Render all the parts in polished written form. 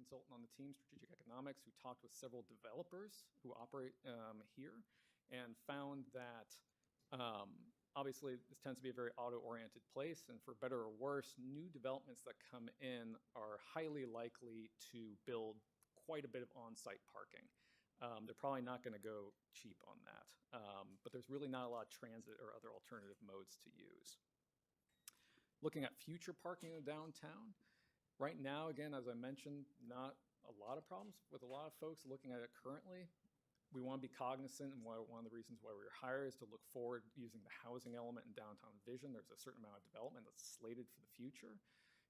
consultant on the team, strategic economics, who talked with several developers who operate here and found that obviously this tends to be a very auto-oriented place, and for better or worse, new developments that come in are highly likely to build quite a bit of on-site parking. They're probably not going to go cheap on that, but there's really not a lot of transit or other alternative modes to use. Looking at future parking in the downtown, right now, again, as I mentioned, not a lot of problems with a lot of folks looking at it currently. We want to be cognizant, and one of the reasons why we were hired is to look forward using the housing element in downtown vision. There's a certain amount of development that's slated for the future.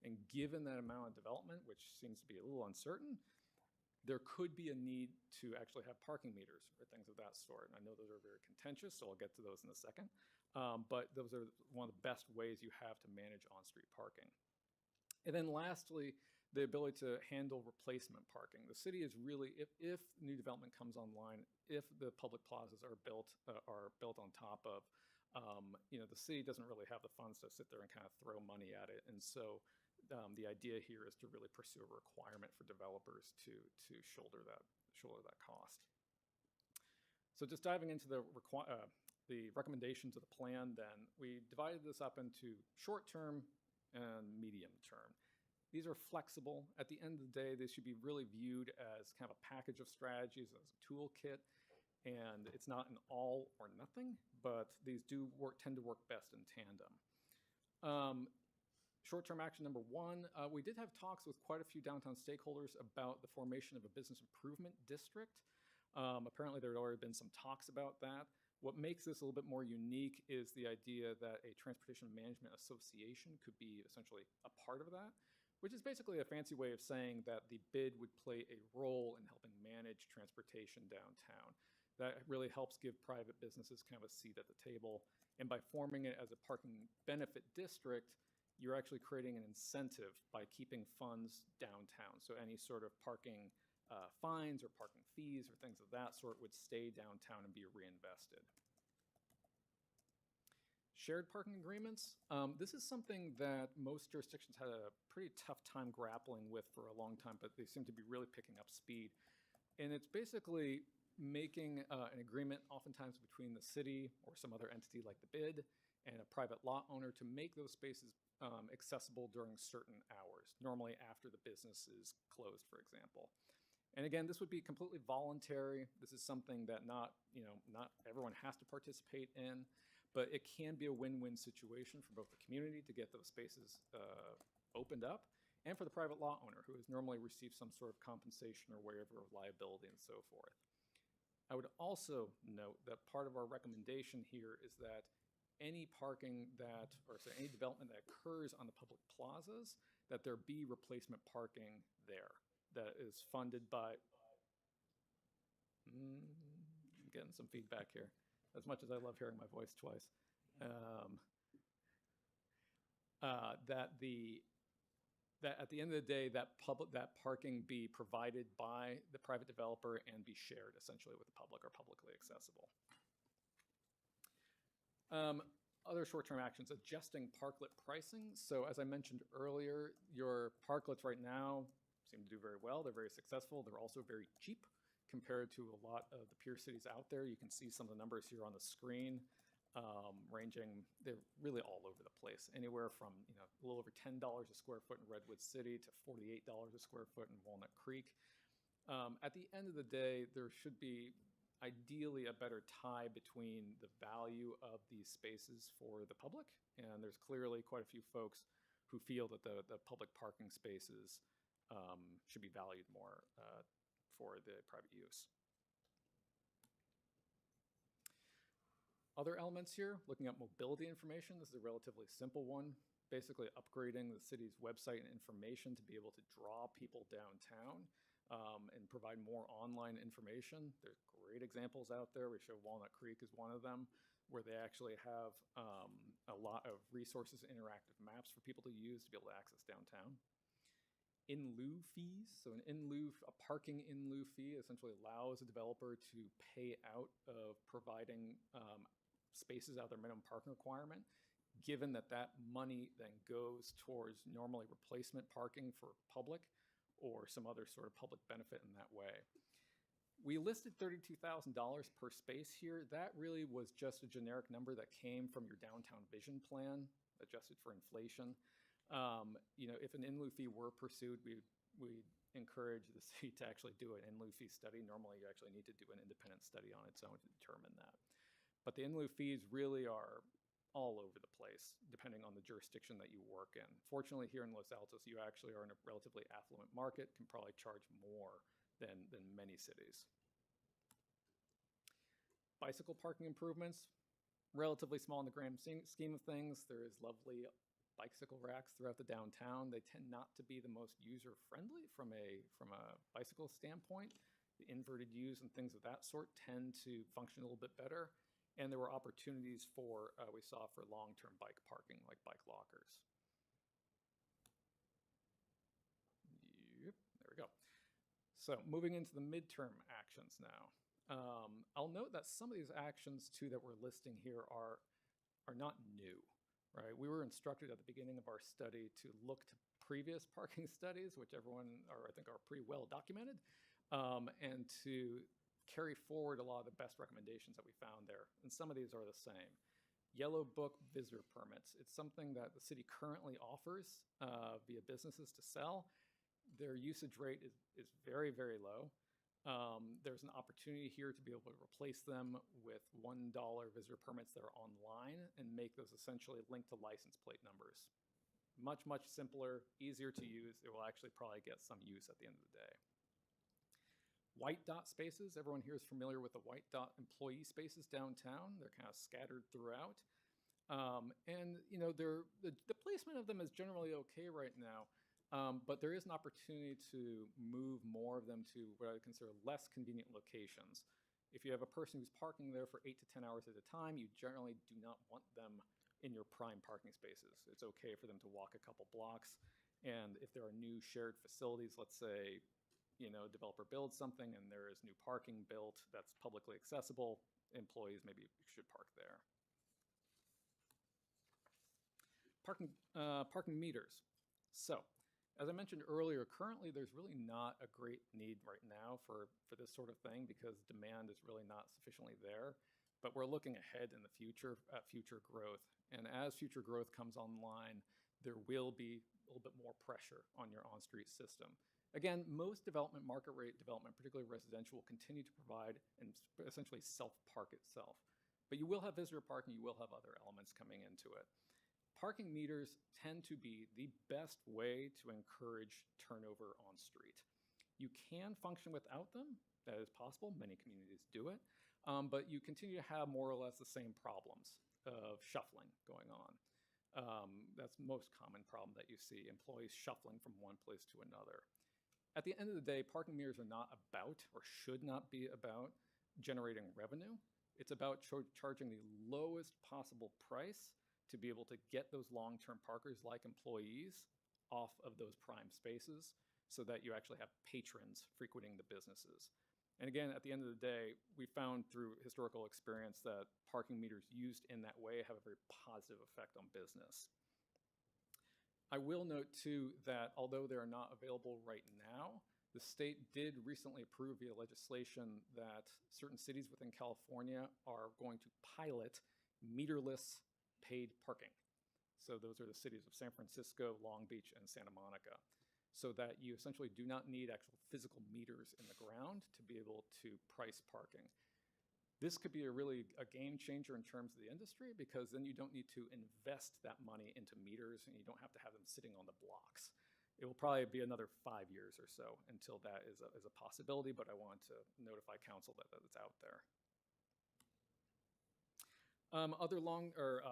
And given that amount of development, which seems to be a little uncertain, there could be a need to actually have parking meters or things of that sort. And I know those are very contentious, so I'll get to those in a second. But those are one of the best ways you have to manage on-street parking. And then lastly, the ability to handle replacement parking. The city is really, if new development comes online, if the public plazas are built on top of, the city doesn't really have the funds to sit there and kind of throw money at it. And so the idea here is to really pursue a requirement for developers to shoulder that cost. So just diving into the recommendations of the plan, then we divided this up into short-term and medium-term. These are flexible. At the end of the day, they should be really viewed as kind of a package of strategies, as a toolkit, and it's not an all or nothing, but these do tend to work best in tandem. Short-term action number one, we did have talks with quite a few downtown stakeholders about the formation of a business improvement district. Apparently there had already been some talks about that. What makes this a little bit more unique is the idea that a transportation management association could be essentially a part of that, which is basically a fancy way of saying that the bid would play a role in helping manage transportation downtown. That really helps give private businesses kind of a seat at the table. And by forming it as a parking benefit district, you're actually creating an incentive by keeping funds downtown. So any sort of parking fines or parking fees or things of that sort would stay downtown and be reinvested. Shared parking agreements. This is something that most jurisdictions had a pretty tough time grappling with for a long time, but they seem to be really picking up speed. And it's basically making an agreement oftentimes between the city or some other entity like the bid and a private lot owner to make those spaces accessible during certain hours, normally after the business is closed, for example. And again, this would be completely voluntary. This is something that not everyone has to participate in, but it can be a win-win situation for both the community to get those spaces opened up and for the private lot owner who has normally received some sort of compensation or waiver of liability and so forth. I would also note that part of our recommendation here is that any parking any development that occurs on the public plazas, that there be replacement parking there that is funded by, I'm getting some feedback here, as much as I love hearing my voice twice, that at the end of the day, that parking be provided by the private developer and be shared essentially with the public or publicly accessible. Other short-term actions, adjusting parklet pricing. So as I mentioned earlier, your parklets right now seem to do very well. They're very successful. They're also very cheap compared to a lot of the peer cities out there. You can see some of the numbers here on the screen, they're really all over the place, anywhere from a little over $10 a square foot in Redwood City to $48 a square foot in Walnut Creek. At the end of the day, there should be ideally a better tie between the value of these spaces for the public, and there's clearly quite a few folks who feel that the public parking spaces should be valued more for the private use. Other elements here, looking at mobility information. This is a relatively simple one. Basically upgrading the city's website and information to be able to draw people downtown and provide more online information. There's great examples out there. We show Walnut Creek as one of them, where they actually have a lot of resources, interactive maps for people to use to be able to access downtown. In lieu fees, so a parking in lieu fee essentially allows a developer to pay out of providing spaces out of their minimum parking requirement, given that that money then goes towards normally replacement parking for public or some other sort of public benefit in that way. We listed $32,000 per space here. That really was just a generic number that came from your downtown vision plan, adjusted for inflation. If an in lieu fee were pursued, we encourage the city to actually do an in lieu fee study. Normally, you actually need to do an independent study on its own to determine that. But the in lieu fees really are all over the place, depending on the jurisdiction that you work in. Fortunately, here in Los Altos, you actually are in a relatively affluent market, can probably charge more than many cities. Bicycle parking improvements, relatively small in the grand scheme of things. There is lovely bicycle racks throughout the downtown. They tend not to be the most user-friendly from a bicycle standpoint. The inverted U's and things of that sort tend to function a little bit better. And there were opportunities we saw for long-term bike parking, like bike lockers. Yep, there we go. So moving into the midterm actions now. I'll note that some of these actions too that we're listing here are not new, right? We were instructed at the beginning of our study to look to previous parking studies, which everyone, or I think are pretty well documented, and to carry forward a lot of the best recommendations that we found there. And some of these are the same. Yellow Book visitor permits. It's something that the city currently offers via businesses to sell. Their usage rate is very, very low. There's an opportunity here to be able to replace them with $1 visitor permits that are online and make those essentially linked to license plate numbers. Much, much simpler, easier to use. It will actually probably get some use at the end of the day. White dot spaces. Everyone here is familiar with the white dot employee spaces downtown. They're kind of scattered throughout. The placement of them is generally okay right now. But there is an opportunity to move more of them to what I would consider less convenient locations. If you have a person who's parking there for 8 to 10 hours at a time, you generally do not want them in your prime parking spaces. It's okay for them to walk a couple blocks. And if there are new shared facilities, let's say, developer builds something and there is new parking built that's publicly accessible, employees maybe should park there. Parking meters. So, as I mentioned earlier, currently there's really not a great need right now for this sort of thing because demand is really not sufficiently there. But we're looking ahead in the future at future growth. And as future growth comes online, there will be a little bit more pressure on your on-street system. Again, most market rate development, particularly residential, will continue to provide and essentially self-park itself. But you will have visitor parking, you will have other elements coming into it. Parking meters tend to be the best way to encourage turnover on street. You can function without them. That is possible. Many communities do it. But you continue to have more or less the same problems of shuffling going on. That's the most common problem that you see, employees shuffling from one place to another. At the end of the day, parking meters are not about, or should not be about, generating revenue. It's about charging the lowest possible price to be able to get those long-term parkers like employees off of those prime spaces so that you actually have patrons frequenting the businesses. And again, at the end of the day, we found through historical experience that parking meters used in that way have a very positive effect on business. I will note too that although they are not available right now, the state did recently approve via legislation that certain cities within California are going to pilot meterless paid parking. So those are the cities of San Francisco, Long Beach, and Santa Monica, so that you essentially do not need actual physical meters in the ground to be able to price parking. This could be a game changer in terms of the industry because then you don't need to invest that money into meters and you don't have to have them sitting on the blocks. It will probably be another 5 years or so until that is a possibility, but I want to notify council that it's out there. Other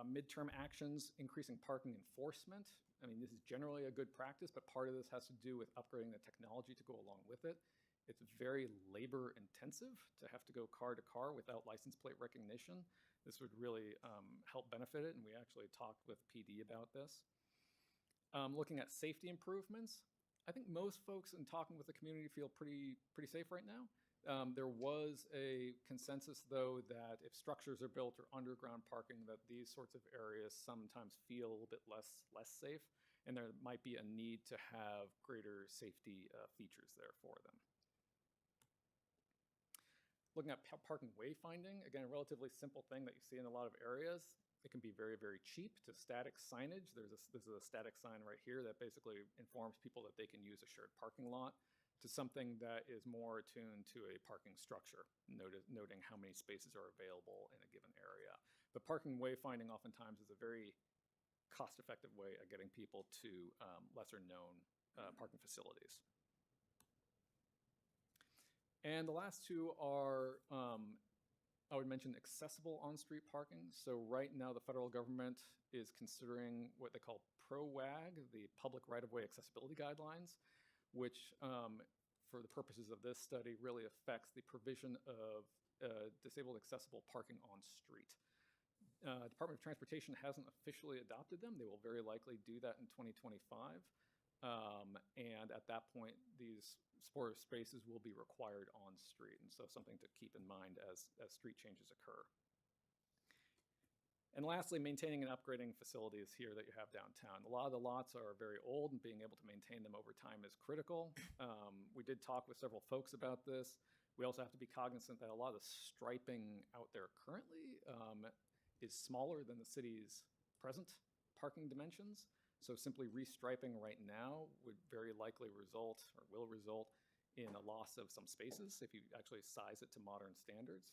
midterm actions, increasing parking enforcement. I mean, this is generally a good practice, but part of this has to do with upgrading the technology to go along with it. It's very labor intensive to have to go car to car without license plate recognition. This would really help benefit it, and we actually talked with PD about this. Looking at safety improvements, I think most folks in talking with the community feel pretty safe right now. There was a consensus, though, that if structures are built or underground parking, that these sorts of areas sometimes feel a little bit less safe. and there might be a need to have greater safety features there for them. Looking at parking wayfinding, again, a relatively simple thing that you see in a lot of areas. It can be very, very cheap to static signage. This is a static sign right here that basically informs people that they can use a shared parking lot, to something that is more attuned to a parking structure, noting how many spaces are available in a given area. But parking wayfinding oftentimes is a very cost-effective way of getting people to lesser-known parking facilities. And the last two are, I would mention accessible on-street parking. So right now the federal government is considering what they call PRO-WAG, the Public Right-of-Way Accessibility Guidelines, which for the purposes of this study really affects the provision of disabled accessible parking on street. Department of Transportation hasn't officially adopted them. They will very likely do that in 2025. And at that point, these sport spaces will be required on street. And so something to keep in mind as street changes occur. And lastly, maintaining and upgrading facilities here that you have downtown. A lot of the lots are very old, and being able to maintain them over time is critical. We did talk with several folks about this. We also have to be cognizant that a lot of the striping out there currently is smaller than the city's present parking dimensions. So simply restriping right now would very likely result, or will result, in a loss of some spaces if you actually size it to modern standards.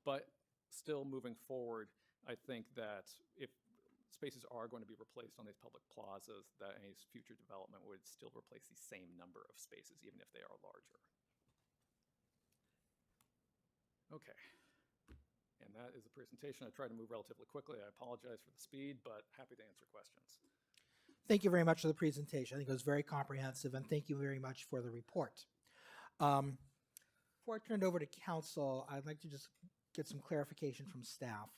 But still moving forward, I think that if spaces are going to be replaced on these public plazas, that any future development would still replace the same number of spaces, even if they are larger. Okay. And that is the presentation. I tried to move relatively quickly. I apologize for the speed, but happy to answer questions. Thank you very much for the presentation. I think it was very comprehensive, and thank you very much for the report. Before I turn it over to council, I'd like to just get some clarification from staff.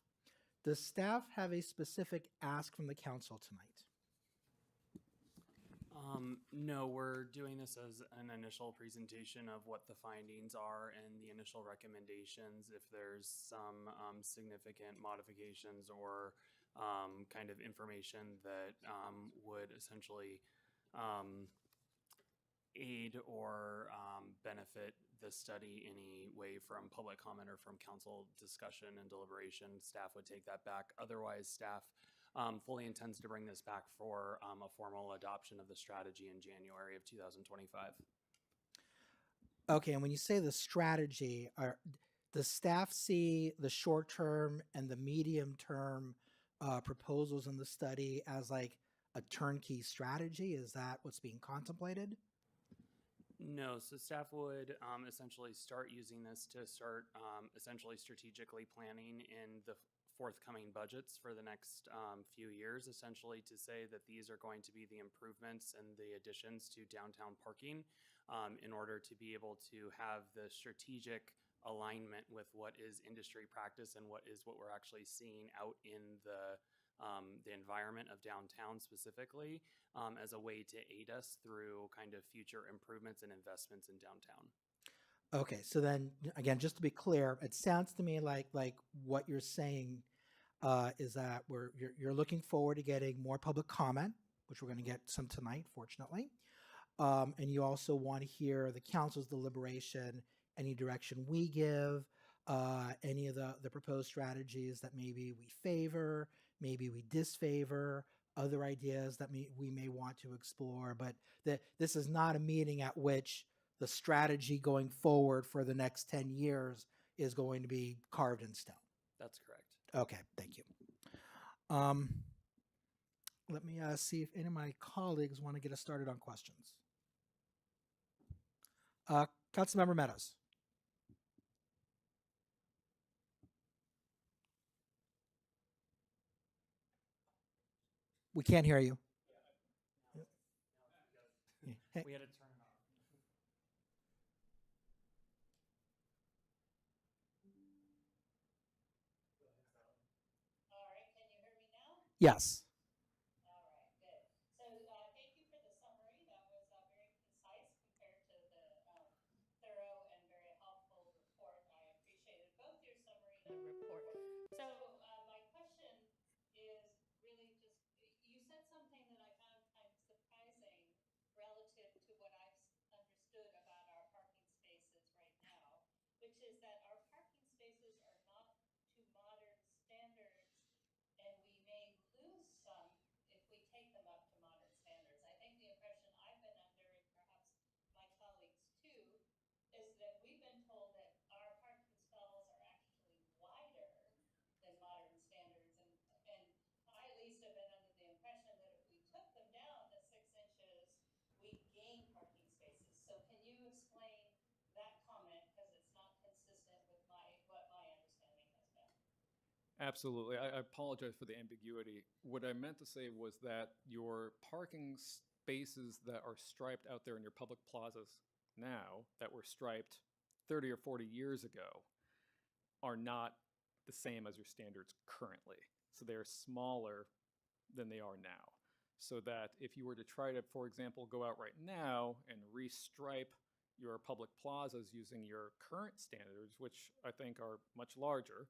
Does staff have a specific ask from the council tonight? No, we're doing this as an initial presentation of what the findings are and the initial recommendations. If there's some significant modifications or kind of information that would essentially aid or benefit the study any way from public comment or from council discussion and deliberation, staff would take that back. Otherwise, staff fully intends to bring this back for a formal adoption of the strategy in January of 2025. Okay, and when you say the strategy, does staff see the short-term and the medium-term proposals in the study as like a turnkey strategy? Is that what's being contemplated? No, so staff would essentially start using this to start essentially strategically planning in the forthcoming budgets for the next few years, essentially to say that these are going to be the improvements and the additions to downtown parking in order to be able to have the strategic alignment with what is industry practice and what we're actually seeing out in the environment of downtown specifically as a way to aid us through kind of future improvements and investments in downtown. Okay, so then again, just to be clear, it sounds to me like what you're saying is that you're looking forward to getting more public comment, which we're going to get some tonight, fortunately, and you also want to hear the council's deliberation, any direction we give, any of the proposed strategies that maybe we favor, maybe we disfavor, other ideas that we may want to explore, but this is not a meeting at which the strategy going forward for the next 10 years is going to be carved in stone. That's correct. Okay, thank you. Let me see if any of my colleagues want to get us started on questions. Councilmember Meadows. We can't hear you. Hey. We had to turn it on. All right, can you hear me now? Yes. All right, good. So thank you for the summary. That was very concise compared to the thorough and very helpful report. I appreciated both your summary and report. So my question is really just, you said something that I found kind that our parking spaces are not to modern standards, and we may lose some if we take them up to modern standards. I think the impression I've been under, and perhaps my colleagues too, is that we've been told that our parking stalls are actually wider than modern standards, and I at least have been under the impression that if we took them down to 6 inches, we gain parking spaces. So can you explain that comment, because it's not consistent with what my understanding has been? Absolutely. I apologize for the ambiguity. What I meant to say was that your parking spaces that are striped out there in your public plazas now, that were striped 30 or 40 years ago, are not the same as your standards currently. So they're smaller than they are now. So that if you were to try to, for example, go out right now and restripe your public plazas using your current standards, which I think are much larger,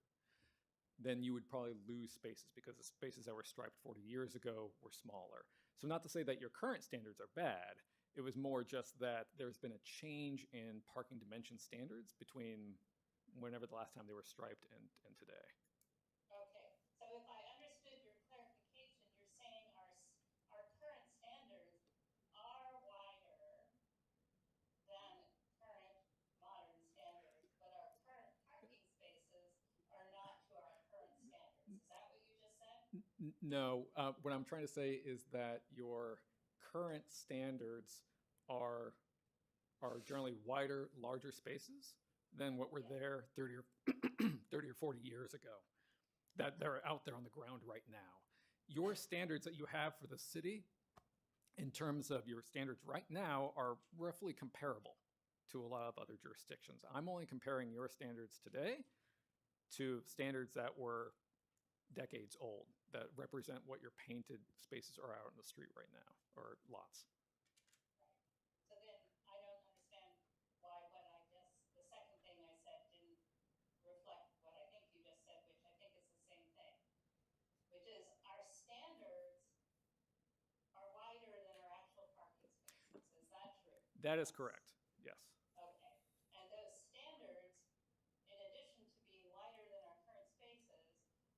then you would probably lose spaces because the spaces that were striped 40 years ago were smaller. So not to say that your current standards are bad, it was more just that there's been a change in parking dimension standards between whenever the last time they were striped and today. Okay, so if I understood your clarification, you're saying our current standards are wider than current modern standards, but our current parking spaces are not to our current standards. Is that what you just said? No, what I'm trying to say is that your current standards are generally wider, larger spaces than what were there 30 or 30 or 40 years ago. That they're out there on the ground right now. Your standards that you have for the city, in terms of your standards right now, are roughly comparable to a lot of other jurisdictions. I'm only comparing your standards today to standards that were decades old, that represent what your painted spaces are out on the street right now, or lots. Right. So then I don't understand why what I just, the second thing I said didn't reflect what I think you just said, which I think is the same thing, which is our standards are wider than our actual parking spaces. Is that true? That is correct, yes. Okay. And those standards, in addition to being wider than our current spaces,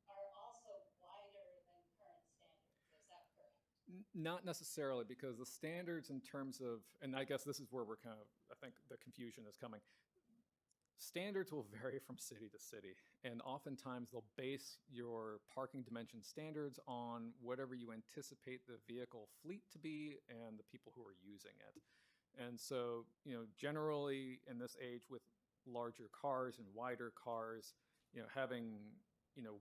are also wider than current standards. Is that correct? Not necessarily, because the standards in terms of, and I guess this is where we're kind of, I think the confusion is coming. Standards will vary from city to city, and oftentimes they'll base your parking dimension standards on whatever you anticipate the vehicle fleet to be and the people who are using it. And so, generally in this age with larger cars and wider cars, having,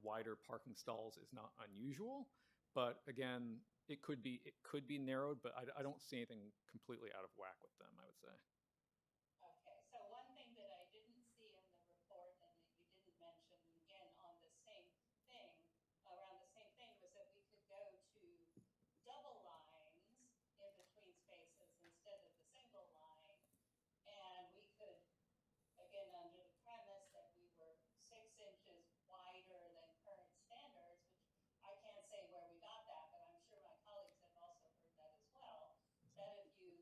wider parking stalls is not unusual. But again, it could be narrowed, but I don't see anything completely out of whack with them, I would say. Okay, so one thing that I didn't see in the report and that you didn't mention, again, on the same thing, around the same thing, was that we could go to double lines in between spaces instead of the single line, and we could, again, under the premise that we were 6 inches wider than current standards, which I can't say where we got that, but I'm sure my colleagues have also heard that as well, that if you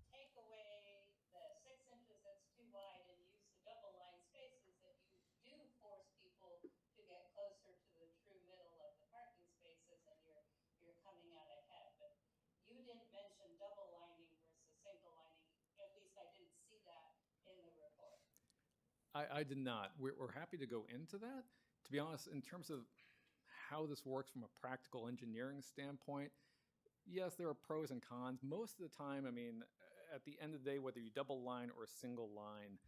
take away the 6 inches that's too wide and use the double line spaces, that you do force people to get closer to the true middle of the parking spaces, and you're coming out ahead. But you didn't mention double lining versus single lining. At least I didn't see that in the report. I did not. We're happy to go into that. To be honest, in terms of how this works from a practical engineering standpoint, yes, there are pros and cons. Most of the time, I mean, at the end of the day, whether you double line or single line,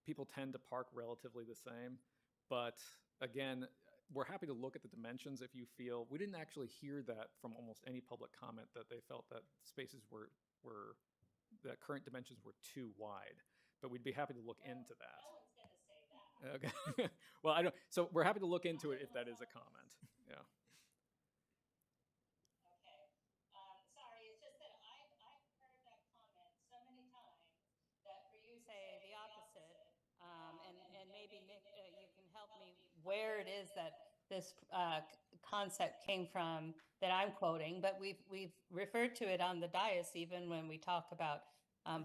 people tend to park relatively the same. But again, we're happy to look at the dimensions if you feel. We didn't actually hear that from almost any public comment that they felt that spaces were that current dimensions were too wide. But we'd be happy to look into that. No one's going to say that. Okay. Well, I don't. So we're happy to look into it if that is a comment. Yeah. Okay. Sorry, it's just that I've heard that comment so many times that for you to say the opposite, and maybe Nick, you can help me where it is that this concept came from that I'm quoting, but we've referred to it on the dais even when we talk about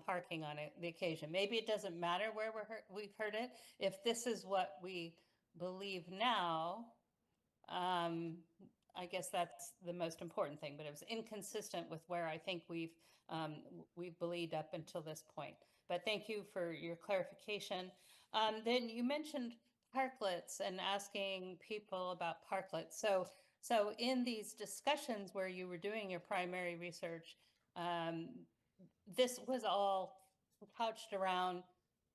parking on the occasion. Maybe it doesn't matter where we've heard it. If this is what we believe now, I guess that's the most important thing, but it was inconsistent with where I think we've believed up until this point. But thank you for your clarification. Then you mentioned parklets and asking people about parklets. So in these discussions where you were doing your primary research, this was all couched around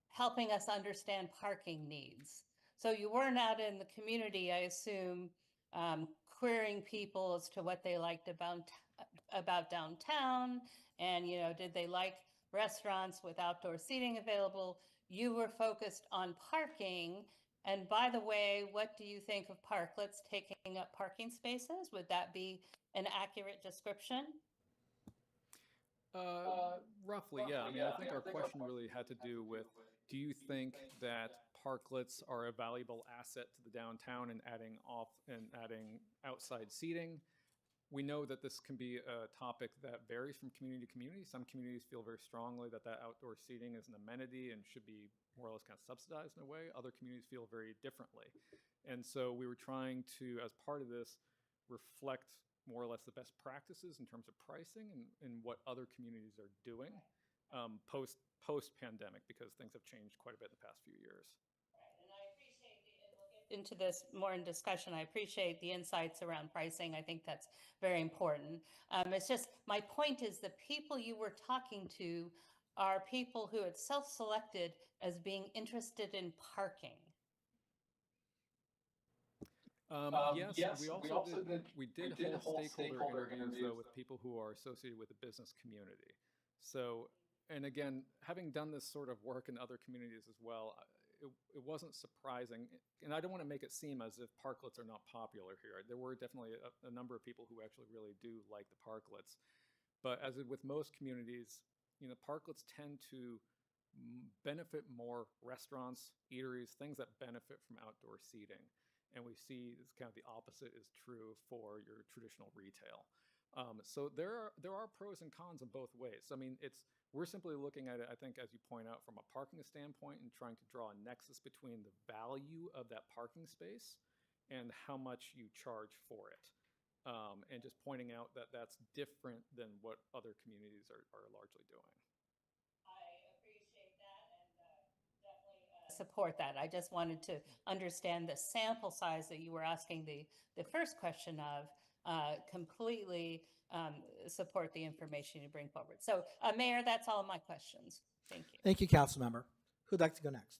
helping us understand parking needs. So you weren't out in the community, I assume, querying people as to what they liked about downtown, and did they like restaurants with outdoor seating available? You were focused on parking. And by the way, what do you think of parklets taking up parking spaces? Would that be an accurate description? Roughly, yeah. I mean, I think our question really had to do with, do you think that parklets are a valuable asset to the downtown and adding outside seating? We know that this can be a topic that varies from community to community. Some communities feel very strongly that outdoor seating is an amenity and should be more or less kind of subsidized in a way. Other communities feel very differently. And so we were trying to, as part of this, reflect more or less the best practices in terms of pricing and what other communities are doing post-pandemic, because things have changed quite a bit in the past few years. And I appreciate and we'll get into this more in discussion. I appreciate the insights around pricing. I think that's very important. It's just, my point is the people you were talking to are people who had self-selected as being interested in parking. Yes, we did hold stakeholder interviews though with people who are associated with the business community. So, and again, having done this sort of work in other communities as well, it wasn't surprising. And I don't want to make it seem as if parklets are not popular here. There were definitely a number of people who actually really do like the parklets. But as with most communities, parklets tend to benefit more restaurants, eateries, things that benefit from outdoor seating. And we see this kind of the opposite is true for your traditional retail. So there are pros and cons in both ways. I mean, we're simply looking at it, I think, as you point out, from a parking standpoint and trying to draw a nexus between the value of that parking space and how much you charge for it. And just pointing out that that's different than what other communities are largely doing. Support that. I just wanted to understand the sample size that you were asking the first question of, completely support the information you bring forward. So, Mayor, that's all of my questions. Thank you. Thank you, Councilmember. Who'd like to go next?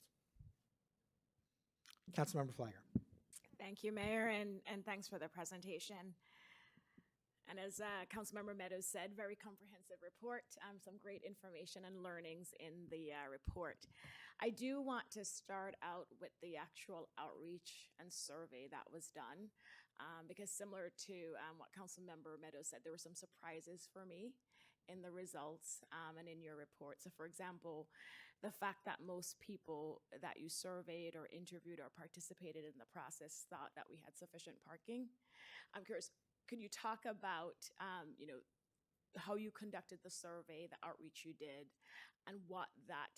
Councilmember Flagger. Thank you, Mayor, and thanks for the presentation. And as Councilmember Meadows said, very comprehensive report, some great information and learnings in the report. I do want to start out with the actual outreach and survey that was done, because similar to what Councilmember Meadows said, there were some surprises for me in the results and in your report. So for example, the fact that most people that you surveyed or interviewed or participated in the process thought that we had sufficient parking. I'm curious, could you talk about, how you conducted the survey, the outreach you did, and what that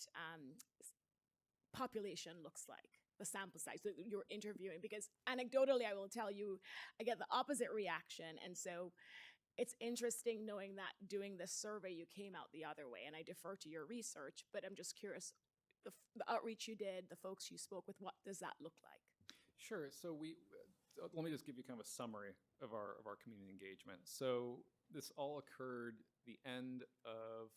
population looks like, the sample size that you're interviewing? Because anecdotally, I will tell you, I get the opposite reaction. And so it's interesting knowing that doing this survey, you came out the other way, and I defer to your research, but I'm just curious, the outreach you did, the folks you spoke with, what does that look like? Sure. So let me just give you kind of a summary of our community engagement. So this all occurred the end of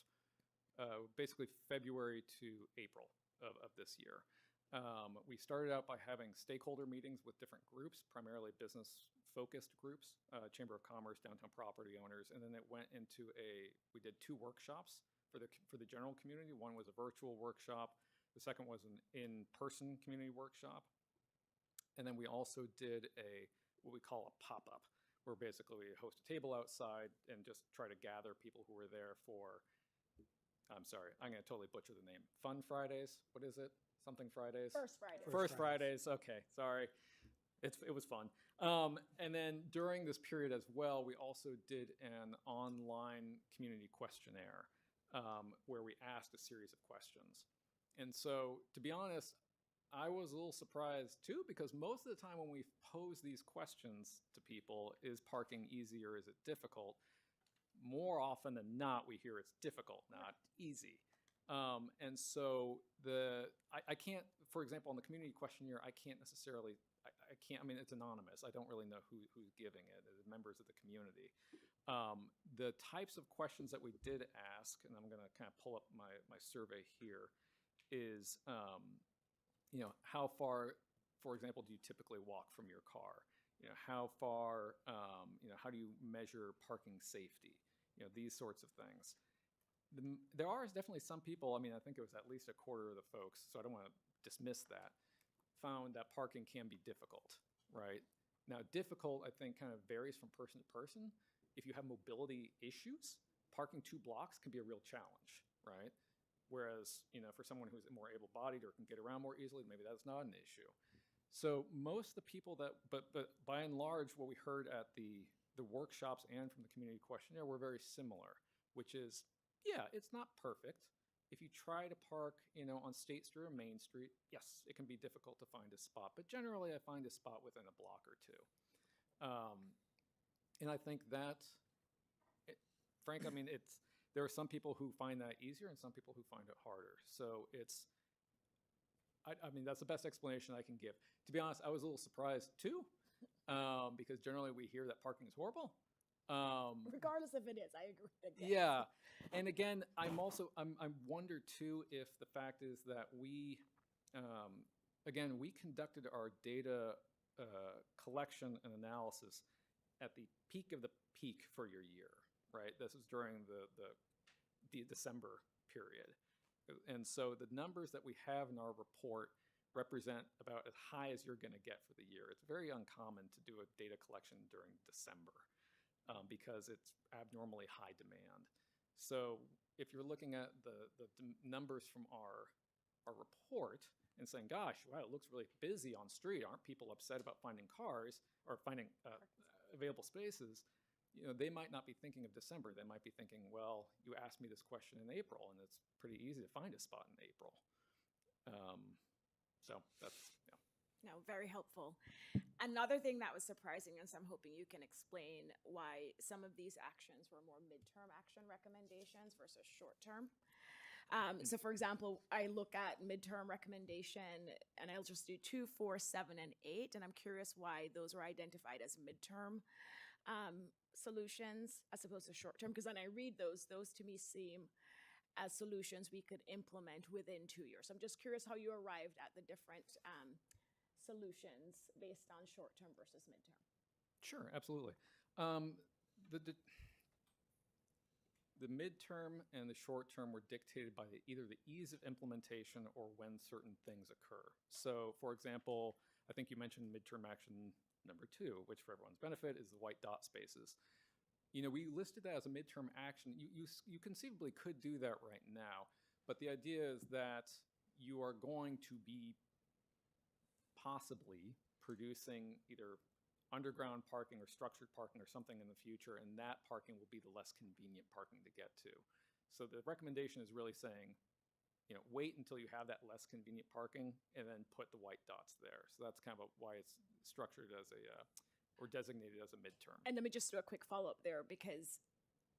basically February to April of this year. We started out by having stakeholder meetings with different groups, primarily business-focused groups, Chamber of Commerce, downtown property owners, and then it went into we did 2 workshops for the general community. One was a virtual workshop. The second was an in-person community workshop. And then we also did what we call a pop-up, where basically we host a table outside and just try to gather people who were there for, I'm sorry, I'm going to totally butcher the name. Fun Fridays? What is it? Something Fridays? First Fridays. Okay, sorry. It was fun. And then during this period as well, we also did an online community questionnaire where we asked a series of questions. And so, to be honest, I was a little surprised too, because most of the time when we pose these questions to people, is parking easy or is it difficult? More often than not, we hear it's difficult, not easy. And so I can't, for example, on the community questionnaire, I can't necessarily, I can't, I mean, it's anonymous. I don't really know who's giving it, the members of the community. The types of questions that we did ask, and I'm going to kind of pull up my survey here, is, how far, for example, do you typically walk from your car? How far, how do you measure parking safety? These sorts of things. There are definitely some people, I mean, I think it was at least a quarter of the folks, so I don't want to dismiss that, found that parking can be difficult, right? Now, difficult, I think, kind of varies from person to person. If you have mobility issues, parking 2 blocks can be a real challenge, right? Whereas, for someone who's more able-bodied or can get around more easily, maybe that's not an issue. So most of the people that, but by and large, what we heard at the workshops and from the community questionnaire were very similar, which is, yeah, it's not perfect. If you try to park, on State Street or Main Street, yes, it can be difficult to find a spot, but generally I find a spot within a block or two. And I think that, Frank, I mean, there are some people who find that easier and some people who find it harder. So I mean, that's the best explanation I can give. To be honest, I was a little surprised too, because generally we hear that parking is horrible. Regardless if it is, I agree. Yeah, and again, I wonder too if the fact is that we conducted our data collection and analysis at the peak of the peak for your year, right? This is during the December period. And so the numbers that we have in our report represent about as high as you're going to get for the year. It's very uncommon to do a data collection during December because it's abnormally high demand. So if you're looking at the numbers from our report and saying, gosh, wow, it looks really busy on street. Aren't people upset about finding cars or finding available spaces? They might not be thinking of December. They might be thinking, well, you asked me this question in April, and it's pretty easy to find a spot in April. So that's, yeah. No, very helpful. Another thing that was surprising, and so I'm hoping you can explain why some of these actions were more midterm action recommendations versus short-term. So for example, I look at midterm recommendation, and I'll just do 2, 4, 7, and 8, and I'm curious why those were identified as midterm solutions as opposed to short-term, because when I read those to me seem as solutions we could implement within 2 years. So I'm just curious how you arrived at the different solutions based on short-term versus midterm. Sure, absolutely. The midterm and the short term were dictated by either the ease of implementation or when certain things occur. So, for example, I think you mentioned midterm action number 2, which for everyone's benefit is the white dot spaces. We listed that as a midterm action. You conceivably could do that right now, but the idea is that you are going to be possibly producing either underground parking or structured parking or something in the future, and that parking will be the less convenient parking to get to. So the recommendation is really saying, wait until you have that less convenient parking and then put the white dots there. So that's kind of why it's structured as or designated as a midterm. And let me just do a quick follow-up there, because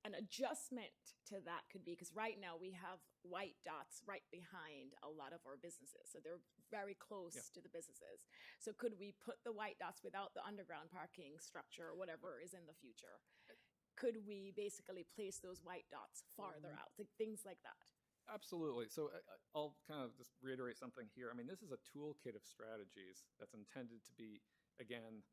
an adjustment to that could be, because right now we have white dots right behind a lot of our businesses. So they're very close to the businesses. So could we put the white dots without the underground parking structure or whatever is in the future? Could we basically place those white dots farther out, things like that? Absolutely. So I'll kind of just reiterate something here. I mean, this is a toolkit of strategies that's intended to be, again,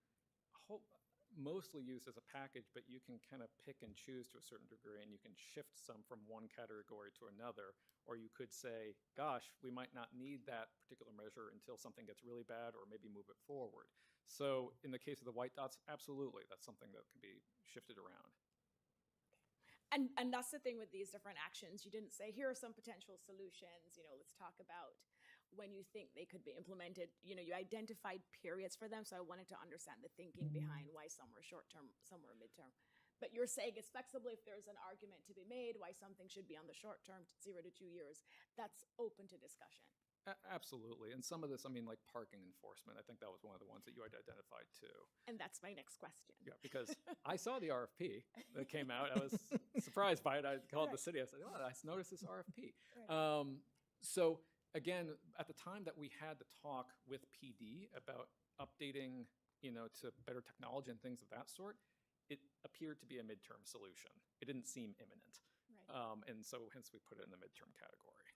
mostly used as a package, but you can kind of pick and choose to a certain degree, and you can shift some from one category to another, or you could say, gosh, we might not need that particular measure until something gets really bad, or maybe move it forward. So in the case of the white dots, absolutely, that's something that can be shifted around. And that's the thing with these different actions. You didn't say, here are some potential solutions, let's talk about when you think they could be implemented. You identified periods for them, so I wanted to understand the thinking behind why some were short-term, some were midterm. But you're saying it's flexible if there's an argument to be made why something should be on the short term, 0 to 2 years. That's open to discussion. Absolutely. And some of this, I mean, like parking enforcement, I think that was one of the ones that you had identified too. And that's my next question. Yeah, because I saw the RFP that came out. I was surprised by it. I called the city. I said, "Oh, I noticed this RFP." So again, at the time that we had the talk with PD about updating, to better technology and things of that sort, it appeared to be a midterm solution. It didn't seem imminent. Right. And so hence we put it in the midterm category.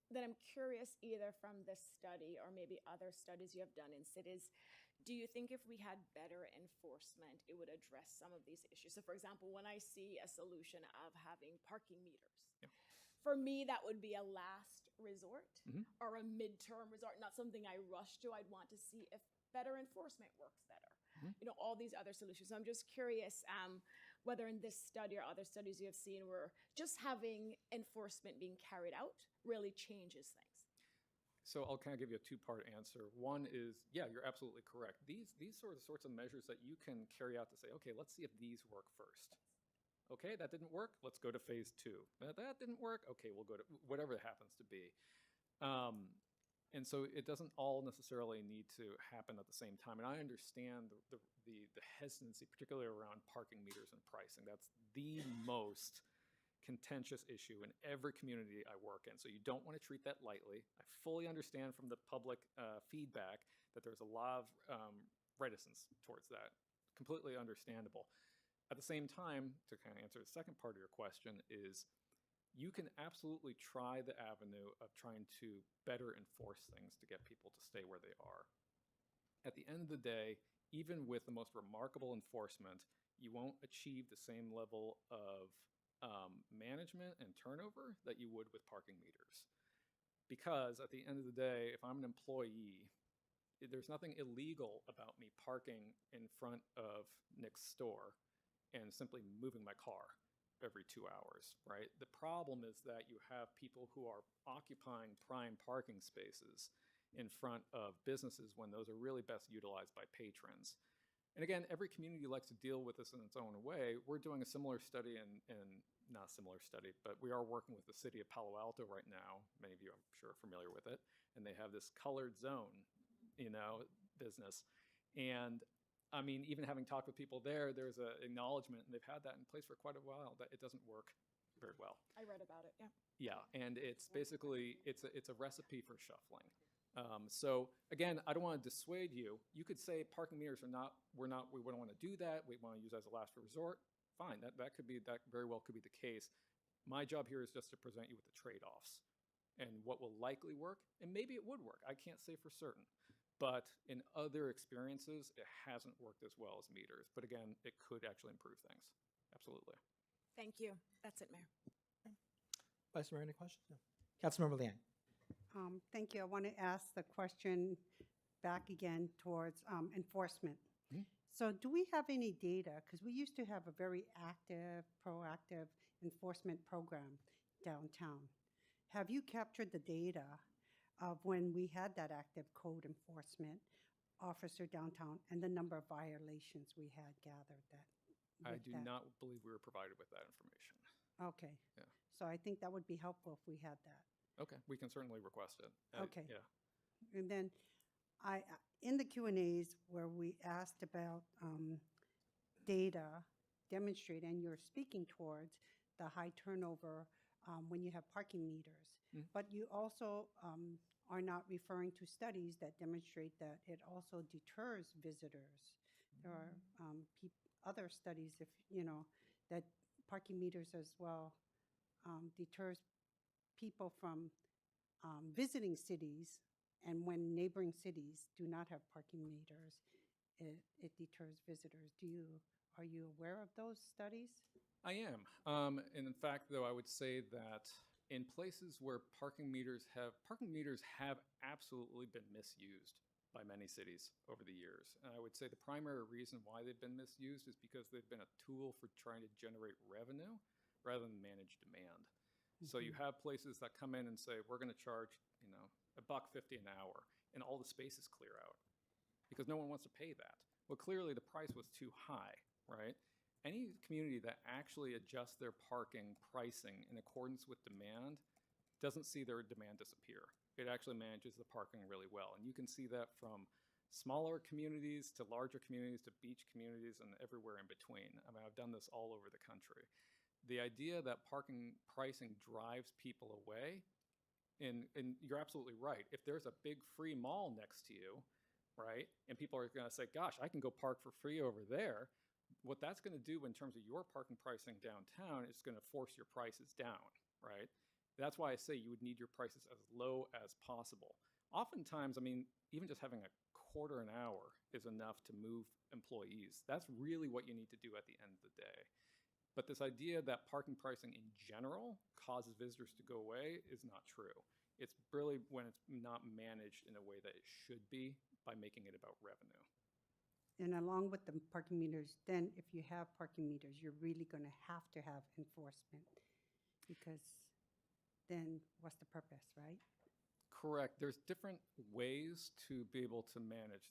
Then I'm curious, either from this study or maybe other studies you have done in cities, do you think if we had better enforcement, it would address some of these issues? So for example, when I see a solution of having parking meters, for me, that would be a last resort or a midterm resort, not something I rush to. I'd want to see if better enforcement works better. All these other solutions. So I'm just curious whether in this study or other studies you have seen where just having enforcement being carried out really changes things. So I'll kind of give you a two-part answer. One is, yeah, you're absolutely correct. These sorts of measures that you can carry out to say, okay, let's see if these work first. Okay, that didn't work. Let's go to phase 2. That didn't work. Okay, we'll go to whatever it happens to be. And so it doesn't all necessarily need to happen at the same time. And I understand the hesitancy, particularly around parking meters and pricing. That's the most contentious issue in every community I work in. So you don't want to treat that lightly. I fully understand from the public feedback that there's a lot of reticence towards that. Completely understandable. At the same time, to kind of answer the second part of your question, is you can absolutely try the avenue of trying to better enforce things to get people to stay where they are. At the end of the day, even with the most remarkable enforcement, you won't achieve the same level of management and turnover that you would with parking meters. Because at the end of the day, if I'm an employee, there's nothing illegal about me parking in front of Nick's store and simply moving my car every 2 hours, right? The problem is that you have people who are occupying prime parking spaces in front of businesses when those are really best utilized by patrons. And again, every community likes to deal with this in its own way. We're doing a similar study not a similar study, but we are working with the city of Palo Alto right now. Many of you, I'm sure, are familiar with it. And they have this colored zone, business. And I mean, even having talked with people there, there's an acknowledgement, and they've had that in place for quite a while, that it doesn't work very well. I read about it, yeah. Yeah, and it's basically, it's a recipe for shuffling. So again, I don't want to dissuade you. You could say parking meters we don't want to do that. We want to use it as a last resort. Fine, that very well could be the case. My job here is just to present you with the trade-offs and what will likely work, and maybe it would work. I can't say for certain. But in other experiences, it hasn't worked as well as meters. But again, it could actually improve things. Absolutely. Thank you. That's it, Mayor. Vice Mayor, any questions? No. Councilmember Liang. Thank you. I want to ask the question back again towards enforcement. So do we have any data? Because we used to have a very active, proactive enforcement program downtown. Have you captured the data of when we had that active code enforcement officer downtown and the number of violations we had gathered that? I do not believe we were provided with that information. Okay. Yeah. So I think that would be helpful if we had that. Okay, we can certainly request it. Okay. Yeah. And then in the Q&As where we asked about data demonstrate, and you're speaking towards the high turnover when you have parking meters. But you also are not referring to studies that demonstrate that it also deters visitors. There are other studies, that parking meters as well deters people from visiting cities, and when neighboring cities do not have parking meters, it deters visitors. Are you aware of those studies? I am. And in fact, though, I would say that in places where parking meters have absolutely been misused by many cities over the years. And I would say the primary reason why they've been misused is because they've been a tool for trying to generate revenue rather than manage demand. So you have places that come in and say, we're going to charge, $1.50 an hour, and all the spaces clear out because no one wants to pay that. Well, clearly the price was too high, right? any community that actually adjusts their parking pricing in accordance with demand doesn't see their demand disappear. It actually manages the parking really well. And you can see that from smaller communities to larger communities to beach communities and everywhere in between. I mean, I've done this all over the country. The idea that parking pricing drives people away, and you're absolutely right. If there's a big free mall next to you, right, and people are going to say, gosh, I can go park for free over there, what that's going to do in terms of your parking pricing downtown is going to force your prices down, right? That's why I say you would need your prices as low as possible. Oftentimes, I mean, even just having a quarter an hour is enough to move employees. That's really what you need to do at the end of the day. But this idea that parking pricing in general causes visitors to go away is not true. It's really when it's not managed in a way that it should be by making it about revenue. And along with the parking meters, then if you have parking meters, you're really going to have enforcement, because then what's the purpose, right? Correct. There's different ways to be able to manage.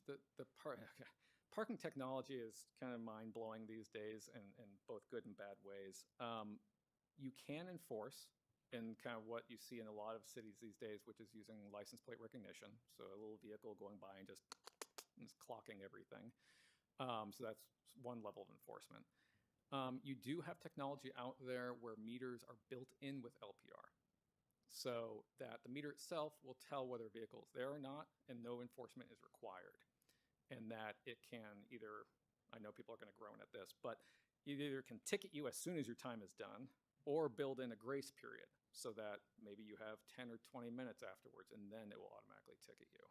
Parking technology is kind of mind-blowing these days in both good and bad ways. You can enforce in kind of what you see in a lot of cities these days, which is using license plate recognition. So a little vehicle going by and just clocking everything. So that's one level of enforcement. You do have technology out there where meters are built in with LPR, so that the meter itself will tell whether a vehicle is there or not, and no enforcement is required. And that it can either, I know people are going to groan at this, but it either can ticket you as soon as your time is done, or build in a grace period so that maybe you have 10 or 20 minutes afterwards, and then it will automatically ticket you.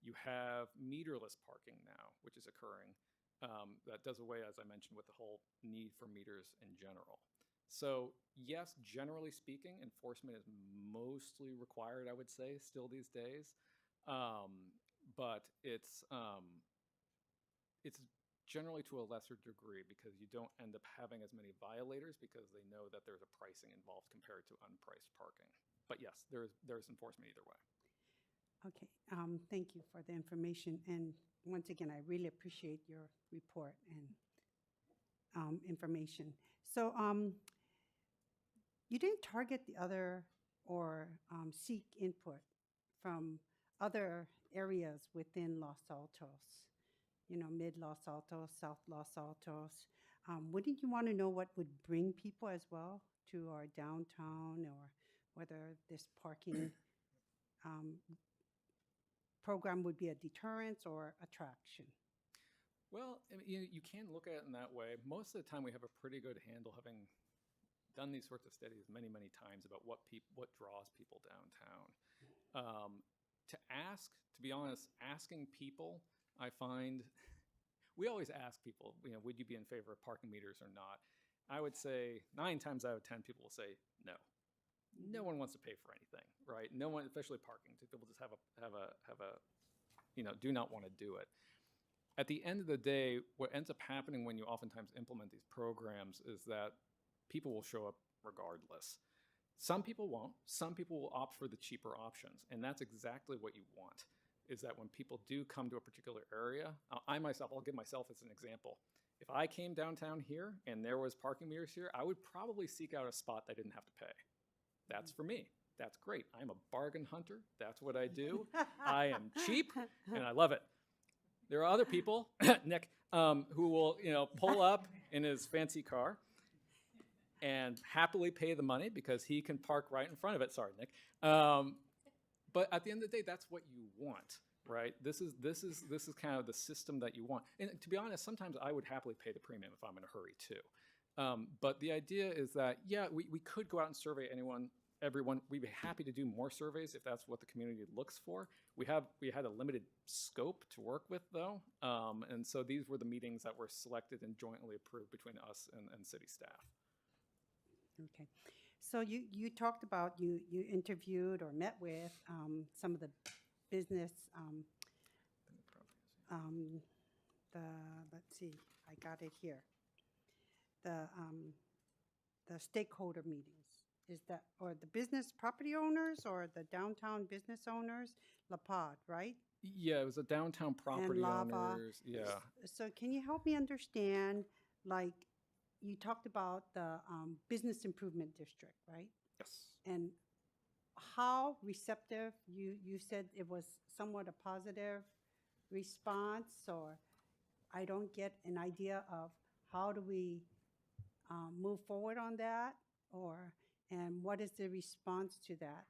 You have meterless parking now, which is occurring. That does away, as I mentioned, with the whole need for meters in general. So yes, generally speaking, enforcement is mostly required, I would say, still these days. But it's generally to a lesser degree, because you don't end up having as many violators because they know that there's a pricing involved compared to unpriced parking. But yes, there's enforcement either way. Okay, thank you for the information. And once again, I really appreciate your report and information. So you didn't target the other or seek input from other areas within Los Altos, mid Los Altos, South Los Altos. Wouldn't you want to know what would bring people as well to our downtown, or whether this parking program would be a deterrence or attraction? Well, I mean, you can look at it in that way. Most of the time we have a pretty good handle, having done these sorts of studies many, many times, about what draws people downtown. To be honest, asking people, I find, we always ask people, would you be in favor of parking meters or not? I would say 9 times out of 10 people will say no. No one wants to pay for anything, right? No one, especially parking. People just do not want to do it. At the end of the day, what ends up happening when you oftentimes implement these programs is that people will show up regardless. Some people won't. Some people will opt for the cheaper options, and that's exactly what you want, is that when people do come to a particular area, I'll give myself as an example. If I came downtown here and there was parking meters here, I would probably seek out a spot that I didn't have to pay. That's for me. That's great. I'm a bargain hunter. That's what I do. I am cheap, and I love it. There are other people, Nick, who will, pull up in his fancy car and happily pay the money because he can park right in front of it. Sorry, Nick. But at the end of the day, that's what you want, right? This is kind of the system that you want. And to be honest, sometimes I would happily pay the premium if I'm in a hurry too. But the idea is that, yeah, we could go out and survey everyone. We'd be happy to do more surveys if that's what the community looks for. We had a limited scope to work with, though, and so these were the meetings that were selected and jointly approved between us and city staff. Okay. So you talked about, you interviewed or met with some of the business, let's see, I got it here. The stakeholder meetings. Is that, or the business property owners or the downtown business owners? La Pod, right? Yeah, it was the downtown property owners. Yeah. So can you help me understand, like, you talked about the business improvement district, right? Yes. And how receptive, you said it was somewhat a positive response, or I don't get an idea of how do we move forward on that, and what is the response to that?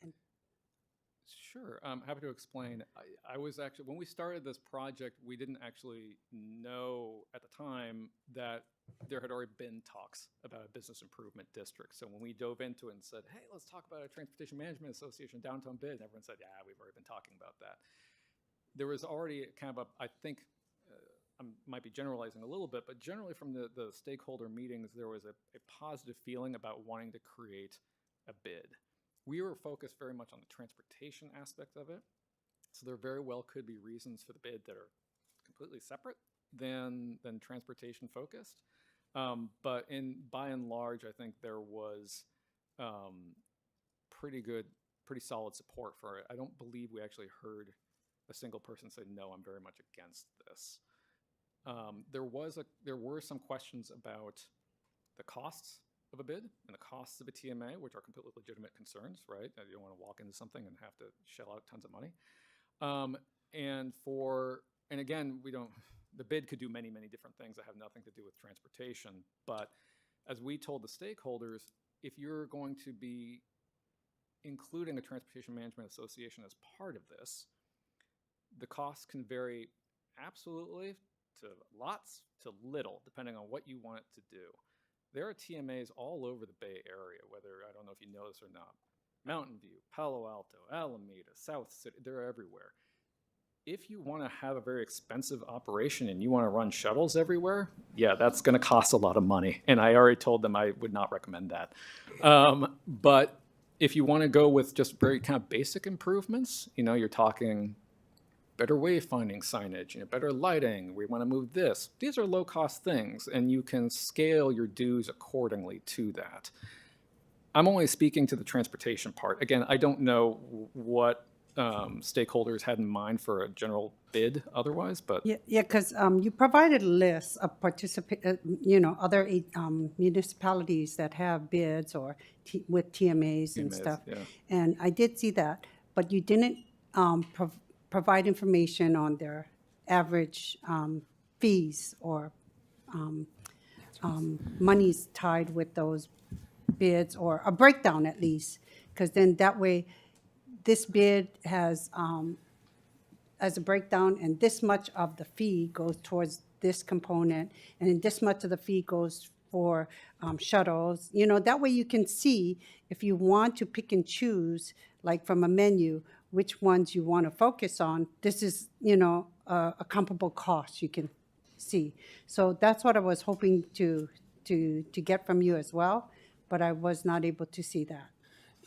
And Sure, I'm happy to explain. I was actually, when we started this project, we didn't actually know at the time that there had already been talks about a business improvement district. So when we dove into it and said, hey, let's talk about a Transportation Management Association downtown bid, and everyone said, yeah, we've already been talking about that. There was already kind of I think, I might be generalizing a little bit, but generally from the stakeholder meetings, there was a positive feeling about wanting to create a bid. We were focused very much on the transportation aspect of it. So there very well could be reasons for the bid that are completely separate than transportation focused. But by and large, I think there was pretty solid support for it. I don't believe we actually heard a single person say, no, I'm very much against this. There were some questions about the costs of a bid and the costs of a TMA, which are completely legitimate concerns, right? You don't want to walk into something and have to shell out tons of money. And again, the bid could do many, many different things that have nothing to do with transportation. But as we told the stakeholders, if you're going to be including a Transportation Management Association as part of this, the costs can vary absolutely to lots to little, depending on what you want it to do. There are TMAs all over the Bay Area, whether, I don't know if you know this or not, Mountain View, Palo Alto, Alameda, South City, they're everywhere. If you want to have a very expensive operation and you want to run shuttles everywhere, yeah, that's going to cost a lot of money. And I already told them I would not recommend that. But if you want to go with just very kind of basic improvements, you're talking better wayfinding signage, better lighting, we want to move this. These are low-cost things, and you can scale your dues accordingly to that. I'm only speaking to the transportation part. Again, I don't know what stakeholders had in mind for a general bid otherwise, but... Yeah, because you provided a list of other municipalities that have bids or with TMAs and stuff. Yeah. And I did see that, but you didn't provide information on their average fees or monies tied with those bids, or a breakdown at least, because then that way this bid has as a breakdown, and this much of the fee goes towards this component, and then this much of the fee goes for shuttles. That way you can see if you want to pick and choose, like from a menu, which ones you want to focus on. This is, a comparable cost you can see. So that's what I was hoping to get from you as well, but I was not able to see that.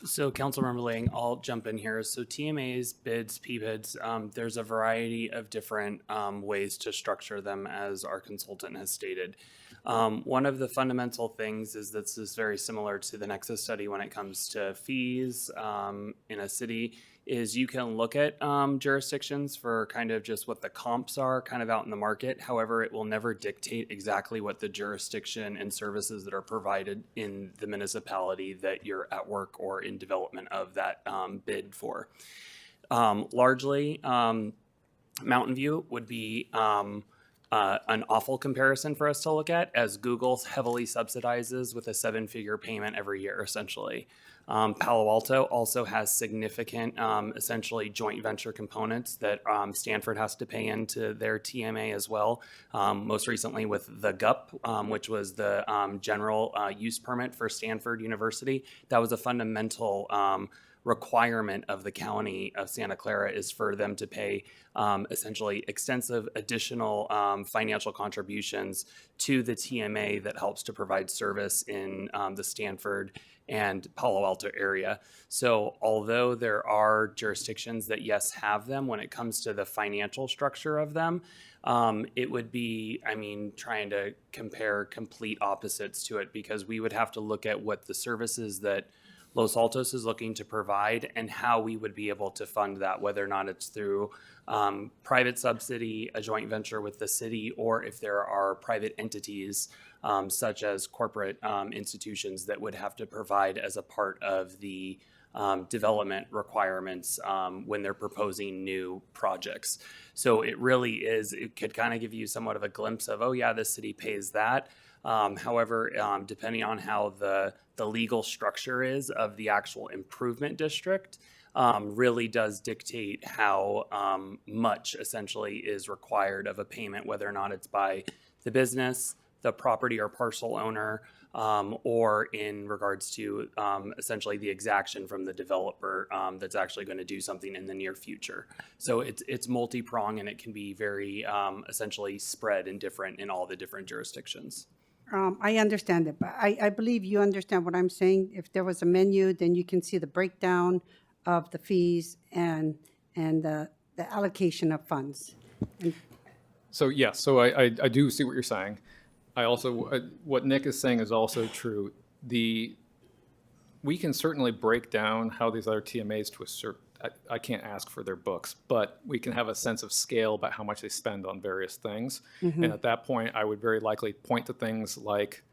So Councilmember Lang, I'll jump in here. So TMAs, bids, P-bids, there's a variety of different ways to structure them, as our consultant has stated. One of the fundamental things is that this is very similar to the Nexus study when it comes to fees in a city, is you can look at jurisdictions for kind of just what the comps are kind of out in the market. However, it will never dictate exactly what the jurisdiction and services that are provided in the municipality that you're at work or in development of that bid for. Largely, Mountain View would be an awful comparison for us to look at, as Google heavily subsidizes with a 7-figure payment every year, essentially. Palo Alto also has significant, essentially joint venture components that Stanford has to pay into their TMA as well. Most recently with the GUP, which was the general use permit for Stanford University. That was a fundamental requirement of the county of Santa Clara, is for them to pay essentially extensive additional financial contributions to the TMA that helps to provide service in the Stanford and Palo Alto area. So although there are jurisdictions that, yes, have them, when it comes to the financial structure of them, it would be, trying to compare complete opposites to it, because we would have to look at what the services that Los Altos is looking to provide, and how we would be able to fund that, whether or not it's through private subsidy, a joint venture with the city, or if there are private entities such as corporate institutions that would have to provide as a part of the development requirements when they're proposing new projects. So it really is, it could kind of give you somewhat of a glimpse of, oh yeah, the city pays that. However, depending on how the legal structure is of the actual improvement district, really does dictate how much essentially is required of a payment, whether or not it's by the business, the property or parcel owner, or in regards to essentially the exaction from the developer that's actually going to do something in the near future. So it's multi-pronged, and it can be very essentially spread and different in all the different jurisdictions. I understand it, but I believe you understand what I'm saying. If there was a menu, then you can see the breakdown of the fees and the allocation of funds. So yes, so I do see what you're saying. I also, what Nick is saying is also true. We can certainly break down how these other TMAs to a certain, I can't ask for their books, but we can have a sense of scale about how much they spend on various things. And at that point, I would very likely point to things like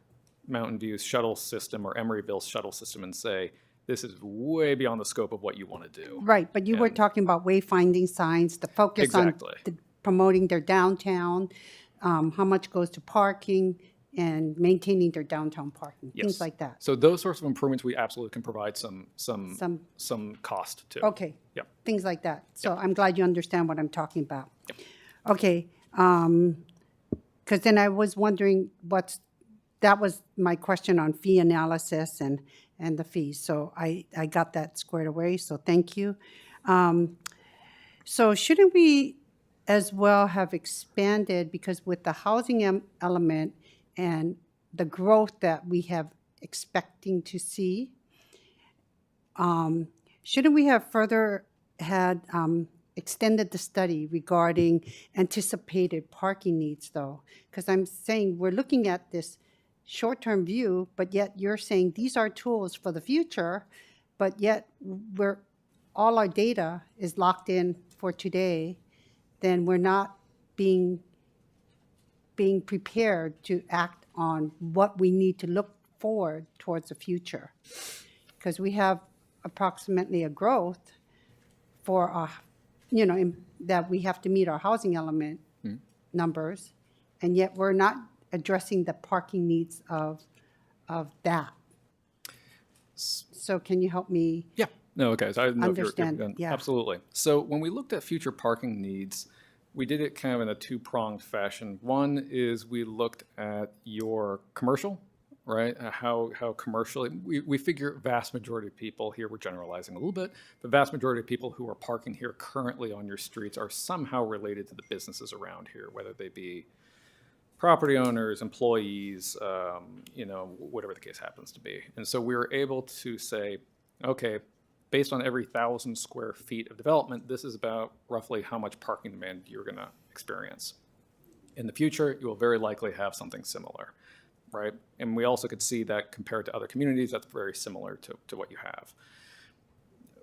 Mountain View's shuttle system or Emeryville's shuttle system and say, this is way beyond the scope of what you want to do. Right, but you were talking about wayfinding signs, the focus on promoting their downtown, how much goes to parking and maintaining their downtown parking, things like that. So those sorts of improvements, we absolutely can provide some cost to. Okay. Yep. Things like that. So I'm glad you understand what I'm talking about. Yep. Okay. Because then I was wondering that was my question on fee analysis and the fees. So I got that squared away. So thank you. So shouldn't we as well have expanded, because with the housing element and the growth that we have expecting to see, shouldn't we have further had extended the study regarding anticipated parking needs though? Because I'm saying we're looking at this short-term view, but yet you're saying these are tools for the future, but yet all our data is locked in for today, then we're not being prepared to act on what we need to look forward towards the future. Because we have approximately a growth for that we have to meet our housing element numbers, and yet we're not addressing the parking needs of that. So can you help me? Yeah. No, okay. So I know understand. Yeah. Absolutely. So when we looked at future parking needs, we did it kind of in a two-pronged fashion. One is we looked at your commercial, right? How commercially, we figure vast majority of people here, we're generalizing a little bit, the vast majority of people who are parking here currently on your streets are somehow related to the businesses around here, whether they be property owners, employees, whatever the case happens to be. And so we were able to say, okay, based on every 1,000 square feet of development, this is about roughly how much parking demand you're going to experience. In the future, you will very likely have something similar, right? And we also could see that compared to other communities, that's very similar to what you have.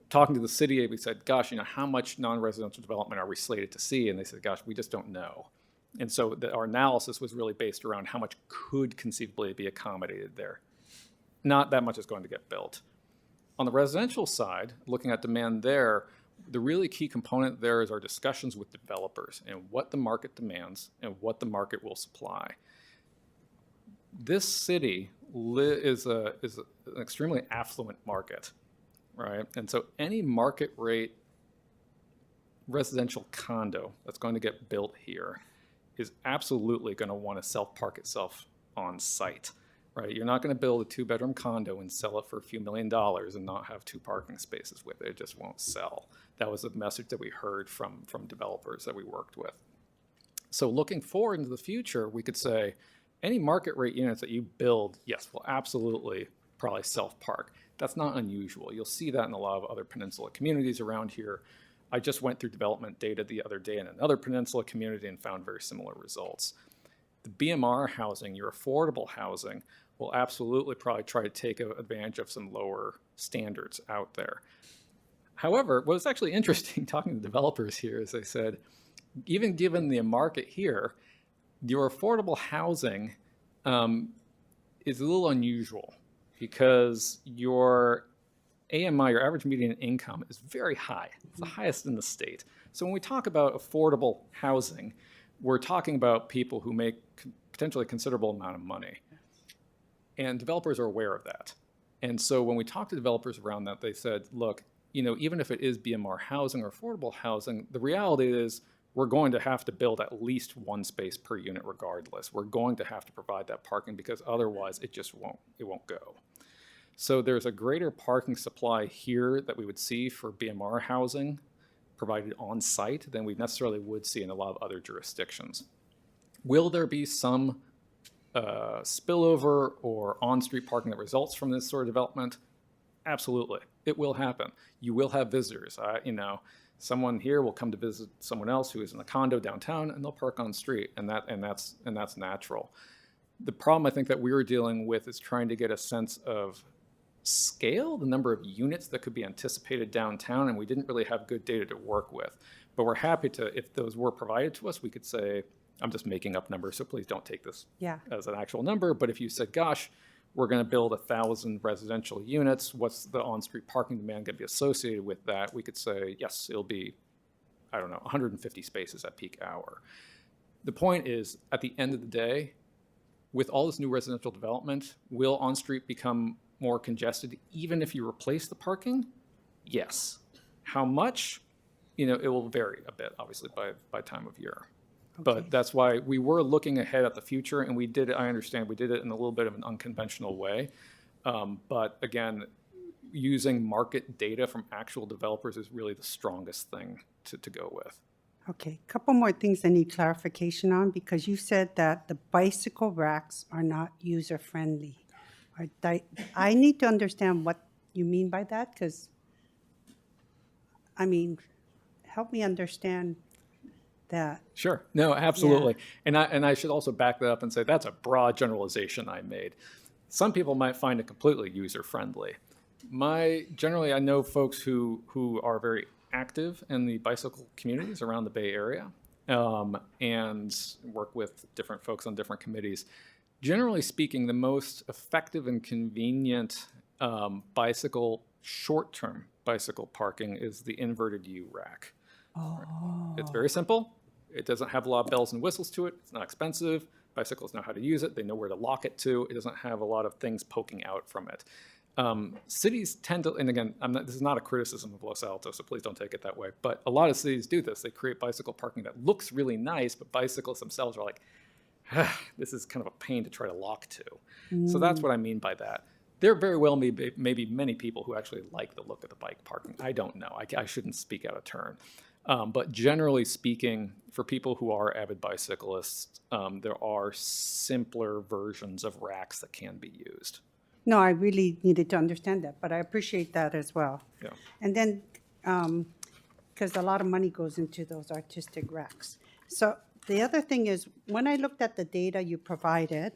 Talking to the city, we said, gosh, how much non-residential development are we slated to see? And they said, gosh, we just don't know. And so our analysis was really based around how much could conceivably be accommodated there. Not that much is going to get built. On the residential side, looking at demand there, the really key component there is our discussions with developers and what the market demands and what the market will supply. This city is an extremely affluent market, right? And so any market rate residential condo that's going to get built here is absolutely going to want to self-park itself on site. Right, you're not going to build a 2-bedroom condo and sell it for a few $1 million and not have 2 parking spaces with it. It just won't sell. That was the message that we heard from developers that we worked with. So looking forward into the future, we could say any market rate units that you build, yes, will absolutely probably self-park. That's not unusual. You'll see that in a lot of other peninsula communities around here. I just went through development data the other day in another peninsula community and found very similar results. The BMR housing, your affordable housing, will absolutely probably try to take advantage of some lower standards out there. However, what was actually interesting talking to developers here is they said, even given the market here, your affordable housing is a little unusual because your AMI, your average median income, is very high. It's the highest in the state. So when we talk about affordable housing, we're talking about people who make potentially a considerable amount of money. And developers are aware of that. And so when we talk to developers around that, they said, look, even if it is BMR housing or affordable housing, the reality is we're going to have to build at least one space per unit regardless. We're going to have to provide that parking because otherwise it just won't go. So there's a greater parking supply here that we would see for BMR housing provided on site than we necessarily would see in a lot of other jurisdictions. Will there be some spillover or on-street parking that results from this sort of development? Absolutely, it will happen. You will have visitors. Someone here will come to visit someone else who is in a condo downtown, and they'll park on street, and that's natural. The problem I think that we were dealing with is trying to get a sense of scale, the number of units that could be anticipated downtown, and we didn't really have good data to work with. But we're happy to, if those were provided to us, we could say, I'm just making up numbers, so please don't take this as an actual number. But if you said, gosh, we're going to build 1,000 residential units, what's the on-street parking demand going to be associated with that? We could say, yes, it'll be, 150 spaces at peak hour. The point is, at the end of the day, with all this new residential development, will on-street become more congested even if you replace the parking? Yes. How much? It will vary a bit, obviously, by time of year. But that's why we were looking ahead at the future, and we did it, I understand, we did it in a little bit of an unconventional way. But again, using market data from actual developers is really the strongest thing to go with. Okay, a couple more things I need clarification on, because you said that the bicycle racks are not user-friendly. I need to understand what you mean by that, because, help me understand that. Sure. No, absolutely. Yeah. And I should also back that up and say that's a broad generalization I made. Some people might find it completely user-friendly. Generally, I know folks who are very active in the bicycle communities around the Bay Area and work with different folks on different committees. Generally speaking, the most effective and convenient short-term bicycle parking is the inverted U rack. Oh. It's very simple. It doesn't have a lot of bells and whistles to it. It's not expensive. Bicycles know how to use it. They know where to lock it to. It doesn't have a lot of things poking out from it. Cities tend to, and again, this is not a criticism of Los Altos, so please don't take it that way, but a lot of cities do this. They create bicycle parking that looks really nice, but bicycles themselves are like, this is kind of a pain to try to lock to. So that's what I mean by that. There very well may be many people who actually like the look of the bike parking. I don't know. I shouldn't speak out of turn. But generally speaking, for people who are avid bicyclists, there are simpler versions of racks that can be used. No, I really needed to understand that, but I appreciate that as well. Yeah. And then, because a lot of money goes into those artistic racks. So the other thing is, when I looked at the data you provided,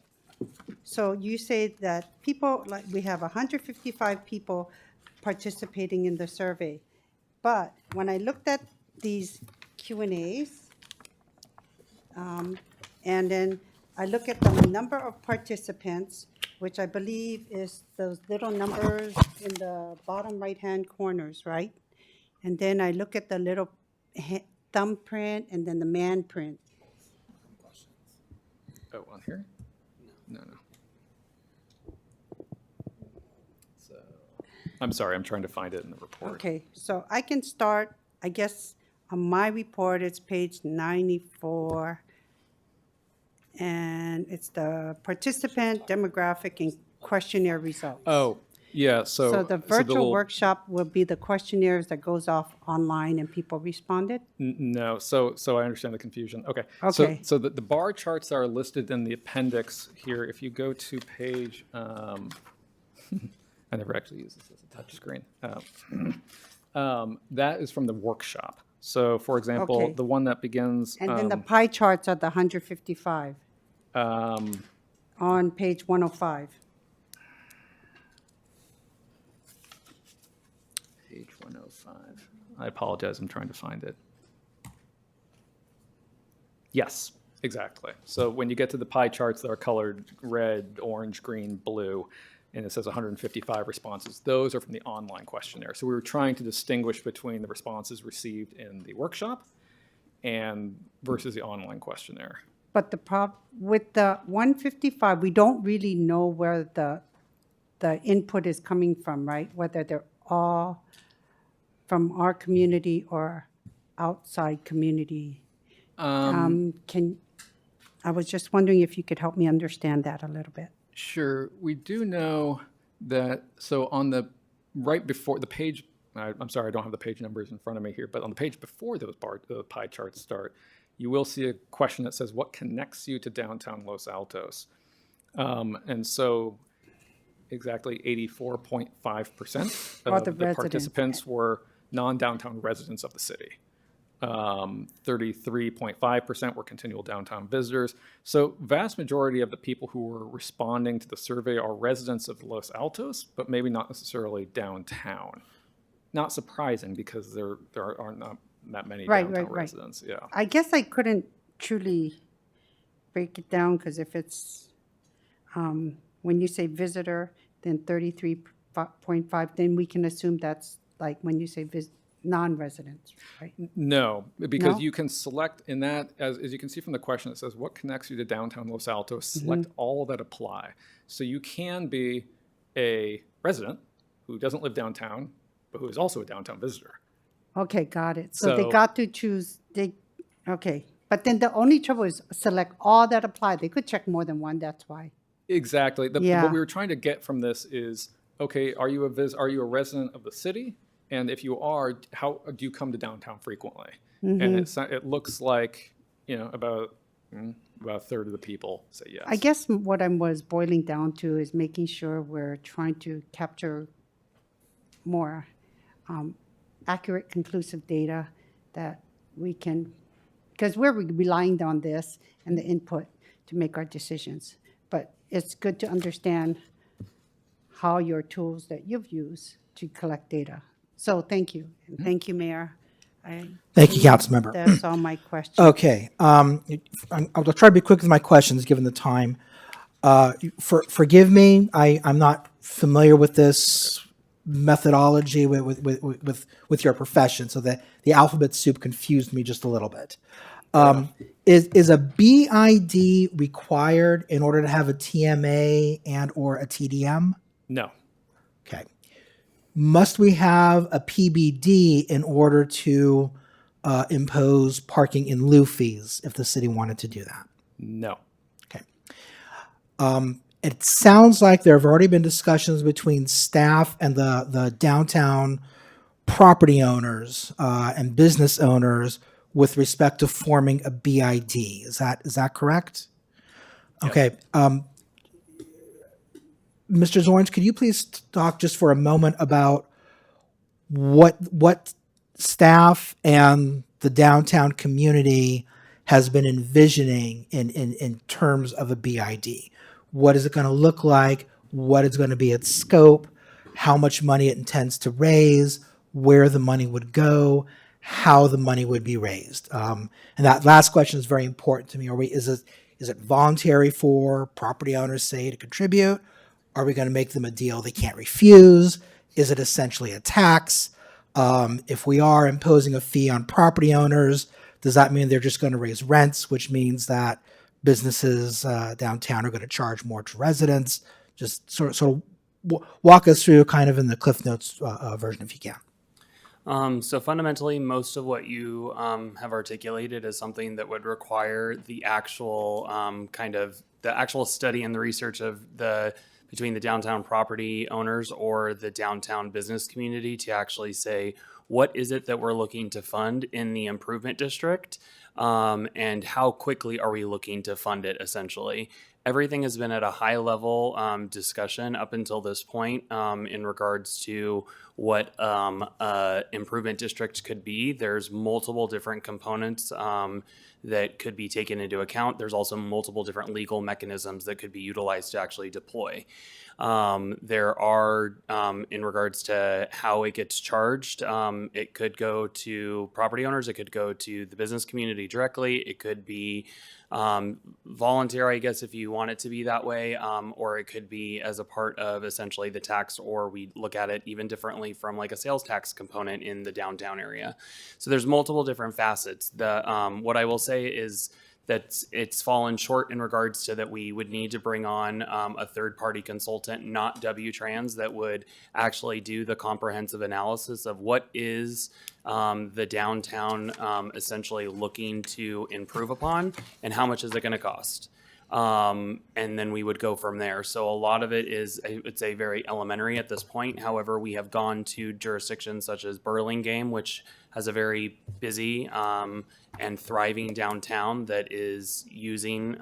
so you say that people, like we have 155 people participating in the survey. But when I looked at these Q&As, and then I look at the number of participants, which I believe is those little numbers in the bottom right-hand corners, right? And then I look at the little thumbprint and then the man print. Oh, on here? No. So, I'm sorry, I'm trying to find it in the report. Okay, so I can start, I guess, on my report, it's page 94. And it's the participant demographic and questionnaire results. Oh, yeah. So the virtual workshop will be the questionnaires that goes off online and people responded? No. So I understand the confusion. Okay. Okay. So the bar charts are listed in the appendix here. If you go to page, I never actually used this as a touch screen. That is from the workshop. So, for example, Okay. the one that begins. And then the pie charts are the 155. On page 105. Page 105. I apologize, I'm trying to find it. Yes, exactly. So when you get to the pie charts that are colored red, orange, green, blue, and it says 155 responses, those are from the online questionnaire. So we were trying to distinguish between the responses received in the workshop and versus the online questionnaire. But with the 155, we don't really know where the input is coming from, right? Whether they're all from our community or outside community. I was just wondering if you could help me understand that a little bit. Sure. We do know that, so on the, right before the page, I'm sorry, I don't have the page numbers in front of me here, but on the page before the pie charts start, you will see a question that says, what connects you to downtown Los Altos? And so exactly 84.5% Are of the the residents. participants were non-downtown residents of the city. 33.5% were continual downtown visitors. So vast majority of the people who were responding to the survey are residents of Los Altos, but maybe not necessarily downtown. Not surprising because there are not that many downtown residents. Yeah. I guess I couldn't truly break it down because if it's, when you say visitor, then 33.5, then we can assume that's like when you say non-residents, right? No, because No? you can select in that, as you can see from the question, it says, what connects you to downtown Los Altos? Select all that apply. So you can be a resident who doesn't live downtown, but who is also a downtown visitor. Okay, got it. So they So- got to choose, okay. But then the only trouble is select all that apply. They could check more than one, that's why. Exactly. Yeah. What we were trying to get from this is, okay, are you a resident of the city? And if you are, how do you come to downtown frequently? And it looks like, about a third of the people say yes. I guess what I was boiling down to is making sure we're trying to capture more accurate, conclusive data that we can, because we're relying on this and the input to make our decisions. But it's good to understand how your tools that you've used to collect data. So thank you. And thank you, Mayor. Thank you, Councilmember. That's all my questions. Okay, I'll try to be quick with my questions, given the time. Forgive me, I'm not familiar with this methodology with your profession, so the alphabet soup confused me just a little bit. Is a BID required in order to have a TMA and or a TDM? No. Okay. Must we have a PBD in order to impose parking in lieu fees if the city wanted to do that? No. Okay. It sounds like there have already been discussions between staff and the downtown property owners and business owners with respect to forming a BID. Is that correct? Yes. Okay. Mr. Zorns, could you please talk just for a moment about what staff and the downtown community has been envisioning in terms of a BID? What is it going to look like? What is going to be its scope? How much money it intends to raise? Where the money would go? How the money would be raised? And that last question is very important to me. Is it voluntary for property owners, say, to contribute? Are we going to make them a deal they can't refuse? Is it essentially a tax? If we are imposing a fee on property owners, does that mean they're just going to raise rents, which means that businesses downtown are going to charge more to residents? Just sort of walk us through kind of in the Cliff Notes version if you can. So fundamentally, most of what you have articulated is something that would require the actual the actual study and the research of between the downtown property owners or the downtown business community to actually say, what is it that we're looking to fund in the improvement district? And how quickly are we looking to fund it, essentially? everything has been at a high level discussion up until this point in regards to what improvement district could be. There's multiple different components that could be taken into account. There's also multiple different legal mechanisms that could be utilized to actually deploy. There are, in regards to how it gets charged, it could go to property owners, it could go to the business community directly, it could be voluntary, I guess, if you want it to be that way, or it could be as a part of essentially the tax, or we look at it even differently from like a sales tax component in the downtown area. So there's multiple different facets. What I will say is that it's fallen short in regards to that we would need to bring on a third-party consultant, not W-Trans, that would actually do the comprehensive analysis of what is the downtown essentially looking to improve upon and how much is it going to cost. And then we would go from there. So a lot of it is, I would say, very elementary at this point. However, we have gone to jurisdictions such as Burlingame, which has a very busy and thriving downtown that is using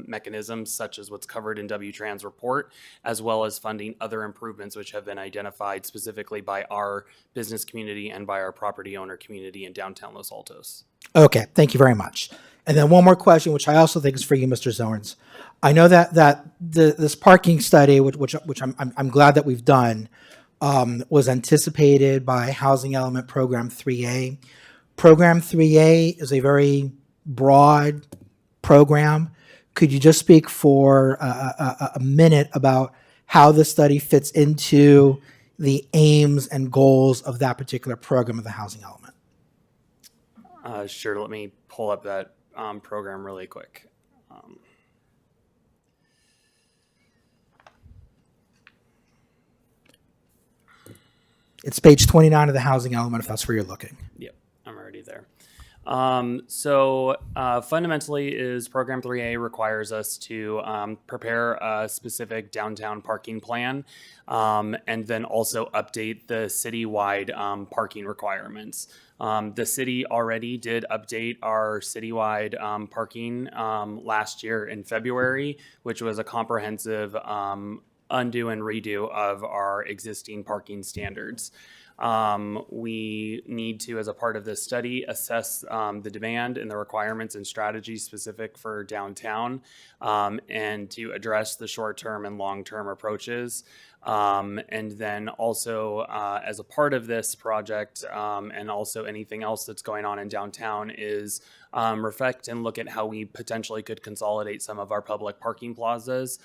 mechanisms such as what's covered in W-Trans report, as well as funding other improvements which have been identified specifically by our business community and by our property owner community in downtown Los Altos. Okay, thank you very much. And then one more question, which I also think is for you, Mr. Zorns. I know that this parking study, which I'm glad that we've done, was anticipated by Housing Element Program 3A. Program 3A is a very broad program. Could you just speak for a minute about how the study fits into the aims and goals of that particular program of the Housing Element? Sure, let me pull up that program really quick. It's page 29 of the Housing Element, if that's where you're looking. Yep, I'm already there. Fundamentally is Program 3A requires us to prepare a specific downtown parking plan and then also update the citywide parking requirements. The city already did update our citywide parking last year in February, which was a comprehensive undo and redo of our existing parking standards. We need to, as a part of this study, assess the demand and the requirements and strategies specific for downtown and to address the short-term and long-term approaches. And then also, as a part of this project and also anything else that's going on in downtown is reflect and look at how we potentially could consolidate some of our public parking plazas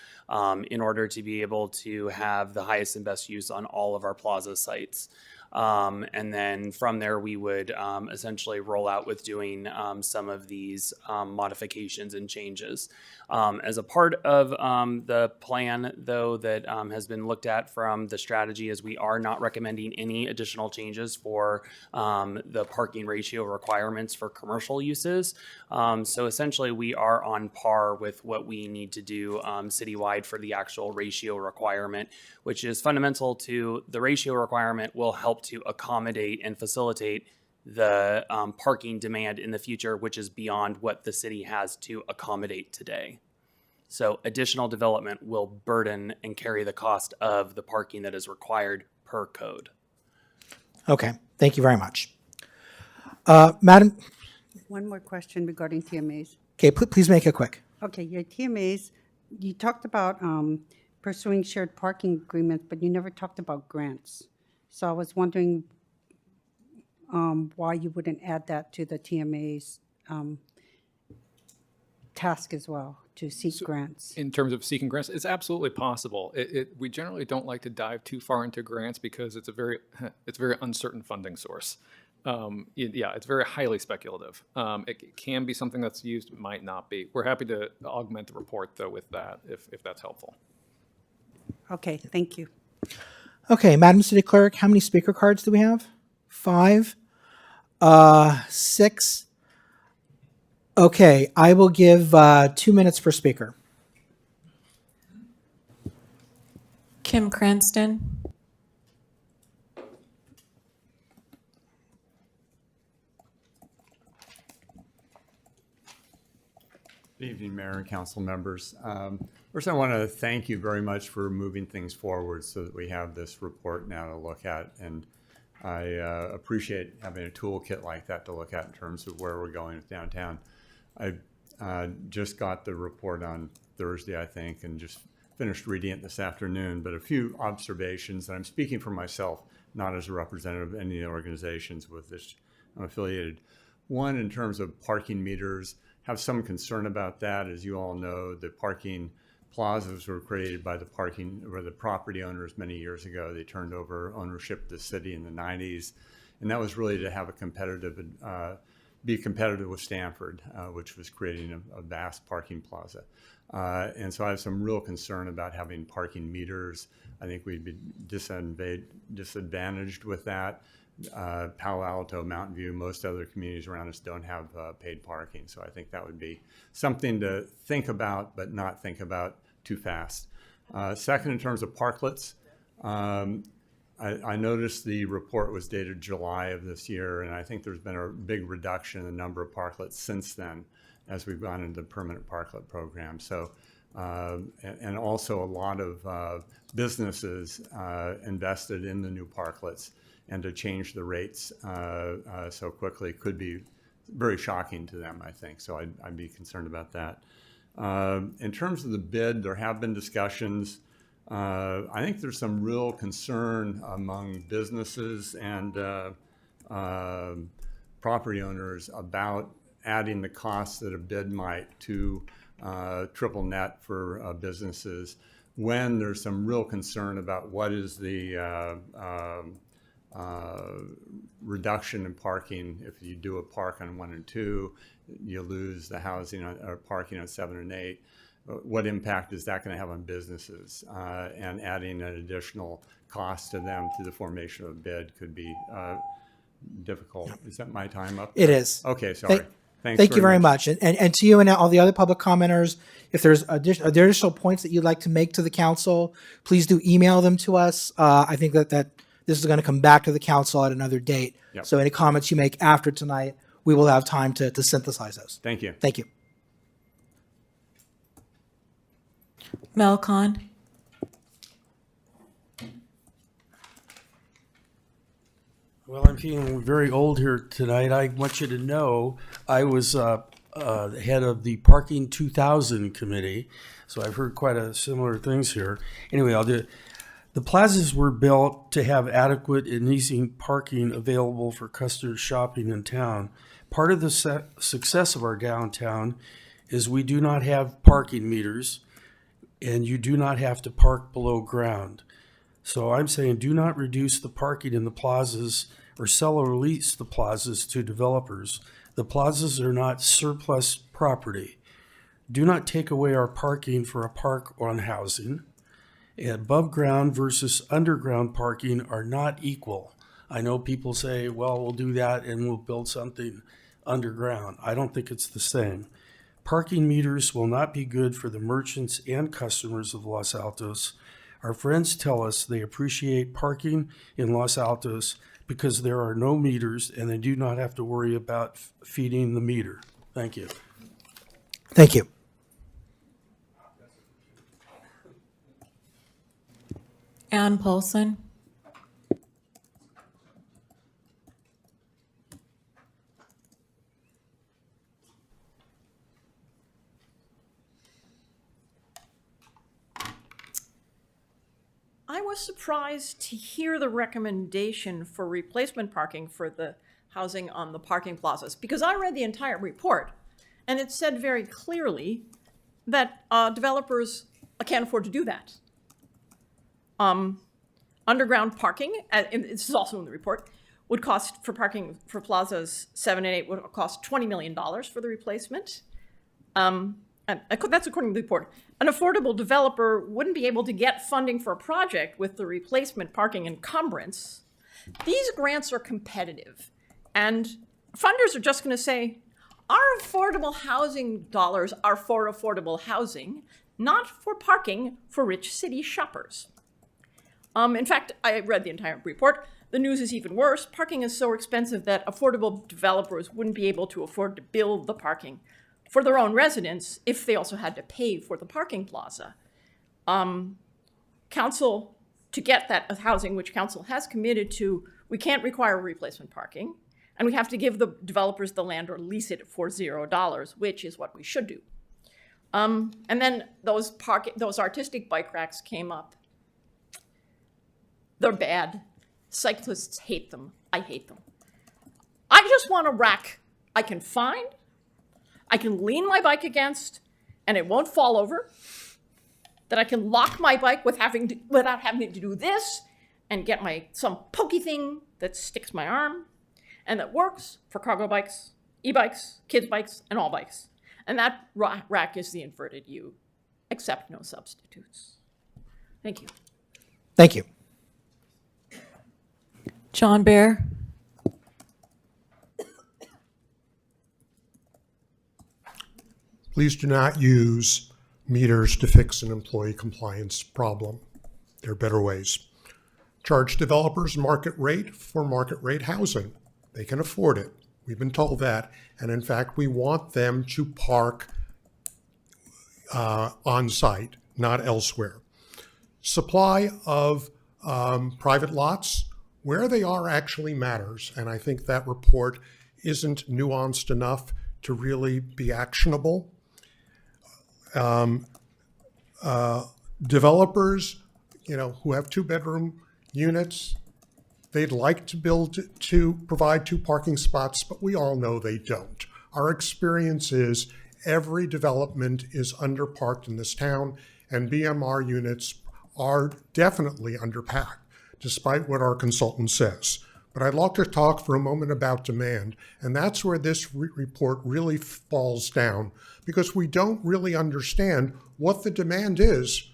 in order to be able to have the highest and best use on all of our plaza sites. And then from there, we would essentially roll out with doing some of these modifications and changes. As a part of the plan, though, that has been looked at from the strategy is we are not recommending any additional changes for the parking ratio requirements for commercial uses. So essentially, we are on par with what we need to do citywide for the actual ratio requirement, which is fundamental to the ratio requirement will help to accommodate and facilitate the parking demand in the future, which is beyond what the city has to accommodate today. So additional development will burden and carry the cost of the parking that is required per code. Okay, thank you very much. Madam, One more question regarding TMAs. okay, please make it quick. Okay, your TMAs, you talked about pursuing shared parking agreements, but you never talked about grants. So I was wondering why you wouldn't add that to the TMA's task as well, to seek grants. In terms of seeking grants, it's absolutely possible. We generally don't like to dive too far into grants because it's a very uncertain funding source. It's very highly speculative. It can be something that's used, it might not be. We're happy to augment the report, though, with that, if that's helpful. Okay, thank you. Okay, Madam City Clerk, how many speaker cards do we have? 5? 6? Okay, I will give 2 minutes per speaker. Kim Cranston. Good evening, Mayor and council members. First, I want to thank you very much for moving things forward so that we have this report now to look at. And I appreciate having a toolkit like that to look at in terms of where we're going with downtown. I just got the report on Thursday, I think, and just finished reading it this afternoon. But a few observations, and I'm speaking for myself, not as a representative of any of the organizations with which I'm affiliated. One, in terms of parking meters, have some concern about that. As you all know, the parking plazas were created by the property owners many years ago. They turned over ownership to the city in the 90s. And that was really to have a be competitive with Stanford, which was creating a vast parking plaza. And so I have some real concern about having parking meters. I think we'd be disadvantaged with that. Palo Alto, Mountain View, most other communities around us don't have paid parking. So I think that would be something to think about, but not think about too fast. Second, in terms of parklets, I noticed the report was dated July of this year, and I think there's been a big reduction in the number of parklets since then as we've gone into the permanent parklet program. So, and also a lot of businesses invested in the new parklets, and to change the rates so quickly could be very shocking to them, I think. So I'd be concerned about that. In terms of the bid, there have been discussions. I think there's some real concern among businesses and property owners about adding the costs that a bid might to triple net for businesses when there's some real concern about what is the reduction in parking. If you do a park on 1 and 2, you lose the housing or parking on 7 and 8. What impact is that going to have on businesses? And adding an additional cost to them through the formation of a bid could be difficult. Is that my time up? It is. Okay, sorry. Thank you very much. And to you and all the other public commenters, if there's additional points that you'd like to make to the council, please do email them to us. I think that this is going to come back to the council at another date. Yep. So any comments you make after tonight, we will have time to synthesize those. Thank you. Thank you. Mel Khan. Well, I'm feeling very old here tonight. I want you to know I was the head of the Parking 2000 committee, so I've heard quite a similar things here. Anyway, I'll do it. The plazas were built to have adequate and easy parking available for customers shopping in town. Part of the success of our downtown is we do not have parking meters, and you do not have to park below ground. So I'm saying do not reduce the parking in the plazas or sell or lease the plazas to developers. The plazas are not surplus property. Do not take away our parking for a park on housing. Above ground versus underground parking are not equal. I know people say, well, we'll do that and we'll build something underground. I don't think it's the same. Parking meters will not be good for the merchants and customers of Los Altos. Our friends tell us they appreciate parking in Los Altos because there are no meters and they do not have to worry about feeding the meter. Thank you. Thank you. Ann Paulson. I was surprised to hear the recommendation for replacement parking for the housing on the parking plazas, because I read the entire report and it said very clearly that developers can't afford to do that. Underground parking, and this is also in the report, would cost for parking for plazas 7 and 8 would cost $20 million for the replacement. And that's according to the report. An affordable developer wouldn't be able to get funding for a project with the replacement parking encumbrance. These grants are competitive, and funders are just going to say, our affordable housing dollars are for affordable housing, not for parking for rich city shoppers. In fact, I read the entire report. The news is even worse. Parking is so expensive that affordable developers wouldn't be able to afford to build the parking for their own residents if they also had to pay for the parking plaza. Council, to get that housing, which council has committed to, we can't require replacement parking, and we have to give the developers the land or lease it for $0, which is what we should do. And then those artistic bike racks came up. They're bad. Cyclists hate them. I hate them. I just want a rack I can find, I can lean my bike against, and it won't fall over. That I can lock my bike without having to do this and get some pokey thing that sticks my arm, and that works for cargo bikes, e-bikes, kids' bikes, and all bikes. And that rack is the inverted U. Accept no substitutes. Thank you. Thank you. John Bear. Please do not use meters to fix an employee compliance problem. There are better ways. Charge developers market rate for market rate housing. They can afford it. We've been told that. And in fact, we want them to park on site, not elsewhere. Supply of private lots, where they are actually matters. And I think that report isn't nuanced enough to really be actionable. Developers, who have 2-bedroom units, they'd like to provide 2 parking spots, but we all know they don't. Our experience is every development is underparked in this town, and BMR units are definitely underpacked, despite what our consultant says. But I'd like to talk for a moment about demand, and that's where this report really falls down, because we don't really understand what the demand is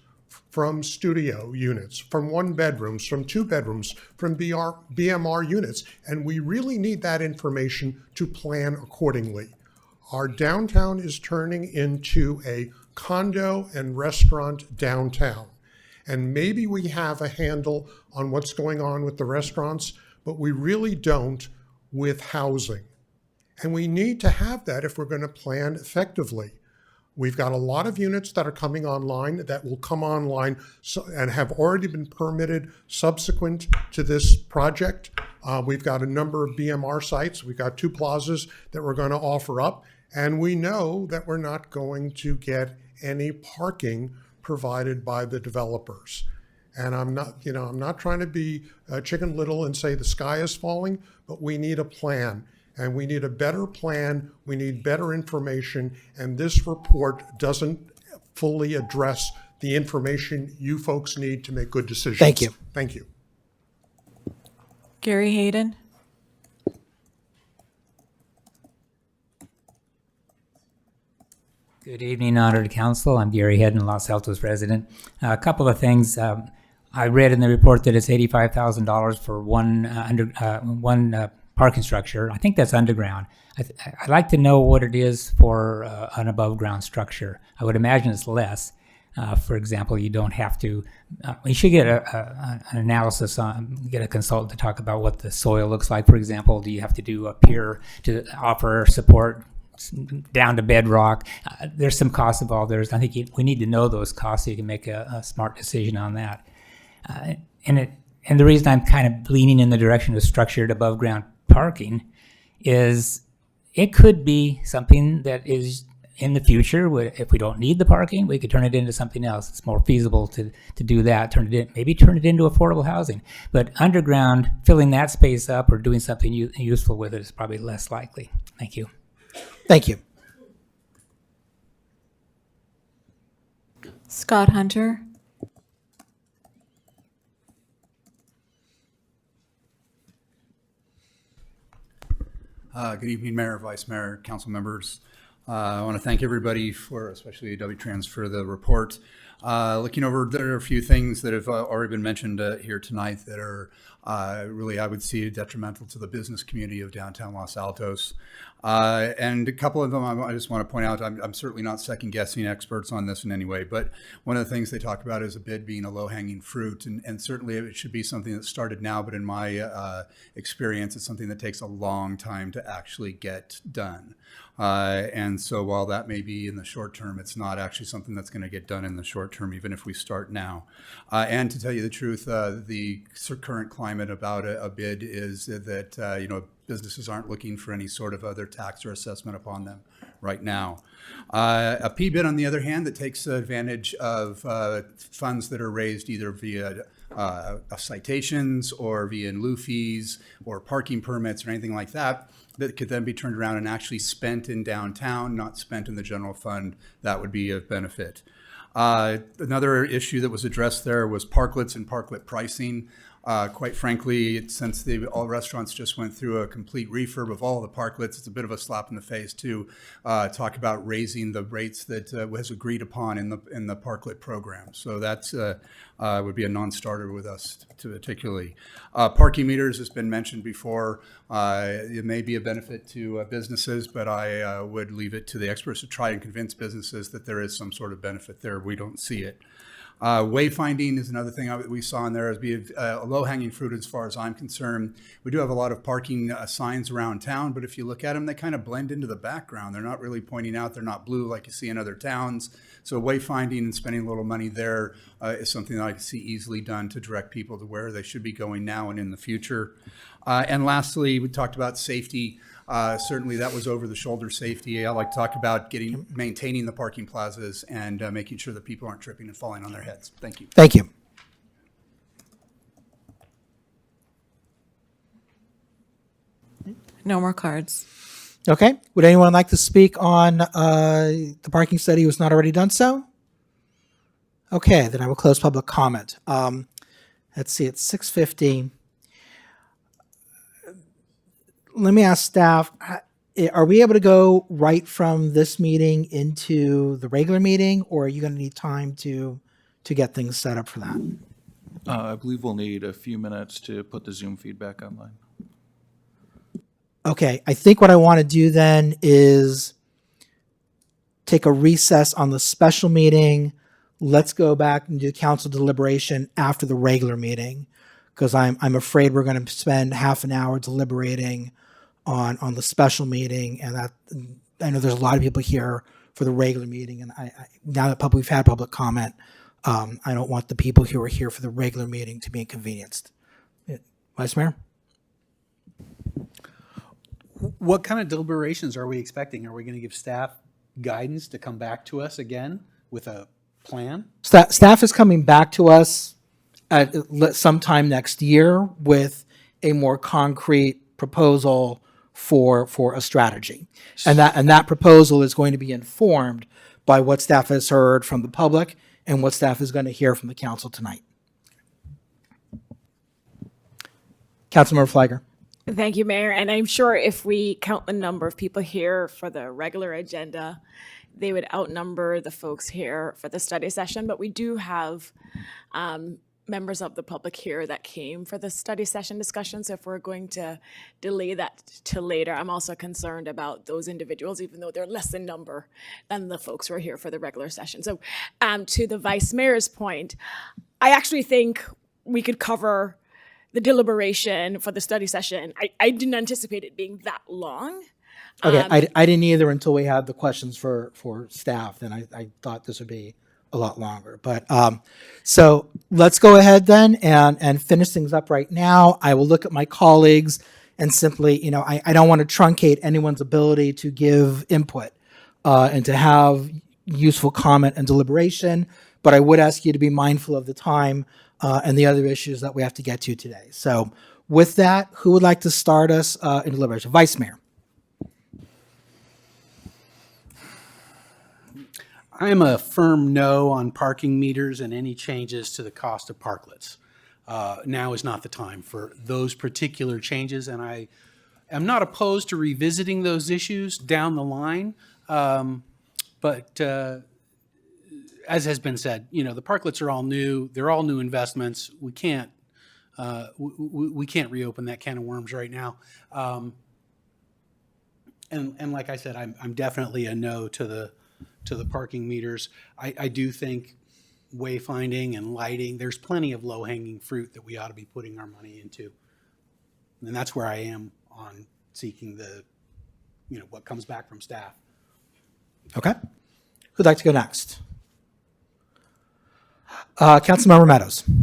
from studio units, from 1 bedrooms, from 2 bedrooms, from BMR units, and we really need that information to plan accordingly. Our downtown is turning into a condo and restaurant downtown, and maybe we have a handle on what's going on with the restaurants, but we really don't with housing. And we need to have that if we're going to plan effectively. We've got a lot of units that are coming online that will come online and have already been permitted subsequent to this project. We've got a number of BMR sites. We've got 2 plazas that we're going to offer up. And we know that we're not going to get any parking provided by the developers. And I'm not trying to be Chicken Little and say the sky is falling, but we need a plan. And we need a better plan, we need better information, and this report doesn't fully address the information you folks need to make good decisions. Thank you. Thank you. Gary Hayden. Good evening, honored council. I'm Gary Hayden, Los Altos resident. A couple of things. I read in the report that it's $85,000 for one parking structure. I think that's underground. I'd like to know what it is for an above ground structure. I would imagine it's less. For example, you don't have to, you should get an analysis get a consultant to talk about what the soil looks like. For example, do you have to do a pier to offer support down to bedrock? There's some costs involved there. I think we need to know those costs so you can make a smart decision on that. And the reason I'm kind of leaning in the direction of structured above ground parking is it could be something that is in the future, if we don't need the parking, we could turn it into something else. It's more feasible to do that, maybe turn it into affordable housing. But underground, filling that space up or doing something useful with it is probably less likely. Thank you. Thank you. Scott Hunter. Good evening, Mayor, Vice Mayor, council members. I want to thank everybody especially WTrans, for the report. Looking over, there are a few things that have already been mentioned here tonight that are really, I would see, detrimental to the business community of downtown Los Altos. And a couple of them I just want to point out, I'm certainly not second guessing experts on this in any way, but one of the things they talk about is a bid being a low-hanging fruit, and certainly it should be something that started now, but in my experience, it's something that takes a long time to actually get done. And so while that may be in the short term, it's not actually something that's going to get done in the short term, even if we start now. And to tell you the truth, the current climate about a bid is that, businesses aren't looking for any sort of other tax or assessment upon them right now. A P-bid, on the other hand, that takes advantage of funds that are raised either via citations or via in lieu fees or parking permits or anything like that, that could then be turned around and actually spent in downtown, not spent in the general fund, that would be of benefit. Another issue that was addressed there was parklets and parklet pricing. Quite frankly, since all restaurants just went through a complete refurb of all the parklets, it's a bit of a slap in the face to talk about raising the rates that was agreed upon in the parklet program. So that's would be a non-starter with us, particularly. Parking meters has been mentioned before. It may be a benefit to businesses, but I would leave it to the experts to try and convince businesses that there is some sort of benefit there. We don't see it. Wayfinding is another thing we saw in there as being a low-hanging fruit as far as I'm concerned. We do have a lot of parking signs around town, but if you look at them, they kind of blend into the background. They're not really pointing out. They're not blue like you see in other towns. So wayfinding and spending a little money there is something that I can see easily done to direct people to where they should be going now and in the future. And lastly, we talked about safety. Certainly that was over-the-shoulder safety. I like to talk about maintaining the parking plazas and making sure that people aren't tripping and falling on their heads. Thank you. Thank you. No more cards. Okay. Would anyone like to speak on the parking study who has not already done so? Okay, then I will close public comment. Let's see, it's 6:50. Let me ask staff, are we able to go right from this meeting into the regular meeting, or are you going to need time to get things set up for that? I believe we'll need a few minutes to put the Zoom feedback online. Okay, I think what I want to do then is take a recess on the special meeting. Let's go back and do council deliberation after the regular meeting, because I'm afraid we're going to spend half an hour deliberating on the special meeting, and that I know there's a lot of people here for the regular meeting, and I now that we've had public comment, I don't want the people who are here for the regular meeting to be inconvenienced. Vice Mayor? What kind of deliberations are we expecting? Are we going to give staff guidance to come back to us again with a plan? Staff is coming back to us at sometime next year with a more concrete proposal for a strategy, and that proposal is going to be informed by what staff has heard from the public and what staff is going to hear from the council tonight. Councilmember Flagger. Thank you, Mayor. And I'm sure if we count the number of people here for the regular agenda, they would outnumber the folks here for the study session. But we do have members of the public here that came for the study session discussion. So if we're going to delay that till later, I'm also concerned about those individuals, even though they're less in number than the folks who are here for the regular session. So to the Vice Mayor's point, I actually think we could cover the deliberation for the study session. I didn't anticipate it being that long. Okay, I didn't either until we had the questions for staff. Then I thought this would be a lot longer. But so let's go ahead then and finish things up right now. I will look at my colleagues and simply, I don't want to truncate anyone's ability to give input and to have useful comment and deliberation. But I would ask you to be mindful of the time and the other issues that we have to get to today. So with that, who would like to start us in deliberation? Vice Mayor. I am a firm no on parking meters and any changes to the cost of parklets. Now is not the time for those particular changes, and I am not opposed to revisiting those issues down the line. But as has been said, the parklets are all new. They're all new investments. We can't reopen that can of worms right now. And like I said, I'm definitely a no to the parking meters. I do think wayfinding and lighting, there's plenty of low-hanging fruit that we ought to be putting our money into. And that's where I am on seeking what comes back from staff. Okay. Who'd like to go next? Councilmember Meadows. Thank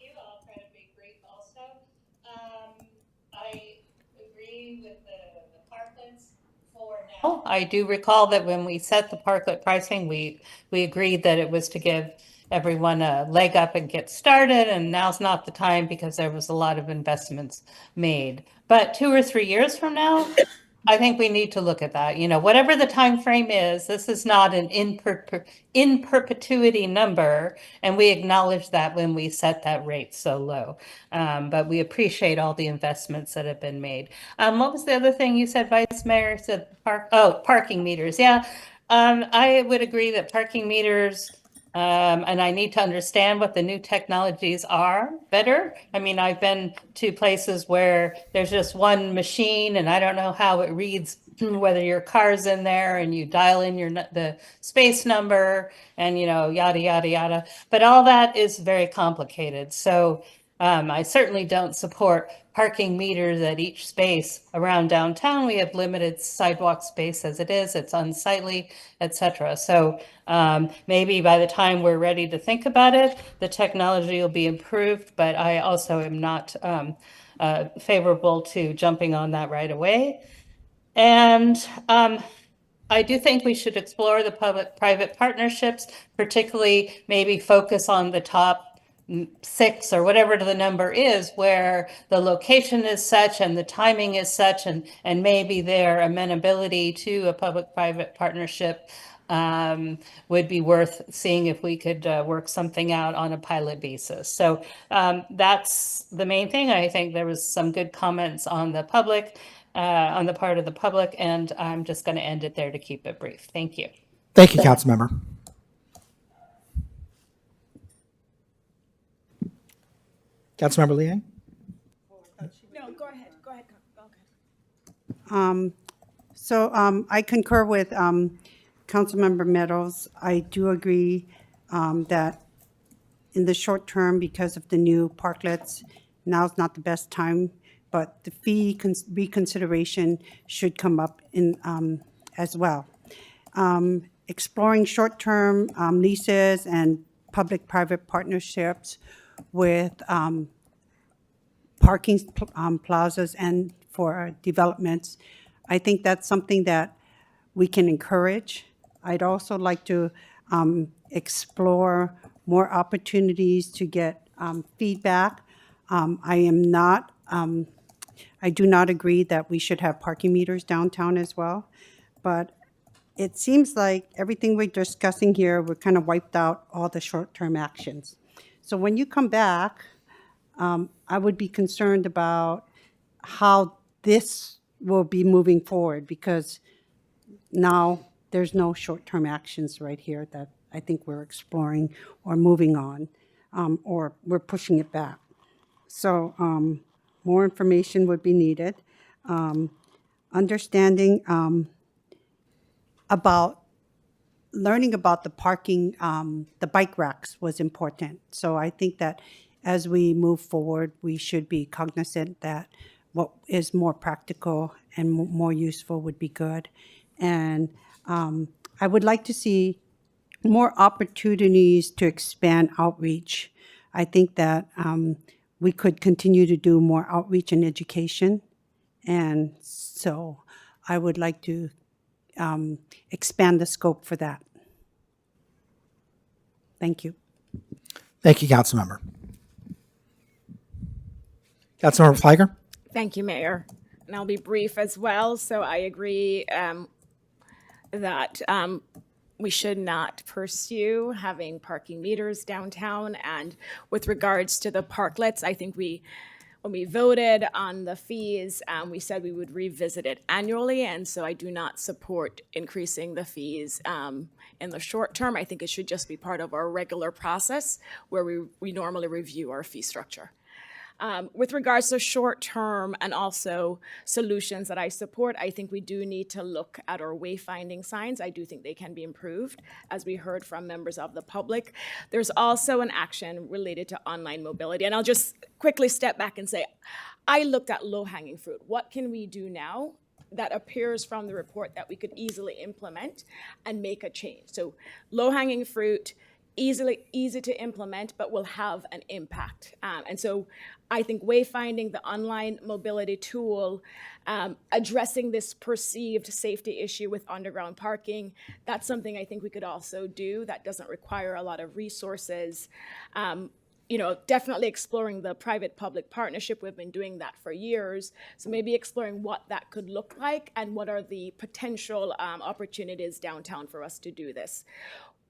you. I'll try to be brief also. I agree with the parklets for now. I do recall that when we set the parklet pricing, we agreed that it was to give everyone a leg up and get started, and now's not the time because there was a lot of investments made. But 2 or 3 years from now, I think we need to look at that. Whatever the time frame is, this is not an in perpetuity number, and we acknowledge that when we set that rate so low. But we appreciate all the investments that have been made. What was the other thing you said, Vice Mayor? Said parking meters. Yeah, I would agree that parking meters. And I need to understand what the new technologies are better. I mean, I've been to places where there's just one machine and I don't know how it reads whether your car's in there and you dial in the space number and, yada, yada, yada. But all that is very complicated. So I certainly don't support parking meters at each space around downtown. We have limited sidewalk space as it is. It's unsightly, etc. So maybe by the time we're ready to think about it, the technology will be improved. But I also am not favorable to jumping on that right away. And I do think we should explore the public-private partnerships, particularly maybe focus on the top 6 or whatever the number is, where the location is such and the timing is such, and maybe their amenability to a public-private partnership would be worth seeing if we could work something out on a pilot basis. So that's the main thing. I think there was some good comments on the public, on the part of the public, and I'm just going to end it there to keep it brief. Thank you. Thank you, Councilmember. Councilmember Liang? No, go ahead. I concur with Councilmember Meadows. I do agree that in the short term, because of the new parklets, now's not the best time, but the fee reconsideration should come up in as well. Exploring short-term leases and public-private partnerships with parking plazas and for developments. I think that's something that we can encourage. I'd also like to explore more opportunities to get feedback. I do not agree that we should have parking meters downtown as well, but it seems like everything we're discussing here, we're kind of wiped out all the short-term actions. So when you come back, I would be concerned about how this will be moving forward, because now there's no short-term actions right here that I think we're exploring or moving on, or we're pushing it back. So more information would be needed. Understanding about learning about the parking, the bike racks was important. So I think that as we move forward, we should be cognizant that what is more practical and more useful would be good. And I would like to see more opportunities to expand outreach. I think that we could continue to do more outreach and education. And so I would like to expand the scope for that. Thank you. Thank you, Councilmember. Councilmember Feiger? Thank you, Mayor. And I'll be brief as well. So I agree that we should not pursue having parking meters downtown. And with regards to the parklets, I think we when we voted on the fees, we said we would revisit it annually, and so I do not support increasing the fees in the short term. I think it should just be part of our regular process where we normally review our fee structure. With regards to short-term and also solutions that I support, I think we do need to look at our wayfinding signs. I do think they can be improved, as we heard from members of the public. There's also an action related to online mobility. And I'll just quickly step back and say, I looked at low-hanging fruit. What can we do now that appears from the report that we could easily implement and make a change? So low-hanging fruit, easy to implement, but will have an impact. And so I think wayfinding, the online mobility tool, addressing this perceived safety issue with underground parking, that's something I think we could also do that doesn't require a lot of resources. Definitely exploring the private-public partnership. We've been doing that for years. So maybe exploring what that could look like and what are the potential opportunities downtown for us to do this.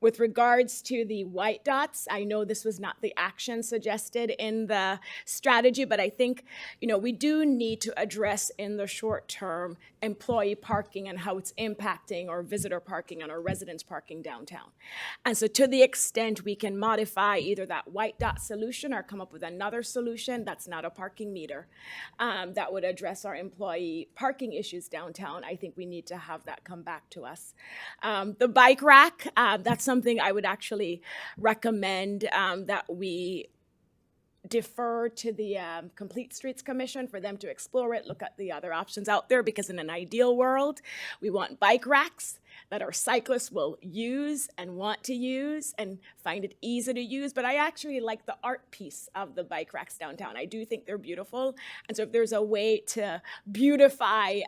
With regards to the white dots, I know this was not the action suggested in the strategy, but I think, we do need to address in the short term employee parking and how it's impacting our visitor parking and our residents parking downtown. And so to the extent we can modify either that white dot solution or come up with another solution that's not a parking meter that would address our employee parking issues downtown, I think we need to have that come back to us. The bike rack, that's something I would actually recommend that we defer to the Complete Streets Commission for them to explore it, look at the other options out there, because in an ideal world, we want bike racks that our cyclists will use and want to use and find it easy to use. But I actually like the art piece of the bike racks downtown. I do think they're beautiful. And so if there's a way to beautify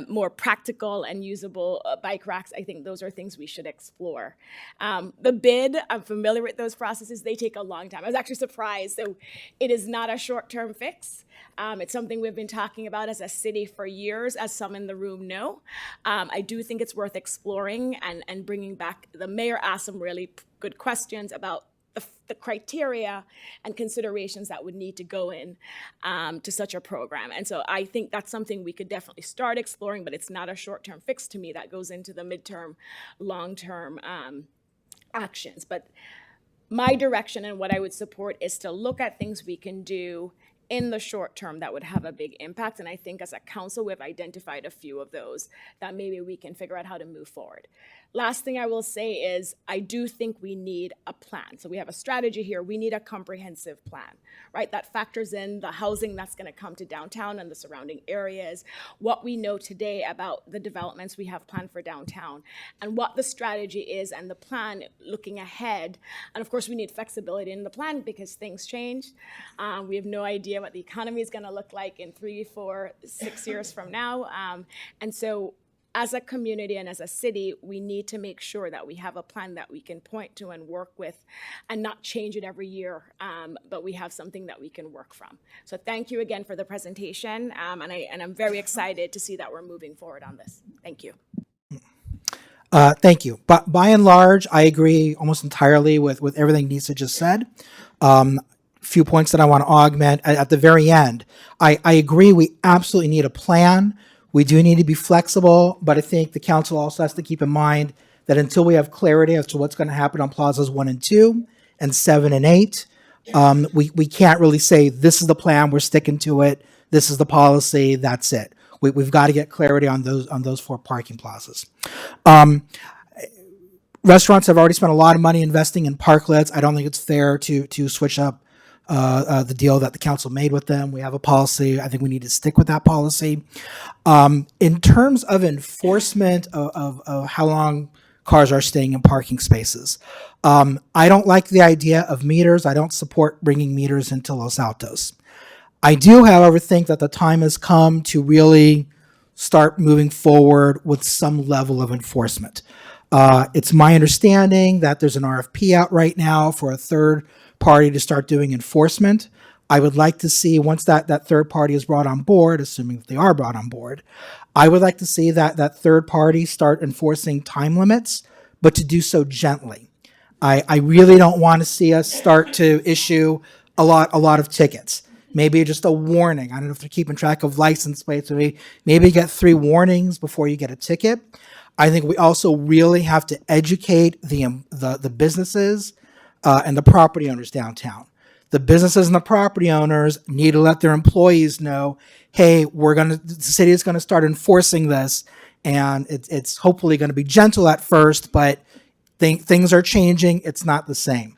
more practical and usable bike racks, I think those are things we should explore. The bid, I'm familiar with those processes. They take a long time. I was actually surprised. So it is not a short-term fix. It's something we've been talking about as a city for years, as some in the room know. I do think it's worth exploring and bringing back. The mayor asked some really good questions about the criteria and considerations that would need to go in to such a program. And so I think that's something we could definitely start exploring, but it's not a short-term fix to me. That goes into the midterm, long-term actions. But my direction and what I would support is to look at things we can do in the short term that would have a big impact. And I think as a council, we've identified a few of those that maybe we can figure out how to move forward. Last thing I will say is I do think we need a plan. So we have a strategy here. We need a comprehensive plan, right? That factors in the housing that's going to come to downtown and the surrounding areas, what we know today about the developments we have planned for downtown, and what the strategy is and the plan looking ahead. And of course, we need flexibility in the plan because things change. We have no idea what the economy is going to look like in 3, 4, 6 years from now. And so as a community and as a city, we need to make sure that we have a plan that we can point to and work with and not change it every year, but we have something that we can work from. So thank you again for the presentation, and I'm very excited to see that we're moving forward on this. Thank you. Thank you. But by and large, I agree almost entirely with everything Nisa just said. Few points that I want to augment at the very end. I agree we absolutely need a plan. We do need to be flexible, but I think the council also has to keep in mind that until we have clarity as to what's going to happen on plazas 1 and 2 and 7 and 8, we can't really say this is the plan, we're sticking to it, this is the policy, that's it. We've got to get clarity on those 4 parking plazas. Restaurants have already spent a lot of money investing in parklets. I don't think it's fair to switch up the deal that the council made with them. We have a policy. I think we need to stick with that policy. In terms of enforcement of how long cars are staying in parking spaces, I don't like the idea of meters. I don't support bringing meters into Los Altos. I do, however, think that the time has come to really start moving forward with some level of enforcement. It's my understanding that there's an RFP out right now for a third party to start doing enforcement. I would like to see, once that third party is brought on board, assuming that they are brought on board, I would like to see that third party start enforcing time limits, but to do so gently. I really don't want to see us start to issue a lot of tickets. maybe just a warning. I don't know if they're keeping track of license plates. So maybe get 3 warnings before you get a ticket. I think we also really have to educate the businesses and the property owners downtown. The businesses and the property owners need to let their employees know, hey, the city is going to start enforcing this, and it's hopefully going to be gentle at first, but things are changing. It's not the same.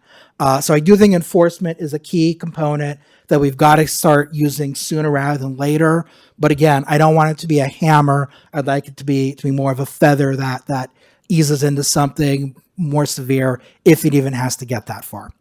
So I do think enforcement is a key component that we've got to start using sooner rather than later. But again, I don't want it to be a hammer. I'd like it to be more of a feather that eases into something more severe if it even has to get that far.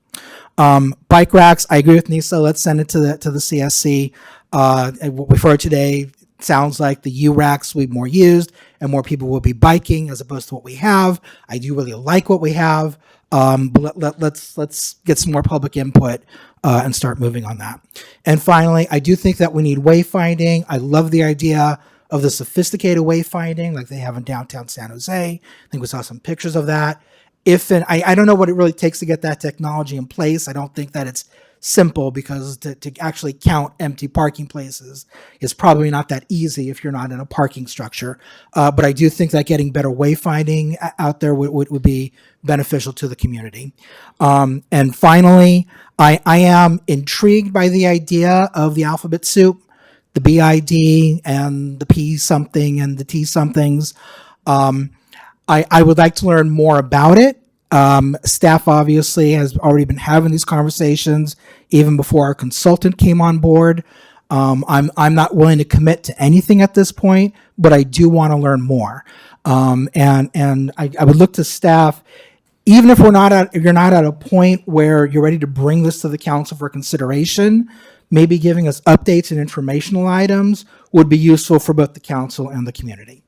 Bike racks, I agree with Nisa. Let's send it to the CSC. And what we've heard today sounds like the U racks will be more used and more people will be biking as opposed to what we have. I do really like what we have. But let's get some more public input and start moving on that. And finally, I do think that we need wayfinding. I love the idea of the sophisticated wayfinding like they have in downtown San Jose. I think we saw some pictures of that. I don't know what it really takes to get that technology in place. I don't think that it's simple because to actually count empty parking places is probably not that easy if you're not in a parking structure. But I do think that getting better wayfinding out there would be beneficial to the community. And finally, I am intrigued by the idea of the alphabet soup, the BID and the P something and the T somethings. I would like to learn more about it. Staff obviously has already been having these conversations even before our consultant came on board. I'm not willing to commit to anything at this point, but I do want to learn more. And I would look to staff, even if you're not at a point where you're ready to bring this to the council for consideration, maybe giving us updates and informational items would be useful for both the council and the community.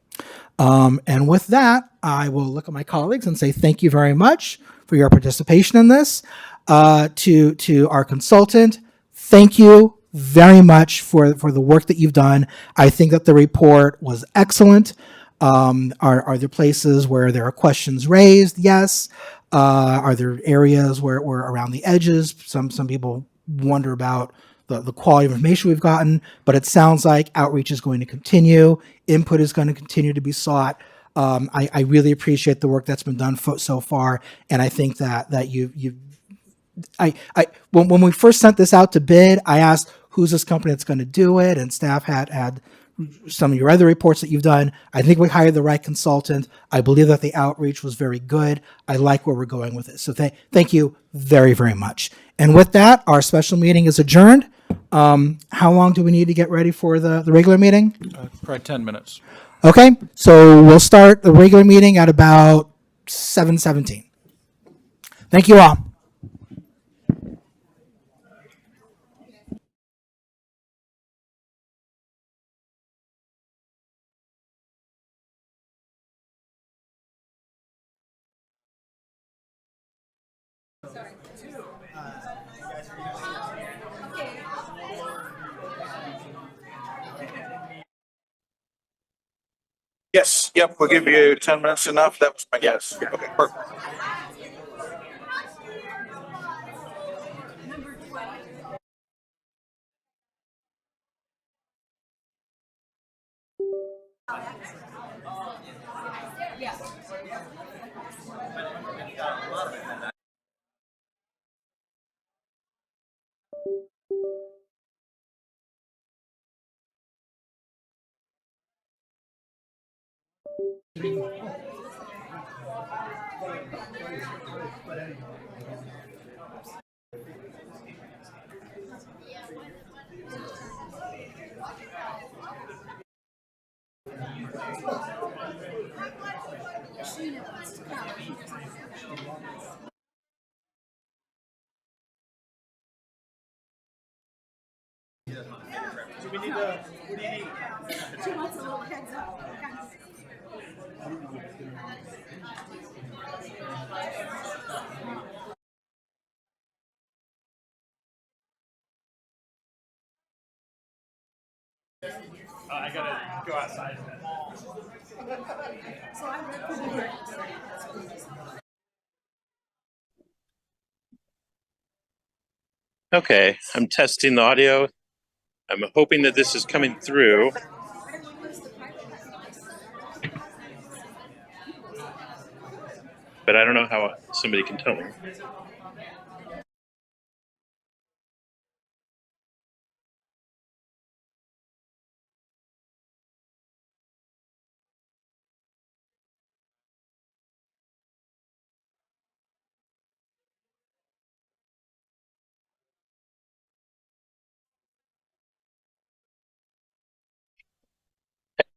And with that, I will look at my colleagues and say thank you very much for your participation in this. To our consultant, thank you very much for the work that you've done. I think that the report was excellent. Are there places where there are questions raised? Yes. Are there areas where around the edges? Some people wonder about the quality of information we've gotten, but it sounds like outreach is going to continue. Input is going to continue to be sought. I really appreciate the work that's been done so far, and I think that when we first sent this out to bid, I asked who's this company that's going to do it, and staff had some of your other reports that you've done. I think we hired the right consultant. I believe that the outreach was very good. I like where we're going with it. So thank you very, very much. And with that, our special meeting is adjourned. How long do we need to get ready for the regular meeting? Probably 10 minutes. Okay, so we'll start the regular meeting at about 7:17. Thank you all. Yes, yep, we'll give you 10 minutes enough. That was my guess. Okay, perfect. Do we need what do you need? She wants a little heads up. I gotta go outside. So I'm ready. Okay, I'm testing the audio. I'm hoping that this is coming through. But I don't know how somebody can tell me.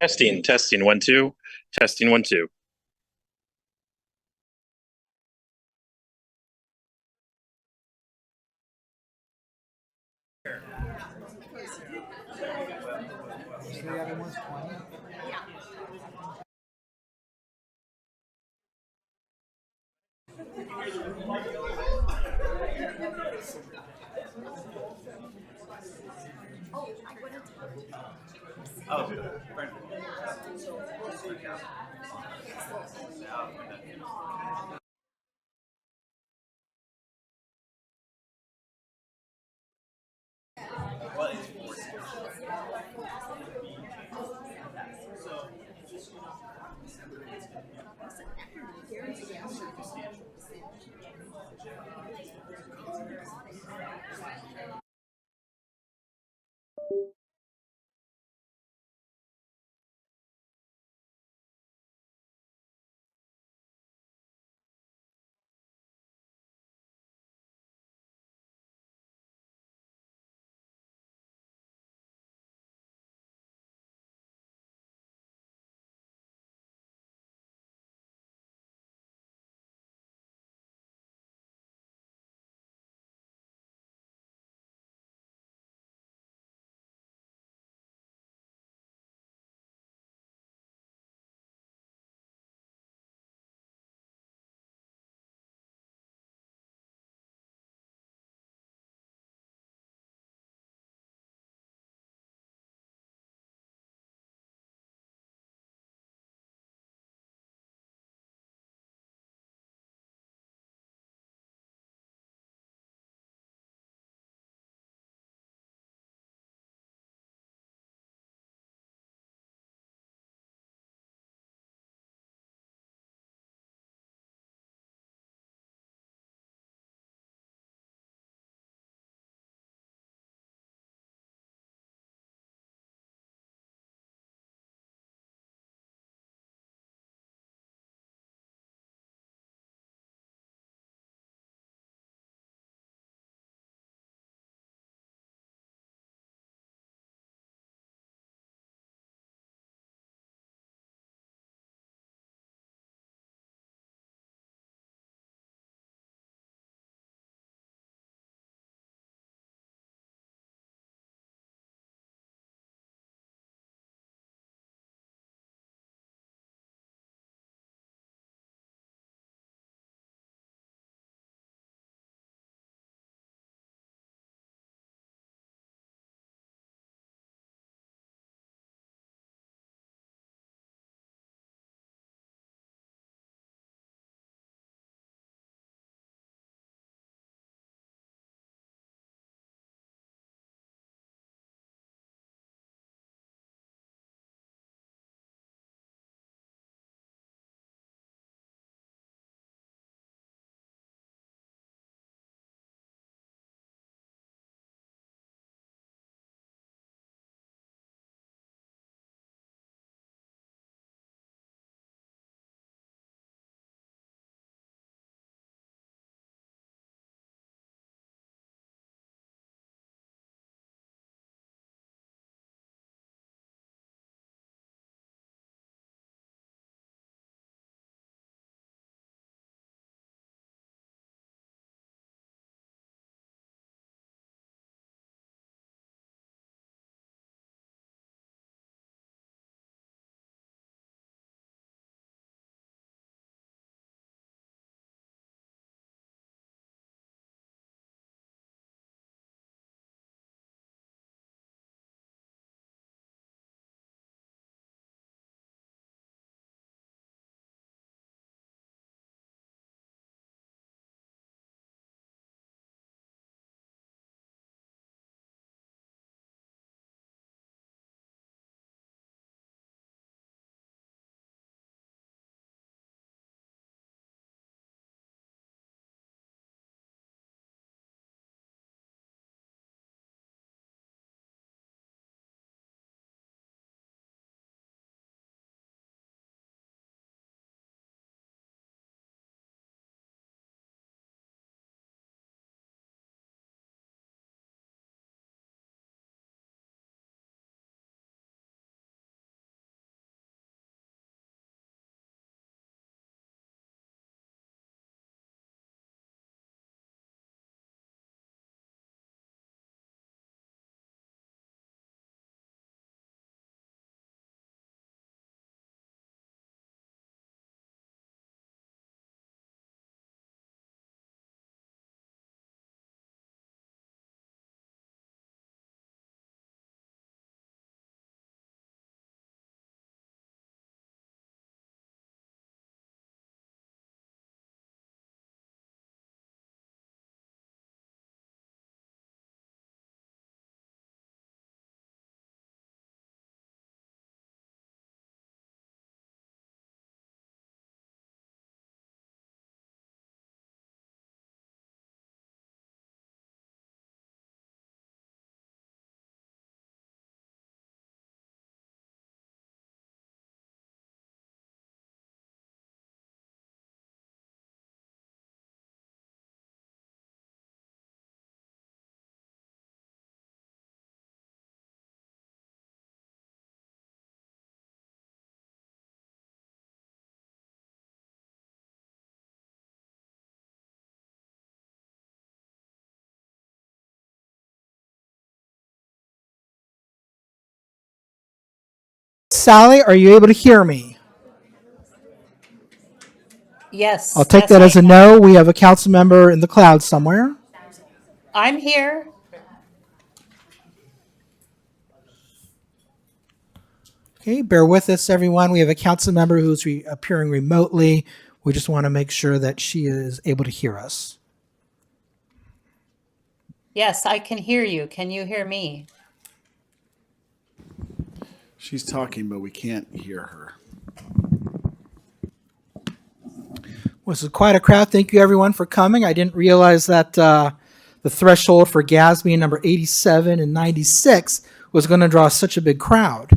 Testing, testing, 1, 2. Testing, 1, 2. Sally, are you able to hear me? Yes. I'll take yes, that I as a am. no. We have a council member in the cloud somewhere. I'm here. Okay, bear with us, everyone. We have a council member who's appearing remotely. We just want to make sure that she is able to hear us. Yes, I can hear you. Can you hear me? She's talking, but we can't hear her. Well, this is quite a crowd. Thank you, everyone, for coming. I didn't realize that the threshold for GASB number 87 and 96 was going to draw such a big crowd.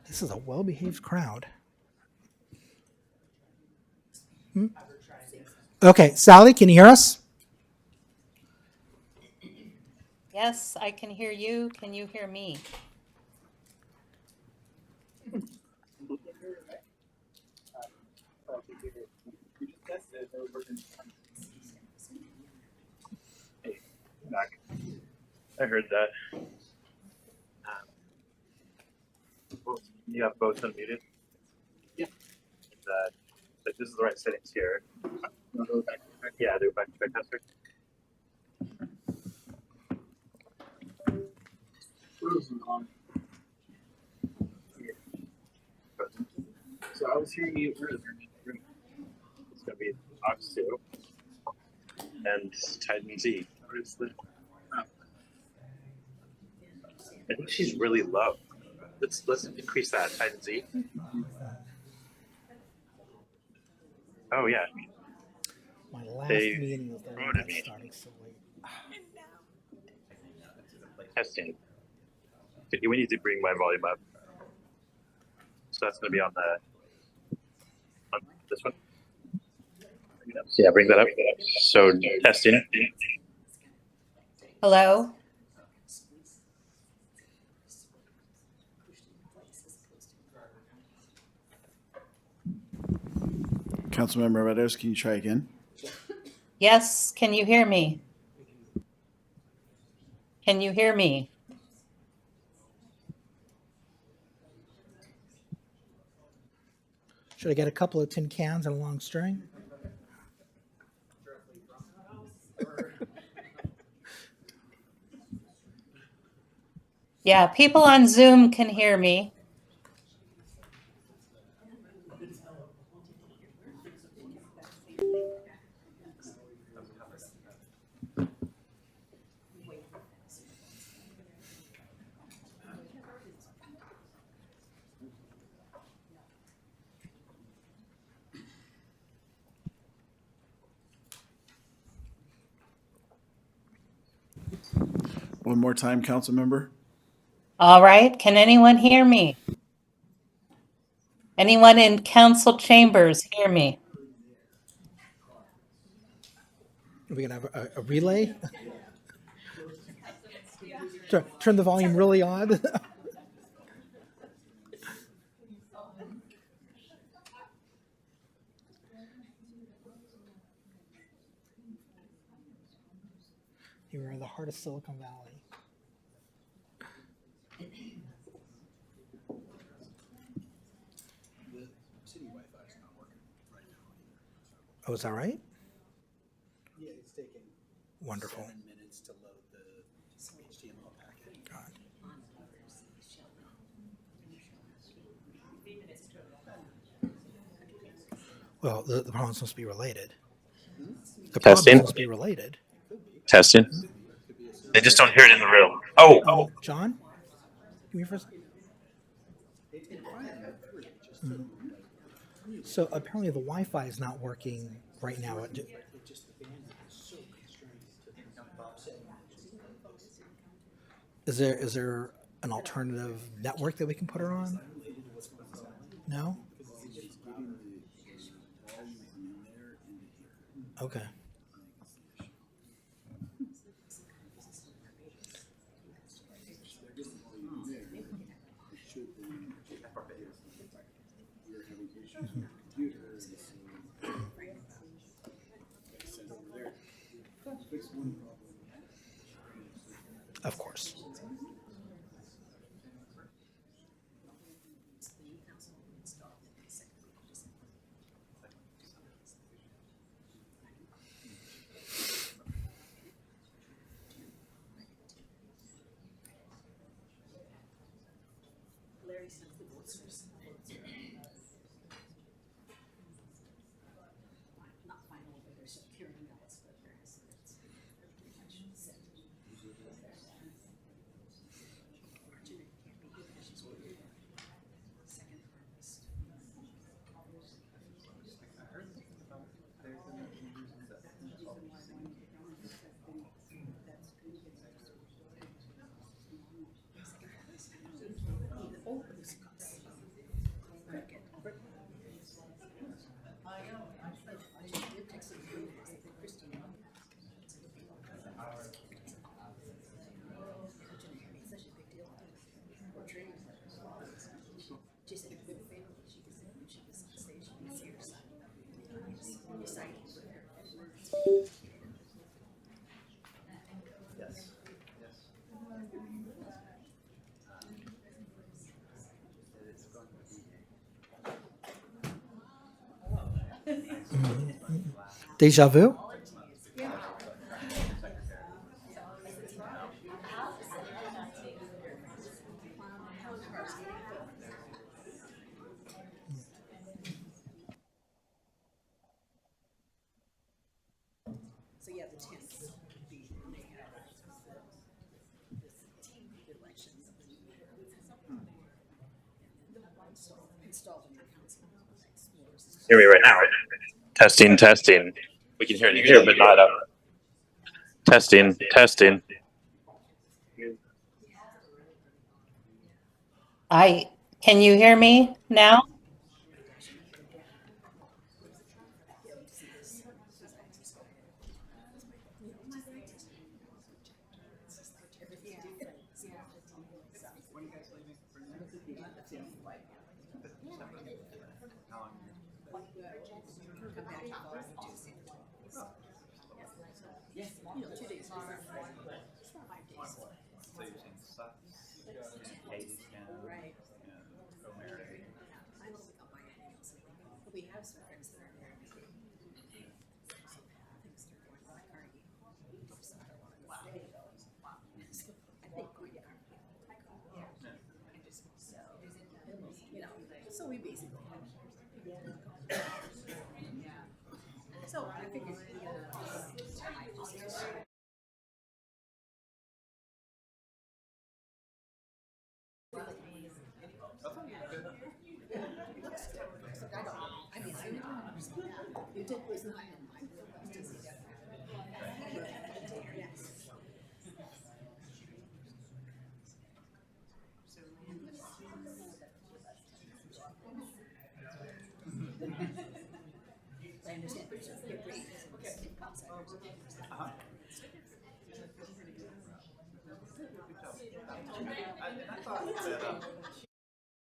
This is a well-behaved crowd. Okay, Sally, can you hear us? Yes, I can hear you. Can you hear me? I heard that. You have both unmuted? Yeah. Like this is the right settings here. Yeah, do back to back tester. So I was hearing you earlier. It's gonna be Ox 2 and Titan Z. I think she's really low. Let's increase that Titan Z. Oh yeah. My last They meeting was the one promoted that's me. starting so late. Testing. Okay, we need to bring my volume up. So that's gonna be on this one. Yeah, bring that up. So testing. Hello? Councilmember Meadows, can you try again? Yes, can you hear me? Can you hear me? Should I get a couple of tin cans and a long string? Yeah, people on Zoom can hear me. One more time, Councilmember. All right, can anyone hear me? Anyone in council chambers hear me? Are we going to have a relay? Turn the volume really odd. You are in the heart of Silicon Valley. Oh, is that right? Yeah, it's taken Wonderful. 7 minutes to load the HTML packet. God. Well, the problems must be related. The problems Testing. must be related. Testing. They just don't hear it in the room. Oh. John? Give me first. So apparently the Wi-Fi is not working right now. Is there an alternative network that we can put her on? No? Okay. Of course. Deja vu? So yeah, the 10th would be when they have the team elections. Installed in your council. Hear me right now. Testing, testing. We can hear you here, but not up. Testing, testing. Can you hear me now? We have some friends that are there. So we basically so I figured it did was not in my I understand, but it's get ready.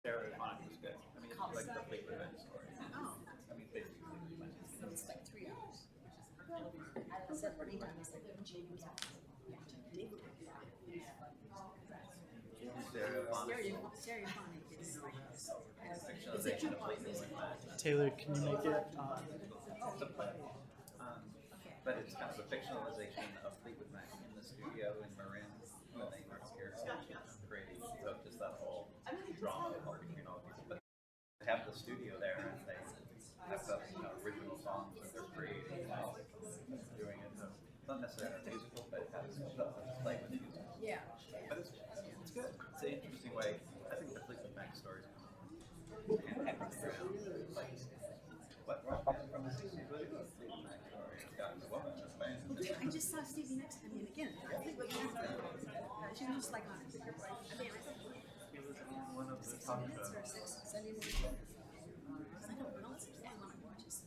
Stereophonic was good. I mean, like the Fleetwood Mac story. I mean, basically Fleetwood Mac. It's like 3 hours. Saturday time is like James. Stereophonic is like it's a jukebox. Taylor, can you make it? It's a play. But it's kind of a fictionalization of Fleetwood Mac in the studio in Marin when they were scared of creating just that whole drama of barbecue and all these. But they have the studio there and they have the original songs that they're creating while doing it. So it's not necessarily a musical, but it has the play with music. Yeah. But it's good. It's an interesting way. I think the Fleetwood Mac stories and like what rock band from the 60s would it be? Fleetwood Mac story. It's got a woman in the band. I just saw Stevie Nicks. I mean, again, I think what she was just like on it. I mean, He was on one of the talk shows. Sunday morning. I don't know. I want to watch it.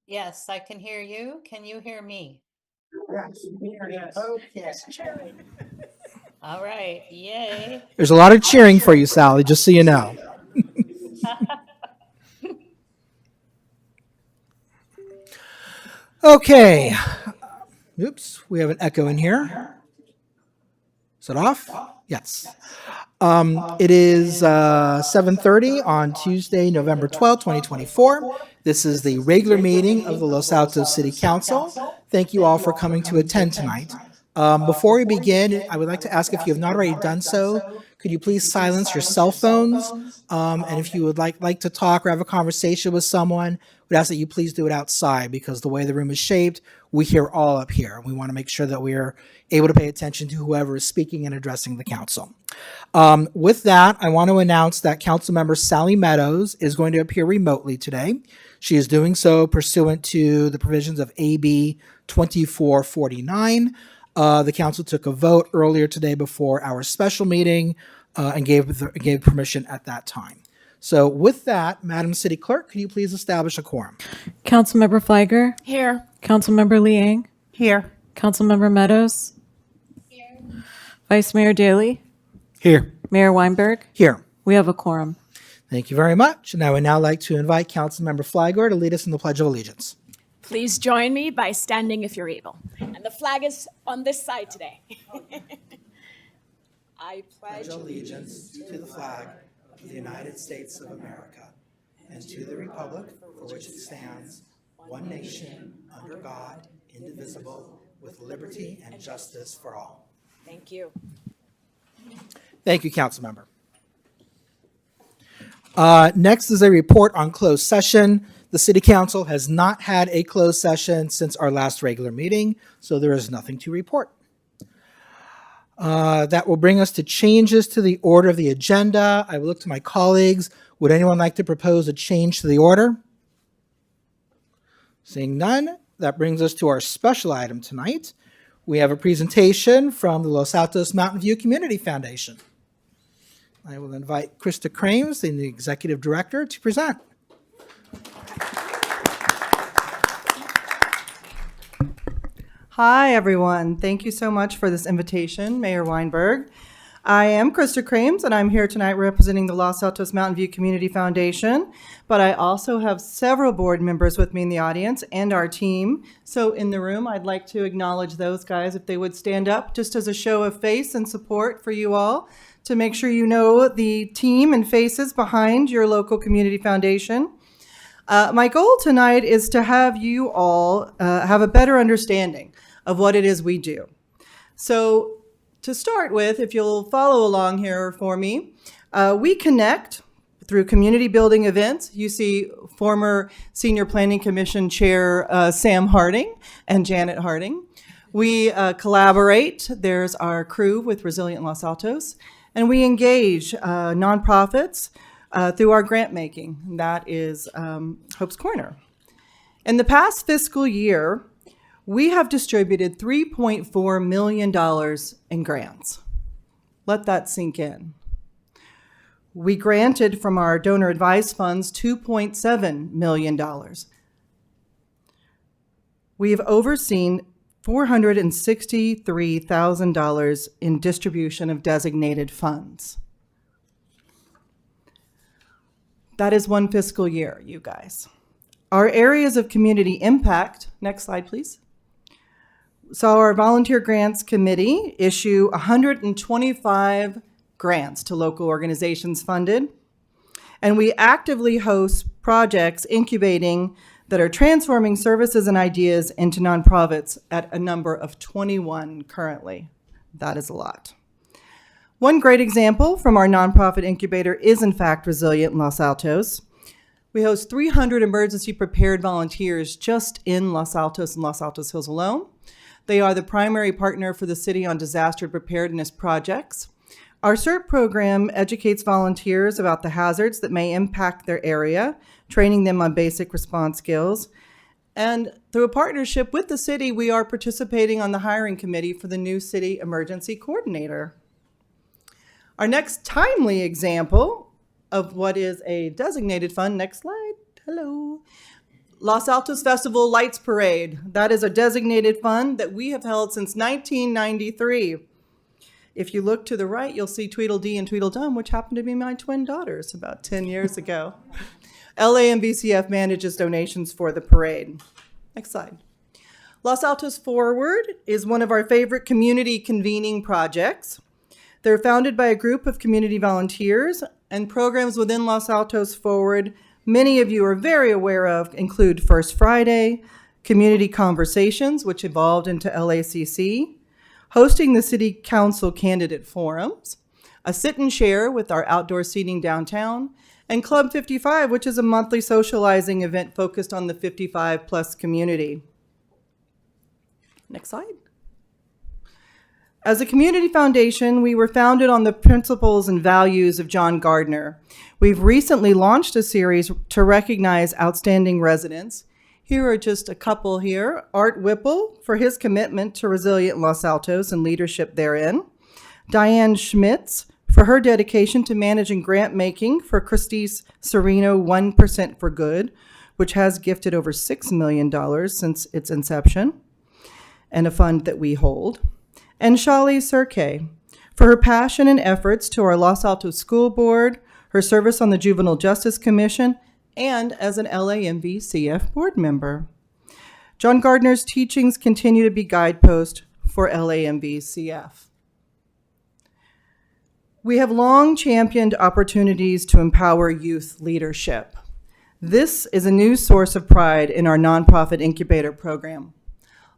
Yes, I can hear you. Can you hear me? Yes. Okay. All right, yay. There's a lot of cheering for you, Sally, just so you know. Okay. Oops, we have an echo in here. Is it off? Yes. It is 7:30 on Tuesday, November 12th, 2024. This is the regular meeting of the Los Altos City Council. Thank you all for coming to attend tonight. Before we begin, I would like to ask if you have not already done so, could you please silence your cell phones? And if you would like to talk or have a conversation with someone, we'd ask that you please do it outside because the way the room is shaped, we hear all up here. We want to make sure that we are able to pay attention to whoever is speaking and addressing the council. With that, I want to announce that Councilmember Sally Meadows is going to appear remotely today. She is doing so pursuant to the provisions of AB 2449. The council took a vote earlier today before our special meeting and gave permission at that time. So with that, Madam City Clerk, can you please establish a quorum? Councilmember Fliger? Here. Councilmember Liang? Here. Councilmember Meadows? Here. Vice Mayor Daley? Here. Mayor Weinberg? Here. We have a quorum. Thank you very much. And I would now like to invite Councilmember Fliger to lead us in the Pledge of Allegiance. Please join me by standing if you're able. And the flag is on this side today. I pledge allegiance to the flag of the United States of America and to the republic for which it stands, one nation, under God, indivisible, with liberty and justice for all. Thank you. Thank you, Councilmember. Next is a report on closed session. The City Council has not had a closed session since our last regular meeting, so there is nothing to report. That will bring us to changes to the order of the agenda. I will look to my colleagues. Would anyone like to propose a change to the order? Seeing none, that brings us to our special item tonight. We have a presentation from the Los Altos Mountain View Community Foundation. I will invite Krista Crames, the Executive Director, to present. Hi, everyone. Thank you so much for this invitation, Mayor Weinberg. I am Krista Crames, and I'm here tonight representing the Los Altos Mountain View Community Foundation, but I also have several board members with me in the audience and our team. So in the room, I'd like to acknowledge those guys if they would stand up just as a show of face and support for you all to make sure you know the team and faces behind your local community foundation. My goal tonight is to have you all have a better understanding of what it is we do. So to start with, if you'll follow along here for me, we connect through community building events. You see former Senior Planning Commission Chair Sam Harding and Janet Harding. We collaborate. There's our crew with Resilient Los Altos. And we engage nonprofits through our grant making. That is Hope's Corner. In the past fiscal year, we have distributed $3.4 million in grants. Let that sink in. We granted from our donor advised funds $2.7 million. We have overseen $463,000 in distribution of designated funds. That is one fiscal year, you guys. Our areas of community impact, next slide, please. So our volunteer grants committee issue 125 grants to local organizations funded, and we actively host projects incubating that are transforming services and ideas into nonprofits at a number of 21 currently. That is a lot. One great example from our nonprofit incubator is in fact Resilient Los Altos. We host 300 emergency prepared volunteers just in Los Altos and Los Altos Hills alone. They are the primary partner for the city on disaster preparedness projects. Our CERT program educates volunteers about the hazards that may impact their area, training them on basic response skills. And through a partnership with the city, we are participating on the hiring committee for the new city emergency coordinator. Our next timely example of what is a designated fund, next slide, hello, Los Altos Festival Lights Parade. That is a designated fund that we have held since 1993. If you look to the right, you'll see Tweedledee and Tweedledum, which happened to be my twin daughters about 10 years ago. LAMVCF manages donations for the parade. Next slide. Los Altos Forward is one of our favorite community convening projects. They're founded by a group of community volunteers, and programs within Los Altos Forward many of you are very aware of include First Friday, Community Conversations, which evolved into LACC, hosting the City Council candidate forums, a sit and share with our outdoor seating downtown, and Club 55, which is a monthly socializing event focused on the 55 plus community. Next slide. As a community foundation, we were founded on the principles and values of John Gardner. We've recently launched a series to recognize outstanding residents. Here are just a couple here. Art Whipple for his commitment to resilient Los Altos and leadership therein. Diane Schmitz for her dedication to managing grant making for Christie's Sereno 1% for Good, which has gifted over $6 million since its inception, and a fund that we hold. And Shali Surkey for her passion and efforts to our Los Altos School Board, her service on the Juvenile Justice Commission, and as an LAMVCF board member. John Gardner's teachings continue to be guidepost for LAMVCF. We have long championed opportunities to empower youth leadership. This is a new source of pride in our nonprofit incubator program.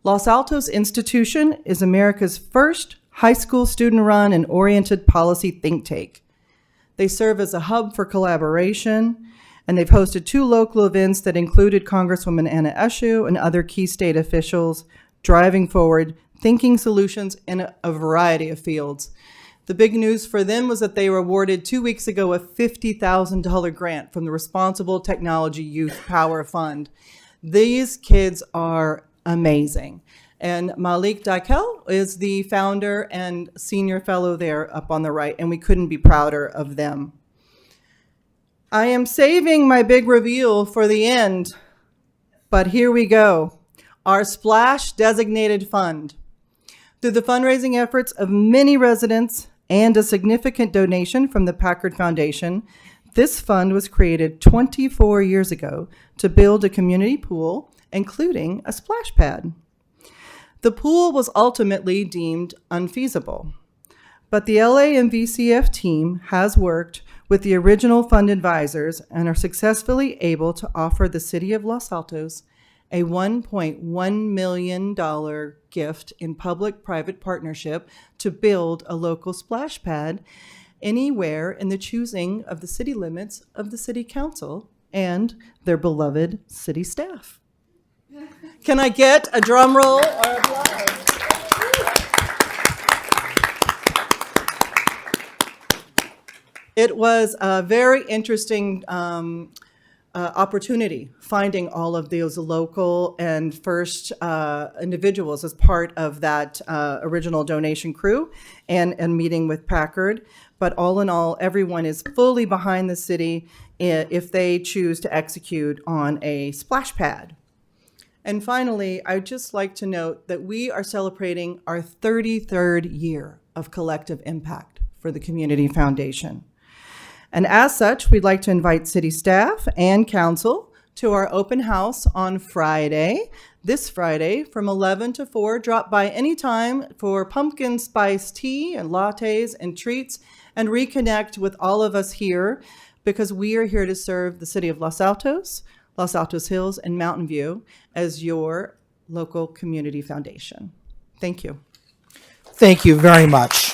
Los Altos Institution is America's first high school student-run and oriented policy think tank. They serve as a hub for collaboration, and they've hosted 2 local events that included Congresswoman Anna Eshoo and other key state officials driving forward thinking solutions in a variety of fields. The big news for them was that they were awarded 2 weeks ago a $50,000 grant from the Responsible Technology Youth Power Fund. These kids are amazing. And Malik Daikel is the founder and senior fellow there up on the right, and we couldn't be prouder of them. I am saving my big reveal for the end, but here we go. Our Splash Designated Fund. Through the fundraising efforts of many residents and a significant donation from the Packard Foundation, this fund was created 24 years ago to build a community pool, including a splash pad. The pool was ultimately deemed unfeasible, but the LAMVCF team has worked with the original fund advisors and are successfully able to offer the City of Los Altos a $1.1 million gift in public-private partnership to build a local splash pad anywhere in the choosing of the city limits of the City Council and their beloved city staff. Can I get a drum roll or applause? It was a very interesting opportunity finding all of those local and first individuals as part of that original donation crew and meeting with Packard. But all in all, everyone is fully behind the city if they choose to execute on a splash pad. And finally, I'd just like to note that we are celebrating our 33rd year of collective impact for the Community Foundation. And as such, we'd like to invite city staff and council to our open house on Friday, this Friday, from 11 to 4. Drop by anytime for pumpkin spice tea and lattes and treats and reconnect with all of us here because we are here to serve the city of Los Altos, Los Altos Hills, and Mountain View as your local community foundation. Thank you. Thank you very much.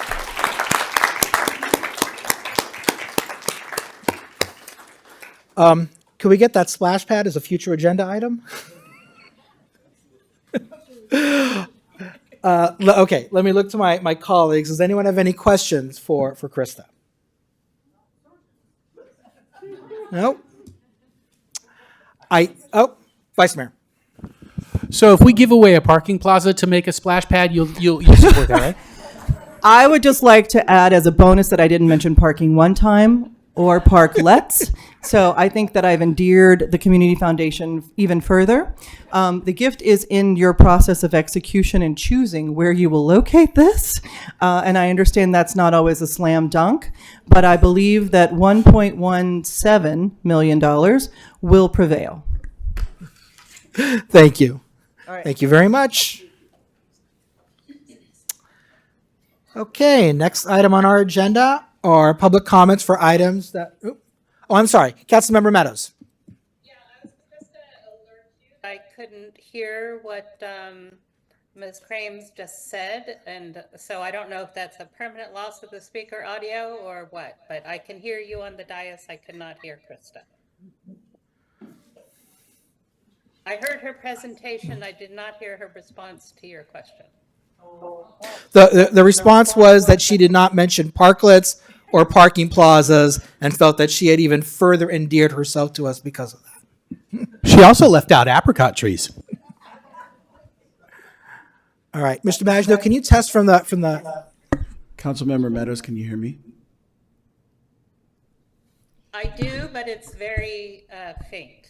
Could we get that splash pad as a future agenda item? Okay, let me look to my colleagues. Does anyone have any questions for Krista? No? Vice Mayor. So if we give away a parking plaza to make a splash pad, you'll support that, right? I would just like to add as a bonus that I didn't mention parking one time. or parklets. So I think that I've endeared the Community Foundation even further. The gift is in your process of execution and choosing where you will locate this. And I understand that's not always a slam dunk, but I believe that $1.17 million will prevail. Thank you. All right. Thank you very much. Okay, next item on our agenda are public comments for items that, oh, I'm sorry, Councilmember Meadows. I couldn't hear what Ms. Crames just said, and so I don't know if that's a permanent loss of the speaker audio or what, but I can hear you on the dais. I could not hear Krista. I heard her presentation. I did not hear her response to your question. The response was that she did not mention parklets or parking plazas and felt that she had even further endeared herself to us because of that. She also left out apricot trees. All right, Mr. Maggio, can you test from the Councilmember Meadows, can you hear me? I do, but it's very faint.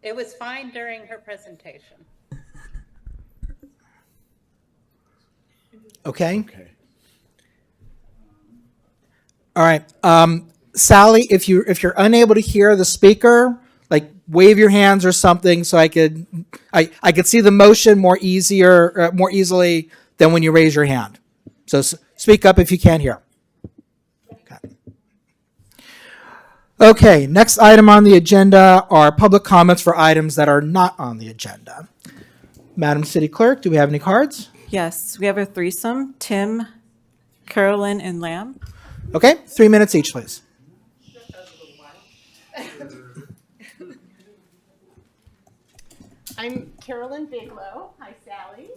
It was fine during her presentation. Okay. All right. Sally, if you're unable to hear the speaker, like wave your hands or something so I could see the motion more easily than when you raise your hand. So speak up if you can't hear. Okay, next item on the agenda are public comments for items that are not on the agenda. Madam City Clerk, do we have any cards? Yes, we have a threesome, Tim, Carolyn, and Lamb. Okay, 3 minutes each, please. I'm Carolyn Bigelow. Hi, Sally.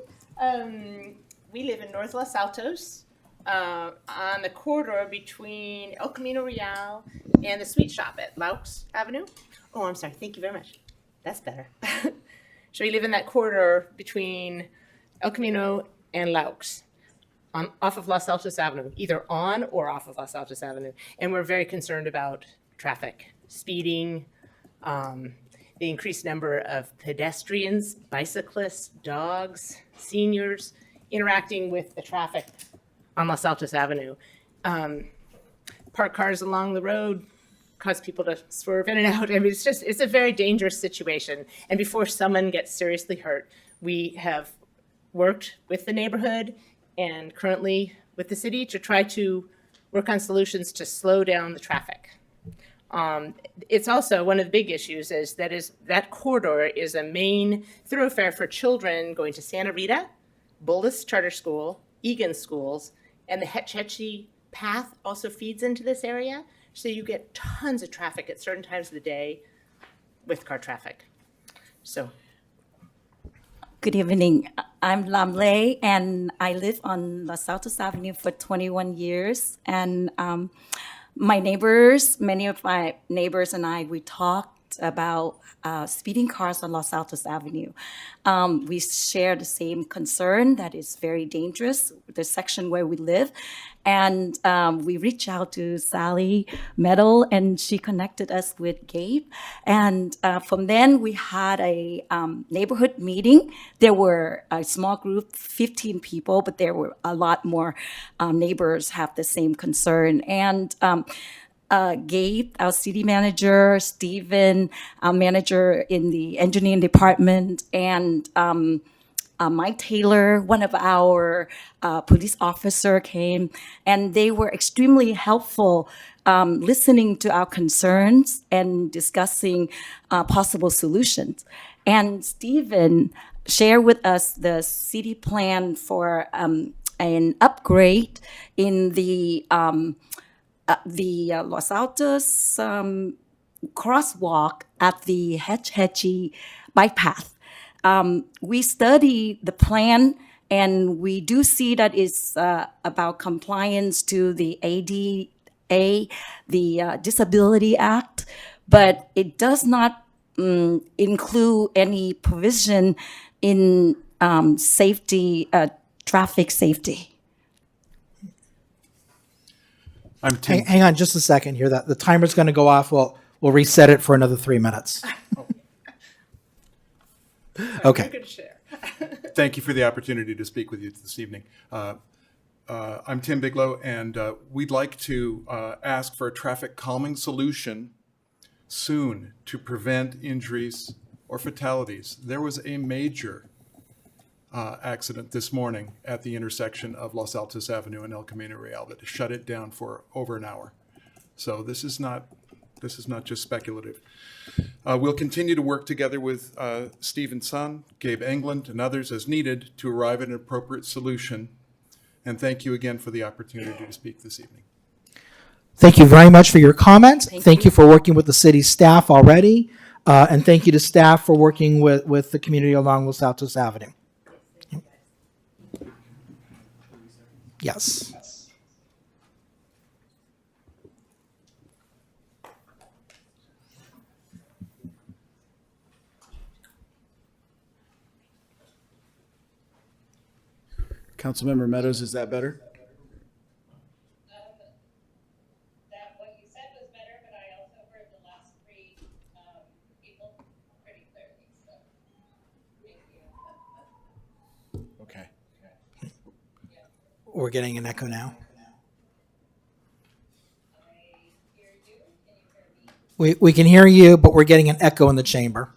We live in North Los Altos on the corridor between El Camino Real and the sweet shop at Laux Avenue. Oh, I'm sorry. Thank you very much. That's better. So we live in that corridor between El Camino and Laux off of Los Altos Avenue, either on or off of Los Altos Avenue. And we're very concerned about traffic, speeding, the increased number of pedestrians, bicyclists, dogs, seniors interacting with the traffic on Los Altos Avenue. Park cars along the road cause people to swerve in and out. I mean, it's a very dangerous situation. And before someone gets seriously hurt, we have worked with the neighborhood and currently with the city to try to work on solutions to slow down the traffic. It's also one of the big issues is that corridor is a main thoroughfare for children going to Santa Rita, Boldus Charter School, Egan schools, and the Hetch Hetchy path also feeds into this area. So you get tons of traffic at certain times of the day with car traffic. So. Good evening. I'm Lam Lei, and I live on Los Altos Avenue for 21 years. And many of my neighbors and I, we talked about speeding cars on Los Altos Avenue. We share the same concern that it's very dangerous, the section where we live. And we reached out to Sally Meadow, and she connected us with Gabe. And from then, we had a neighborhood meeting. There were a small group, 15 people, but there were a lot more neighbors have the same concern. And Gabe, our city manager, Stephen, our manager in the engineering department, and Mike Taylor, one of our police officer came, and they were extremely helpful listening to our concerns and discussing possible solutions. And Stephen shared with us the city plan for an upgrade in the Los Altos crosswalk at the Hetch Hetchy bike path. We study the plan, and we do see that it's about compliance to the ADA, the Disability Act, but it does not include any provision in safety, traffic safety. I'm Tim. Hang on just a second here. The timer's going to go off. We'll reset it for another 3 minutes. Okay. You can share. Thank you for the opportunity to speak with you this evening. I'm Tim Bigelow, and we'd like to ask for a traffic calming solution soon to prevent injuries or fatalities. There was a major accident this morning at the intersection of Los Altos Avenue and El Camino Real that shut it down for over an hour. So this is not just speculative. We'll continue to work together with Stephen Sun, Gabe England, and others as needed to arrive at an appropriate solution. And thank you again for the opportunity to speak this evening. Thank you very much for your comments. Thank you for working with the city staff already. And thank you to staff for working with the community along Los Altos Avenue. Yes. Councilmember Meadows, is that better? That what you said was better, but I also heard the last three people pretty clearly. So thank you. Okay. We're getting an echo now. We can hear you, but we're getting an echo in the chamber.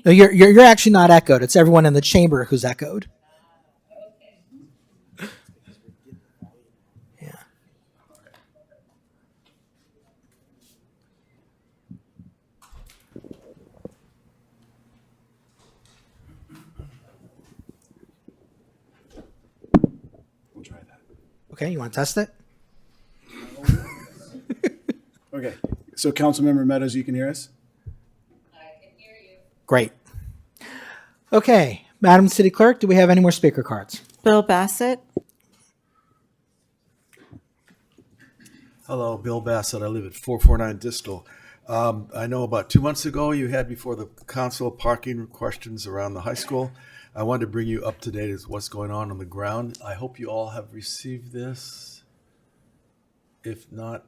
No, you're actually not echoed. It's everyone in the chamber who's echoed. Yeah. We'll try that. Okay, you want to test it? Okay. So Councilmember Meadows, you can hear us? Great. Okay, Madam City Clerk, do we have any more speaker cards? Bill Bassett. Hello, Bill Bassett. I live at 449 Distal. I know about 2 months ago you had before the council parking questions around the high school. I wanted to bring you up to date as what's going on the ground. I hope you all have received this. If not,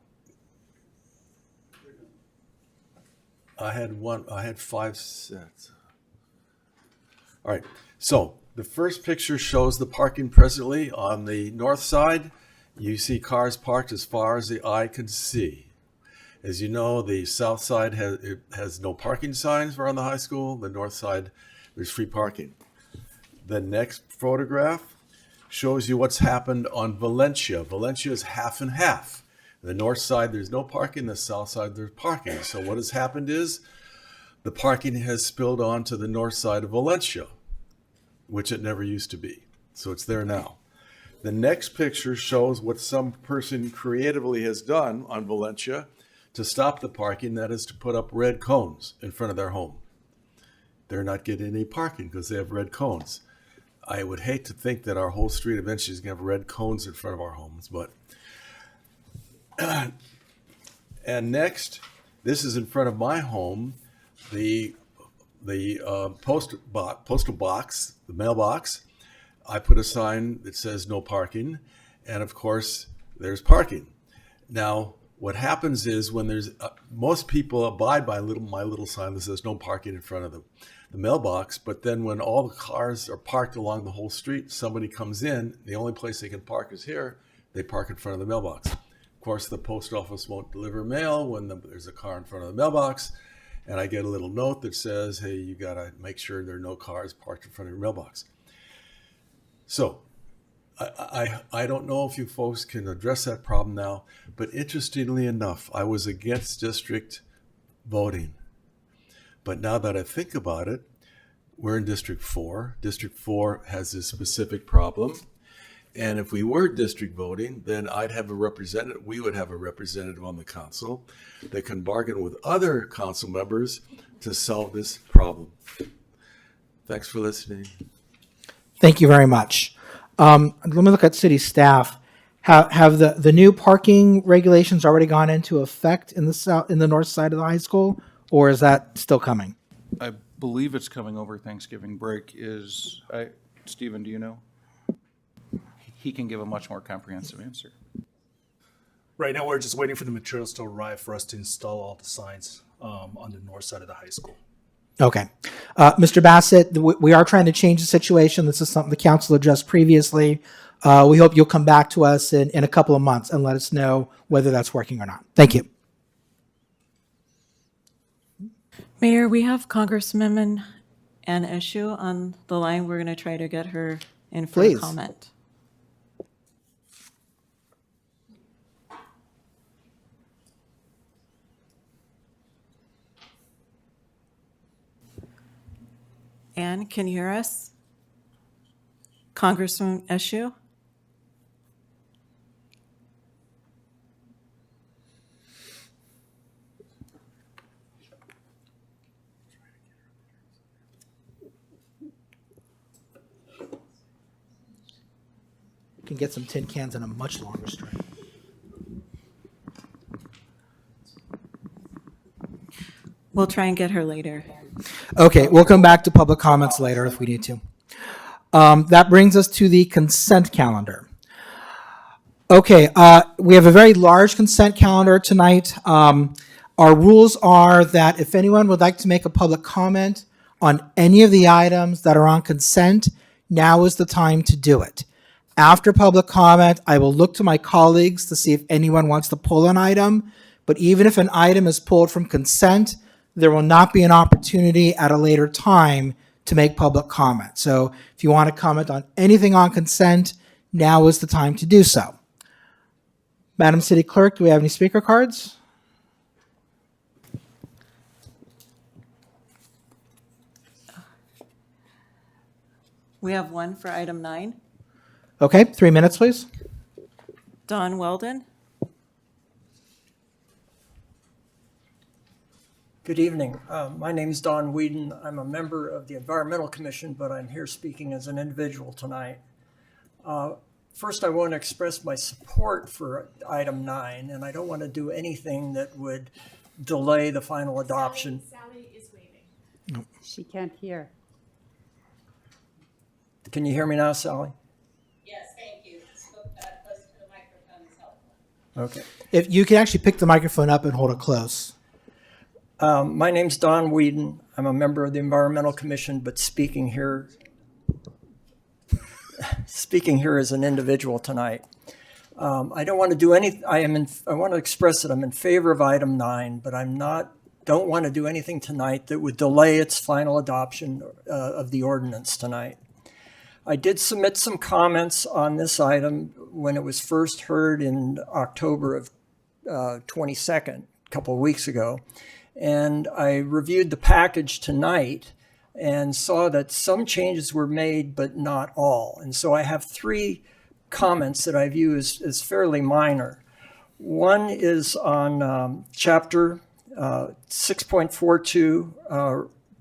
I had 5 sets. All right, so the first picture shows the parking presently on the north side. You see cars parked as far as the eye can see. As you know, the south side has no parking signs around the high school. The north side, there's free parking. The next photograph shows you what's happened on Valencia. Valencia is half and half. The north side, there's no parking. The south side, there's parking. So what has happened is the parking has spilled onto the north side of Valencia, which it never used to be. So it's there now. The next picture shows what some person creatively has done on Valencia to stop the parking. That is to put up red cones in front of their home. They're not getting any parking because they have red cones. I would hate to think that our whole street eventually is going to have red cones in front of our homes, but and next, this is in front of my home, the postal box, the mailbox. I put a sign that says no parking, and of course, there's parking. Now, what happens is when there's most people abide by my little sign that says no parking in front of the mailbox, but then when all the cars are parked along the whole street, somebody comes in, the only place they can park is here, they park in front of the mailbox. Of course, the post office won't deliver mail when there's a car in front of the mailbox, and I get a little note that says, hey, you gotta make sure there are no cars parked in front of your mailbox. So, I don't know if you folks can address that problem now, but interestingly enough, I was against district voting. But now that I think about it, we're in District 4. District 4 has this specific problem. And if we were district voting, then I'd have a representative, we would have a representative on the council that can bargain with other council members to solve this problem. Thanks for listening. Thank you very much. Let me look at city staff. Have the new parking regulations already gone into effect in the north side of the high school, or is that still coming? I believe it's coming over Thanksgiving break. Stephen, do you know? he can give a much more comprehensive answer. Right now, we're just waiting for the materials to arrive for us to install all the signs on the north side of the high school. Okay. Mr. Bassett, we are trying to change the situation. This is something the council addressed previously. We hope you'll come back to us in a couple of months and let us know whether that's working or not. Thank you. Mayor, we have Congresswoman Ann Issue on the line. We're going to try to get her in for Please. a comment. Ann, can you hear us? Congresswoman Issue? You can get some tin cans and a much longer string. We'll try and get her later. Okay, we'll come back to public comments later if we need to. That brings us to the consent calendar. Okay, we have a very large consent calendar tonight. Our rules are that if anyone would like to make a public comment on any of the items that are on consent, now is the time to do it. After public comment, I will look to my colleagues to see if anyone wants to pull an item, but even if an item is pulled from consent, there will not be an opportunity at a later time to make public comment. So if you want to comment on anything on consent, now is the time to do so. Madam City Clerk, do we have any speaker cards? We have one for item 9. Okay, 3 minutes, please. Don Weldon. Good evening. My name is Don Whedon. I'm a member of the Environmental Commission, but I'm here speaking as an individual tonight. First, I want to express my support for item 9, and I don't want to do anything that would delay the final adoption. Sally is waving. She can't hear. Can you hear me now, Sally? Yes, thank you. Close to the microphone is helpful. Okay. If you can actually pick the microphone up and hold it close. My name's Don Whedon. I'm a member of the Environmental Commission, but speaking here as an individual tonight. I don't want to do any. I want to express that I'm in favor of item 9, but don't want to do anything tonight that would delay its final adoption of the ordinance tonight. I did submit some comments on this item when it was first heard in October of 22nd, a couple of weeks ago. And I reviewed the package tonight and saw that some changes were made, but not all. And so I have 3 comments that I view as fairly minor. One is on chapter 6.42,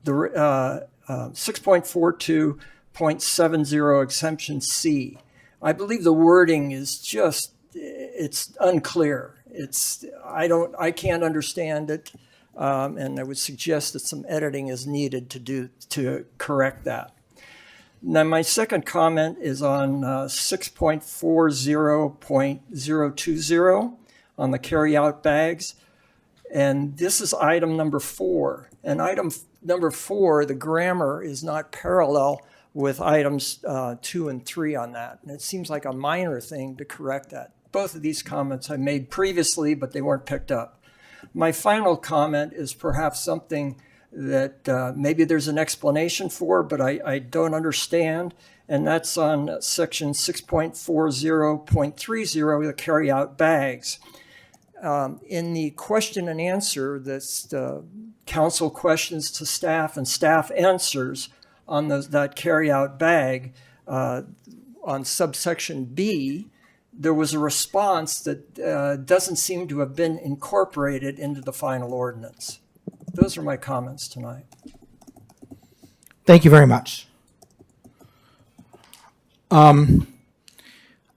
6.42.70 exemption C. I believe the wording is it's unclear. I can't understand it. And I would suggest that some editing is needed to correct that. Now, my second comment is on 6.40.020 on the carryout bags. And this is item number 4. And item number 4, the grammar is not parallel with items 2 and 3 on that. And it seems like a minor thing to correct that. Both of these comments I made previously, but they weren't picked up. My final comment is perhaps something that maybe there's an explanation for, but I don't understand, and that's on section 6.40.30, the carryout bags. In the question and answer, the council questions to staff and staff answers on that carryout bag on subsection B, there was a response that doesn't seem to have been incorporated into the final ordinance. Those are my comments tonight. Thank you very much. I'll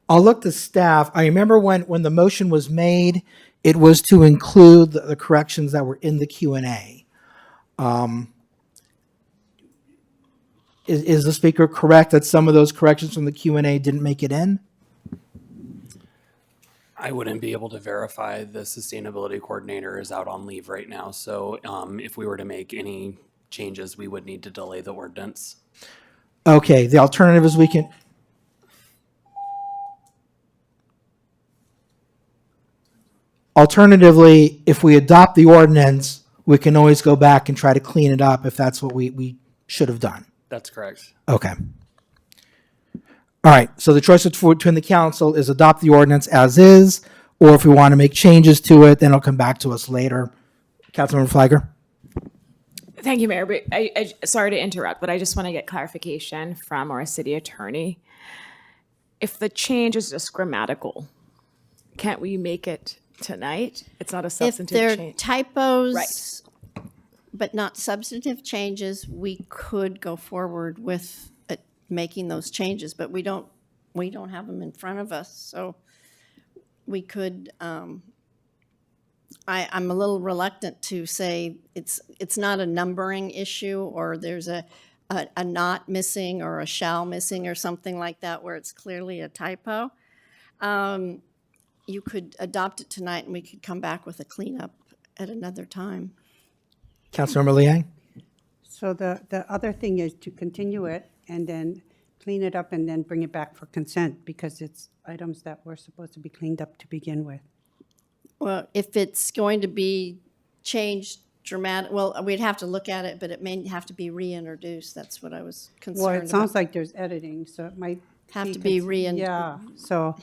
look to staff. I remember when the motion was made, it was to include the corrections that were in the Q&A. Is the speaker correct that some of those corrections from the Q&A didn't make it in? I wouldn't be able to verify. The sustainability coordinator is out on leave right now, so if we were to make any changes, we would need to delay the ordinance. Okay, the alternative is we can. Alternatively, if we adopt the ordinance, we can always go back and try to clean it up if that's what we should have done. That's correct. Okay. All right, so the choice between the council is adopt the ordinance as is, or if we want to make changes to it, then it'll come back to us later. Councilmember Flagger? Thank you, Mayor. But sorry to interrupt, but I just want to get clarification from our city attorney. If the change is just grammatical, can't we make it tonight? It's not a If substantive they're change. typos, Right. but not substantive changes, we could go forward with making those changes, but we don't have them in front of us, so we could, I'm a little reluctant to say it's not a numbering issue, or there's a not missing or a shall missing or something like that where it's clearly a typo. You could adopt it tonight and we could come back with a cleanup at another time. Councilmember Liang? So the other thing is to continue it and then clean it up and then bring it back for consent, because it's items that were supposed to be cleaned up to begin with. Well, if it's going to be changed well, we'd have to look at it, but it may have to be reintroduced. That's what I was concerned Well, about. it sounds like there's editing, so it might Have to be Yeah, so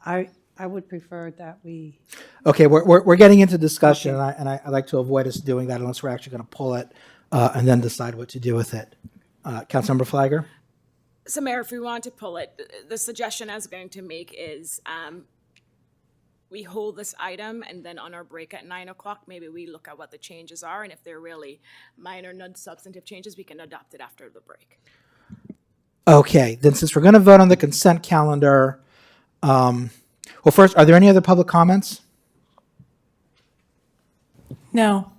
I would prefer that we. Okay, we're getting into discussion, and I like to avoid us doing that unless we're actually going to pull it and then decide what to do with it. Councilmember Flagger? So, Mayor, if we want to pull it, the suggestion I was going to make is we hold this item, and then on our break at 9 o'clock, maybe we look at what the changes are, and if they're really minor, non-substantive changes, we can adopt it after the break. Okay, then since we're going to vote on the consent calendar, well, first, are there any other public comments? No.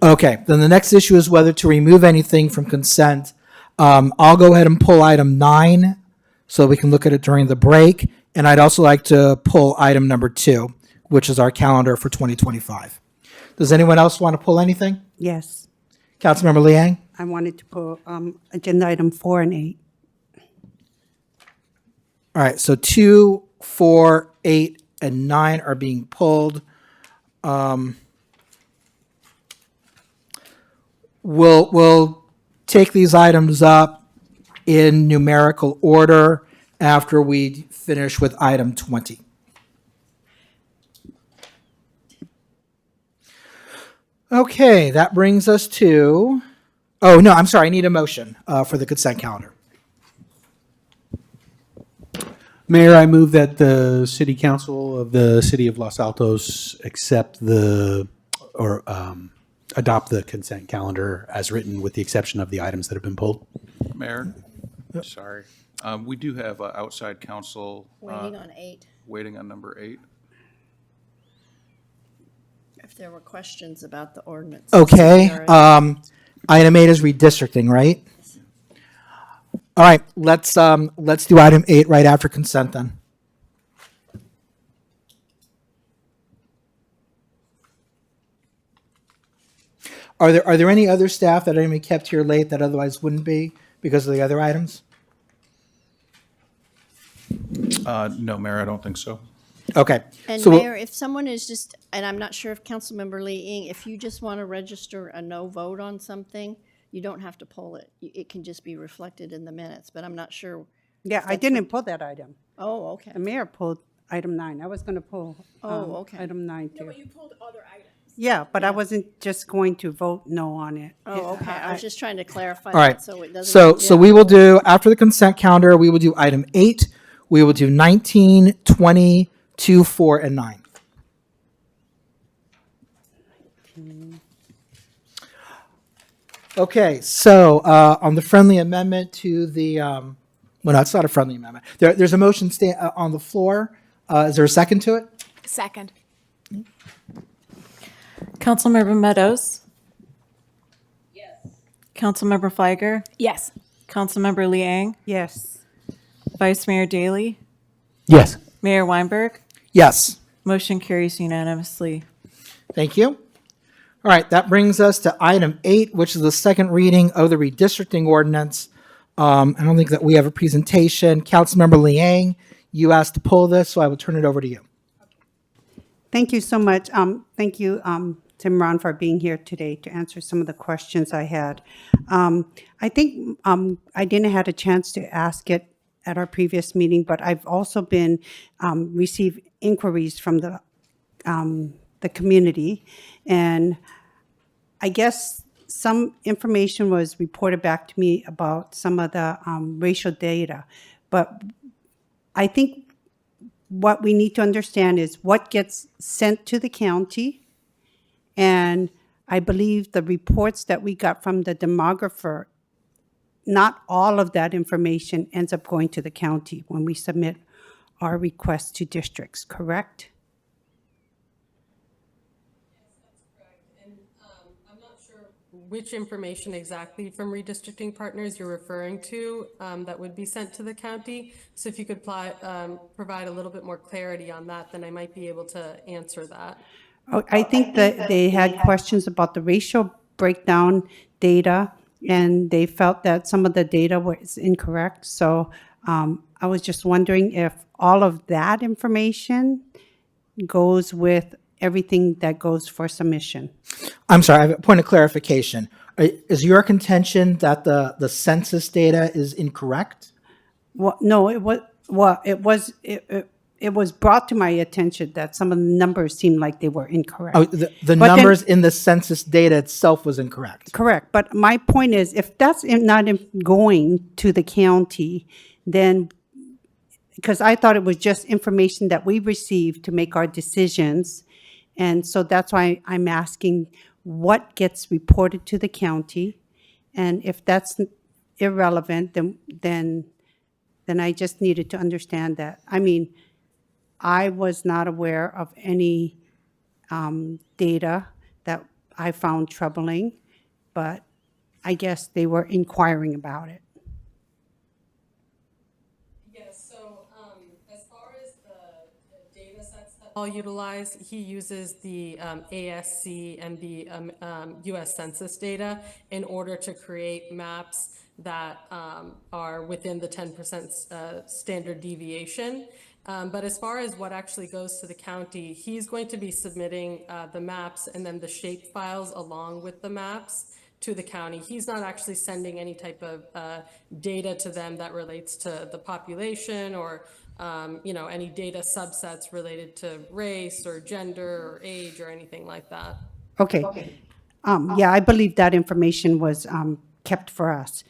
Okay, then the next issue is whether to remove anything from consent. I'll go ahead and pull item 9 so we can look at it during the break. And I'd also like to pull item number 2, which is our calendar for 2025. Does anyone else want to pull anything? Yes, Councilmember Liang? I wanted to pull agenda item 4 and 8. All right, so 2, 4, 8, and 9 are being pulled. We'll take these items up in numerical order after we finish with item 20. Okay, that brings us to, oh, no, I'm sorry, I need a motion for the consent calendar. Mayor, I move that the City Council of the City of Los Altos accept adopt the consent calendar as written, with the exception of the items that have been pulled. Mayor, sorry. We do have outside counsel. Waiting on 8. Waiting on number 8. If there were questions about the ordinance. Okay, item 8 is redistricting, right? All right, let's do item 8 right after consent then. Are there any other staff that anybody kept here late that otherwise wouldn't be because of the other items? No, Mayor, I don't think so. Okay. And so Mayor, if someone is just, and I'm not sure if Councilmember Lee Ing, if you just want to register a no vote on something, you don't have to pull it. It can just be reflected in the minutes, but I'm not sure. Yeah, I didn't pull that item. Oh, okay. The mayor pulled item 9. I was going to pull Okay. item 9 too. No, but you pulled other items. Yeah, but I wasn't just going to vote no on it. Oh, okay. I was just trying to clarify all right. that so it doesn't. So we will do, after the consent calendar, we will do item 8. We will do 19, 20, 2, 4, and 9. Okay, so on the friendly amendment to the, well, no, it's not a friendly amendment. There's a motion on the floor. Is there a second to it? Second. Councilmember Meadows? Yes. Councilmember Flagger? Yes. Councilmember Liang? Yes. Vice Mayor Daley? Yes. Mayor Weinberg? Yes. Motion carries unanimously. Thank you. All right, that brings us to item 8, which is the second reading of the redistricting ordinance. I don't think that we have a presentation. Councilmember Liang, you asked to pull this, so I will turn it over to you. Thank you so much. Thank you, Tim Ron, for being here today to answer some of the questions I had. I think I didn't have a chance to ask it at our previous meeting, but I've also been received inquiries from the community, and I guess some information was reported back to me about some of the racial data, but I think what we need to understand is what gets sent to the county. And I believe the reports that we got from the demographer, not all of that information ends up going to the county when we submit our request to districts, correct? Which information exactly from redistricting partners you're referring to that would be sent to the county. So if you could provide a little bit more clarity on that, then I might be able to answer that. I think that they had questions about the racial breakdown data, and they felt that some of the data was incorrect. So I was just wondering if all of that information goes with everything that goes for submission. I'm sorry, I have a point of clarification. Is your contention that the census data is incorrect? Well, no, it was brought to my attention that some of the numbers seemed like they were incorrect. Oh, the But numbers in the census data itself was incorrect. Correct, but my point is, if that's not going to the county, then, because I thought it was just information that we received to make our decisions, and so that's why I'm asking what gets reported to the county, and if that's irrelevant, then I just needed to understand that. I mean, I was not aware of any data that I found troubling, but I guess they were inquiring about it. Yes, so as far as the data sets that Paul utilized, he uses the ASC and the US Census data in order to create maps that are within the 10% standard deviation. But as far as what actually goes to the county, he's going to be submitting the maps and then the shape files along with the maps to the county. He's not actually sending any type of data to them that relates to the population or any data subsets related to race or gender or age or anything like that. Okay. Yeah, I believe that information was kept for us.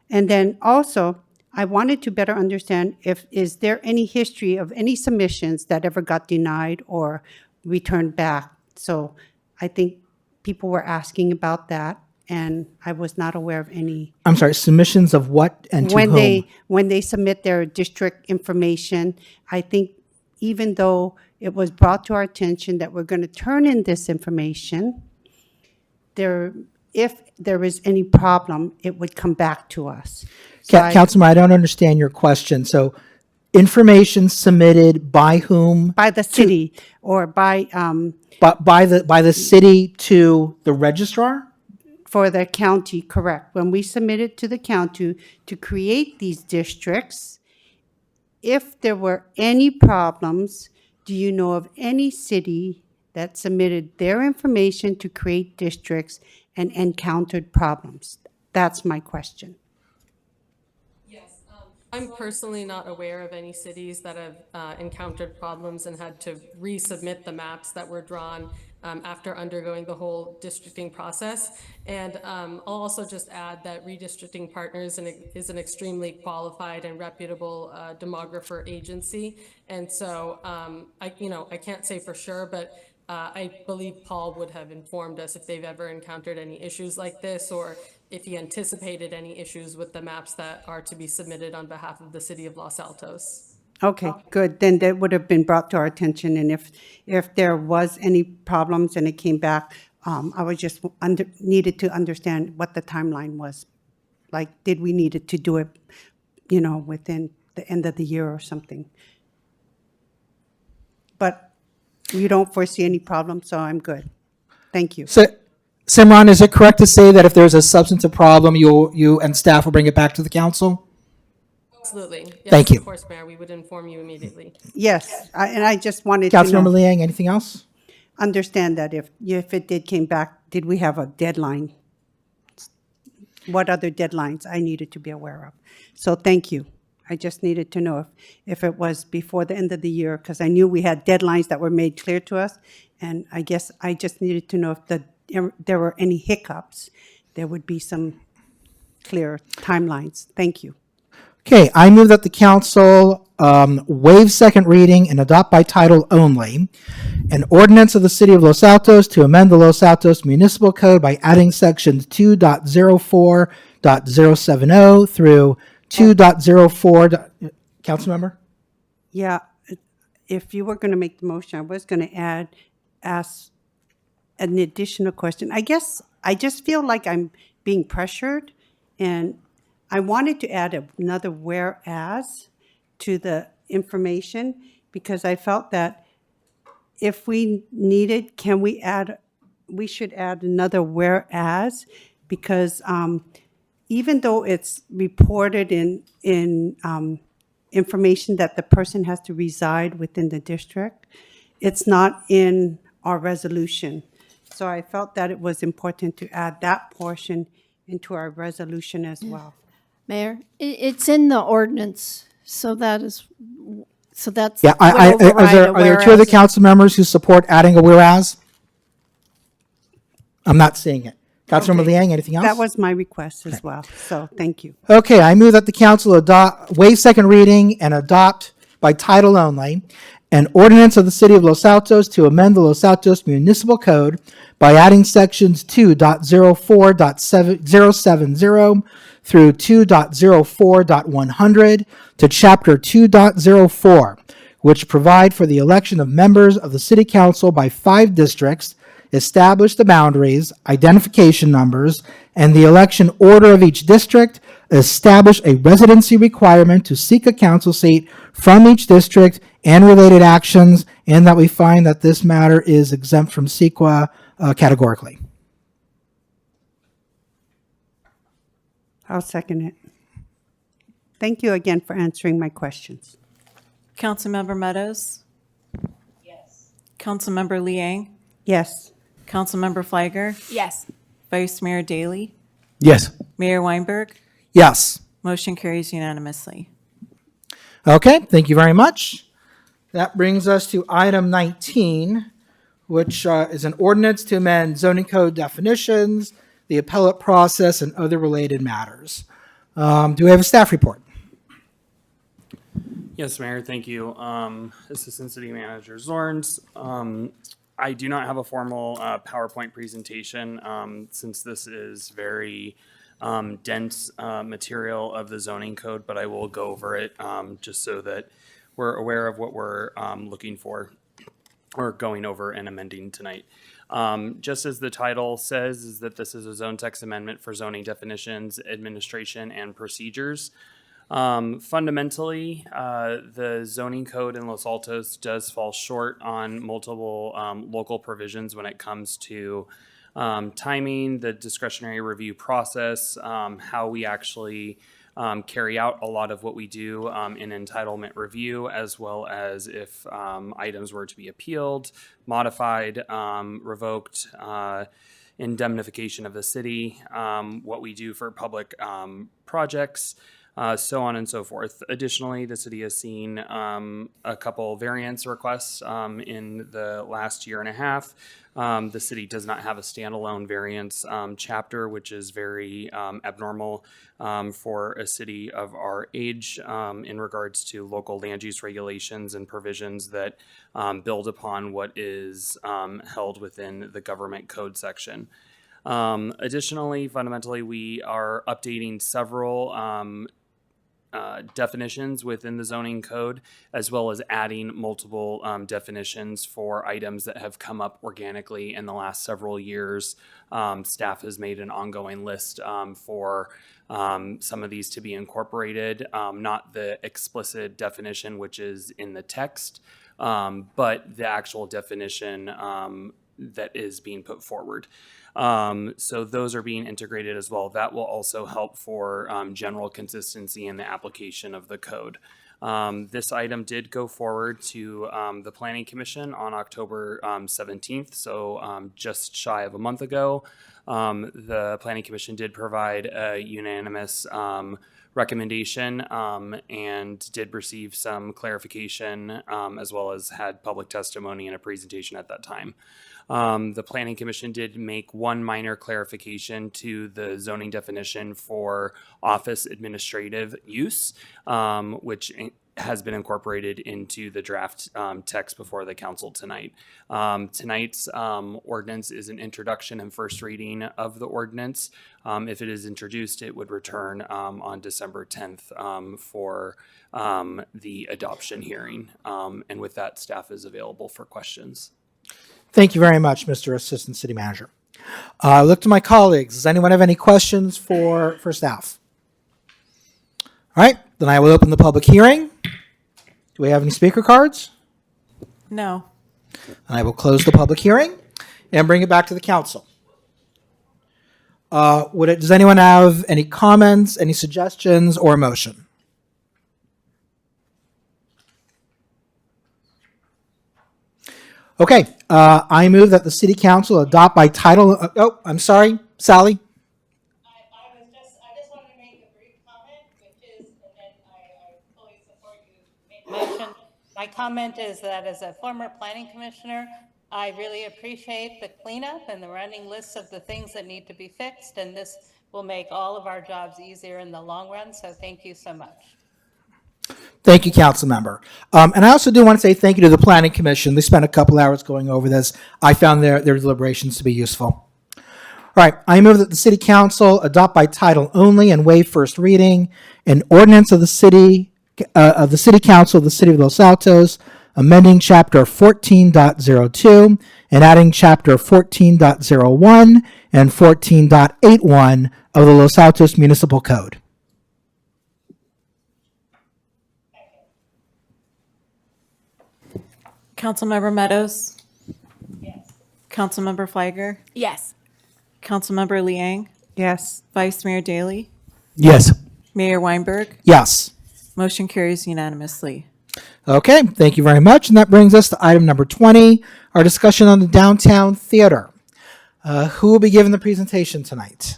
And then also, I wanted to better understand is there any history of any submissions that ever got denied or returned back? So I think people were asking about that, and I was not aware of any. I'm sorry, submissions of what and to whom? When they submit their district information, I think even though it was brought to our attention that we're going to turn in this information, if there is any problem, it would come back to us. So Councilman, I don't understand your question. So information submitted by whom? By the city or by By the city to the registrar? For the county, correct. When we submit it to the county to create these districts, if there were any problems, do you know of any city that submitted their information to create districts and encountered problems? That's my question. Yes, I'm personally not aware of any cities that have encountered problems and had to resubmit the maps that were drawn after undergoing the whole districting process. And I'll also just add that Redistricting Partners is an extremely qualified and reputable demographer agency. And so I can't say for sure, but I believe Paul would have informed us if they've ever encountered any issues like this, or if he anticipated any issues with the maps that are to be submitted on behalf of the city of Los Altos. Okay, good. Then that would have been brought to our attention, and if there was any problems and it came back, I was just needed to understand what the timeline was. Like, did we needed to do it, within the end of the year or something? But You don't foresee any problem, so I'm good. Thank you. So, Simran, is it correct to say that if there's a substantive problem, you and staff will bring it back to the council? Absolutely. Yes, Thank you. Of course, Mayor, we would inform you immediately. Yes, and I just wanted to Councilmember know, Liang, anything else? understand that if it did came back, did we have a deadline? What other deadlines I needed to be aware of? So thank you. I just needed to know if it was before the end of the year, because I knew we had deadlines that were made clear to us. And I guess I just needed to know if there were any hiccups, there would be some clear timelines. Thank you. Okay, I move that the council waive second reading and adopt by title only an ordinance of the city of Los Altos to amend the Los Altos Municipal Code by adding sections 2.04.070 through 2.04. Councilmember? Yeah, if you were going to make the motion, I was going to ask an additional question. I guess I just feel like I'm being pressured, and I wanted to add another whereas to the information because I felt that if we needed, we should add another whereas because even though it's reported in information that the person has to reside within the district, it's not in our resolution. So I felt that it was important to add that portion into our resolution as well. Mayor, it's in the ordinance, so that's. Yeah, would are override a there two of the whereas. council members who support adding a whereas? I'm not seeing it. Councilmember Okay. Liang, anything else? That was my request as well, so thank you. Okay, I move that the council waive second reading and adopt by title only an ordinance of the city of Los Altos to amend the Los Altos Municipal Code by adding sections 2.04.070 through 2.04.100 to chapter 2.04, which provide for the election of members of the city council by 5 districts, establish the boundaries, identification numbers, and the election order of each district, establish a residency requirement to seek a council seat from each district and related actions, and that we find that this matter is exempt from CEQA categorically. I'll second it. Thank you again for answering my questions. Councilmember Meadows? Yes. Councilmember Liang? Yes. Councilmember Fleiger? Yes. Vice Mayor Daley? Yes. Mayor Weinberg? Yes. Motion carries unanimously. Okay, thank you very much. That brings us to item 19, which is an ordinance to amend zoning code definitions, the appellate process, and other related matters. Do we have a staff report? Yes, Mayor, thank you. Assistant City Manager Zorns. I do not have a formal PowerPoint presentation since this is very dense material of the zoning code, but I will go over it just so that we're aware of what we're looking for or going over and amending tonight. Just as the title says, is that this is a zone text amendment for zoning definitions, administration, and procedures. Fundamentally, the zoning code in Los Altos does fall short on multiple local provisions when it comes to timing, the discretionary review process, how we actually carry out a lot of what we do in entitlement review, as well as if items were to be appealed, modified, revoked, indemnification of the city, what we do for public projects, so on and so forth. Additionally, the city has seen a couple variance requests in the last year and a half. The city does not have a standalone variance chapter, which is very abnormal for a city of our age in regards to local land use regulations and provisions that build upon what is held within the government code section. Additionally, fundamentally, we are updating several definitions within the zoning code, as well as adding multiple definitions for items that have come up organically in the last several years. Staff has made an ongoing list for some of these to be incorporated, not the explicit definition which is in the text, but the actual definition that is being put forward. So those are being integrated as well. That will also help for general consistency in the application of the code. This item did go forward to the Planning Commission on October 17th, so just shy of a month ago. The Planning Commission did provide a unanimous recommendation and did receive some clarification as well as had public testimony and a presentation at that time. The Planning Commission did make one minor clarification to the zoning definition for office administrative use, which has been incorporated into the draft text before the council tonight. Tonight's ordinance is an introduction and first reading of the ordinance. If it is introduced, it would return on December 10th for the adoption hearing. And with that, staff is available for questions. Thank you very much, Mr. Assistant City Manager. Look to my colleagues. Does anyone have any questions for staff? All right, then I will open the public hearing. Do we have any speaker cards? No. I will close the public hearing and bring it back to the council. Does anyone have any comments, any suggestions, or motion? Okay, I move that the city council adopt by title. I'm sorry, Sally. I just wanted to make a brief comment, which is, and then I fully support you. Motion. My comment is that as a former planning commissioner, I really appreciate the cleanup and the running lists of the things that need to be fixed, and this will make all of our jobs easier in the long run. So thank you so much. Thank you, council member. And I also do want to say thank you to the Planning Commission. They spent a couple hours going over this. I found their deliberations to be useful. All right, I move that the city council adopt by title only and waive first reading an ordinance of the city council of the city of Los Altos, amending chapter 14.02 and adding chapter 14.01 and 14.81 of the Los Altos Municipal Code. Councilmember Meadows? Yes. Councilmember Fliger? Yes. Councilmember Liang? Yes. Vice Mayor Daley? Yes. Mayor Weinberg? Yes. Motion carries unanimously. Okay, thank you very much. And that brings us to item number 20, our discussion on the downtown theater. Who will be giving the presentation tonight?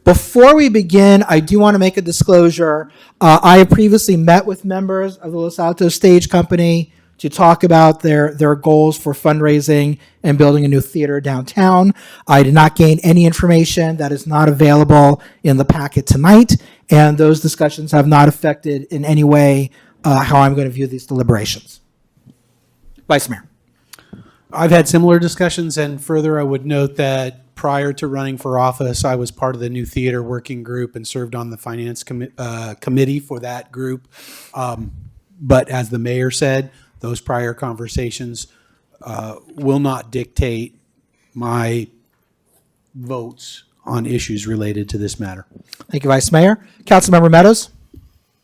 Before we begin, I do want to make a disclosure. I have previously met with members of the Los Altos Stage Company to talk about their goals for fundraising and building a new theater downtown. I did not gain any information that is not available in the packet tonight, and those discussions have not affected in any way how I'm going to view these deliberations. Vice Mayor. I've had similar discussions, and further, I would note that prior to running for office, I was part of the new theater working group and served on the finance committee for that group. But as the mayor said, those prior conversations will not dictate my votes on issues related to this matter. Thank you, Vice Mayor. Councilmember Meadows.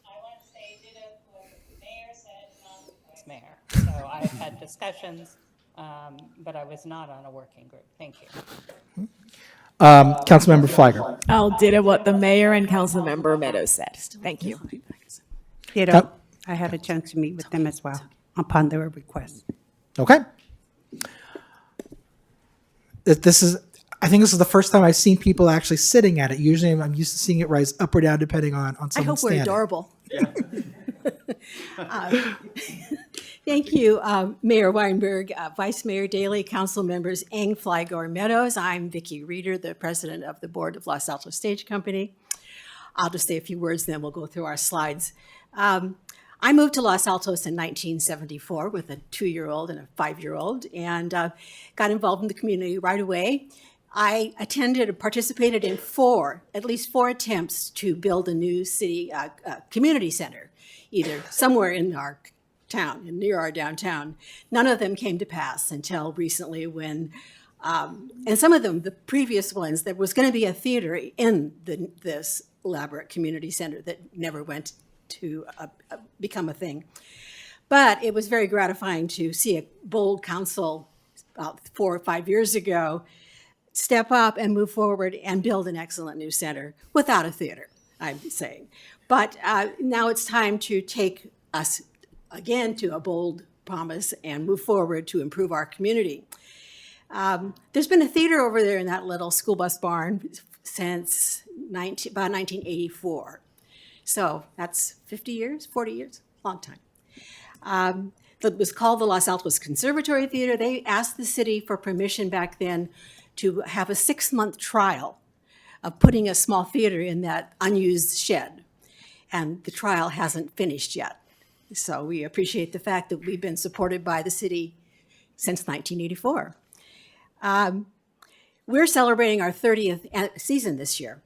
I want to say ditto what the mayor said, not the vice mayor. So I've had discussions, but I was not on a working group. Thank you. Councilmember Fliger. I'll ditto what the mayor and Councilmember Meadows said. Thank you. Ditto. I had a chance to meet with them as well upon their request. Okay. I think this is the first time I've seen people actually sitting at it. Usually I'm used to seeing it rise up or down depending on someone I hope we're standing. adorable. Thank you, Mayor Weinberg, Vice Mayor Daley, council members Eng, Flygore, Meadows. I'm Vicki Reeder, the president of the board of Los Altos Stage Company. I'll just say a few words, then we'll go through our slides. I moved to Los Altos in 1974 with a 2-year-old and a 5-year-old, and got involved in the community right away. I attended and participated in at least four attempts to build a new city community center, either somewhere in our town, near our downtown. None of them came to pass until recently when, and some of them, the previous ones, there was going to be a theater in this elaborate community center that never went to become a thing. But it was very gratifying to see a bold council about 4 or 5 years ago step up and move forward and build an excellent new center without a theater, I'm saying. But now it's time to take us again to a bold promise and move forward to improve our community. There's been a theater over there in that little school bus barn since about 1984. So that's 50 years, 40 years, long time. It was called the Los Altos Conservatory Theater. They asked the city for permission back then to have a 6-month trial of putting a small theater in that unused shed. And the trial hasn't finished yet. So we appreciate the fact that we've been supported by the city since 1984. We're celebrating our 30th season this year,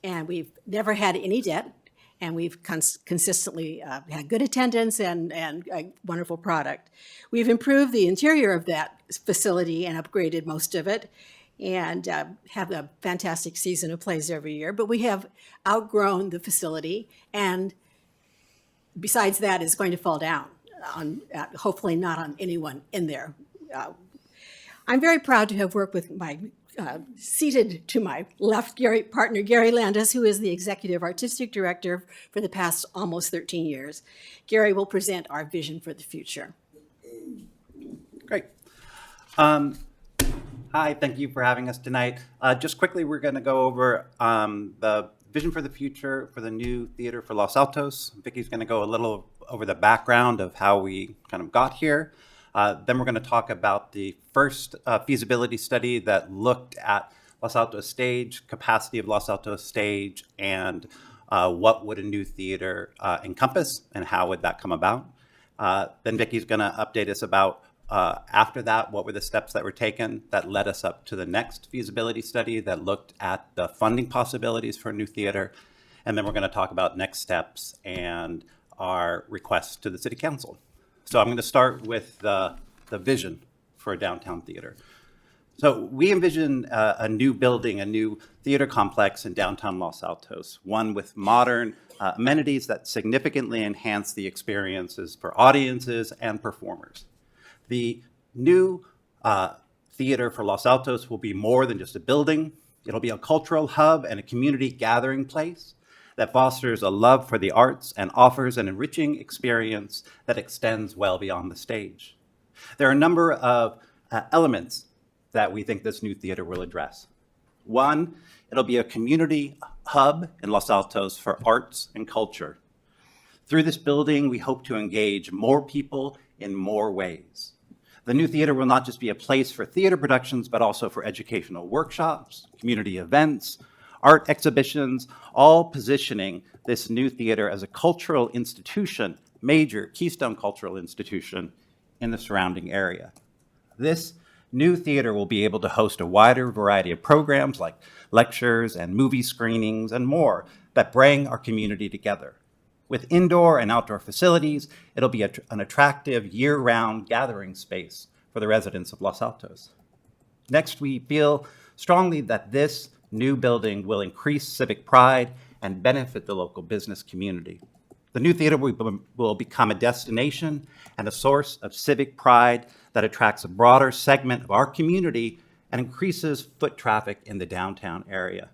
and we've never had any debt, and we've consistently had good attendance and a wonderful product. We've improved the interior of that facility and upgraded most of it, and have a fantastic season of plays every year. But we have outgrown the facility, and besides that, it's going to fall down, hopefully not on anyone in there. I'm very proud to have worked with my seated to my left partner, Gary Landis, who is the Executive Artistic Director for the past almost 13 years. Gary will present our vision for the future. Great. Hi, thank you for having us tonight. Just quickly, we're going to go over the vision for the future for the new theater for Los Altos. Vicky's going to go a little over the background of how we kind of got here. Then we're going to talk about the first feasibility study that looked at Los Altos Stage, capacity of Los Altos Stage, and what would a new theater encompass and how would that come about. Then Vicky's going to update us about after that, what were the steps that were taken that led us up to the next feasibility study that looked at the funding possibilities for a new theater. And then we're going to talk about next steps and our requests to the City Council. So I'm going to start with the vision for a downtown theater. So we envision a new building, a new theater complex in downtown Los Altos, one with modern amenities that significantly enhance the experiences for audiences and performers. The new theater for Los Altos will be more than just a building. It'll be a cultural hub and a community gathering place that fosters a love for the arts and offers an enriching experience that extends well beyond the stage. There are a number of elements that we think this new theater will address. One, it'll be a community hub in Los Altos for arts and culture. Through this building, we hope to engage more people in more ways. The new theater will not just be a place for theater productions, but also for educational workshops, community events, art exhibitions, all positioning this new theater as a cultural institution, major keystone cultural institution in the surrounding area. This new theater will be able to host a wider variety of programs like lectures and movie screenings and more that bring our community together. With indoor and outdoor facilities, it'll be an attractive year-round gathering space for the residents of Los Altos. Next, we feel strongly that this new building will increase civic pride and benefit the local business community. The new theater will become a destination and a source of civic pride that attracts a broader segment of our community and increases foot traffic in the downtown area.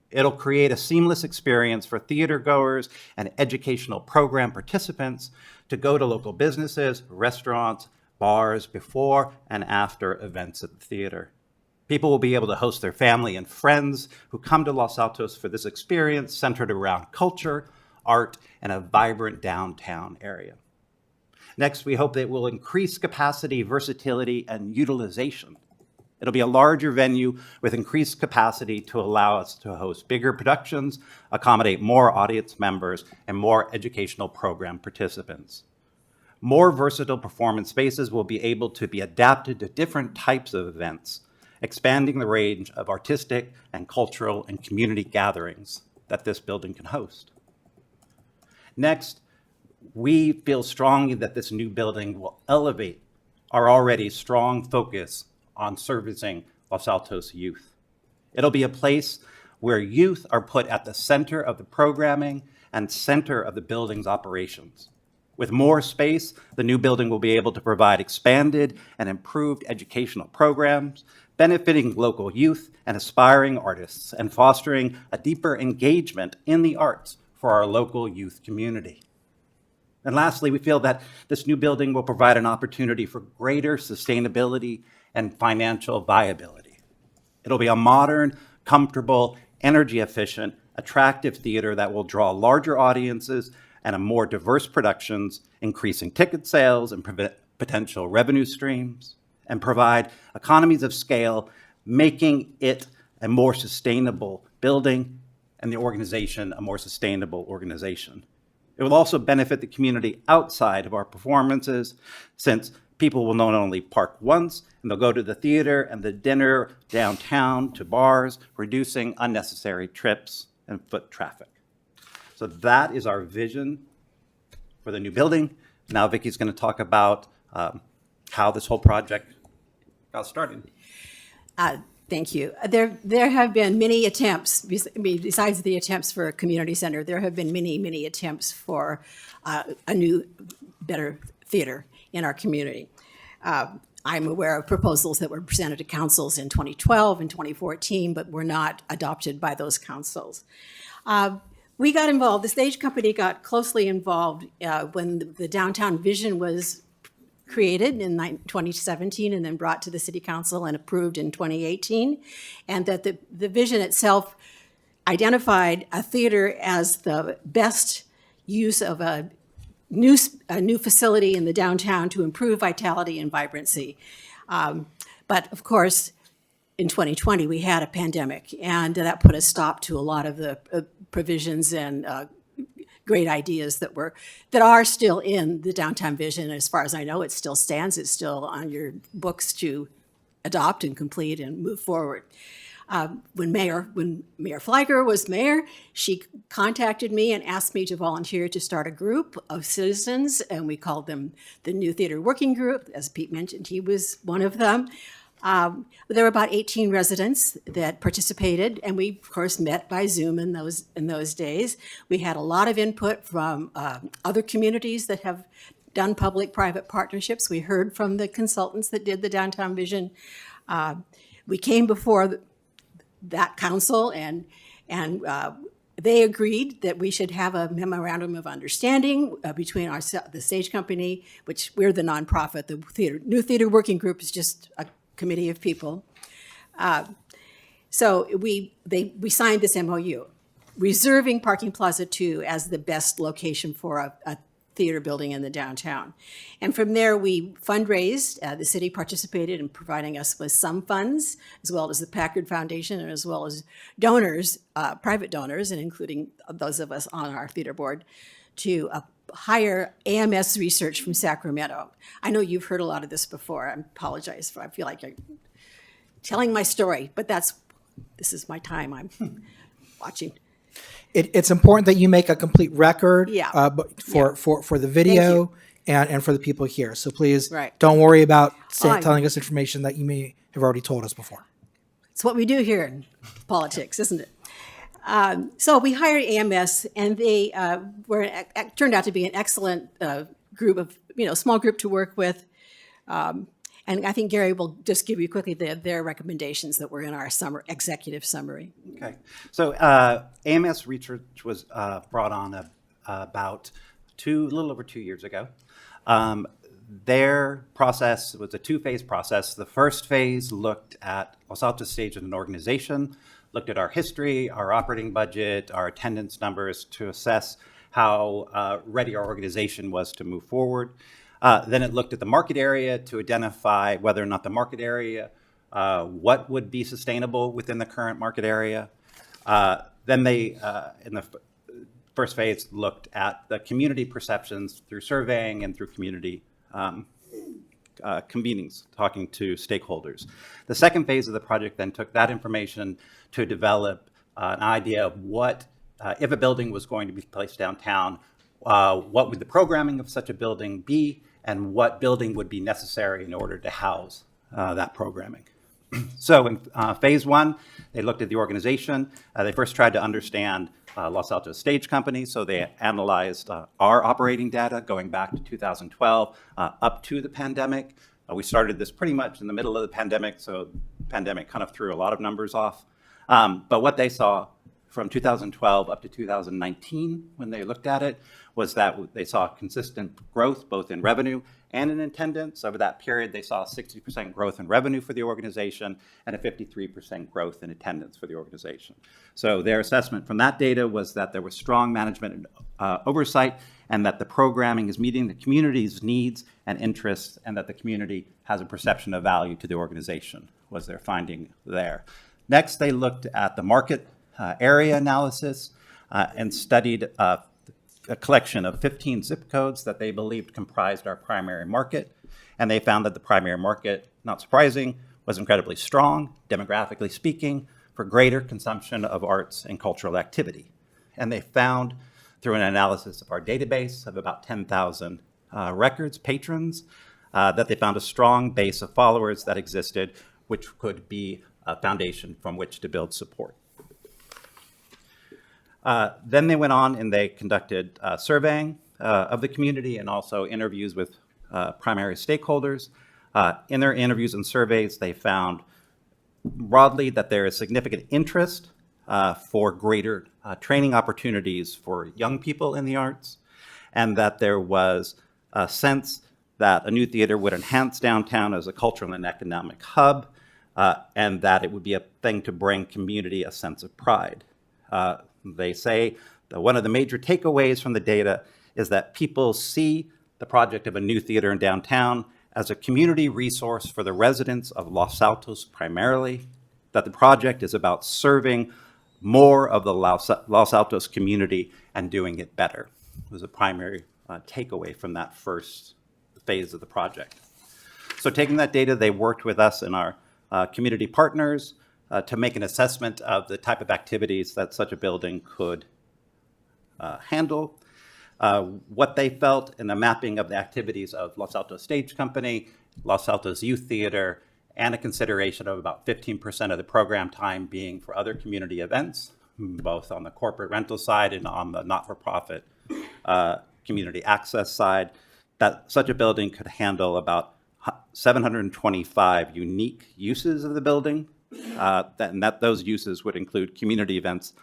It'll create a seamless experience for theater goers and educational program participants to go to local businesses, restaurants, bars before and after events at the theater. People will be able to host their family and friends who come to Los Altos for this experience centered around culture, art, and a vibrant downtown area. Next, we hope that it will increase capacity, versatility, and utilization. It'll be a larger venue with increased capacity to allow us to host bigger productions, accommodate more audience members, and more educational program participants. More versatile performance spaces will be able to be adapted to different types of events, expanding the range of artistic and cultural and community gatherings that this building can host. Next, we feel strongly that this new building will elevate our already strong focus on servicing Los Altos youth. It'll be a place where youth are put at the center of the programming and center of the building's operations. With more space, the new building will be able to provide expanded and improved educational programs, benefiting local youth and aspiring artists, and fostering a deeper engagement in the arts for our local youth community. And lastly, we feel that this new building will provide an opportunity for greater sustainability and financial viability. It'll be a modern, comfortable, energy-efficient, attractive theater that will draw larger audiences and a more diverse productions, increasing ticket sales and potential revenue streams, and provide economies of scale, making it a more sustainable building and the organization a more sustainable organization. It will also benefit the community outside of our performances, since people will not only park once, and they'll go to the theater and the dinner downtown to bars, reducing unnecessary trips and foot traffic. So that is our vision for the new building. Now Vicky's going to talk about how this whole project got started. Thank you. There have been many attempts, besides the attempts for a community center, there have been many attempts for a new, better theater in our community. I'm aware of proposals that were presented to councils in 2012 and 2014, but were not adopted by those councils. We got involved, the stage company got closely involved when the downtown vision was created in 2017 and then brought to the city council and approved in 2018, and that the vision itself identified a theater as the best use of a new facility in the downtown to improve vitality and vibrancy. But of course, in 2020, we had a pandemic, and that put a stop to a lot of the provisions and great ideas that are still in the downtown vision. As far as I know, it still stands. It's still on your books to adopt and complete and move forward. When Mayor Flygor was mayor, she contacted me and asked me to volunteer to start a group of citizens, and we called them the New Theater Working Group. As Pete mentioned, he was one of them. There were about 18 residents that participated, and we, of course, met by Zoom in those days. We had a lot of input from other communities that have done public-private partnerships. We heard from the consultants that did the downtown vision. We came before that council, and they agreed that we should have a memorandum of understanding between the stage company, which we're the nonprofit. The New Theater Working Group is just a committee of people. So we signed this MOU, reserving Parking Plaza 2 as the best location for a theater building in the downtown. And from there, we fundraised. The city participated in providing us with some funds, as well as the Packard Foundation, and as well as donors, private donors, and including those of us on our theater board, to hire AMS research from Sacramento. I know you've heard a lot of this before. I apologize if I feel like I'm telling my story, but this is my time. I'm watching. It's important that you make a complete record for the video and for the people here. So please don't worry about telling us information that you may have already told us before. It's what we do here in politics, isn't it? So we hired AMS, and they turned out to be an excellent group of, small group to work with. And I think Gary will just give you quickly their recommendations that were in our executive summary. Okay. So AMS research was brought on about a little over 2 years ago. Their process was a two-phase process. The first phase looked at Los Altos Stage as an organization, looked at our history, our operating budget, our attendance numbers to assess how ready our organization was to move forward. Then it looked at the market area to identify whether or not the market area, what would be sustainable within the current market area. Then they, in the first phase, looked at the community perceptions through surveying and through community convenings, talking to stakeholders. The second phase of the project then took that information to develop an idea of what, if a building was going to be placed downtown, what would the programming of such a building be, and what building would be necessary in order to house that programming. So in phase one, they looked at the organization. They first tried to understand Los Altos Stage Company. So they analyzed our operating data going back to 2012 up to the pandemic. We started this pretty much in the middle of the pandemic, so the pandemic kind of threw a lot of numbers off. But what they saw from 2012 up to 2019, when they looked at it, was that they saw consistent growth both in revenue and in attendance. Over that period, they saw a 60% growth in revenue for the organization and a 53% growth in attendance for the organization. So their assessment from that data was that there was strong management oversight, and that the programming is meeting the community's needs and interests, and that the community has a perception of value to the organization, was their finding there. Next, they looked at the market area analysis and studied a collection of 15 zip codes that they believed comprised our primary market. And they found that the primary market, not surprising, was incredibly strong, demographically speaking, for greater consumption of arts and cultural activity. And they found, through an analysis of our database of about 10,000 records, patrons, that they found a strong base of followers that existed, which could be a foundation from which to build support. Then they went on and they conducted surveying of the community and also interviews with primary stakeholders. In their interviews and surveys, they found broadly that there is significant interest for greater training opportunities for young people in the arts, and that there was a sense that a new theater would enhance downtown as a cultural and economic hub, and that it would be a thing to bring community a sense of pride. They say that one of the major takeaways from the data is that people see the project of a new theater in downtown as a community resource for the residents of Los Altos primarily, that the project is about serving more of the Los Altos community and doing it better. It was a primary takeaway from that first phase of the project. So taking that data, they worked with us and our community partners to make an assessment of the type of activities that such a building could handle. What they felt in the mapping of the activities of Los Altos Stage Company, Los Altos Youth Theater, and a consideration of about 15% of the program time being for other community events, both on the corporate rental side and on the not-for-profit community access side, that such a building could handle about 725 unique uses of the building, and that those uses would include community events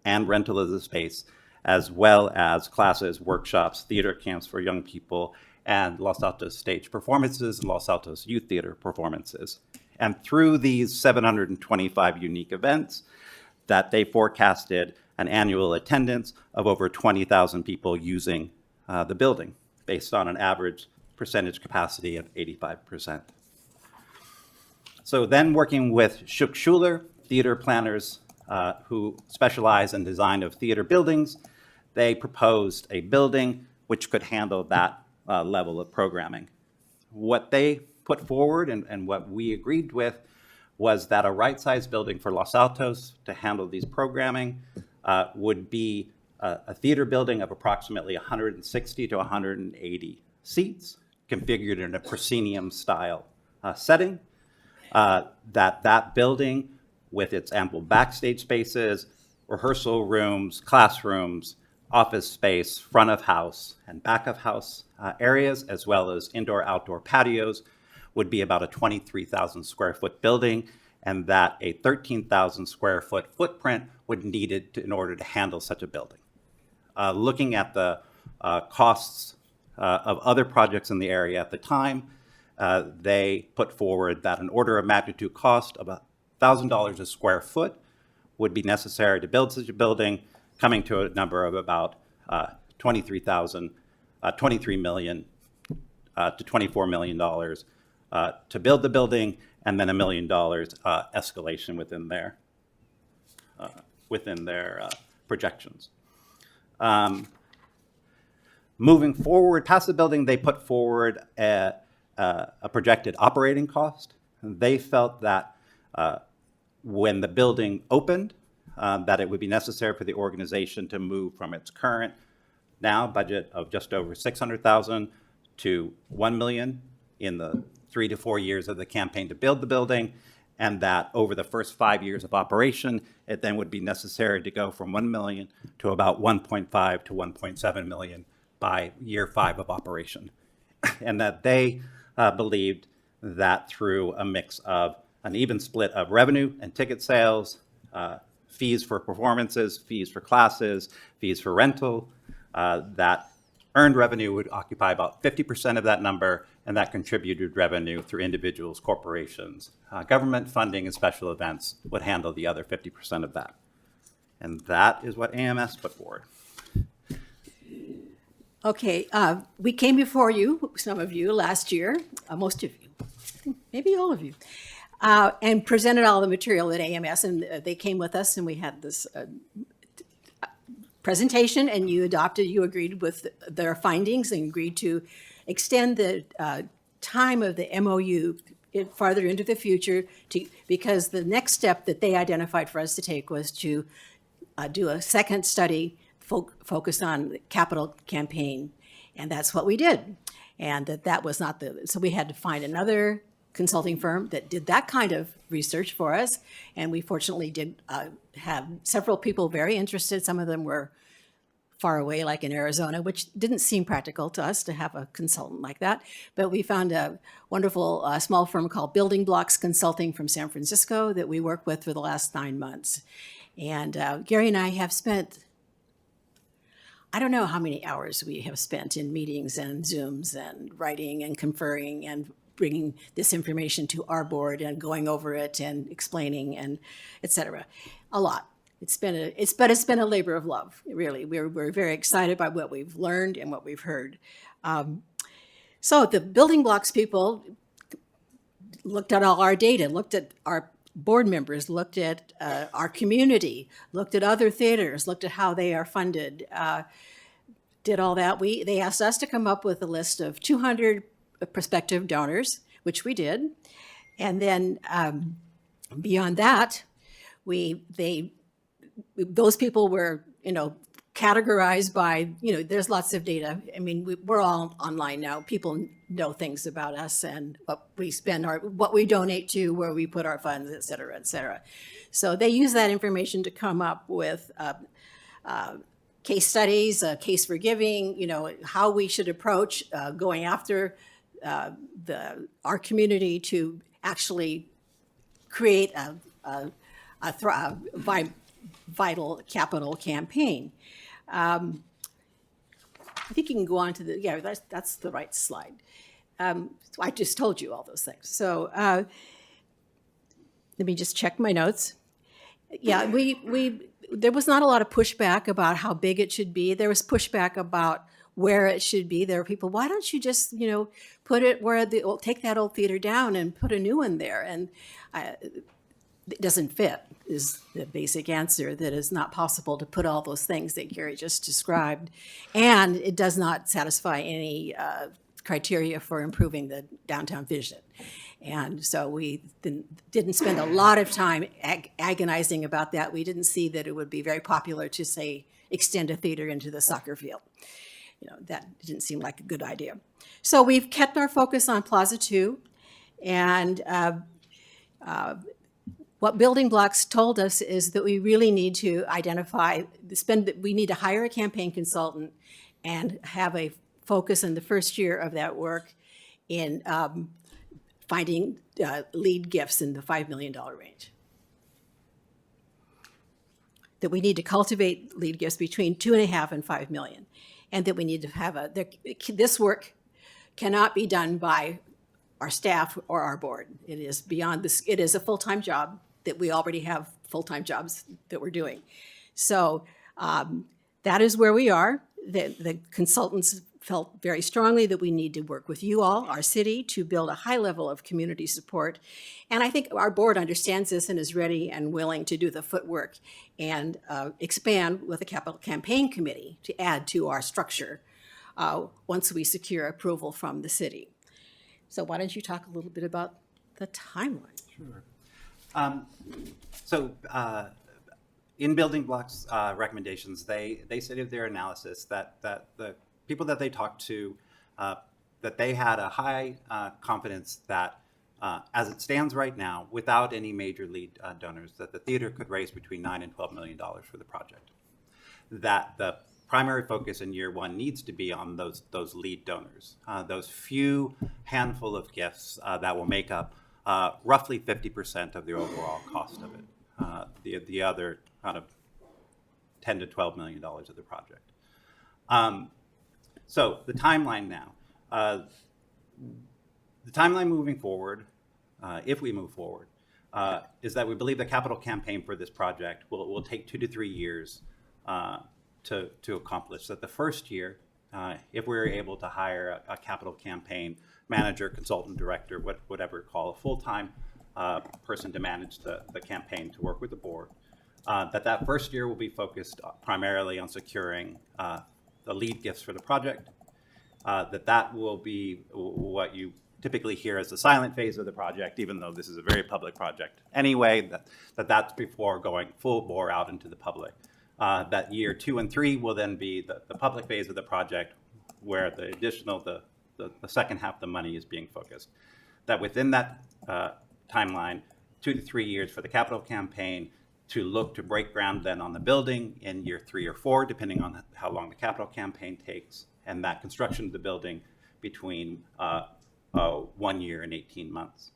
and rental of the space, as well as classes, workshops, theater camps for young people, and Los Altos Stage performances and Los Altos Youth Theater performances. And through these 725 unique events, that they forecasted an annual attendance of over 20,000 people using the building, based on an average percentage capacity of 85%. So then working with Schuch Schuler, theater planners who specialize in design of theater buildings, they proposed a building which could handle that level of programming. What they put forward and what we agreed with was that a right-sized building for Los Altos to handle these programming would be a theater building of approximately 160 to 180 seats, configured in a proscenium-style setting. That building, with its ample backstage spaces, rehearsal rooms, classrooms, office space, front of house and back of house areas, as well as indoor-outdoor patios, would be about a 23,000 square foot building, and that a 13,000 square foot footprint would be needed in order to handle such a building. Looking at the costs of other projects in the area at the time, they put forward that an order of magnitude cost of $1,000 a square foot would be necessary to build such a building, coming to a number of about $23 million to $24 million to build the building, and then $1 million escalation within their projections. Moving forward past the building, they put forward a projected operating cost. They felt that when the building opened, that it would be necessary for the organization to move from its current now budget of just over $600,000 to $1 million in the 3 to 4 years of the campaign to build the building, and that over the first 5 years of operation, it then would be necessary to go from 1 million to about 1.5 to 1.7 million by year 5 of operation. And that they believed that through a mix of an even split of revenue and ticket sales, fees for performances, fees for classes, fees for rental, that earned revenue would occupy about 50% of that number, and that contributed revenue through individuals, corporations, government funding, and special events would handle the other 50% of that. And that is what AMS put forward. Okay, we came before you, some of you, last year, most of you, maybe all of you, and presented all the material at AMS, and they came with us, and we had this presentation, and you agreed with their findings and agreed to extend the time of the MOU farther into the future because the next step that they identified for us to take was to do a second study focused on the capital campaign. And that's what we did. And that was not so we had to find another consulting firm that did that kind of research for us. And we fortunately did have several people very interested. Some of them were far away, like in Arizona, which didn't seem practical to us to have a consultant like that. But we found a wonderful small firm called Building Blocks Consulting from San Francisco that we worked with for the last 9 months. And Gary and I have spent, I don't know how many hours we have spent in meetings and Zooms and writing and conferring and bringing this information to our board and going over it and explaining and et cetera. A lot. It's been a labor of love, really. We're very excited by what we've learned and what we've heard. So the Building Blocks people looked at all our data, looked at our board members, looked at our community, looked at other theaters, looked at how they are funded, did all that. They asked us to come up with a list of 200 prospective donors, which we did. And then beyond that, those people were, categorized by, there's lots of data. I mean, we're all online now. People know things about us and what we spend, what we donate to, where we put our funds, et cetera, et cetera. So they use that information to come up with case studies, a case for giving, how we should approach going after our community to actually create a vital capital campaign. I think you can go on to that's the right slide. I just told you all those things. So let me just check my notes. Yeah, there was not a lot of pushback about how big it should be. There was pushback about where it should be. There were people, why don't you just, put it where take that old theater down and put a new one there? And it doesn't fit is the basic answer, that it's not possible to put all those things that Gary just described. And it does not satisfy any criteria for improving the downtown vision. And so we didn't spend a lot of time agonizing about that. We didn't see that it would be very popular to, say, extend a theater into the soccer field. That didn't seem like a good idea. So we've kept our focus on Plaza 2. And what Building Blocks told us is that we really need to we need to hire a campaign consultant and have a focus in the first year of that work in finding lead gifts in the $5 million range. That we need to cultivate lead gifts between 2.5 and 5 million. And that we need to have this work cannot be done by our staff or our board. It is beyond this. It is a full-time job that we already have full-time jobs that we're doing. So that is where we are. The consultants felt very strongly that we need to work with you all, our city, to build a high level of community support. And I think our board understands this and is ready and willing to do the footwork and expand with a capital campaign committee to add to our structure once we secure approval from the city. So why don't you talk a little bit about the timeline? Sure. In Building Blocks recommendations, they stated their analysis that the people that they talked to, that they had a high confidence that as it stands right now, without any major lead donors, that the theater could raise between $9 and $12 million for the project. That the primary focus in year one needs to be on those lead donors, those few handful of gifts that will make up roughly 50% of the overall cost of it. The other kind of $10 to $12 million of the project. So the timeline now. The timeline moving forward, if we move forward, is that we believe the capital campaign for this project will take 2 to 3 years to accomplish. That the first year, if we're able to hire a capital campaign manager, consultant, director, whatever call, a full-time person to manage the campaign to work with the board, that first year will be focused primarily on securing the lead gifts for the project, that will be what you typically hear as the silent phase of the project, even though this is a very public project anyway, that's before going full bore out into the public. That year 2 and 3 will then be the public phase of the project, where the second half of the money is being focused. That within that timeline, 2 to 3 years for the capital campaign, to look to break ground then on the building in year 3 or 4, depending on how long the capital campaign takes, and that construction of the building between 1 year and 18 months.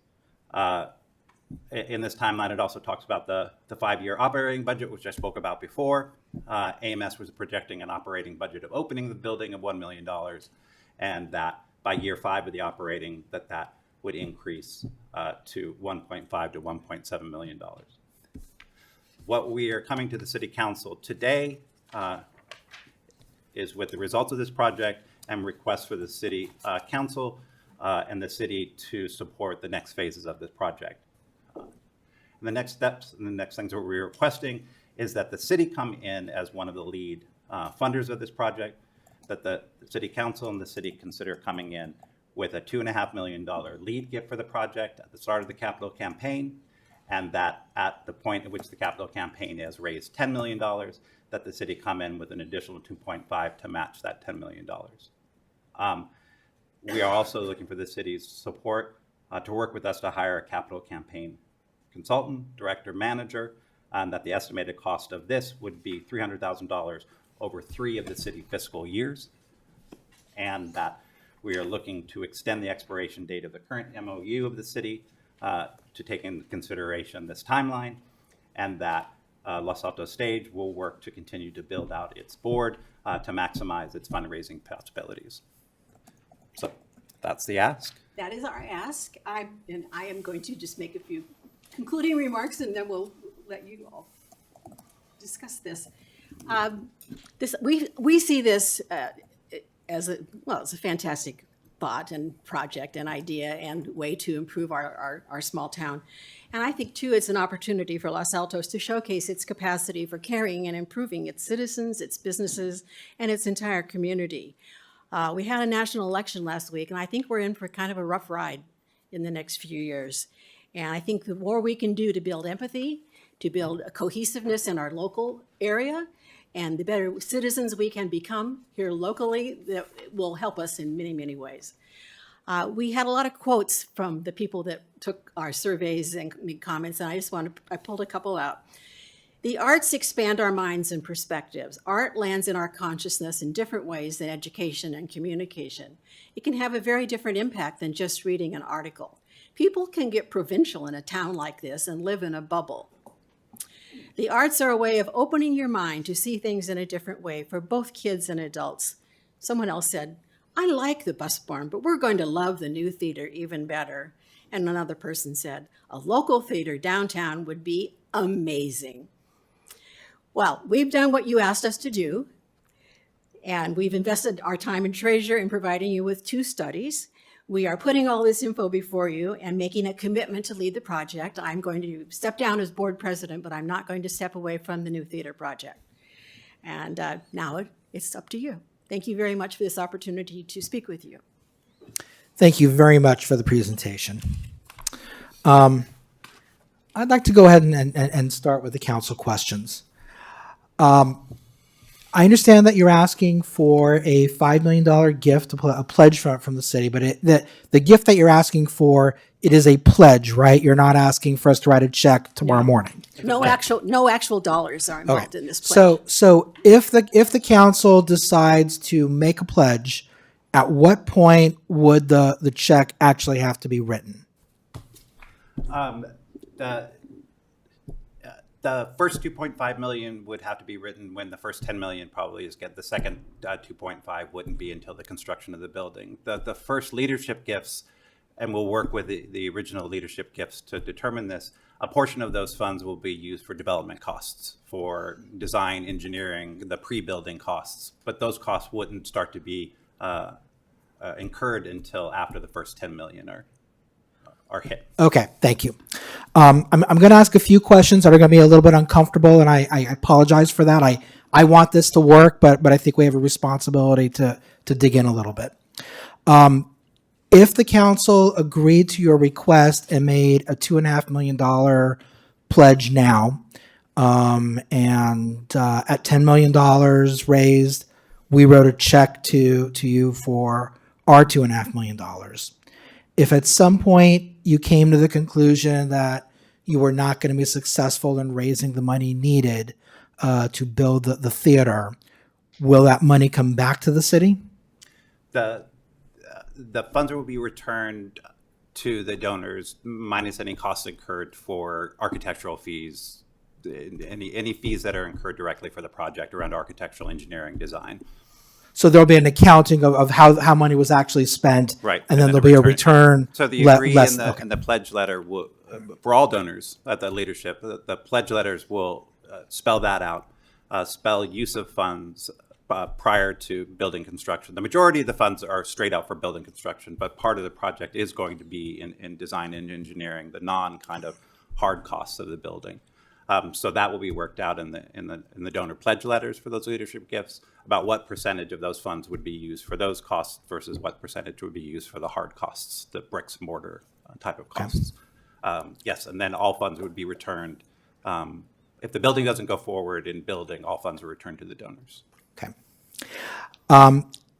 In this timeline, it also talks about the 5-year operating budget, which I spoke about before. AMS was projecting an operating budget of opening the building of $1 million, and that by year 5 of the operating, that would increase to $1.5 to $1.7 million. What we are coming to the City Council today is with the results of this project and requests for the City Council and the city to support the next phases of this project. The next steps and the next things that we're requesting is that the city come in as one of the lead funders of this project, that the City Council and the city consider coming in with a $2.5 million lead gift for the project at the start of the capital campaign, and that at the point at which the capital campaign has raised $10 million, that the city come in with an additional 2.5 to match that $10 million. We are also looking for the city's support to work with us to hire a capital campaign consultant, director, manager, and that the estimated cost of this would be $300,000 over 3 of the city fiscal years, and that we are looking to extend the expiration date of the current MOU of the city to take into consideration this timeline, and that Los Altos Stage will work to continue to build out its board to maximize its fundraising possibilities. So that's the ask. That is our ask. I am going to just make a few concluding remarks, and then we'll let you all discuss this. We see this as it's a fantastic thought and project and idea and way to improve our small town. And I think, too, it's an opportunity for Los Altos to showcase its capacity for caring and improving its citizens, its businesses, and its entire community. We had a national election last week, and I think we're in for kind of a rough ride in the next few years. And I think the more we can do to build empathy, to build a cohesiveness in our local area, and the better citizens we can become here locally, that will help us in many, many ways. We had a lot of quotes from the people that took our surveys and made comments, and I pulled a couple out. The arts expand our minds and perspectives. Art lands in our consciousness in different ways than education and communication. It can have a very different impact than just reading an article. People can get provincial in a town like this and live in a bubble. The arts are a way of opening your mind to see things in a different way for both kids and adults. Someone else said, I like the Bus Barn, but we're going to love the new theater even better. And another person said, a local theater downtown would be amazing. Well, we've done what you asked us to do, and we've invested our time and treasure in providing you with 2 studies. We are putting all this info before you and making a commitment to lead the project. I'm going to step down as board president, but I'm not going to step away from the new theater project. And now it's up to you. Thank you very much for this opportunity to speak with you. Thank you very much for the presentation. I'd like to go ahead and start with the council questions. I understand that you're asking for a $5 million gift, a pledge from the city, but the gift that you're asking for, it is a pledge, right? You're not asking for us to write a check tomorrow morning. No actual dollars are involved in this pledge. So if the council decides to make a pledge, at what point would the check actually have to be written? The first 2.5 million would have to be written when the first 10 million probably is get. The second 2.5 wouldn't be until the construction of the building. The first leadership gifts, and we'll work with the original leadership gifts to determine this. A portion of those funds will be used for development costs, for design, engineering, the pre-building costs. But those costs wouldn't start to be incurred until after the first 10 million are hit. Okay, thank you. I'm going to ask a few questions that are going to be a little bit uncomfortable, and I apologize for that. I want this to work, but I think we have a responsibility to dig in a little bit. If the council agreed to your request and made a $2.5 million pledge now, and at $10 million raised, we wrote a check to you for our $2.5 million. If at some point you came to the conclusion that you were not going to be successful in raising the money needed to build the theater, will that money come back to the city? The funds will be returned to the donors minus any costs incurred for architectural fees, any fees that are incurred directly for the project around architectural engineering design. So there'll be an accounting of how money was actually spent, right? And then there'll be a return. So the agree and the pledge letter will, for all donors at the leadership, the pledge letters will spell that out, spell use of funds prior to building construction. The majority of the funds are straight out for building construction, but part of the project is going to be in design and engineering, the non kind of hard costs of the building. So that will be worked out in the donor pledge letters for those leadership gifts about what percentage of those funds would be used for those costs versus what percentage would be used for the hard costs, the bricks and mortar type of costs. Yes, and then all funds would be returned. If the building doesn't go forward in building, all funds are returned to the donors. Okay.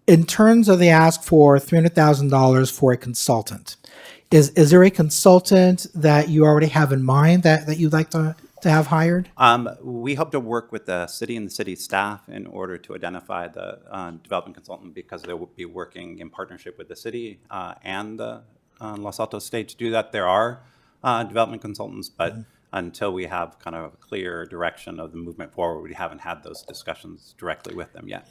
In terms of the ask for $300,000 for a consultant, is there a consultant that you already have in mind that you'd like to have hired? We hope to work with the city and the city staff in order to identify the development consultant, because they will be working in partnership with the city and the Los Altos state to do that. There are development consultants, but until we have kind of a clear direction of the movement forward, we haven't had those discussions directly with them yet.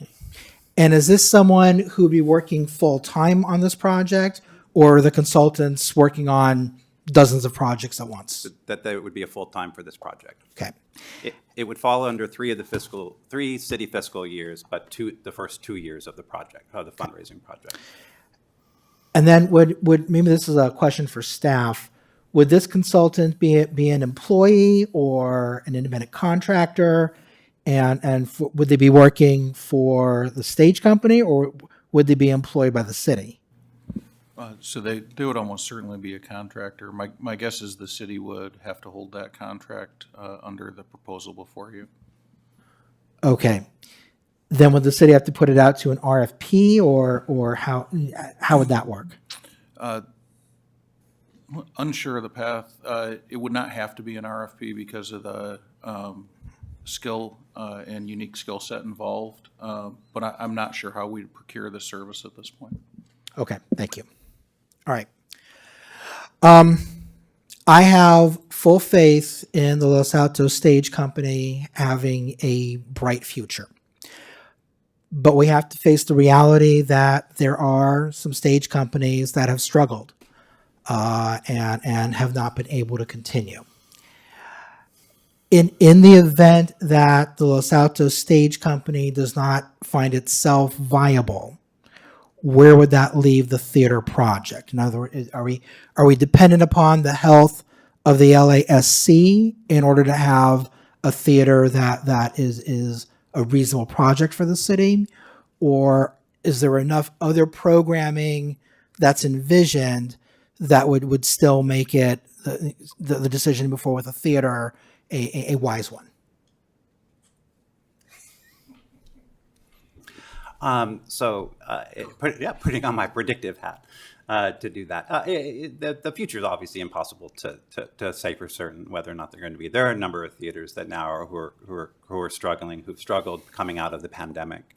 And is this someone who would be working full-time on this project, or are the consultants working on dozens of projects at once? That they would be a full-time for this project. Okay. It would fall under three city fiscal years, but the first 2 years of the project, of the fundraising project. And then would maybe this is a question for staff, would this consultant be an employee or an independent contractor? And would they be working for the stage company, or would they be employed by the city? So they would almost certainly be a contractor. My guess is the city would have to hold that contract under the proposal before you. Okay. Then would the city have to put it out to an RFP, or how would that work? Unsure of the path. It would not have to be an RFP because of the skill and unique skill set involved, but I'm not sure how we'd procure the service at this point. Okay, thank you. All right. I have full faith in the Los Altos Stage Company having a bright future. But we have to face the reality that there are some stage companies that have struggled and have not been able to continue. In the event that the Los Altos Stage Company does not find itself viable, where would that leave the theater project? In other words, are we dependent upon the health of the LASC in order to have a theater that is a reasonable project for the city? Or is there enough other programming that's envisioned that would still make it the decision before with a theater a wise one? Putting on my predictive hat to do that. The future is obviously impossible to say for certain whether or not they're going to be. There are a number of theaters that now are who are struggling, who've struggled coming out of the pandemic.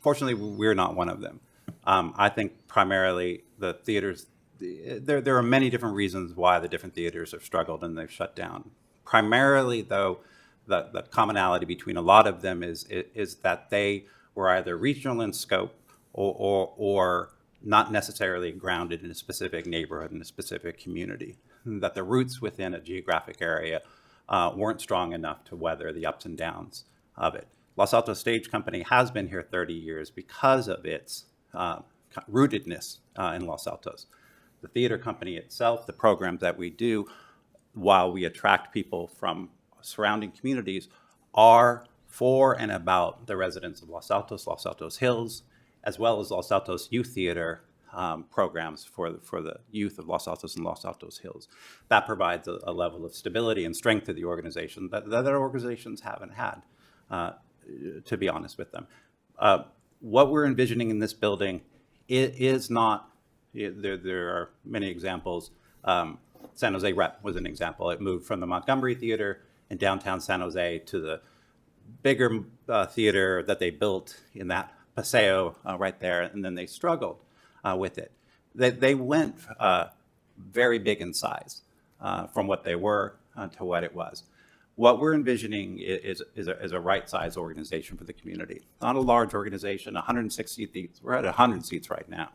Fortunately, we're not one of them. I think primarily the theaters. There are many different reasons why the different theaters have struggled and they've shut down. Primarily, though, the commonality between a lot of them is that they were either regional in scope or not necessarily grounded in a specific neighborhood, in a specific community, that the roots within a geographic area weren't strong enough to weather the ups and downs of it. Los Altos Stage Company has been here 30 years because of its rootedness in Los Altos. The theater company itself, the programs that we do, while we attract people from surrounding communities, are for and about the residents of Los Altos Hills, as well as Los Altos Youth Theater programs for the youth of Los Altos and Los Altos Hills. That provides a level of stability and strength to the organization that other organizations haven't had, to be honest with them. What we're envisioning in this building is not, there are many examples. San Jose Rep was an example. It moved from the Montgomery Theater in downtown San Jose to the bigger theater that they built in that Paseo right there, and then they struggled with it. They went very big in size from what they were to what it was. What we're envisioning is a right-sized organization for the community. Not a large organization, 160 seats. We're at 100 seats right now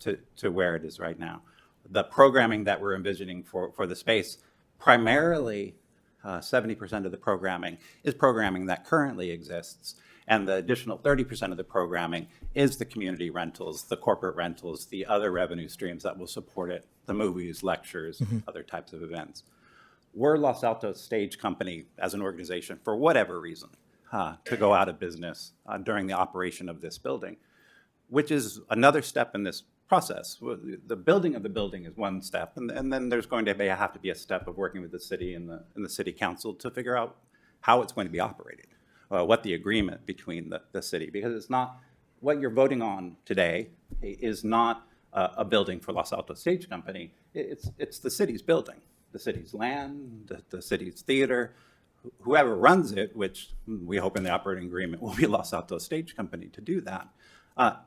to where it is right now. The programming that we're envisioning for the space, primarily 70% of the programming is programming that currently exists, and the additional 30% of the programming is the community rentals, the corporate rentals, the other revenue streams that will support it, the movies, lectures, other types of events. We're Los Altos Stage Company as an organization, for whatever reason, to go out of business during the operation of this building, which is another step in this process. The building of the building is one step, and then there's going to have to be a step of working with the city and the city council to figure out how it's going to be operated, what the agreement between the city, because it's not, what you're voting on today is not a building for Los Altos Stage Company. It's the city's building, the city's land, the city's theater. Whoever runs it, which we hope in the operating agreement will be Los Altos Stage Company to do that,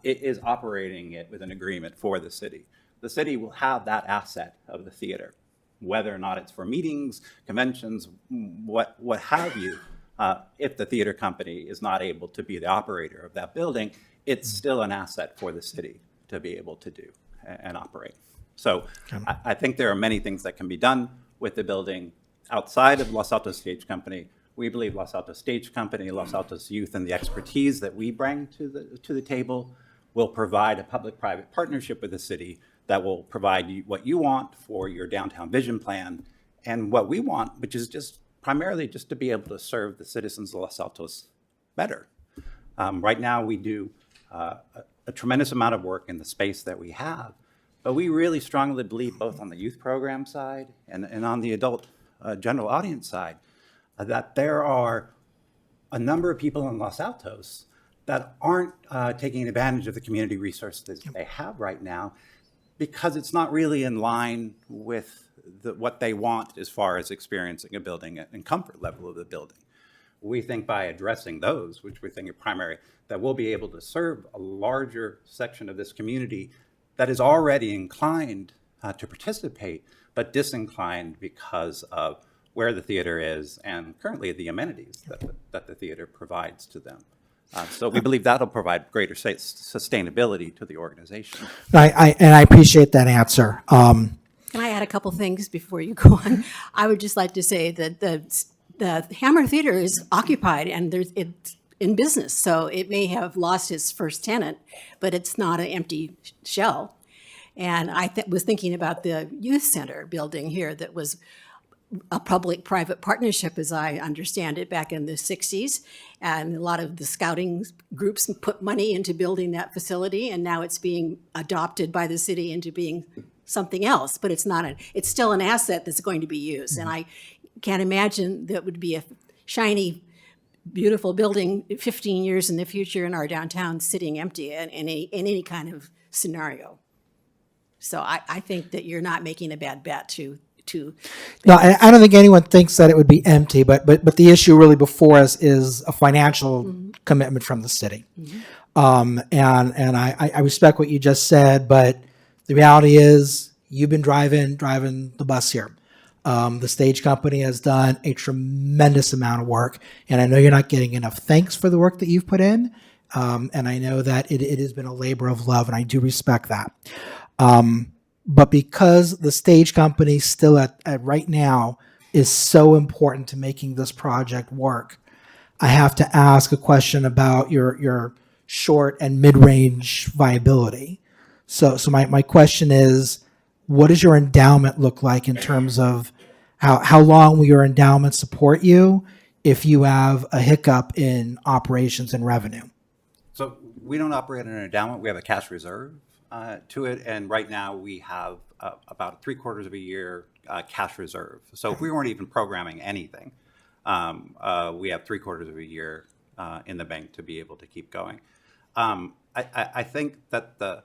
it is operating it with an agreement for the city. The city will have that asset of the theater, whether or not it's for meetings, conventions, what have you. If the theater company is not able to be the operator of that building, it's still an asset for the city to be able to do and operate. So I think there are many things that can be done with the building outside of Los Altos Stage Company. We believe Los Altos Stage Company, Los Altos Youth, and the expertise that we bring to the table will provide a public-private partnership with the city that will provide you what you want for your downtown vision plan, and what we want, which is just primarily just to be able to serve the citizens of Los Altos better. Right now, we do a tremendous amount of work in the space that we have, but we really strongly believe, both on the youth program side and on the adult general audience side, that there are a number of people in Los Altos that aren't taking advantage of the community resources they have right now, because it's not really in line with what they want as far as experiencing a building and comfort level of the building. We think by addressing those, which we think are primary, that we'll be able to serve a larger section of this community that is already inclined to participate, but disinclined because of where the theater is and currently the amenities that the theater provides to them. So we believe that'll provide greater sustainability to the organization. I appreciate that answer. Can I add a couple things before you go on? I would just like to say that the Hammer Theater is occupied and it's in business, so it may have lost its first tenant, but it's not an empty shell. And I was thinking about the youth center building here that was a public-private partnership, as I understand it, back in the 60s. And a lot of the scouting groups put money into building that facility, and now it's being adopted by the city into being something else, but it's still an asset that's going to be used. And I can't imagine that would be a shiny beautiful building 15 years in the future in our downtown sitting empty in any kind of scenario. So I think that you're not making a bad bet to. No, I don't think anyone thinks that it would be empty, but the issue really before us is a financial commitment from the city. And I respect what you just said, but the reality is you've been driving the bus here. The stage company has done a tremendous amount of work, and I know you're not getting enough thanks for the work that you've put in. And I know that it has been a labor of love, and I do respect that. But because the stage company still at right now is so important to making this project work, I have to ask a question about your short and mid-range viability. So my question is, what does your endowment look like in terms of how long will your endowment support you if you have a hiccup in operations and revenue? So we don't operate an endowment. We have a cash reserve to it. And right now we have about 3/4 of a year cash reserve. So if we weren't even programming anything, we have 3/4 of a year in the bank to be able to keep going. I think that the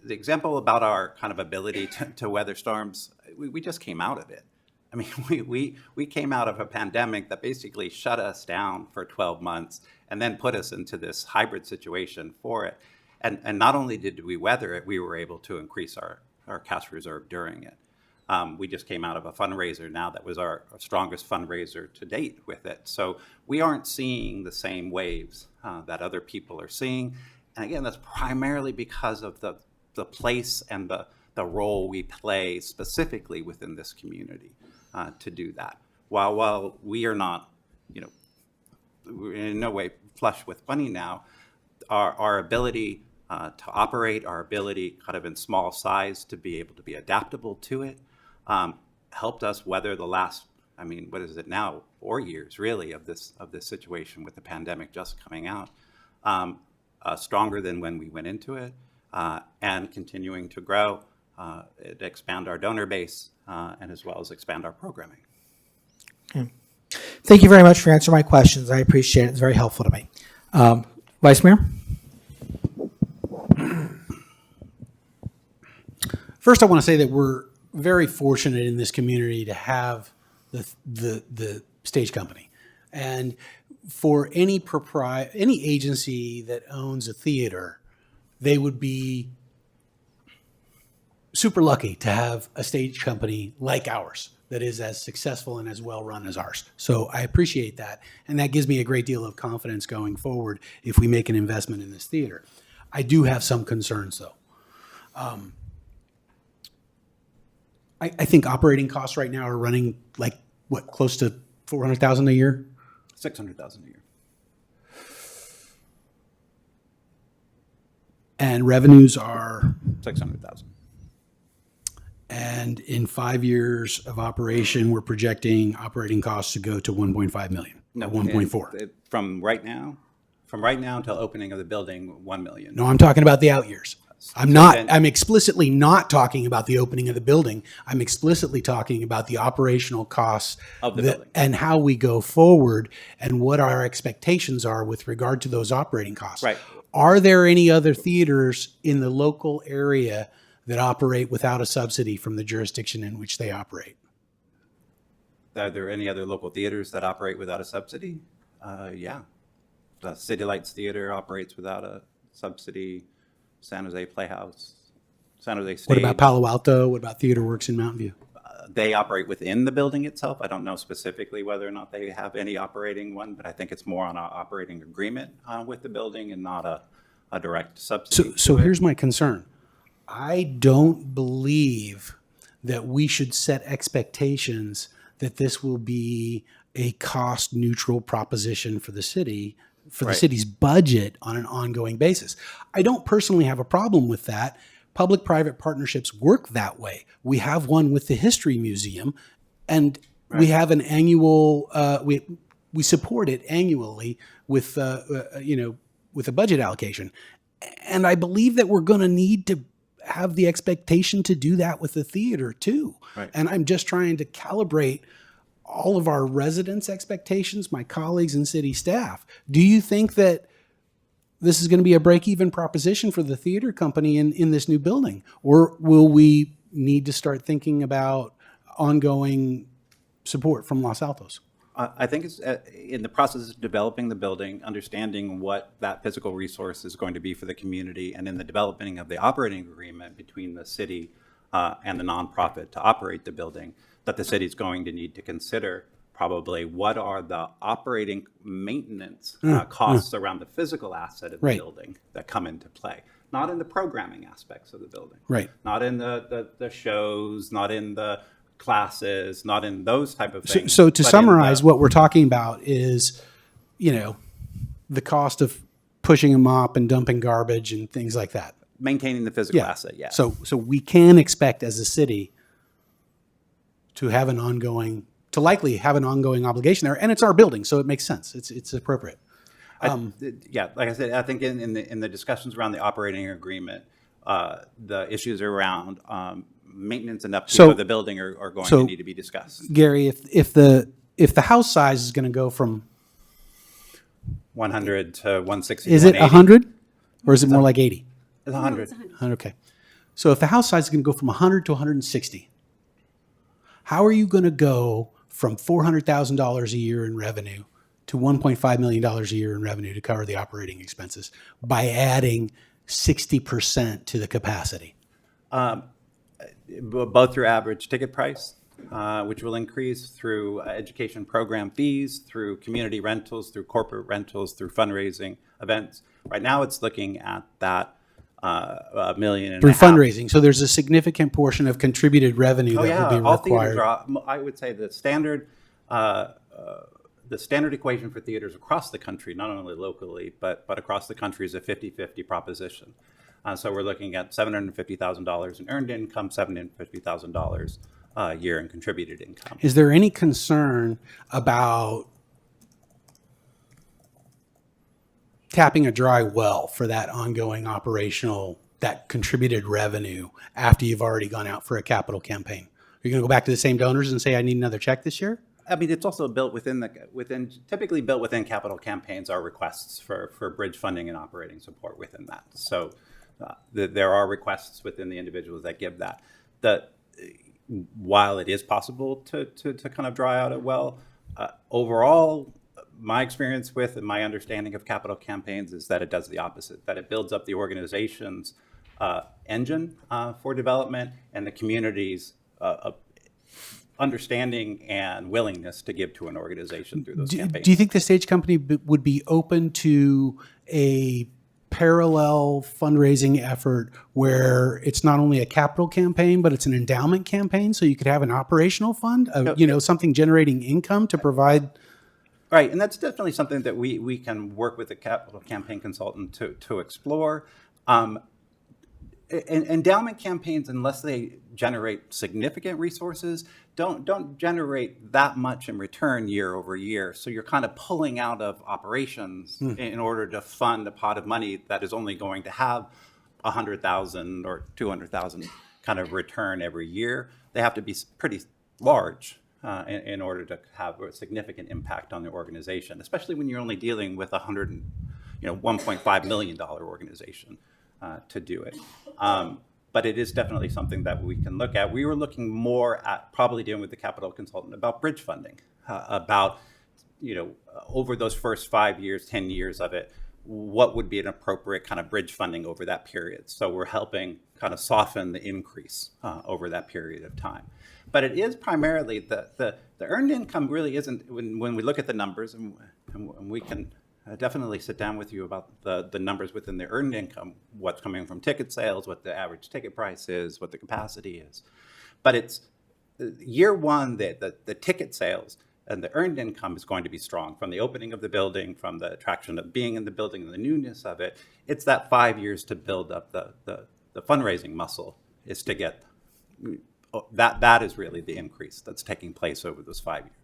example about our kind of ability to weather storms, we just came out of it. I mean, we came out of a pandemic that basically shut us down for 12 months and then put us into this hybrid situation for it. And not only did we weather it, we were able to increase our cash reserve during it. We just came out of a fundraiser now that was our strongest fundraiser to date with it. So we aren't seeing the same waves that other people are seeing. And again, that's primarily because of the place and the role we play specifically within this community to do that. While we are not, we're in no way flush with money now, our ability to operate, our ability kind of in small size to be able to be adaptable to it, helped us weather the last, what is it now, 4 years really of this situation with the pandemic just coming out, stronger than when we went into it, and continuing to grow, to expand our donor base, and as well as expand our programming. Okay. Thank you very much for answering my questions. I appreciate it. It's very helpful to me. Vice Mayor? First, I want to say that we're very fortunate in this community to have the stage company. And for any agency that owns a theater, they would be super lucky to have a stage company like ours that is as successful and as well run as ours. So I appreciate that. And that gives me a great deal of confidence going forward if we make an investment in this theater. I do have some concerns though. I think operating costs right now are running like what, close to $400,000 a year? $600,000 a year. And revenues are? $600,000. And in 5 years of operation, we're projecting operating costs to go to 1.5 million. No, 1.4. From right now until opening of the building, 1 million. No, I'm talking about the out years. I'm explicitly not talking about the opening of the building. I'm explicitly talking about the operational costs of the building and how we go forward and what our expectations are with regard to those operating costs. Right. Are there any other theaters in the local area that operate without a subsidy from the jurisdiction in which they operate? Are there any other local theaters that operate without a subsidy? Yeah. The City Lights Theater operates without a subsidy. San Jose Playhouse, San Jose Stage. What about Palo Alto? What about Theater Works in Mountain View? They operate within the building itself. I don't know specifically whether or not they have any operating one, but I think it's more on an operating agreement with the building and not a direct subsidy. So here's my concern. I don't believe that we should set expectations that this will be a cost neutral proposition for the city, for the city's budget on an ongoing basis. I don't personally have a problem with that. Public-private partnerships work that way. We have one with the History Museum, and we have an annual, we support it annually with, with a budget allocation. And I believe that we're going to need to have the expectation to do that with the theater too. Right. And I'm just trying to calibrate all of our residents' expectations, my colleagues and city staff. Do you think that this is going to be a break-even proposition for the theater company in this new building? Or will we need to start thinking about ongoing support from Los Altos? I think it's in the process of developing the building, understanding what that physical resource is going to be for the community, and in the developing of the operating agreement between the city and the nonprofit to operate the building, that the city is going to need to consider probably what are the operating maintenance costs around the physical asset of the Right. building that come into play. Not in the programming aspects of the building. Right. Not in the shows, not in the classes, not in those type of So, things. so to but in summarize, the- what we're talking about is, the cost of pushing a mop and dumping garbage and things like that. maintaining the physical asset, yeah. So we can expect as a city to likely have an ongoing obligation there, and it's our building, so it makes sense. It's appropriate. Yeah, like I said, I think in the discussions around the operating agreement, the issues around maintenance and upkeep of the building are going to need to be discussed. Gary, if the house size is going to go from 100 to 160. is to it 180. 100 or is it more like 80? It's 100. 100, okay. So if the house size is going to go from 100 to 160, how are you going to go from $400,000 a year in revenue to $1.5 million a year in revenue to cover the operating expenses by adding 60% to the capacity? Both through average ticket price, which will increase through education program fees, through community rentals, through corporate rentals, through fundraising events. Right now, it's looking at that $1.5 million. Through fundraising. So there's a significant portion of contributed revenue Oh that yeah, will be all theaters required. are. I would say the standard equation for theaters across the country, not only locally but across the country, is a 50-50 proposition. So we're looking at $750,000 in earned income, $750,000 a year in contributed income. Is there any concern about tapping a dry well for that ongoing operational, that contributed revenue after you've already gone out for a capital campaign? Are you going to go back to the same donors and say, I need another check this year? I mean, it's also built typically built within capital campaigns are requests for bridge funding and operating support within that. So there are requests within the individuals that give that. While it is possible to kind of dry out a well, overall, my experience with and my understanding of capital campaigns is that it does the opposite, that it builds up the organization's engine for development and the community's understanding and willingness to give to an organization through those campaigns. Do you think the stage company would be open to a parallel fundraising effort where it's not only a capital campaign, but it's an endowment campaign? So you could have an operational fund, something generating income to provide. Right, and that's definitely something that we can work with a capital campaign consultant to explore. Endowment campaigns, unless they generate significant resources, don't generate that much in return year over year. So you're kind of pulling out of operations in order to fund a pot of money that is only going to have $100,000 or $200,000 kind of return every year. They have to be pretty large in order to have a significant impact on the organization, especially when you're only dealing with $1.5 million organization to do it. But it is definitely something that we can look at. We were looking more at probably dealing with the capital consultant about bridge funding, about, over those first 5 years, 10 years of it, what would be an appropriate kind of bridge funding over that period. So we're helping kind of soften the increase over that period of time. But it is primarily the earned income really isn't, when we look at the numbers, and we can definitely sit down with you about the numbers within the earned income, what's coming from ticket sales, what the average ticket price is, what the capacity is. But it's year one, the ticket sales and the earned income is going to be strong from the opening of the building, from the attraction of being in the building and the newness of it. It's that 5 years to build up the fundraising muscle is to get that is really the increase that's taking place over those 5 years.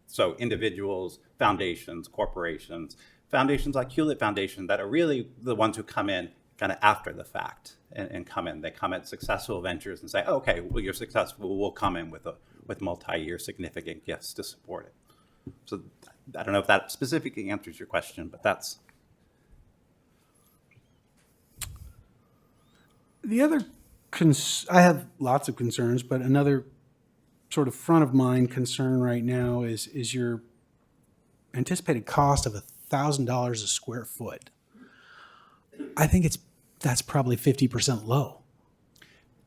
So individuals, foundations, corporations, foundations like Hewlett Foundation that are really the ones who come in kind of after the fact and come in. They come at successful ventures and say, okay, well, you're successful. We'll come in with with multi-year significant gifts to support it. So I don't know if that specifically answers your question, but that's. The other, I have lots of concerns, but another sort of front of mind concern right now is your anticipated cost of $1,000 a square foot. I think that's probably 50% low.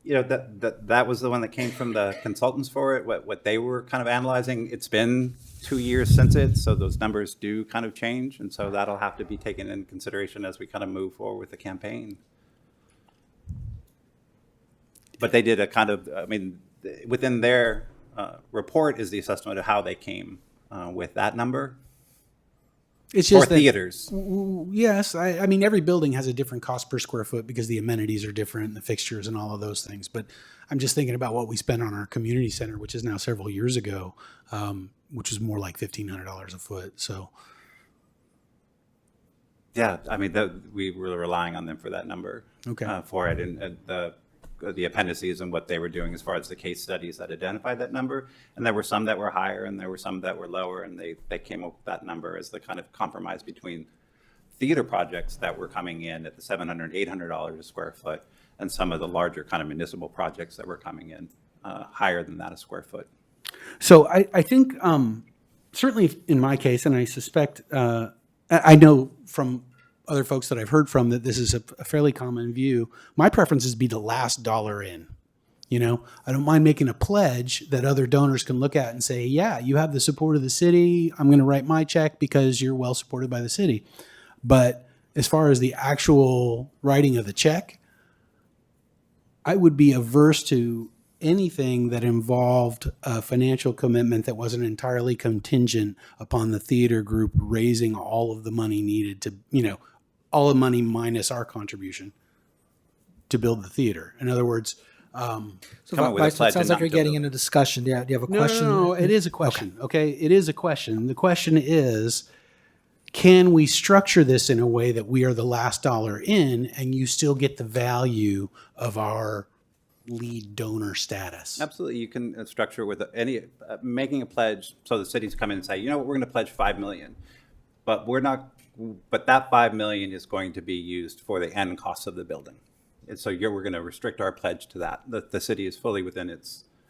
You know, that was the one that came from the consultants for it, what they were kind of analyzing. It's been 2 years since it, so those numbers do kind of change, and so that'll have to be taken into consideration as we kind of move forward with the campaign. But they did a kind of, I mean, within their report is the assessment of how they came with that number. It's just for theaters. Yes, I mean, every building has a different cost per square foot because the amenities are different, the fixtures and all of those things. But I'm just thinking about what we spent on our community center, which is now several years ago, which was more like $1,500 a foot. So, yeah, I mean, we were relying on them for that number. Okay. For it, and the appendices and what they were doing as far as the case studies that identified that number. And there were some that were higher and there were some that were lower, and they came up with that number as the kind of compromise between theater projects that were coming in at the $700, $800 a square foot, and some of the larger kind of municipal projects that were coming in higher than that a square foot. So I think certainly in my case, and I suspect, I know from other folks that I've heard from that this is a fairly common view. My preference is to be the last dollar in. You know, I don't mind making a pledge that other donors can look at and say, yeah, you have the support of the city. I'm going to write my check because you're well supported by the city. But as far as the actual writing of the check, I would be averse to anything that involved a financial commitment that wasn't entirely contingent upon the theater group raising all of the money needed to, you know, all the money minus our contribution to build the theater. In other words, so Vice, it sounds like you're getting into discussion. Do you have a question? No, it is a question. Okay, it is a question. The question is, can we structure this in a way that we are the last dollar in and you still get the value of our lead donor status? Absolutely, you can structure with any making a pledge. So the cities come in and say, you know what, we're going to pledge $5 million, but we're not. But that $5 million is going to be used for the end costs of the building, and so we're going to restrict our pledge to that. The city is fully within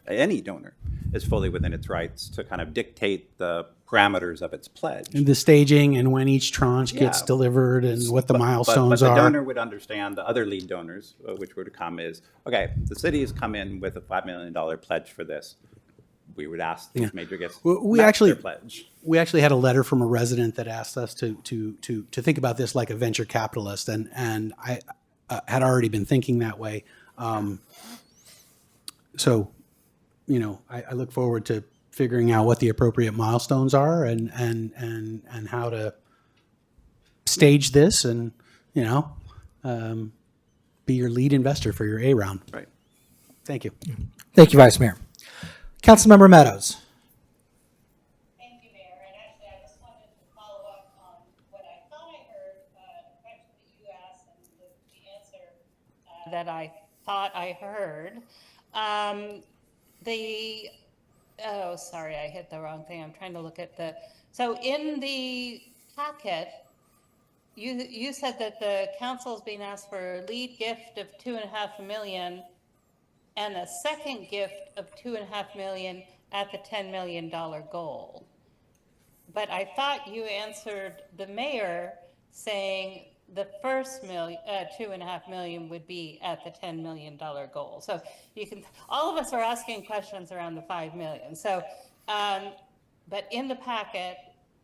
any donor is fully within its rights to kind of dictate the parameters of its pledge. And the staging and when each tranche gets delivered and what the milestones but are. the donor would understand, the other lead donors, which were to come is, okay, the city has come in with a $5 million pledge for this. We would ask these major gifts. We actually had a letter from a resident that asked us to think about this like a venture capitalist, and I had already been thinking that way. So, you know, I look forward to figuring out what the appropriate milestones are and how to stage this, and you know, be your lead investor for your A round. Right. Thank you. Thank you, Vice Mayor. Councilmember Meadows. Thank you, Mayor. And actually, I just wanted to follow up on what I thought I heard, a question that you asked and the answer that I thought I heard. Oh, sorry, I hit the wrong thing. I'm trying to look at so in the packet, you said that the council is being asked for a lead gift of $2.5 million and a second gift of $2.5 million at the $10 million goal. But I thought you answered the mayor saying the first $2.5 million would be at the $10 million goal. So you can, all of us are asking questions around the $5 million. So, but in the packet,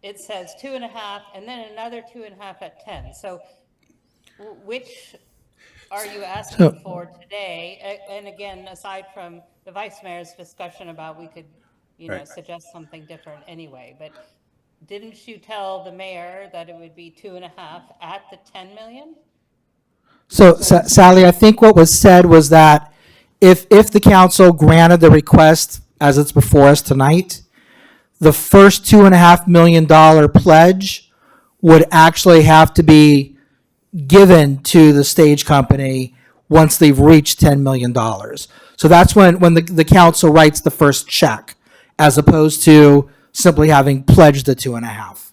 it says 2.5 and then another 2.5 at 10. So which are you asking for today? And again, aside from the vice mayor's discussion about we could, you know, suggest something different anyway, but didn't you tell the mayor that it would be 2.5 at the 10 million? So Sally, I think what was said was that if the council granted the request as it's before us tonight, the first $2.5 million pledge would actually have to be given to the stage company once they've reached $10 million. So that's when the council writes the first check, as opposed to simply having pledged the 2.5.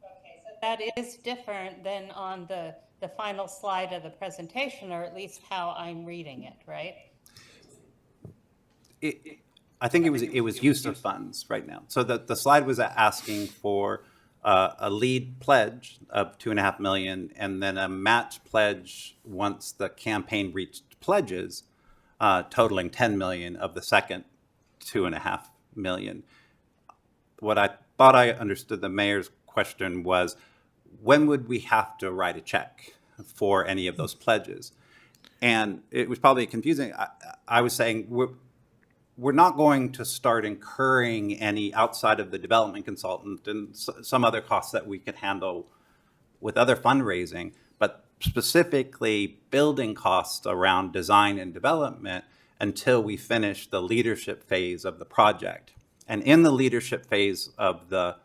Okay, so that is different than on the final slide of the presentation, or at least how I'm reading it, right? I think it was use of funds right now. So the slide was asking for a lead pledge of 2.5 million, and then a match pledge once the campaign reached pledges, totaling 10 million of the second 2.5 million. What I thought I understood the mayor's question was, when would we have to write a check for any of those pledges? And it was probably confusing. I was saying we're not going to start incurring any outside of the development consultant and some other costs that we could handle with other fundraising, but specifically building costs around design and development until we finish the leadership phase of the project. And in the leadership phase of the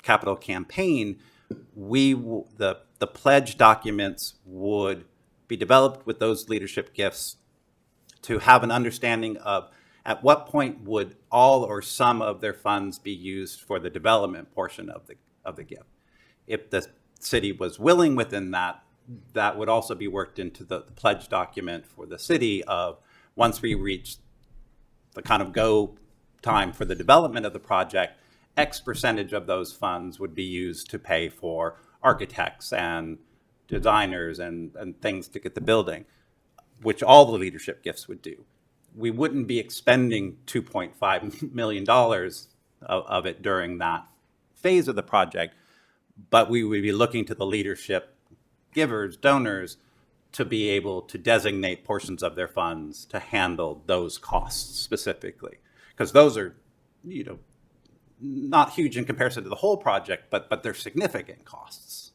capital campaign, the pledge documents would be developed with those leadership gifts to have an understanding of at what point would all or some of their funds be used for the development portion of the gift. If the city was willing within that, that would also be worked into the pledge document for the city of, once we reach the kind of go time for the development of the project, X percentage of those funds would be used to pay for architects and designers and things to get the building, which all the leadership gifts would do. We wouldn't be expending $2.5 million of it during that phase of the project, but we would be looking to the leadership givers, donors, to be able to designate portions of their funds to handle those costs specifically. Because those are, not huge in comparison to the whole project, but they're significant costs.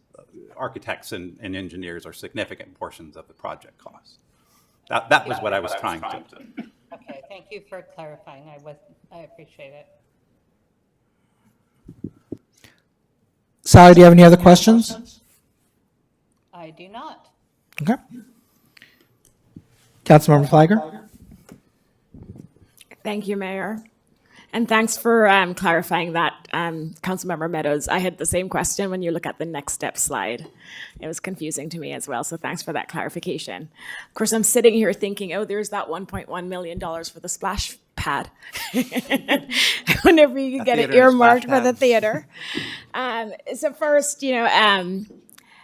Architects and engineers are significant portions of the project costs. That was what I was trying to. Okay, thank you for clarifying. I appreciate it. Sally, do you have any other questions? I do not. Okay. Councilmember Flagger? Thank you, Mayor. And thanks for clarifying that, Councilmember Meadows. I had the same question when you look at the next step slide. It was confusing to me as well, so thanks for that clarification. Of course, I'm sitting here thinking, oh, there's that $1.1 million for the splash pad. Whenever you get it earmarked for the theater. So first,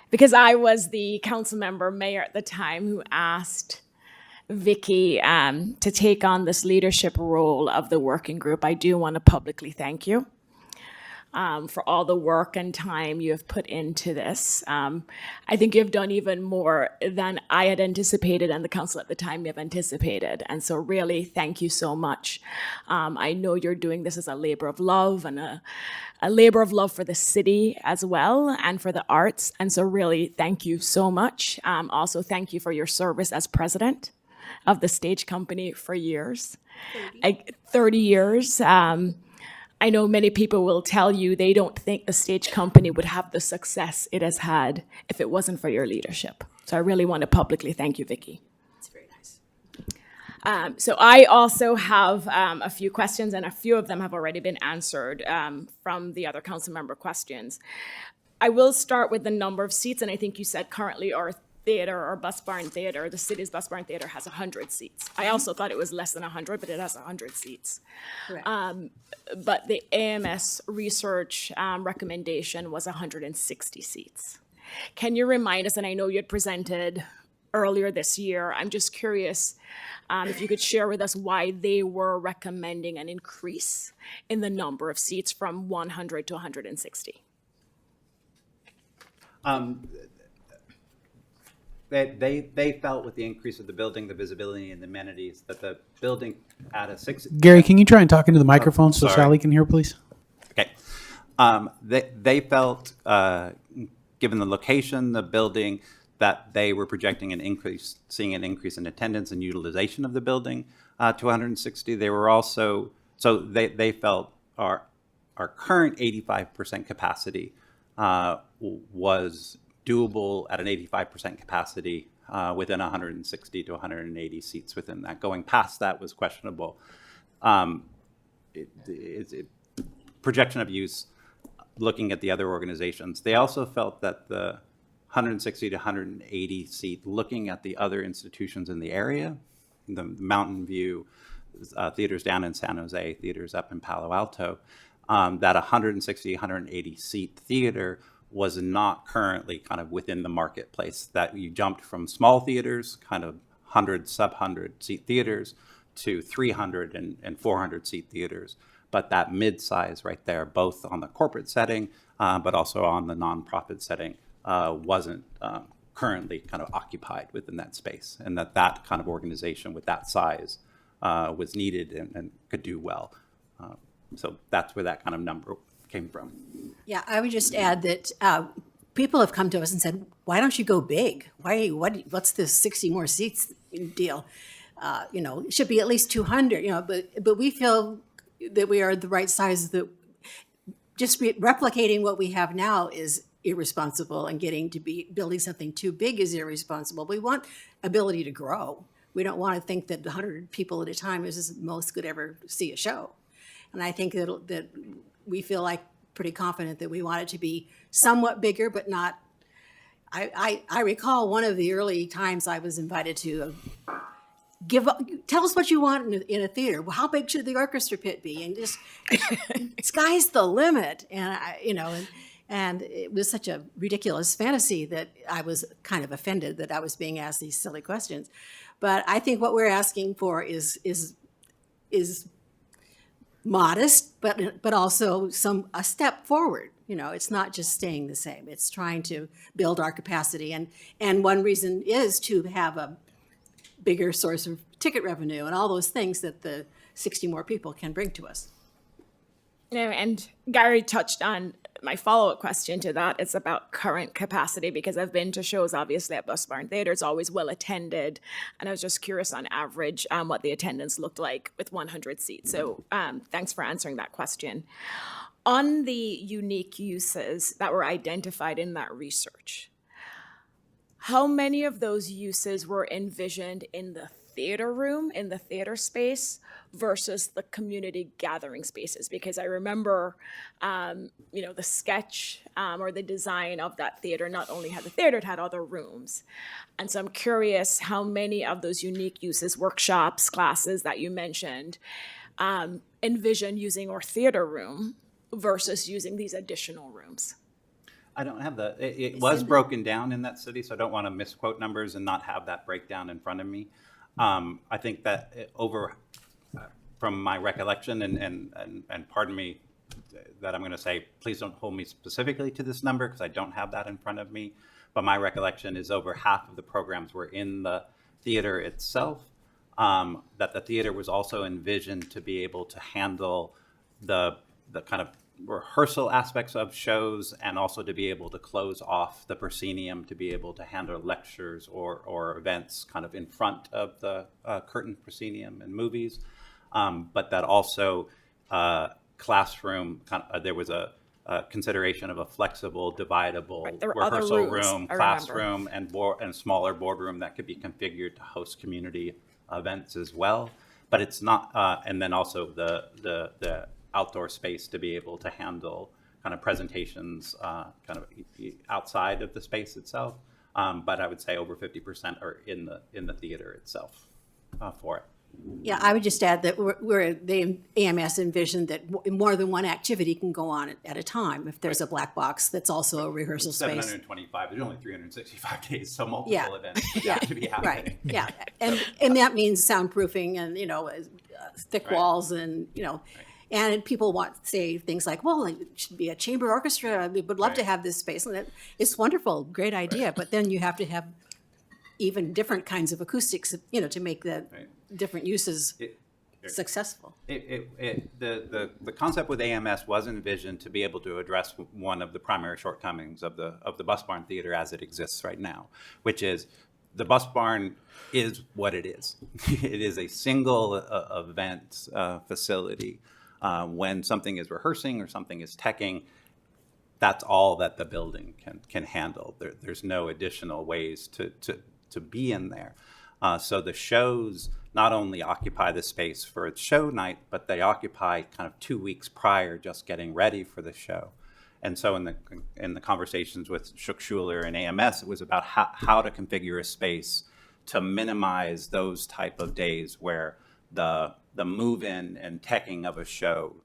because I was the council member mayor at the time who asked Vicky to take on this leadership role of the working group, I do want to publicly thank you for all the work and time you have put into this. I think you've done even more than I had anticipated and the council at the time have anticipated. And so really, thank you so much. I know you're doing this as a labor of love and a labor of love for the city as well and for the arts. And so really, thank you so much. Also, thank you for your service as president of the stage company for years, 30 years. I know many people will tell you they don't think the stage company would have the success it has had if it wasn't for your leadership. So I really want to publicly thank you, Vicky. It's very nice. So I also have a few questions, and a few of them have already been answered from the other council member questions. I will start with the number of seats, and I think you said currently our theater or Bus Barn Theater, the city's Bus Barn Theater has 100 seats. I also thought it was less than 100, but it has 100 seats. Correct. But the AMS research recommendation was 160 seats. Can you remind us, and I know you had presented earlier this year, I'm just curious if you could share with us why they were recommending an increase in the number of seats from 100 to 160. They felt with the increase of the building, the visibility and the amenities, that the building at a six. Gary, can you try and talk into the microphone so sorry. Sally can hear, please? Okay. They felt, given the location, the building, that they were projecting seeing an increase in attendance and utilization of the building to 160. They were also, so they felt our current 85% capacity was doable at an 85% capacity within 160 to 180 seats within that. Going past that was questionable. Projection of use, looking at the other organizations, they also felt that the 160 to 180 seat, looking at the other institutions in the area, the Mountain View, theaters down in San Jose, theaters up in Palo Alto, that 160, 180 seat theater was not currently kind of within the marketplace, that you jumped from small theaters, kind of 100, sub-100 seat theaters, to 300 and 400 seat theaters. But that mid-size right there, both on the corporate setting, but also on the nonprofit setting, wasn't currently kind of occupied within that space, and that kind of organization with that size was needed and could do well. So that's where that kind of number came from. Yeah, I would just add that people have come to us and said, "Why don't you go big? What's this 60 more seats deal? It should be at least 200. But we feel that we are the right size. That just replicating what we have now is irresponsible, and building something too big is irresponsible. We want ability to grow. We don't want to think that 100 people at a time is the most could ever see a show. And I think that we feel like pretty confident that we want it to be somewhat bigger, but not. I recall one of the early times I was invited to tell us what you want in a theater. Well, how big should the orchestra pit be? And just sky's the limit. And it was such a ridiculous fantasy that I was kind of offended that I was being asked these silly questions. But I think what we're asking for is modest, but also a step forward. It's not just staying the same. It's trying to build our capacity, and one reason is to have a bigger source of ticket revenue and all those things that the 60 more people can bring to us. And Gary touched on my follow-up question to that. It's about current capacity, because I've been to shows, obviously, at Bus Barn Theater. It's always well attended. And I was just curious on average what the attendance looked like with 100 seats. So thanks for answering that question. On the unique uses that were identified in that research, how many of those uses were envisioned in the theater room, in the theater space, versus the community gathering spaces? Because I remember, the sketch or the design of that theater not only had the theater, it had other rooms. And so I'm curious how many of those unique uses, workshops, classes that you mentioned, envision using our theater room versus using these additional rooms. I don't have it was broken down in that study, so I don't want to misquote numbers and not have that breakdown in front of me. I think that from my recollection, and pardon me that I'm going to say, please don't hold me specifically to this number because I don't have that in front of me, but my recollection is over half of the programs were in the theater itself, that the theater was also envisioned to be able to handle the kind of rehearsal aspects of shows, and also to be able to close off the proscenium, to be able to handle lectures or events kind of in front of the curtain proscenium and movies. But that also classroom, there was a consideration of a flexible, dividable rehearsal room, classroom, and smaller boardroom that could be configured to host community events as well. But it's not, and then also the outdoor space to be able to handle kind of presentations kind of outside of the space itself. But I would say over 50% are in the theater itself for it. Yeah, I would just add that the AMS envisioned that more than one activity can go on at a time. If there's a black box, that's also a rehearsal space. 725, there's only 365 days, so multiple events have to be happening. Right, yeah. And that means soundproofing and, thick walls and, and people say things like, well, it should be a chamber orchestra. We would love to have this space. And it's wonderful, great idea. But then you have to have even different kinds of acoustics, to make the different uses successful. The concept with AMS was envisioned to be able to address one of the primary shortcomings of the Bus Barn Theater as it exists right now, which is the Bus Barn is what it is. It is a single event facility. When something is rehearsing or something is teching, that's all that the building can handle. There's no additional ways to to be in there. So the shows not only occupy the space for its show night, but they occupy kind of 2 weeks prior, just getting ready for the show. And so in the conversations with Schuler and AMS, it was about how to configure a space to minimize those type of days where the move-in and teching of a show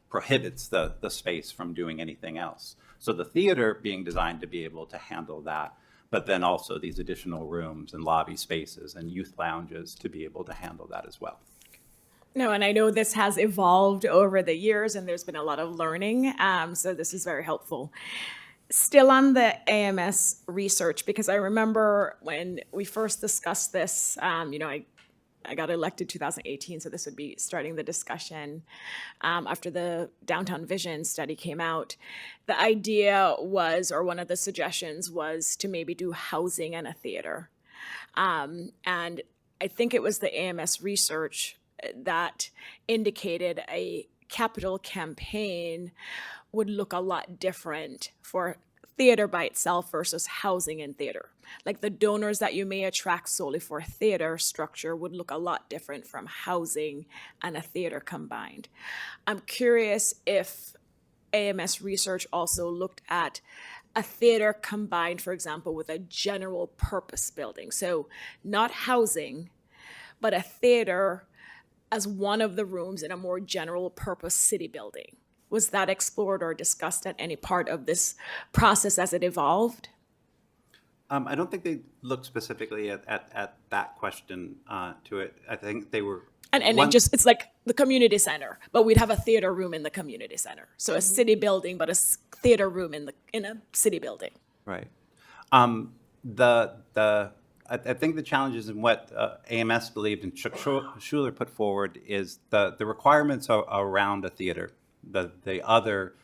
prohibits the space from doing anything else. So the theater being designed to be able to handle that, but then also these additional rooms and lobby spaces and youth lounges to be able to handle that as well. No, and I know this has evolved over the years and there's been a lot of learning. So this is very helpful. Still on the AMS research, because I remember when we first discussed this, I got elected 2018, so this would be starting the discussion after the Downtown Vision study came out. The idea was, or one of the suggestions was to maybe do housing and a theater. And I think it was the AMS research that indicated a capital campaign would look a lot different for theater by itself versus housing and theater. Like the donors that you may attract solely for theater structure would look a lot different from housing and a theater combined. I'm curious if AMS research also looked at a theater combined, for example, with a general purpose building. So not housing, but a theater as one of the rooms in a more general purpose city building. Was that explored or discussed at any part of this process as it evolved? I don't think they looked specifically at that question to it. I think they were... It's like the community center, but we'd have a theater room in the community center. So a city building, but a theater room in a city building. Right. I think the challenges in what AMS believed and Schuler put forward is the requirements around a theater, the other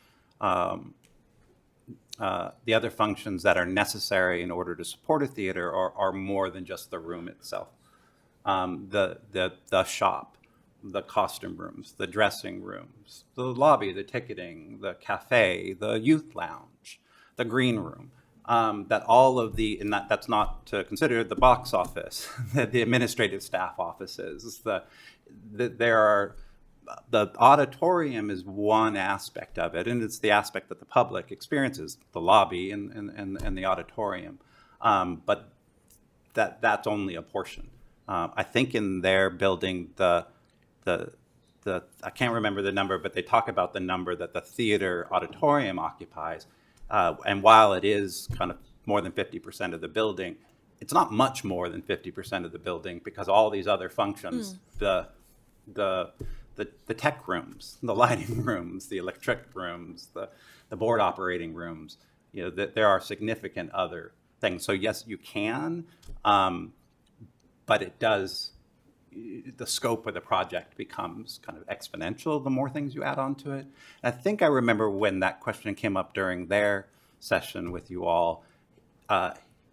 functions that are necessary in order to support a theater are more than just the room itself. The shop, the costume rooms, the dressing rooms, the lobby, the ticketing, the cafe, the youth lounge, the green room. That all of that's not to consider the box office, the administrative staff offices. The auditorium is one aspect of it, and it's the aspect that the public experiences, the lobby and the auditorium. But that's only a portion. I think in their building, I can't remember the number, but they talk about the number that the theater auditorium occupies. And while it is kind of more than 50% of the building, it's not much more than 50% of the building because all these other functions, the tech rooms, the lighting rooms, the electric rooms, the board operating rooms, there are significant other things. So yes, you can, but it does, the scope of the project becomes kind of exponential the more things you add on to it. And I think I remember when that question came up during their session with you all,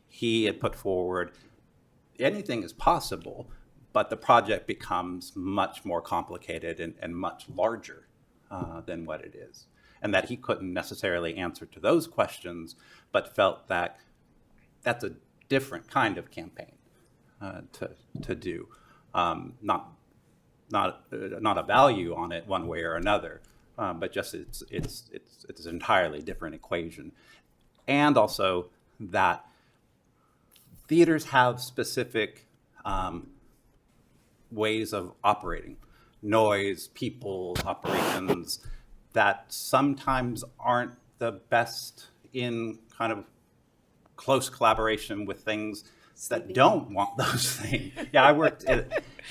he had put forward, anything is possible, but the project becomes much more complicated and much larger than what it is. And that he couldn't necessarily answer to those questions, but felt that that's a different kind of campaign to do. Not a value on it one way or another, but just it's an entirely different equation. And also that theaters have specific ways of operating, noise, people, operations that sometimes aren't the best in kind of close collaboration with things that don't want those things. Yeah, I worked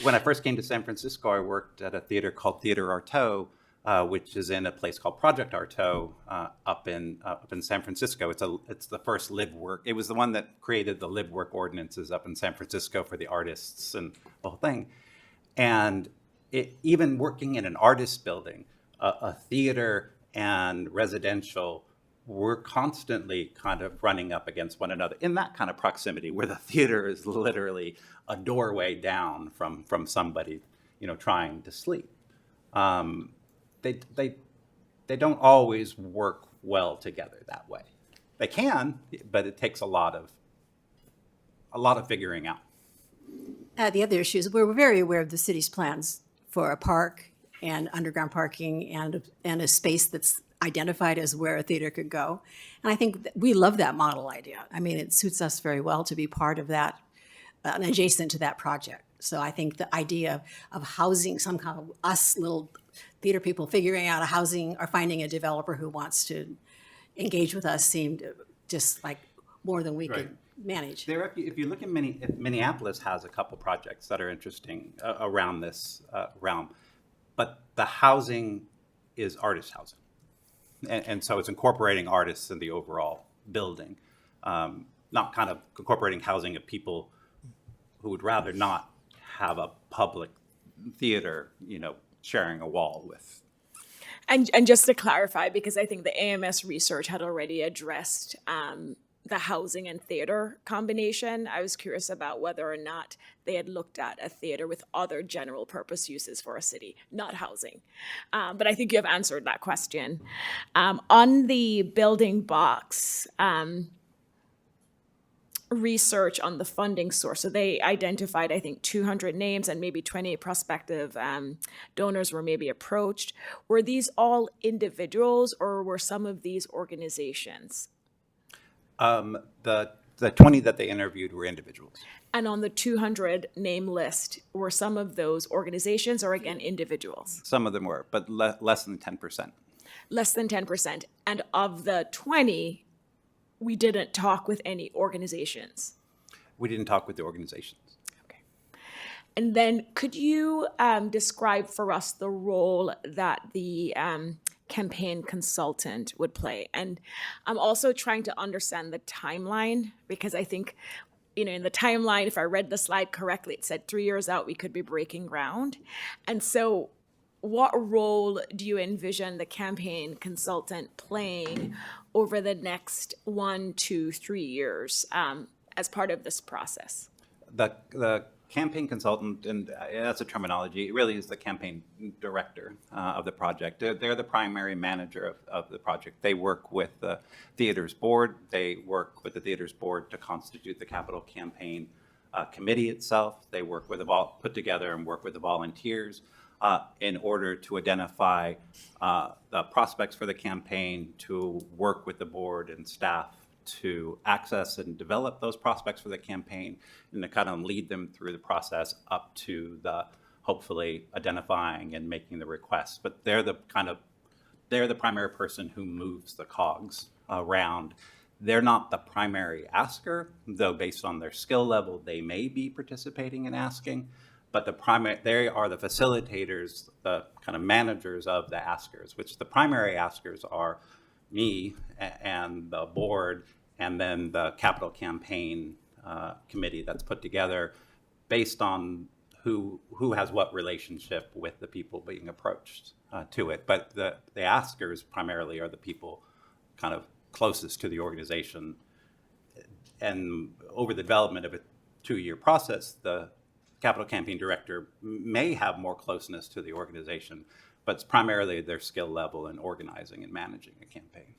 when I first came to San Francisco, I worked at a theater called Theater Artaud, which is in a place called Project Artaud up in San Francisco. It's the first live work. It was the one that created the live work ordinances up in San Francisco for the artists and the whole thing. And even working in an artist building, a theater and residential, we're constantly kind of running up against one another in that kind of proximity where the theater is literally a doorway down from somebody, trying to sleep. They don't always work well together that way. They can, but it takes a lot of a lot of figuring out. The other issue is we're very aware of the city's plans for a park and underground parking and a space that's identified as where a theater could go. And I think we love that model idea. I mean, it suits us very well to be part of that and adjacent to that project. So I think the idea of housing some kind of us little theater people figuring out a housing or finding a developer who wants to engage with us seemed just like more than we could manage. There, if you look at Minneapolis has a couple projects that are interesting around this realm, but the housing is artist housing. And so it's incorporating artists in the overall building, not kind of incorporating housing of people who would rather not have a public theater, sharing a wall with. And just to clarify, because I think the AMS research had already addressed the housing and theater combination, I was curious about whether or not they had looked at a theater with other general purpose uses for a city, not housing. But I think you have answered that question. On the building box, research on the funding source. So they identified, I think, 200 names and maybe 20 prospective donors were maybe approached. Were these all individuals or were some of these organizations? The 20 that they interviewed were individuals. And on the 200 name list, were some of those organizations or again individuals? Some of them were, but less than 10%. Less than 10%. And of the 20, we didn't talk with any organizations. We didn't talk with the organizations. Okay. And then could you describe for us the role that the campaign consultant would play? And I'm also trying to understand the timeline, because I think, in the timeline, if I read the slide correctly, it said 3 years out, we could be breaking ground. And so what role do you envision the campaign consultant playing over the next 1, 2, 3 years as part of this process? The campaign consultant, and that's a terminology, it really is the campaign director of the project. They're the primary manager of the project. They work with the theater's board. They work with the theater's board to constitute the capital campaign committee itself. They work with put together and work with the volunteers in order to identify the prospects for the campaign, to work with the board and staff to access and develop those prospects for the campaign, and to kind of lead them through the process up to the hopefully identifying and making the requests. But they're the primary person who moves the cogs around. They're not the primary asker, though based on their skill level, they may be participating in asking. But they are the facilitators, the kind of managers of the askers, which the primary askers are me and the board, and then the capital campaign committee that's put together based on who has what relationship with the people being approached to it. But the askers primarily are the people kind of closest to the organization. And over the development of a 2-year process, the capital campaign director may have more closeness to the organization, but it's primarily their skill level in organizing and managing a campaign.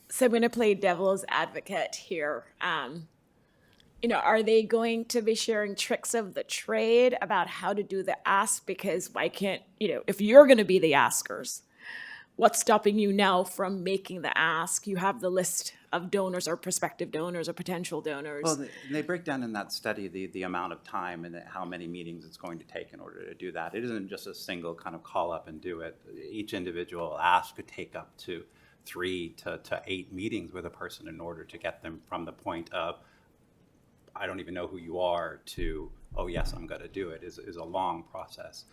So I'm going to play devil's advocate here. Are they going to be sharing tricks of the trade about how to do the ask? Because why can't, if you're going to be the askers, what's stopping you now from making the ask? You have the list of donors or prospective donors or potential donors. Well, they break down in that study the amount of time and how many meetings it's going to take in order to do that. It isn't just a single kind of call up and do it. Each individual ask could take up to 3 to 8 meetings with a person in order to get them from the point of, I don't even know who you are, to, oh yes, I'm going to do it, is a long process.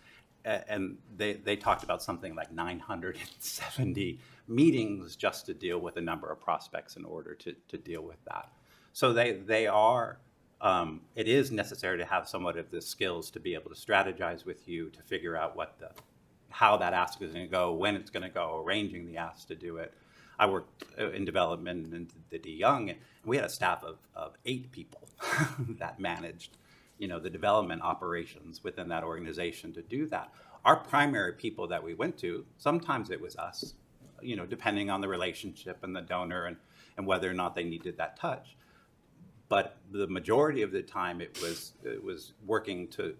And they talked about something like 970 meetings just to deal with a number of prospects in order to deal with that. So they are, it is necessary to have somewhat of the skills to be able to strategize with you, to figure out how that ask is going to go, when it's going to go, arranging the ask to do it. I worked in development in the DeYoung, and we had a staff of 8 people that managed the development operations within that organization to do that. Our primary people that we went to, sometimes it was us, depending on the relationship and the donor and whether or not they needed that touch. But the majority of the time it was working to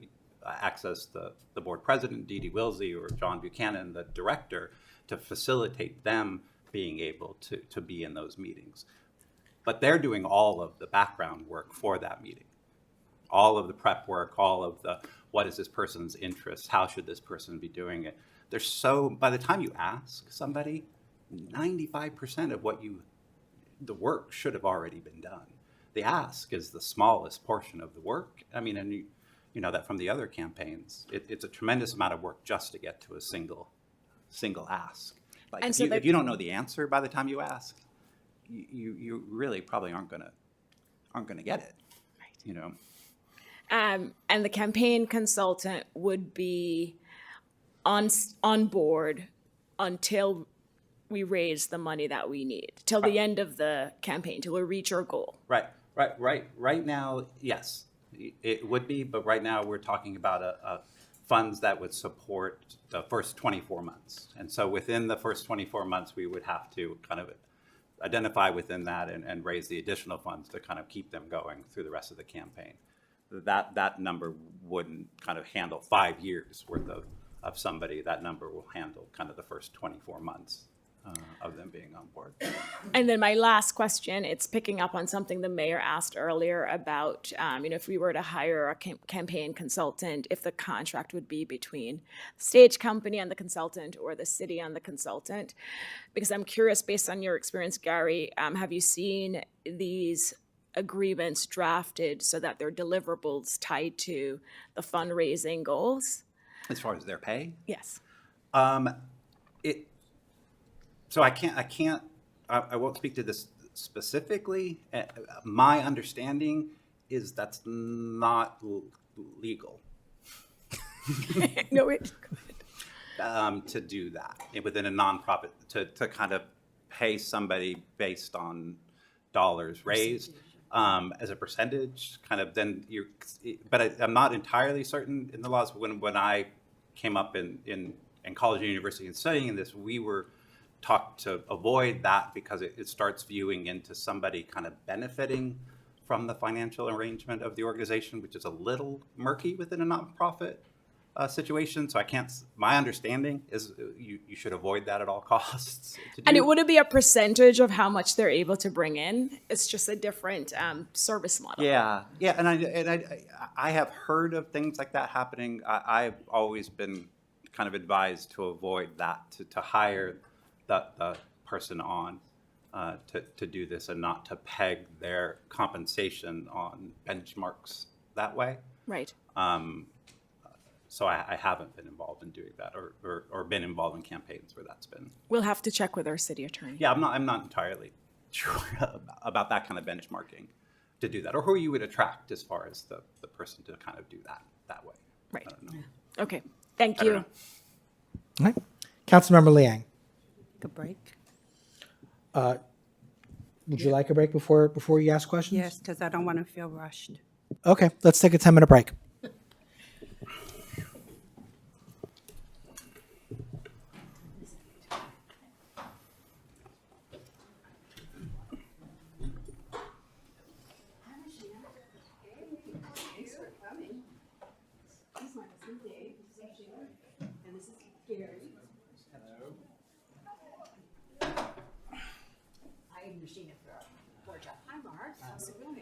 access the board president, Dee Dee Wilsey, or John Buchanan, the director, to facilitate them being able to be in those meetings. But they're doing all of the background work for that meeting. All of the prep work, all of the, what is this person's interest? How should this person be doing it? There's so, by the time you ask somebody, 95% of the work should have already been done. The ask is the smallest portion of the work. I mean, and you know that from the other campaigns. It's a tremendous amount of work just to get to a single ask. Like, And if you don't know the answer by the time you ask, you really probably aren't gonna get it. Right. You know. And the campaign consultant would be on board until we raise the money that we need, till the end of the campaign, till we reach our goal. Right. Right now, yes, it would be, but right now we're talking about funds that would support the first 24 months. And so within the first 24 months, we would have to kind of identify within that and raise the additional funds to kind of keep them going through the rest of the campaign. That number wouldn't kind of handle 5 years worth of somebody. That number will handle kind of the first 24 months of them being on board. And then my last question, it's picking up on something the mayor asked earlier about, if we were to hire a campaign consultant, if the contract would be between the stage company and the consultant or the city and the consultant. Because I'm curious, based on your experience, Gary, have you seen these agreements drafted so that they're deliverables tied to the fundraising goals? As far as their pay? Yes. So I won't speak to this specifically. My understanding is that's not legal. No, to do that within a nonprofit, to kind of pay somebody based on dollars raised as a percentage, kind of then but I'm not entirely certain in the laws. When I came up in college and university and studying this, we were taught to avoid that because it starts viewing into somebody kind of benefiting from the financial arrangement of the organization, which is a little murky within a nonprofit situation. So my understanding is you should avoid that at all costs. And it wouldn't be a percentage of how much they're able to bring in. It's just a different service model. Yeah. And I have heard of things like that happening. I've always been kind of advised to avoid that, to hire the person on to do this and not to peg their compensation on benchmarks that way. Right. So I haven't been involved in doing that or been involved in campaigns where that's been. We'll have to check with our city attorney. Yeah, I'm not entirely sure about that kind of benchmarking to do that, or who you would attract as far as the person to kind of do that way. Right. I don't know. Okay. Thank you. All right. Councilmember Liang. A break? Would you like a break before you ask questions? Yes, because I don't want to feel rushed. Okay, let's take a 10-minute break. Hi, Mark. How's it going?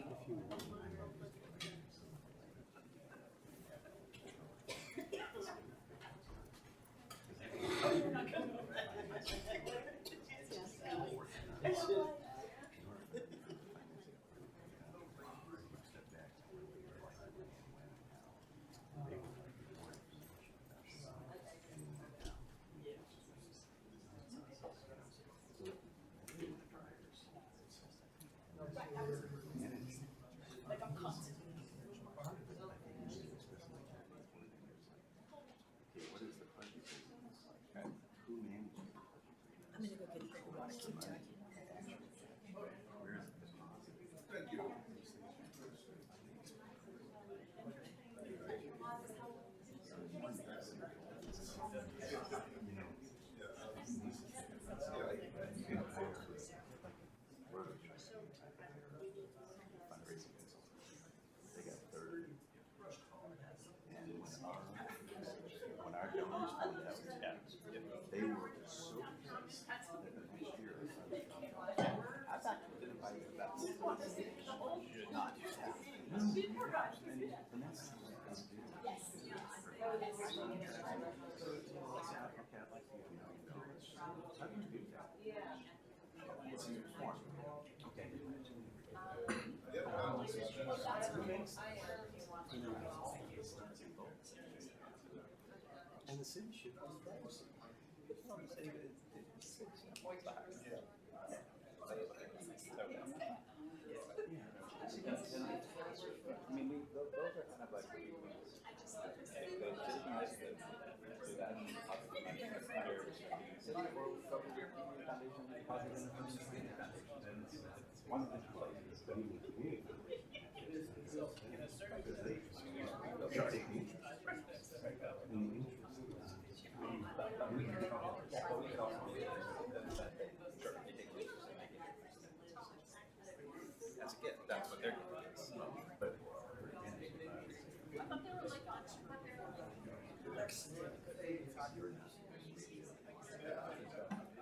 That's a gift. That's what they're giving us. But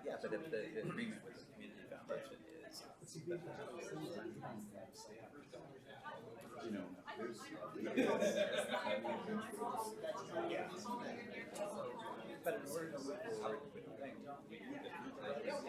yeah, but if the agreement with the community foundation is you know, but in order to move forward with the thing, I think they're all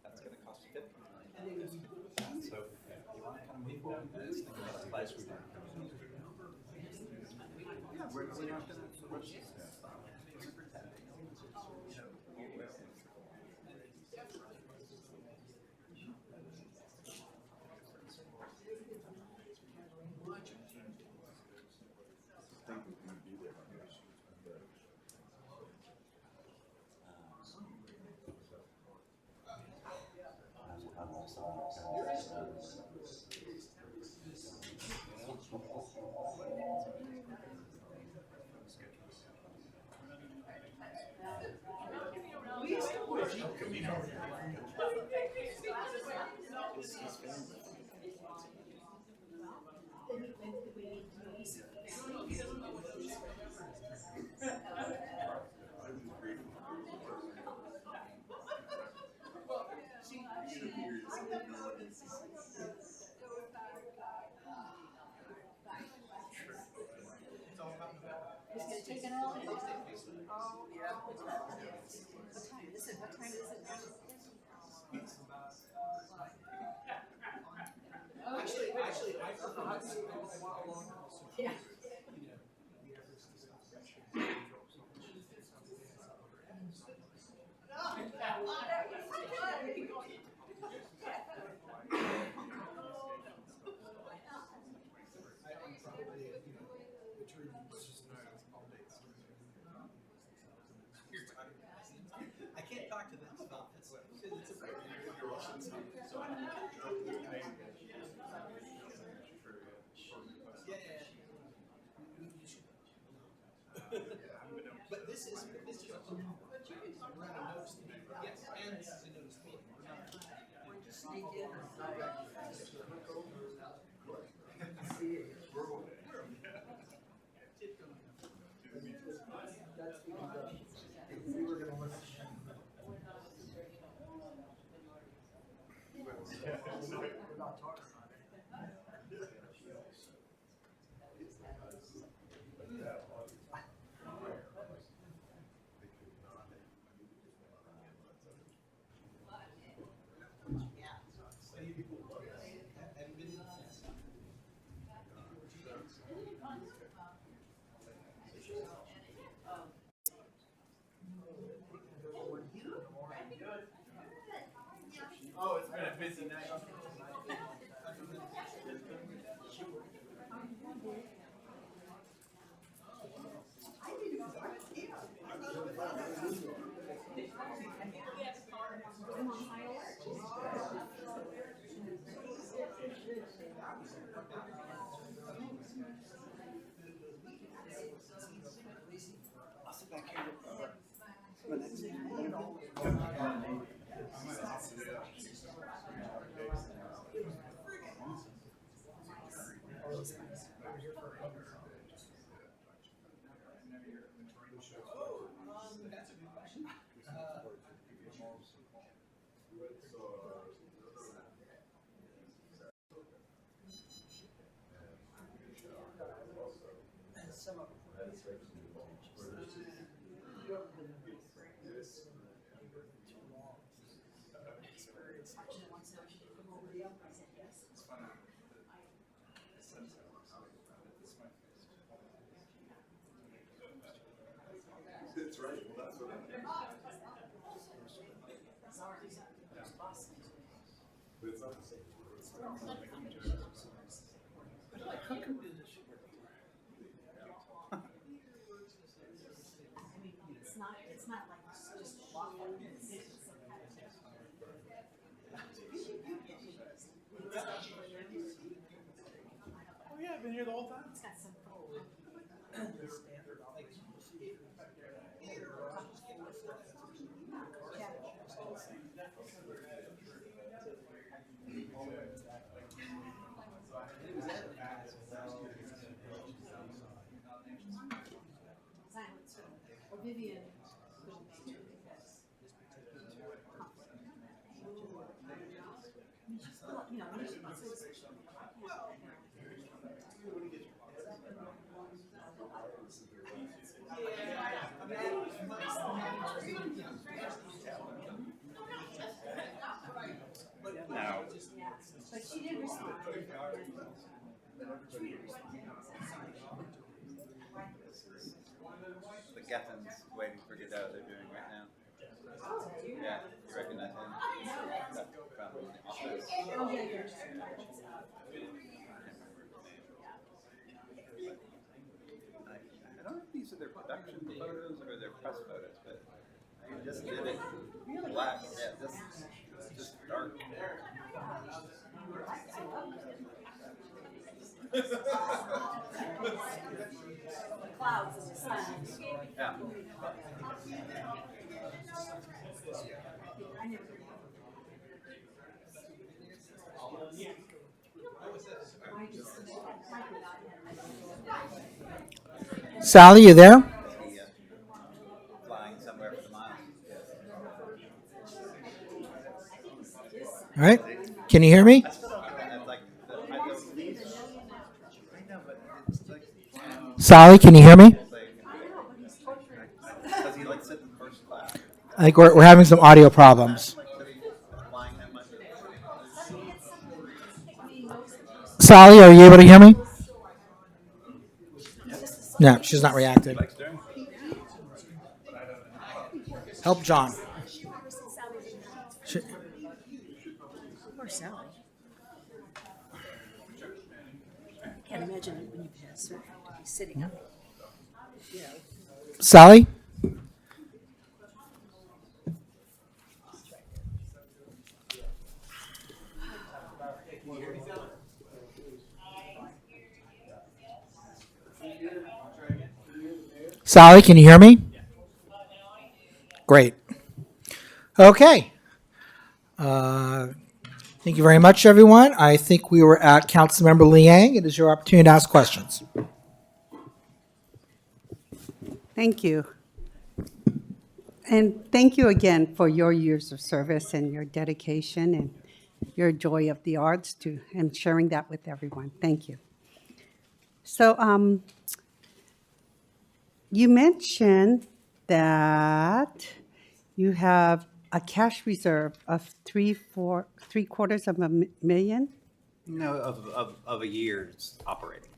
that's going to cost you $50 million. So you want to kind of move forward with this, think about a place we don't. Yeah, we're not going to rush this. Actually, I forgot to a while longer. Yeah. I can't talk to them about this. It's a very But this is but you can talk about a notice meeting. Yes, and this is a notice meeting. We're just sneak in. We're Oh yeah, I've been here the whole time. Now, But she did respond. the Geffens waiting for Godot they're doing right now. Yeah, you recognize him? From Office. Oh, yeah, yeah. I don't know if these are their production photos or their press photos, but I just did it black. Yeah, just dark. Clouds in the sun. Yeah. Sally, you there? Flying somewhere for the miles. All right. Can you hear me? I still don't get like I know, but it's like Sally, can you hear me? does he like sit in first class? I think we're having some audio problems. Flying that much? Sally, are you able to hear me? No, she's not reacting. Help John. Poor Sally. I can't imagine when you pass her to be sitting up. You know. Sally? Sally, can you hear me? Great. Okay. Thank you very much, everyone. I think we were at Councilmember Liang. It is your opportunity to ask questions. Thank you. And thank you again for your years of service and your dedication and your joy of the arts and sharing that with everyone. Thank you. So you mentioned that you have a cash reserve of $750,000. No, of a year's operating.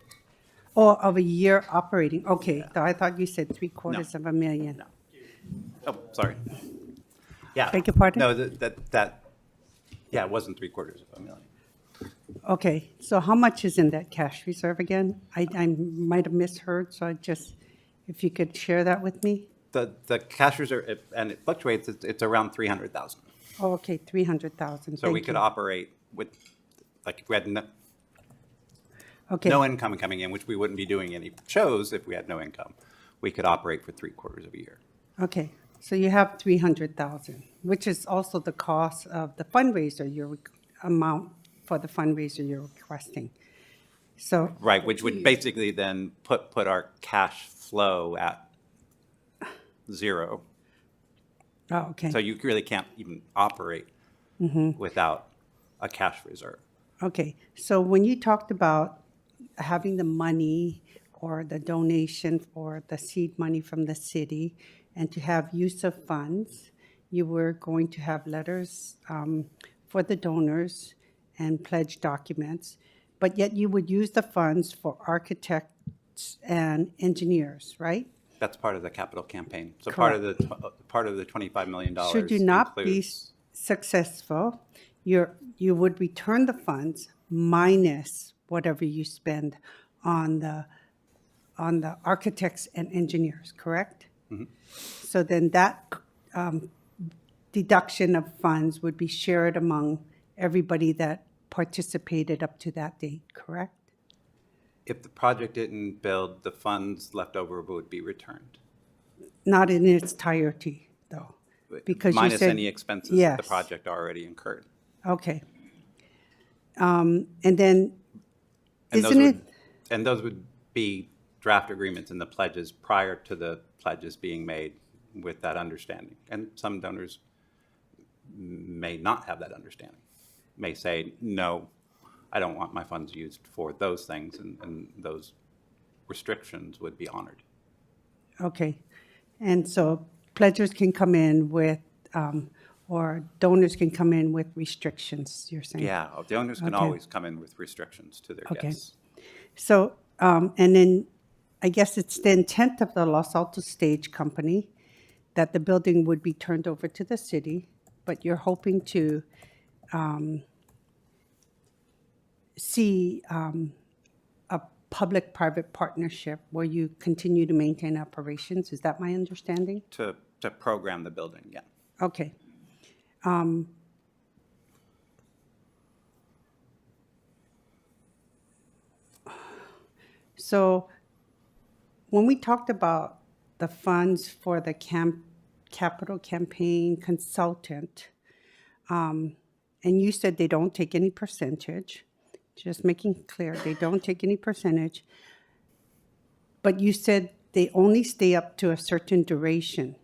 Or of a year operating. Okay, so I thought you said $750,000. No. Oh, sorry. Yeah. Beg your pardon? No, yeah, it wasn't $750,000. Okay, so how much is in that cash reserve again? I might have misheard, so if you could share that with me? The cash reserve, and it fluctuates, it's around 300,000. Oh, okay, 300,000. So we could operate with, like, if we had Okay. no income coming in, which we wouldn't be doing any shows if we had no income. We could operate for 3/4 of a year. Okay, So you have 300,000, which is also the cost of the fundraiser, amount for the fundraiser you're requesting. So. Right, which would basically then put our cash flow at 0. Oh, okay. So you really can't even operate without a cash reserve. Okay, so when you talked about having the money or the donation or the seed money from the city and to have use of funds, you were going to have letters for the donors and pledge documents, but yet you would use the funds for architects and engineers, right? That's part of the capital campaign. So Correct. part of the $25 million Should you not be includes. successful, you would return the funds minus whatever you spend on the architects and engineers, correct? So then that deduction of funds would be shared among everybody that participated up to that date, correct? If the project didn't build, the funds left over would be returned. Not in its entirety, though, because you Minus said- any expenses that Yes. the project already incurred. Okay. And then, And those isn't it? And those would be draft agreements and the pledges prior to the pledges being made with that understanding. And some donors may not have that understanding, may say, no, I don't want my funds used for those things, and those restrictions would be honored. Okay. And so pledgers can come in with, or donors can come in with restrictions, you're saying? Yeah, donors can Okay. always come in with restrictions to their Okay. guests. So, and then I guess it's the intent of the Los Altos Stage Company that the building would be turned over to the city, but you're hoping to see a public-private partnership where you continue to maintain operations. Is that my understanding? To program the building, yeah. Okay. So when we talked about the funds for the capital campaign consultant, and you said they don't take any percentage, just making clear, they don't take any percentage, but you said they only stay up to a certain duration.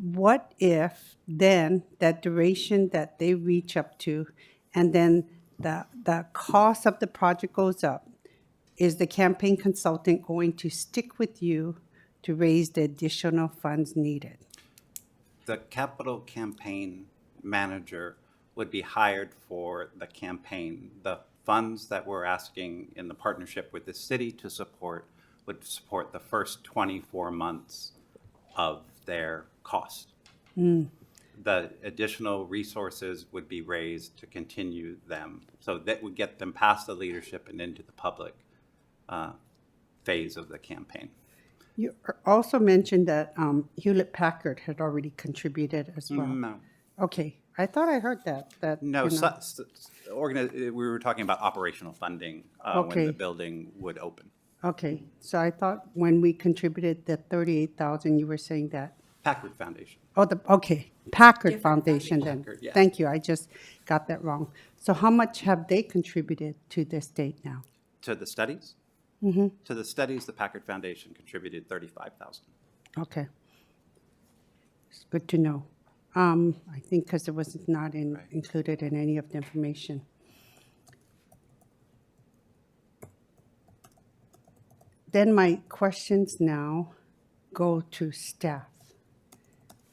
What if then that duration that they reach up to, and then the cost of the project goes up, is the campaign consultant going to stick with you to raise the additional funds needed? The capital campaign manager would be hired for the campaign. The funds that we're asking in the partnership with the city to support would support the first 24 months of their cost. The additional resources would be raised to continue them. So that would get them past the leadership and into the public phase of the campaign. You also mentioned that Hewlett Packard had already contributed as well. No. Okay, I thought I heard that. No, you know. we were talking about operational funding when Okay. the building would open. Okay, so I thought when we contributed the 38,000, you were saying that. Packard Foundation. Oh, okay, Packard Foundation then. Packard, yeah. Thank you, I just got that wrong. So how much have they contributed to this date now? To the studies? Mm-hmm. To the studies, the Packard Foundation contributed $35,000. Okay. It's good to know. I think because it was not included in any of the information. Then my questions now go to staff.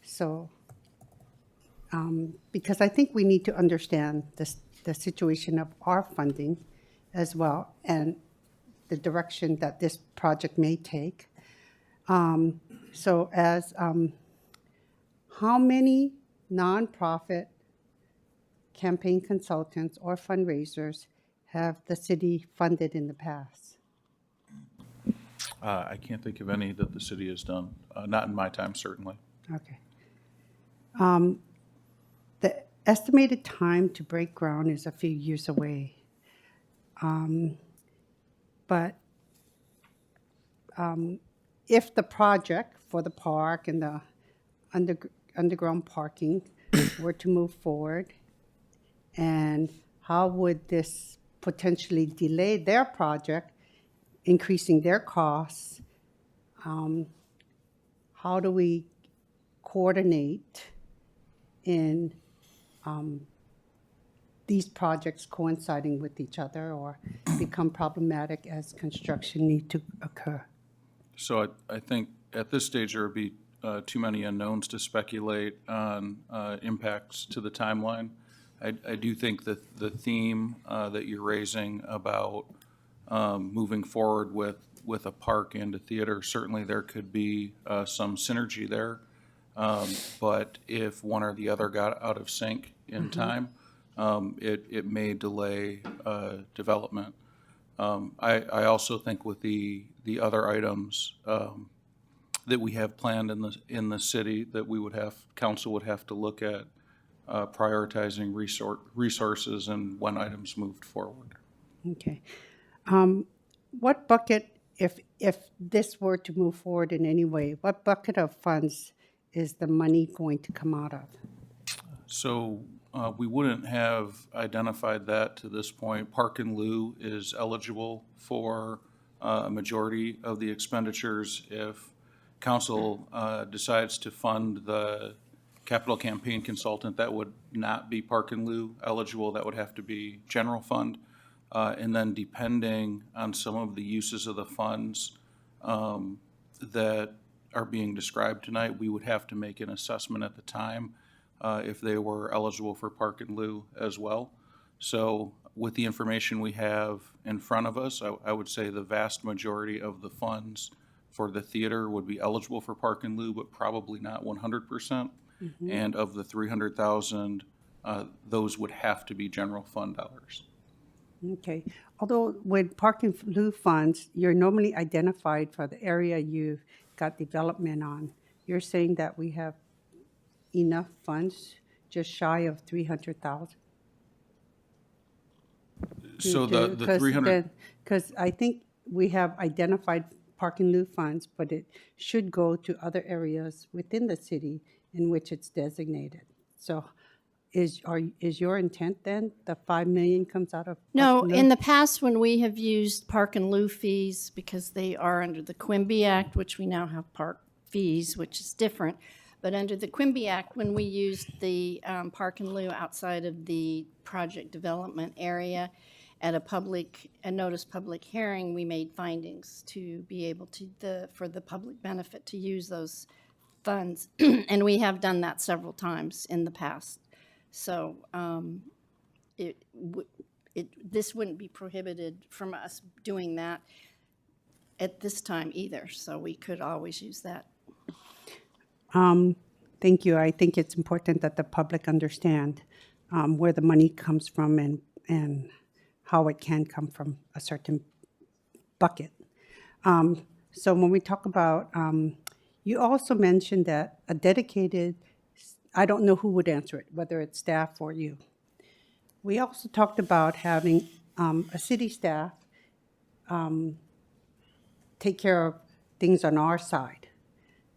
So, because I think we need to understand the situation of our funding as well and the direction that this project may take. So as, how many nonprofit campaign consultants or fundraisers have the city funded in the past? I can't think of any that the city has done, not in my time, certainly. Okay. The estimated time to break ground is a few years away. But if the project for the park and the underground parking were to move forward? And how would this potentially delay their project, increasing their costs? How do we coordinate in these projects coinciding with each other or become problematic as construction need to occur? So I think at this stage, there would be too many unknowns to speculate on impacts to the timeline. I do think that the theme that you're raising about moving forward with a park and a theater, certainly there could be some synergy there. But if one or the other got out of sync in time, it may delay development. I also think with the other items that we have planned in the city, that council would have to look at prioritizing resources and when items moved forward. Okay. What bucket, if this were to move forward in any way, what bucket of funds is the money going to come out of? So we wouldn't have identified that to this point. Park and Lieu is eligible for a majority of the expenditures. If council decides to fund the capital campaign consultant, that would not be Park and Lieu eligible. That would have to be general fund. And then depending on some of the uses of the funds that are being described tonight, we would have to make an assessment at the time if they were eligible for Park and Lieu as well. So with the information we have in front of us, I would say the vast majority of the funds for the theater would be eligible for Park and Lieu, but probably not 100%. And of the 300,000, those would have to be general fund dollars. Okay. Although with Park and Lieu funds, you're normally identified for the area you've got development on. You're saying that we have enough funds, just shy of 300,000? So the 300. Because I think we have identified Park and Lieu funds, but it should go to other areas within the city in which it's designated. So is your intent then the 5 million comes out of Park No, and Lieu? in the past, when we have used park and lieu fees, because they are under the Quimby Act, which we now have park fees, which is different, but under the Quimby Act, when we used the park and lieu outside of the project development area at a notice public hearing, we made findings to be able to, for the public benefit, to use those funds. And we have done that several times in the past. So this wouldn't be prohibited from us doing that at this time either. So we could always use that. Thank you. I think it's important that the public understand where the money comes from and how it can come from a certain bucket. So when we talk about, you also mentioned that a dedicated, I don't know who would answer it, whether it's staff or you. We also talked about having a city staff take care of things on our side.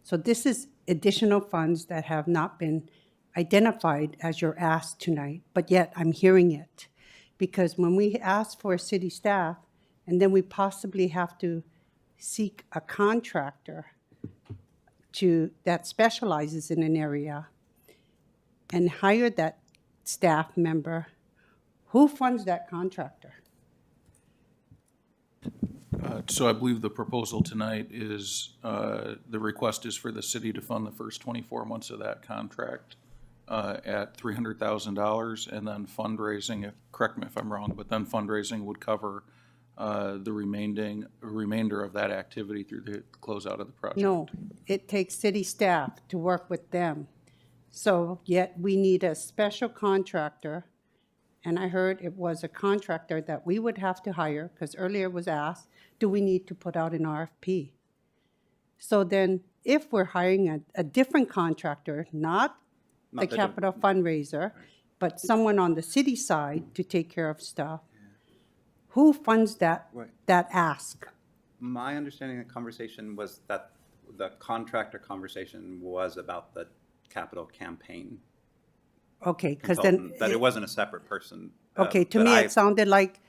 So this is additional funds that have not been identified as you're asked tonight, but yet I'm hearing it. Because when we ask for a city staff, and then we possibly have to seek a contractor that specializes in an area and hire that staff member, who funds that contractor? So I believe the proposal tonight is, the request is for the city to fund the first 24 months of that contract at $300,000, and then fundraising, correct me if I'm wrong, but then fundraising would cover the remainder of that activity through the closeout of the project. No, it takes city staff to work with them. So yet we need a special contractor, and I heard it was a contractor that we would have to hire, because earlier was asked, do we need to put out an RFP? So then if we're hiring a different contractor, not the capital fundraiser, but someone on the city side to take care of stuff, who funds that ask? My understanding of the conversation was that the contractor conversation was about the capital campaign Okay, because then, consultant, that it wasn't a separate person. okay, to but me, I- it sounded like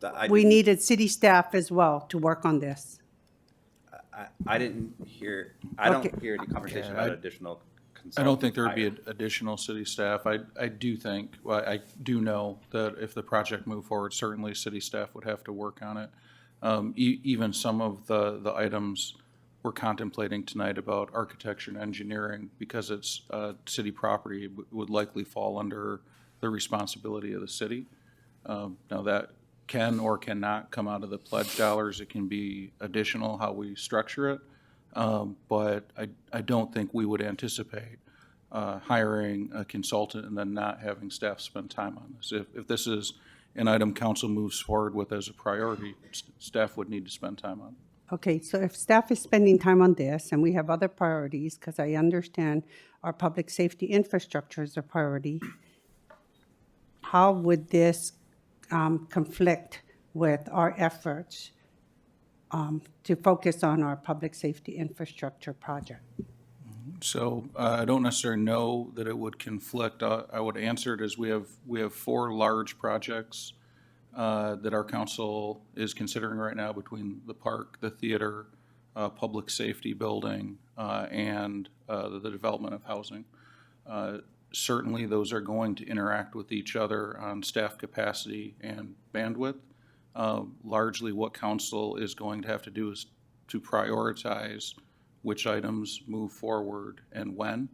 that I we didn't- needed city staff as well to work on this. I didn't hear, I don't Okay. hear any conversation Yeah, about additional I don't think there would be consultants additional city staff. I do think, well, I do know that if the project moved forward, certainly city staff would have to work on it. Even some of the items we're contemplating tonight about architecture and engineering, because it's city property, would likely fall under the responsibility of the city. Now that can or cannot come out of the pledge dollars. It can be additional how we structure it. But I don't think we would anticipate hiring a consultant and then not having staff spend time on this. If this is an item council moves forward with as a priority, staff would need to spend time on it. Okay, so if staff is spending time on this and we have other priorities, because I understand our public safety infrastructure is a priority, how would this conflict with our efforts to focus on our public safety infrastructure project? So I don't necessarily know that it would conflict. I would answer it as we have 4 large projects that our council is considering right now between the park, the theater, public safety building, and the development of housing. Certainly, those are going to interact with each other on staff capacity and bandwidth. Largely, what council is going to have to do is to prioritize which items move forward and when.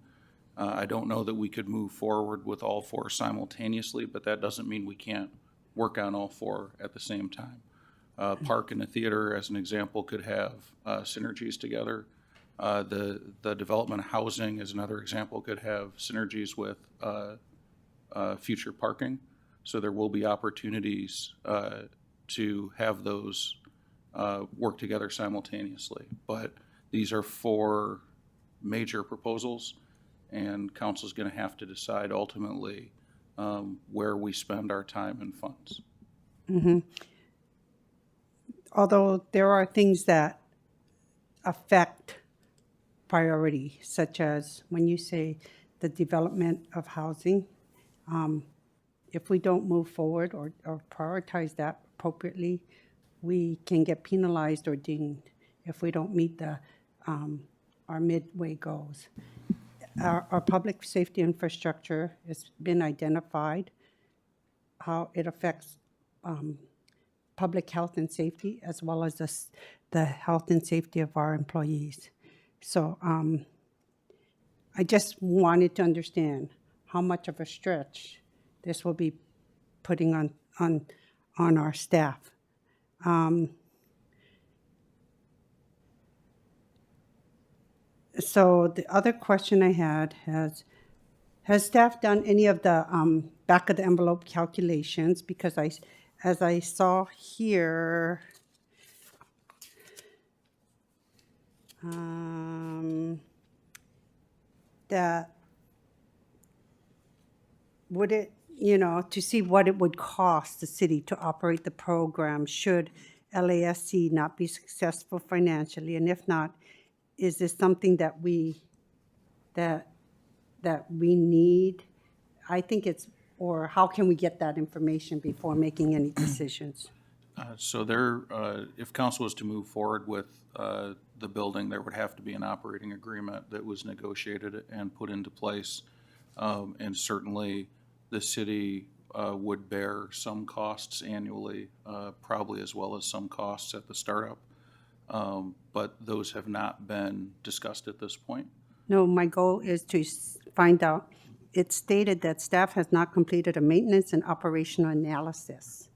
I don't know that we could move forward with all 4 simultaneously, but that doesn't mean we can't work on all 4 at the same time. Park and the theater, as an example, could have synergies together. The development of housing, as another example, could have synergies with future parking. So there will be opportunities to have those work together simultaneously. But these are 4 major proposals, and council's going to have to decide ultimately where we spend our time and funds. Mm-hmm. Although there are things that affect priority, such as when you say the development of housing, if we don't move forward or prioritize that appropriately, we can get penalized or dinged if we don't meet our midway goals. Our public safety infrastructure has been identified, how it affects public health and safety, as well as the health and safety of our employees. So I just wanted to understand how much of a stretch this will be putting on our staff. So the other question I had has staff done any of the back of the envelope calculations? Because as I saw here, that would it, to see what it would cost the city to operate the program should LASC not be successful financially, and if not, is this something that we need? I think it's, or how can we get that information before making any decisions? So there, if council was to move forward with the building, there would have to be an operating agreement that was negotiated and put into place. And certainly the city would bear some costs annually, probably as well as some costs at the startup. But those have not been discussed at this point. No, my goal is to find out. It's stated that staff has not completed a maintenance and operational analysis.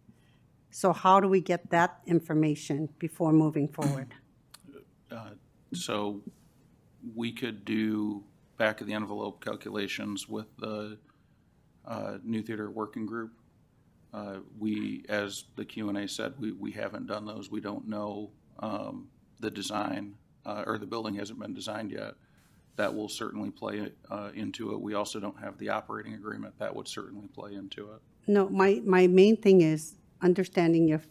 So how do we get that information before moving forward? So we could do back of the envelope calculations with the new theater working group. We, as the Q&A said, we haven't done those. We don't know the design, or the building hasn't been designed yet. That will certainly play into it. We also don't have the operating agreement. That would certainly play into it. No, my main thing is understanding if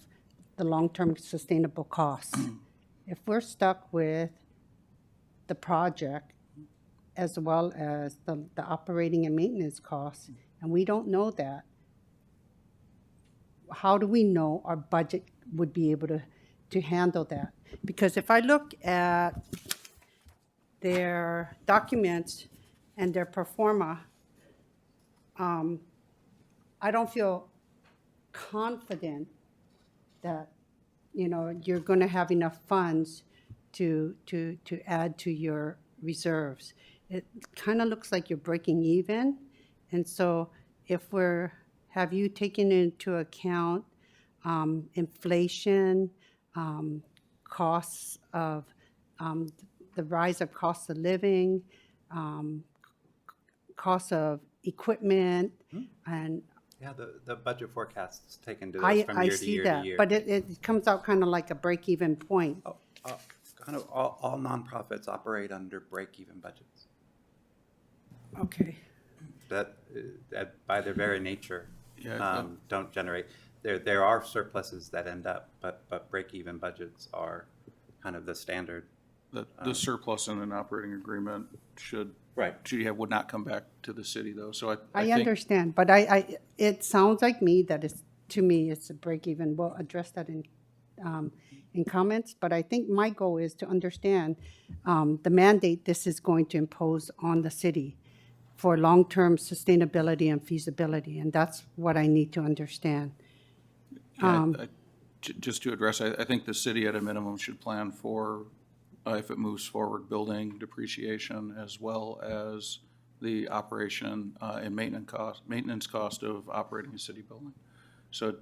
the long-term sustainable costs. If we're stuck with the project as well as the operating and maintenance costs, and we don't know that. How do we know our budget would be able to handle that? Because if I look at their documents and their pro forma, I don't feel confident that, you know, you're going to have enough funds to add to your reserves. It kind of looks like you're breaking even. And so if have you taken into account inflation, costs of, the rise of cost of living, cost of equipment, and Yeah, the budget forecasts take into those from I year to see year to that, year. but it comes out kind of like a break-even point. Kind of all nonprofits operate under break-even budgets. Okay. That by their very nature, Yeah, don't generate. There are surpluses that end up, but break-even budgets are kind of the standard. The surplus in an operating agreement would not come back to the city though, so I think. Understand, but it sounds like to me, it's a break-even. We'll address that in comments, but I think my goal is to understand the mandate this is going to impose on the city for long-term sustainability and feasibility, and that's what I need to understand. Just to address, I think the city at a minimum should plan for, if it moves forward, building depreciation as well as the operation and maintenance cost of operating a city building. So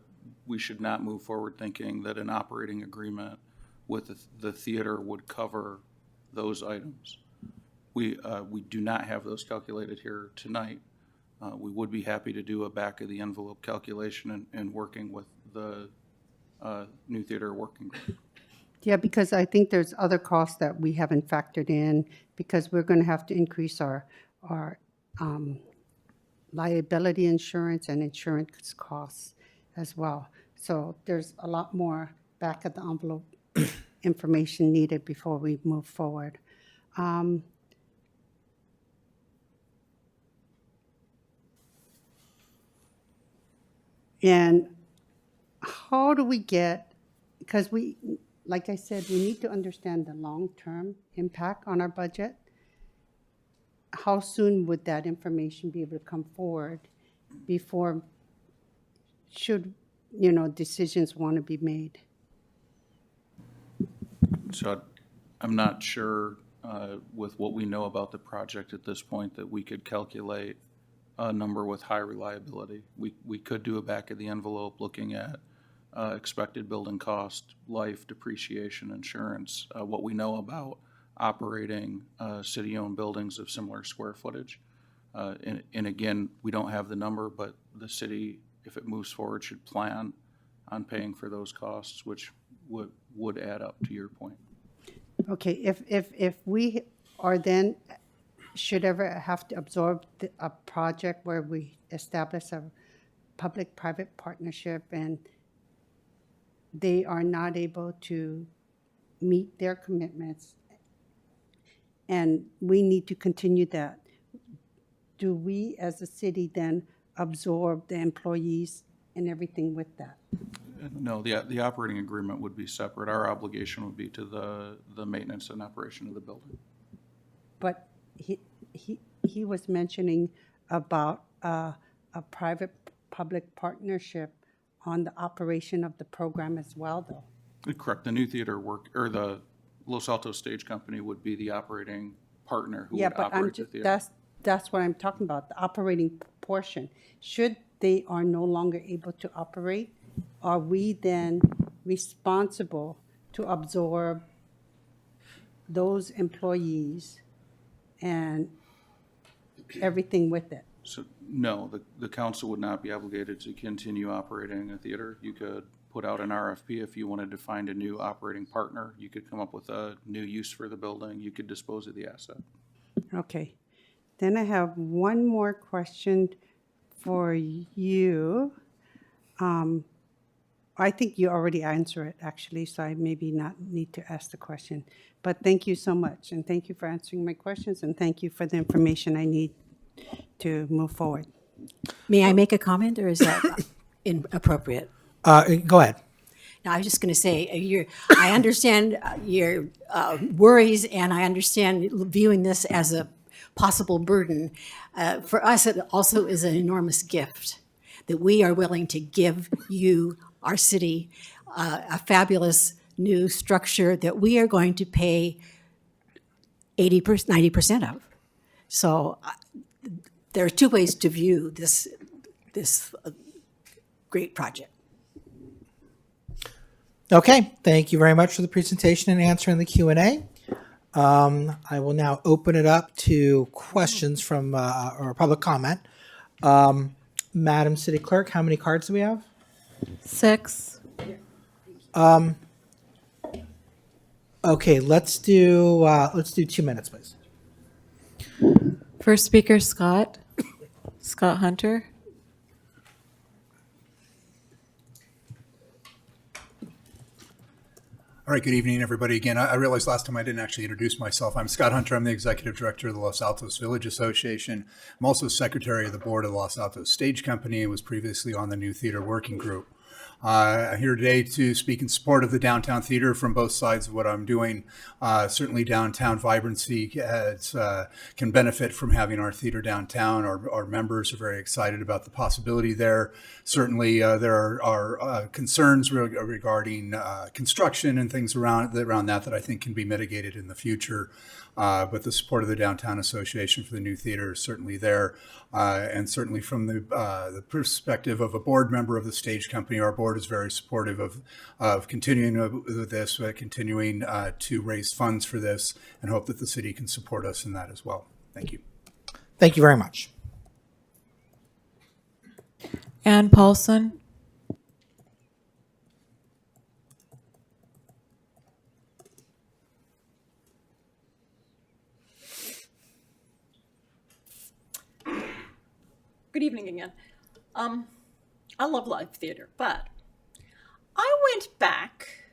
we should not move forward thinking that an operating agreement with the theater would cover those items. We do not have those calculated here tonight. We would be happy to do a back of the envelope calculation and working with the new theater working group. Yeah, because I think there's other costs that we haven't factored in, because we're going to have to increase our liability insurance and insurance costs as well. So there's a lot more back of the envelope information needed before we move forward. And how do we because like I said, we need to understand the long-term impact on our budget. How soon would that information be able to come forward before, should, decisions want to be made? So I'm not sure with what we know about the project at this point that we could calculate a number with high reliability. We could do a back of the envelope looking at expected building cost, life, depreciation, insurance, what we know about operating city-owned buildings of similar square footage. And again, we don't have the number, but the city, if it moves forward, should plan on paying for those costs, which would add up to your point. Okay, if we are then, should ever have to absorb a project where we establish a public-private partnership and they are not able to meet their commitments, and we need to continue that, do we as a city then absorb the employees and everything with that? No, the operating agreement would be separate. Our obligation would be to the maintenance and operation of the building. But he was mentioning about a private-public partnership on the operation of the program as well, though. Correct. The new theater the Los Altos Stage Company would be the operating partner who would operate the theater. That's what I'm talking about, the operating portion. Should they are no longer able to operate, are we then responsible to absorb those employees and everything with it? So, no, the council would not be obligated to continue operating a theater. You could put out an RFP if you wanted to find a new operating partner. You could come up with a new use for the building. You could dispose of the asset. Okay. Then I have one more question for you. I think you already answered it, actually, so I maybe not need to ask the question. But thank you so much, and thank you for answering my questions, and thank you for the information I need to move forward. May I make a comment, or is that inappropriate? Go ahead. No, I was just going to say, I understand your worries, and I understand viewing this as a possible burden. For us, it also is an enormous gift that we are willing to give you, our city, a fabulous new structure that we are going to pay 90% of. So there are two ways to view this great project. Okay, thank you very much for the presentation and answering the Q&A. I will now open it up to questions from or public comment. Madam City Clerk, how many cards do we have? 6. Okay, let's do 2 minutes, please. First speaker, Scott Hunter. All right, good evening, everybody. Again, I realized last time I didn't actually introduce myself. I'm Scott Hunter. I'm the Executive Director of the Los Altos Village Association. I'm also Secretary of the Board of the Los Altos Stage Company and was previously on the New Theater Working Group. I'm here today to speak in support of the downtown theater from both sides of what I'm doing. Certainly downtown vibrancy can benefit from having our theater downtown. Our members are very excited about the possibility there. Certainly there are concerns regarding construction and things around that I think can be mitigated in the future. But the support of the Downtown Association for the new theater is certainly there. And certainly from the perspective of a board member of the stage company, our board is very supportive of continuing with this, continuing to raise funds for this, and hope that the city can support us in that as well. Thank you. Thank you very much. Ann Paulson. Good evening again. I love live theater, but I went back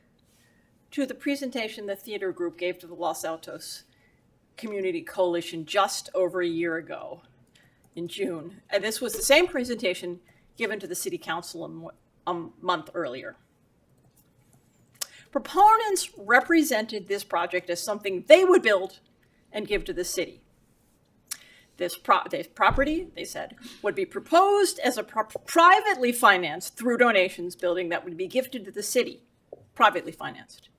to the presentation the theater group gave to the Los Altos Community Coalition just over a year ago in June. And this was the same presentation given to the City Council a month earlier. Proponents represented this project as something they would build and give to the city. This property, they said, would be proposed as a privately financed through donations building that would be gifted to the city, privately financed.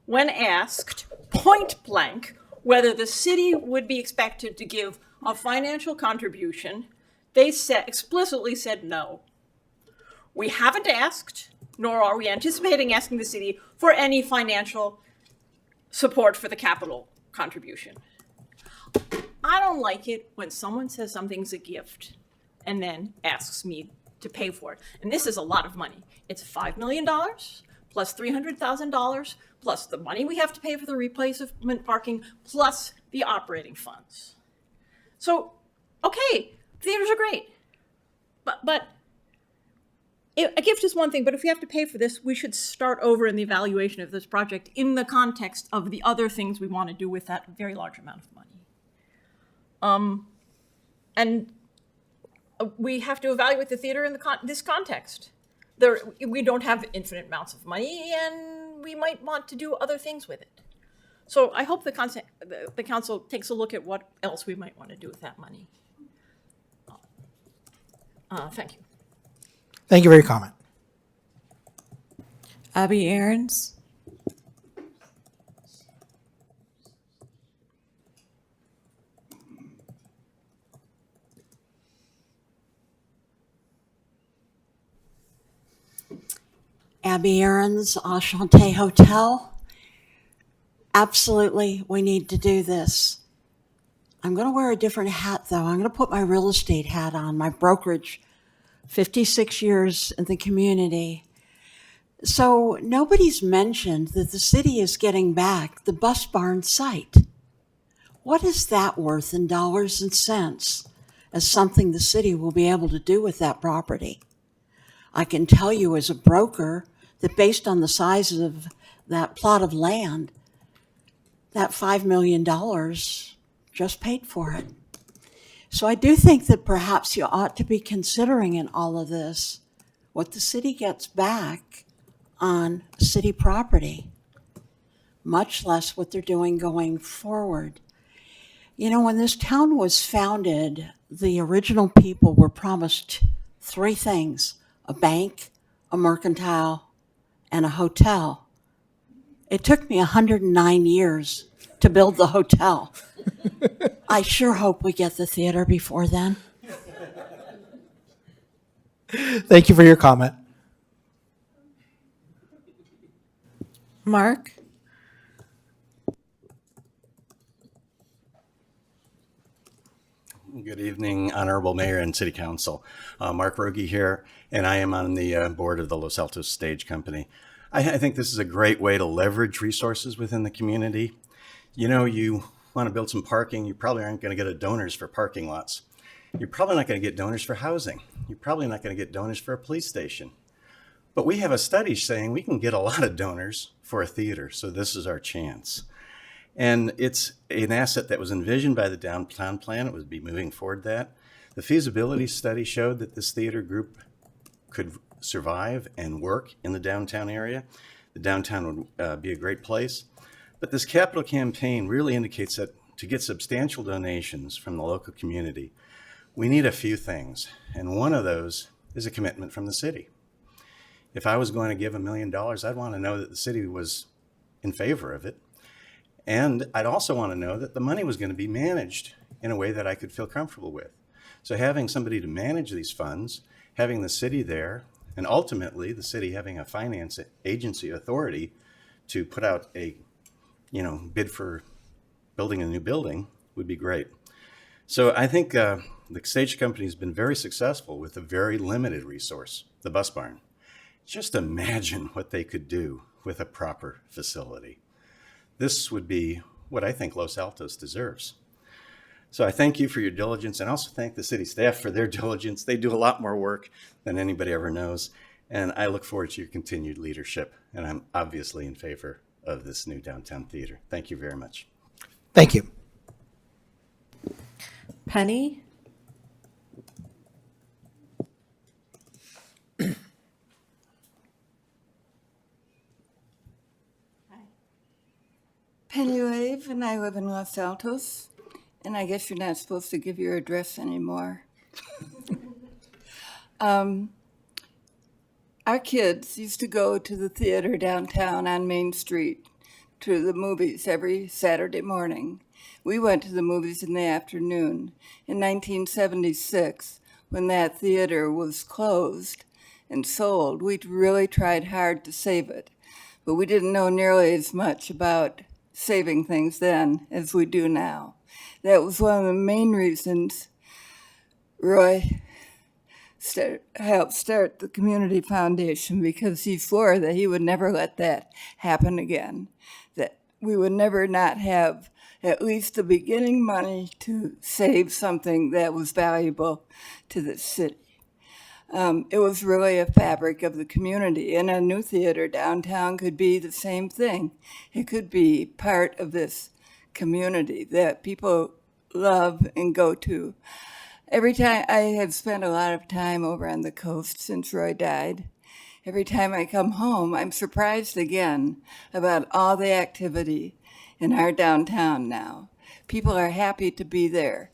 When asked point blank whether the city would be expected to give a financial contribution, they explicitly said no. We haven't asked, nor are we anticipating asking the city for any financial support for the capital contribution. I don't like it when someone says something's a gift and then asks me to pay for it. And this is a lot of money. It's $5 million plus $300,000 plus the money we have to pay for the replacement parking plus the operating funds. So, okay, theaters are great. But a gift is one thing, but if we have to pay for this, we should start over in the evaluation of this project in the context of the other things we want to do with that very large amount of money. And we have to evaluate the theater in this context. We don't have infinite amounts of money, and we might want to do other things with it. So I hope the council takes a look at what else we might want to do with that money. Thank you. Thank you for your comment. Abby Aarons. Abby Aarons, Enchanté Hotel. Absolutely, we need to do this. I'm going to wear a different hat, though. I'm going to put my real estate hat on, my brokerage, 56 years in the community. So nobody's mentioned that the city is getting back the Bus Barn site. What is that worth in dollars and cents as something the city will be able to do with that property? I can tell you as a broker that based on the size of that plot of land, that $5 million just paid for it. So I do think that perhaps you ought to be considering in all of this what the city gets back on city property, much less what they're doing going forward. You know, when this town was founded, the original people were promised three things: a bank, a mercantile, and a hotel. It took me 109 years to build the hotel. I sure hope we get the theater before then. Thank you for your comment. Mark? Good evening, Honorable Mayor and City Council. Mark Rogie here, and I am on the board of the Los Altos Stage Company. I think this is a great way to leverage resources within the community. You know, you want to build some parking, you probably aren't going to get donors for parking lots. You're probably not going to get donors for housing. You're probably not going to get donors for a police station. But we have a study saying we can get a lot of donors for a theater, so this is our chance. And it's an asset that was envisioned by the downtown plan. It would be moving forward that. The feasibility study showed that this theater group could survive and work in the downtown area. The downtown would be a great place. But this capital campaign really indicates that to get substantial donations from the local community, we need a few things. And one of those is a commitment from the city. If I was going to give $1 million, I'd want to know that the city was in favor of it. And I'd also want to know that the money was going to be managed in a way that I could feel comfortable with. So having somebody to manage these funds, having the city there, and ultimately the city having a finance agency authority to put out a bid for building a new building would be great. So I think the stage company has been very successful with a very limited resource, the bus barn. Just imagine what they could do with a proper facility. This would be what I think Los Altos deserves. So I thank you for your diligence, and also thank the city staff for their diligence. They do a lot more work than anybody ever knows, and I look forward to your continued leadership, and I'm obviously in favor of this new downtown theater. Thank you very much. Thank you. Penny? Penny Wave, and I live in Los Altos, and I guess you're not supposed to give your address anymore. Our kids used to go to the theater downtown on Main Street to the movies every Saturday morning. We went to the movies in the afternoon. In 1976, when that theater was closed and sold, we really tried hard to save it, but we didn't know nearly as much about saving things then as we do now. That was one of the main reasons Roy helped start the Community Foundation, because he swore that he would never let that happen again, that we would never not have at least the beginning money to save something that was valuable to the city. It was really a fabric of the community, and a new theater downtown could be the same thing. It could be part of this community that people love and go to. Every time, I have spent a lot of time over on the coast since Roy died. Every time I come home, I'm surprised again about all the activity in our downtown now. People are happy to be there.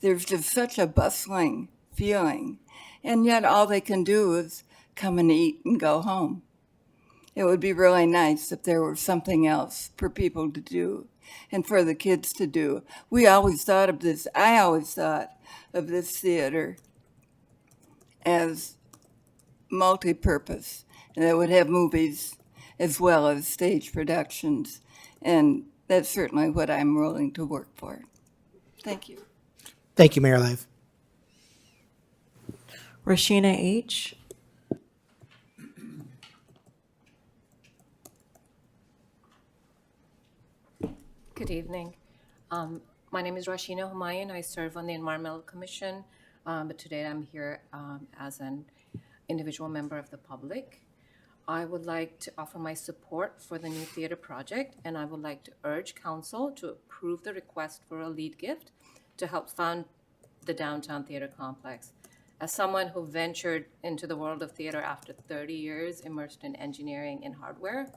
There's just such a bustling feeling, and yet all they can do is come and eat and go home. It would be really nice if there were something else for people to do and for the kids to do. We always thought of this, I always thought of this theater as multi-purpose, and it would have movies as well as stage productions, and that's certainly what I'm willing to work for. Thank you. Thank you, Mayor Live. Rashina H. Good evening. My name is Rashina Humayun. I serve on the Environmental Commission, but today I'm here as an individual member of the public. I would like to offer my support for the new theater project, and I would like to urge council to approve the request for a lead gift to help fund the downtown theater complex. As someone who ventured into the world of theater after 30 years immersed in engineering and hardware,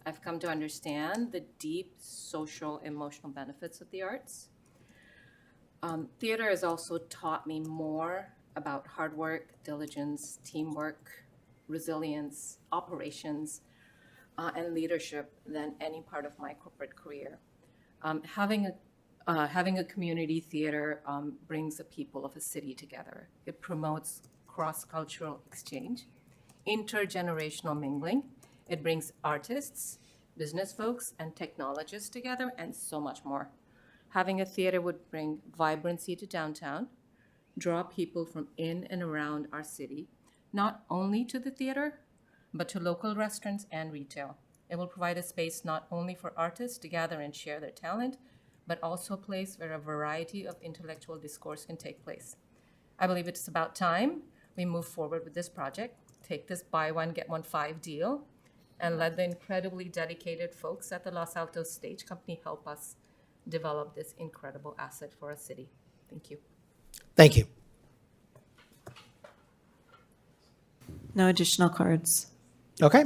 I've come to understand the deep social, emotional benefits of the arts. Theater has also taught me more about hard work, diligence, teamwork, resilience, operations, and leadership than any part of my corporate career. Having a community theater brings the people of a city together. It promotes cross-cultural exchange, intergenerational mingling. It brings artists, business folks, and technologists together, and so much more. Having a theater would bring vibrancy to downtown, draw people from in and around our city, not only to the theater, but to local restaurants and retail. It will provide a space not only for artists to gather and share their talent, but also a place where a variety of intellectual discourse can take place. I believe it's about time we move forward with this project, take this buy one, get one 5 deal, and let the incredibly dedicated folks at the Los Altos Stage Company help us develop this incredible asset for our city. Thank you. Thank you. No additional cards. Okay.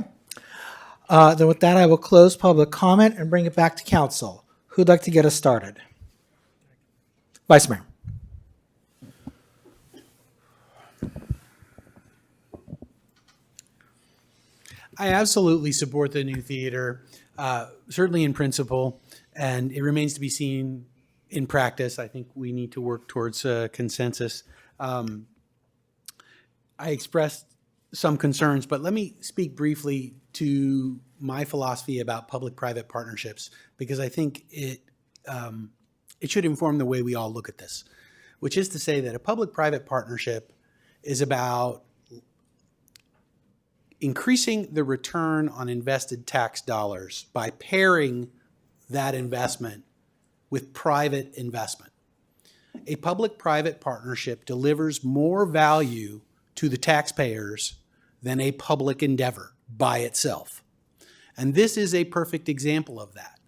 Then with that, I will close public comment and bring it back to council. Who'd like to get us started? Vice Mayor. I absolutely support the new theater, certainly in principle, and it remains to be seen in practice. I think we need to work towards consensus. I expressed some concerns, but let me speak briefly to my philosophy about public-private partnerships, because I think it should inform the way we all look at this, which is to say that a public-private partnership is about increasing the return on invested tax dollars by pairing that investment with private investment. A public-private partnership delivers more value to the taxpayers than a public endeavor by itself. And this is a perfect example of that.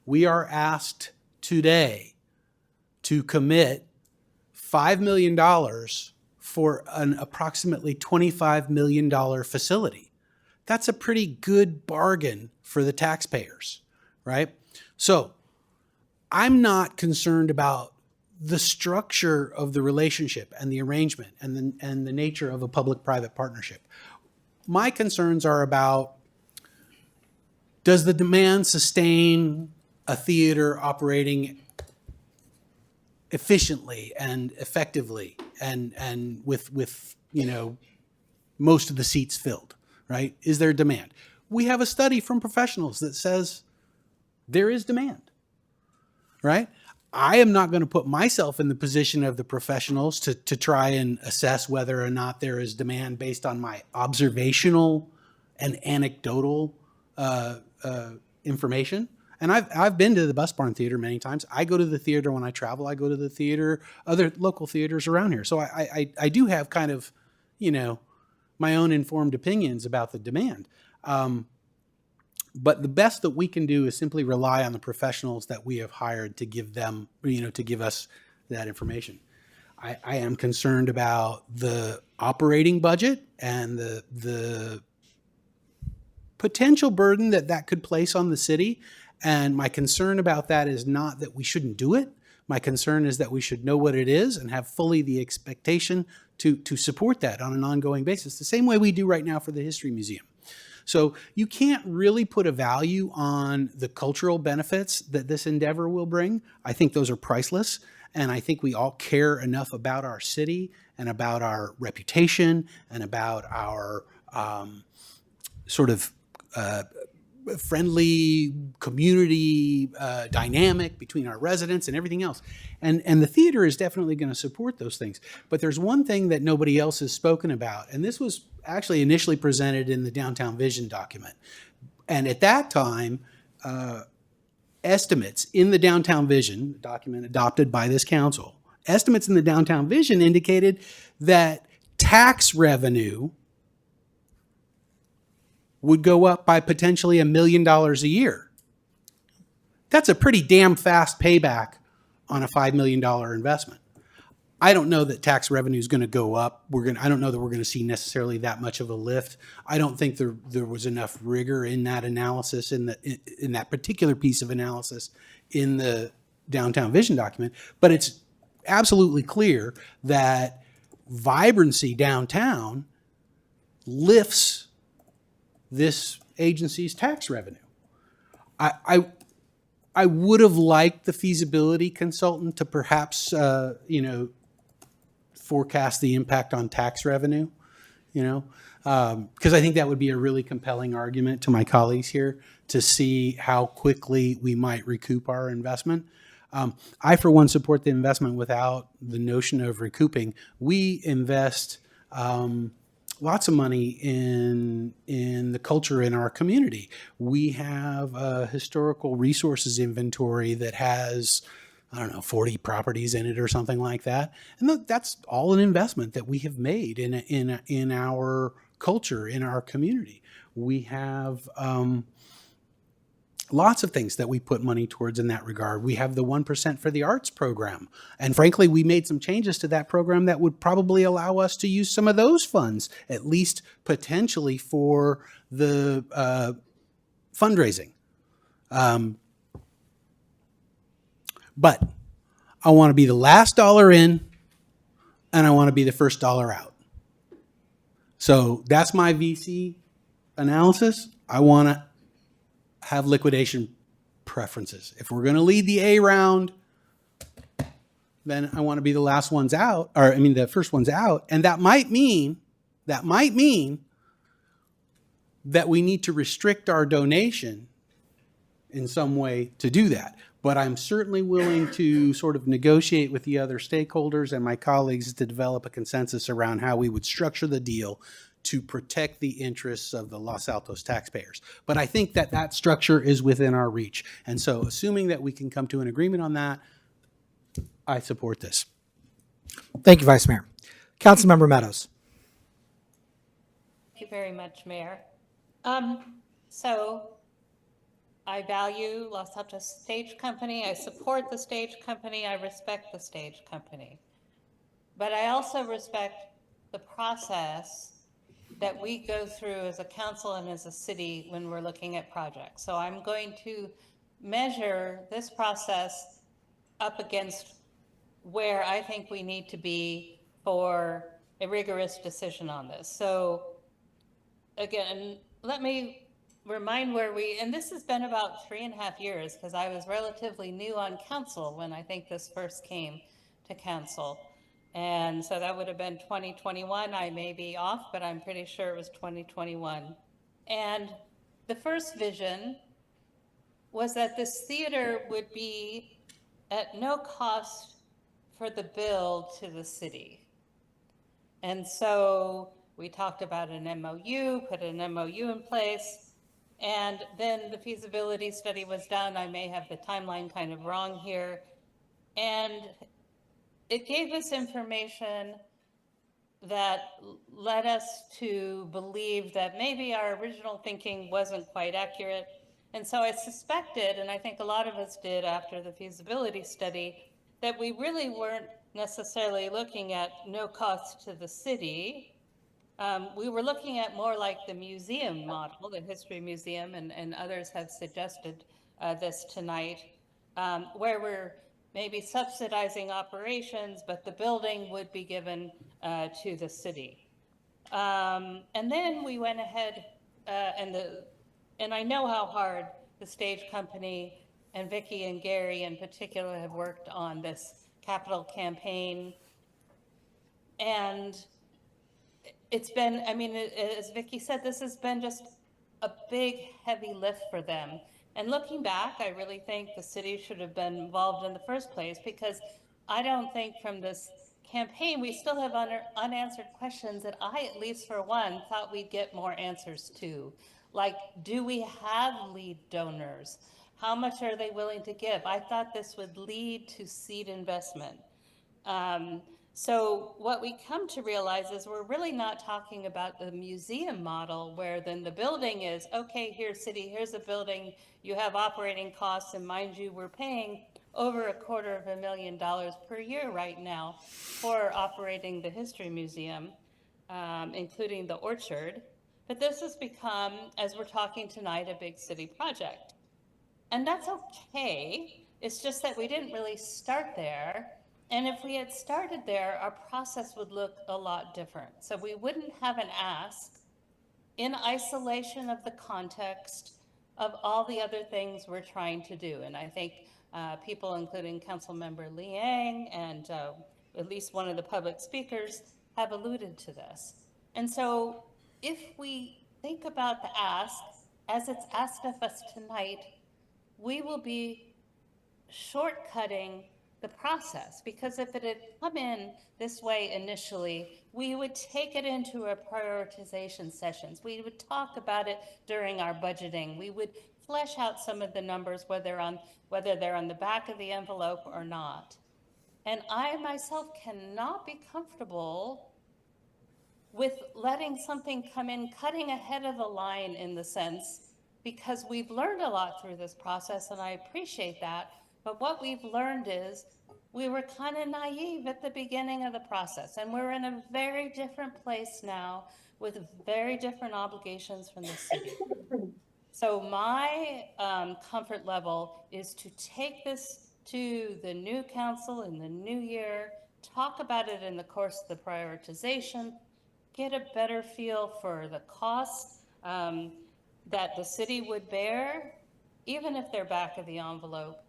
We are asked today to commit $5 million for an approximately $25 million facility. That's a pretty good bargain for the taxpayers, right? So I'm not concerned about the structure of the relationship and the arrangement and the nature of a public-private partnership. My concerns are about, does the demand sustain a theater operating efficiently and effectively and with most of the seats filled, right? Is there demand? We have a study from professionals that says there is demand, right? I am not going to put myself in the position of the professionals to try and assess whether or not there is demand based on my observational and anecdotal information. And I've been to the Bus Barn Theater many times. I go to the theater when I travel. I go to the theater, other local theaters around here. So I do have kind of, my own informed opinions about the demand. But the best that we can do is simply rely on the professionals that we have hired to give them, to give us that information. I am concerned about the operating budget and the potential burden that could place on the city. And my concern about that is not that we shouldn't do it. My concern is that we should know what it is and have fully the expectation to support that on an ongoing basis, the same way we do right now for the History Museum. So you can't really put a value on the cultural benefits that this endeavor will bring. I think those are priceless. And I think we all care enough about our city and about our reputation and about our friendly community dynamic between our residents and everything else. And the theater is definitely going to support those things. But there's one thing that nobody else has spoken about, and this was actually initially presented in the Downtown Vision document. And at that time, estimates in the Downtown Vision document adopted by this council, estimates in the Downtown Vision indicated that tax revenue would go up by potentially $1 million a year. That's a pretty damn fast payback on a $5 million investment. I don't know that tax revenue is going to go up. I don't know that we're going to see necessarily that much of a lift. I don't think there was enough rigor in that analysis, in that particular piece of analysis in the downtown vision document. But it's absolutely clear that vibrancy downtown lifts this agency's tax revenue. I would have liked the feasibility consultant to perhaps forecast the impact on tax revenue, because I think that would be a really compelling argument to my colleagues here to see how quickly we might recoup our investment. I, for one, support the investment without the notion of recouping. We invest lots of money in the culture in our community. We have a historical resources inventory that has, 40 properties in it or something like that. And that's all an investment that we have made in our culture, in our community. We have lots of things that we put money towards in that regard. We have the 1% for the arts program. And frankly, we made some changes to that program that would probably allow us to use some of those funds, at least potentially for the fundraising. But I want to be the last dollar in, and I want to be the first dollar out. So that's my VC analysis. I want to have liquidation preferences. If we're going to lead the A round, then I want to be the last ones out, the first ones out. And that might mean that we need to restrict our donation in some way to do that. But I'm certainly willing to sort of negotiate with the other stakeholders and my colleagues to develop a consensus around how we would structure the deal to protect the interests of the Los Altos taxpayers. But I think that structure is within our reach. And so assuming that we can come to an agreement on that, I support this. Thank you, Vice Mayor. Councilmember Meadows. Thank you very much, Mayor. So I value Los Altos Stage Company. I support the stage company. I respect the stage company. But I also respect the process that we go through as a council and as a city when we're looking at projects. So I'm going to measure this process up against where I think we need to be for a rigorous decision on this. So again, let me remind and this has been about 3.5 years, because I was relatively new on council when I think this first came to council. And so that would have been 2021. I may be off, but I'm pretty sure it was 2021. And the first vision was that this theater would be at no cost for the bill to the city. And so we talked about an MOU, put an MOU in place, and then the feasibility study was done. I may have the timeline kind of wrong here. And it gave us information that led us to believe that maybe our original thinking wasn't quite accurate. And so I suspected, and I think a lot of us did after the feasibility study, that we really weren't necessarily looking at no cost to the city. We were looking at more like the museum model, the History Museum, and others have suggested this tonight, where we're maybe subsidizing operations, but the building would be given to the city. And then we went ahead and I know how hard the stage company and Vicki and Gary in particular have worked on this capital campaign. And it's been, as Vicki said, this has been just a big, heavy lift for them. And looking back, I really think the city should have been involved in the first place, because I don't think from this campaign, we still have unanswered questions that I, at least for one, thought we'd get more answers to. Like, do we have lead donors? How much are they willing to give? I thought this would lead to seed investment. So what we come to realize is we're really not talking about the museum model where then the building is, okay, here's city, here's a building, you have operating costs, and mind you, we're paying over $250,000 per year right now for operating the History Museum, including the orchard. But this has become, as we're talking tonight, a big city project. And that's okay. It's just that we didn't really start there. And if we had started there, our process would look a lot different. So we wouldn't have an ask in isolation of the context of all the other things we're trying to do. And I think people, including Councilmember Liang and at least one of the public speakers, have alluded to this. And so if we think about the ask as it's asked of us tonight, we will be shortcutting the process, because if it had come in this way initially, we would take it into our prioritization sessions. We would talk about it during our budgeting. We would flesh out some of the numbers, whether they're on the back of the envelope or not. And I myself cannot be comfortable with letting something come in, cutting ahead of the line in the sense, because we've learned a lot through this process, and I appreciate that. But what we've learned is we were kind of naive at the beginning of the process, and we're in a very different place now with very different obligations from the city. So my comfort level is to take this to the new council in the new year, talk about it in the course of the prioritization, get a better feel for the costs that the city would bear, even if they're back of the envelope,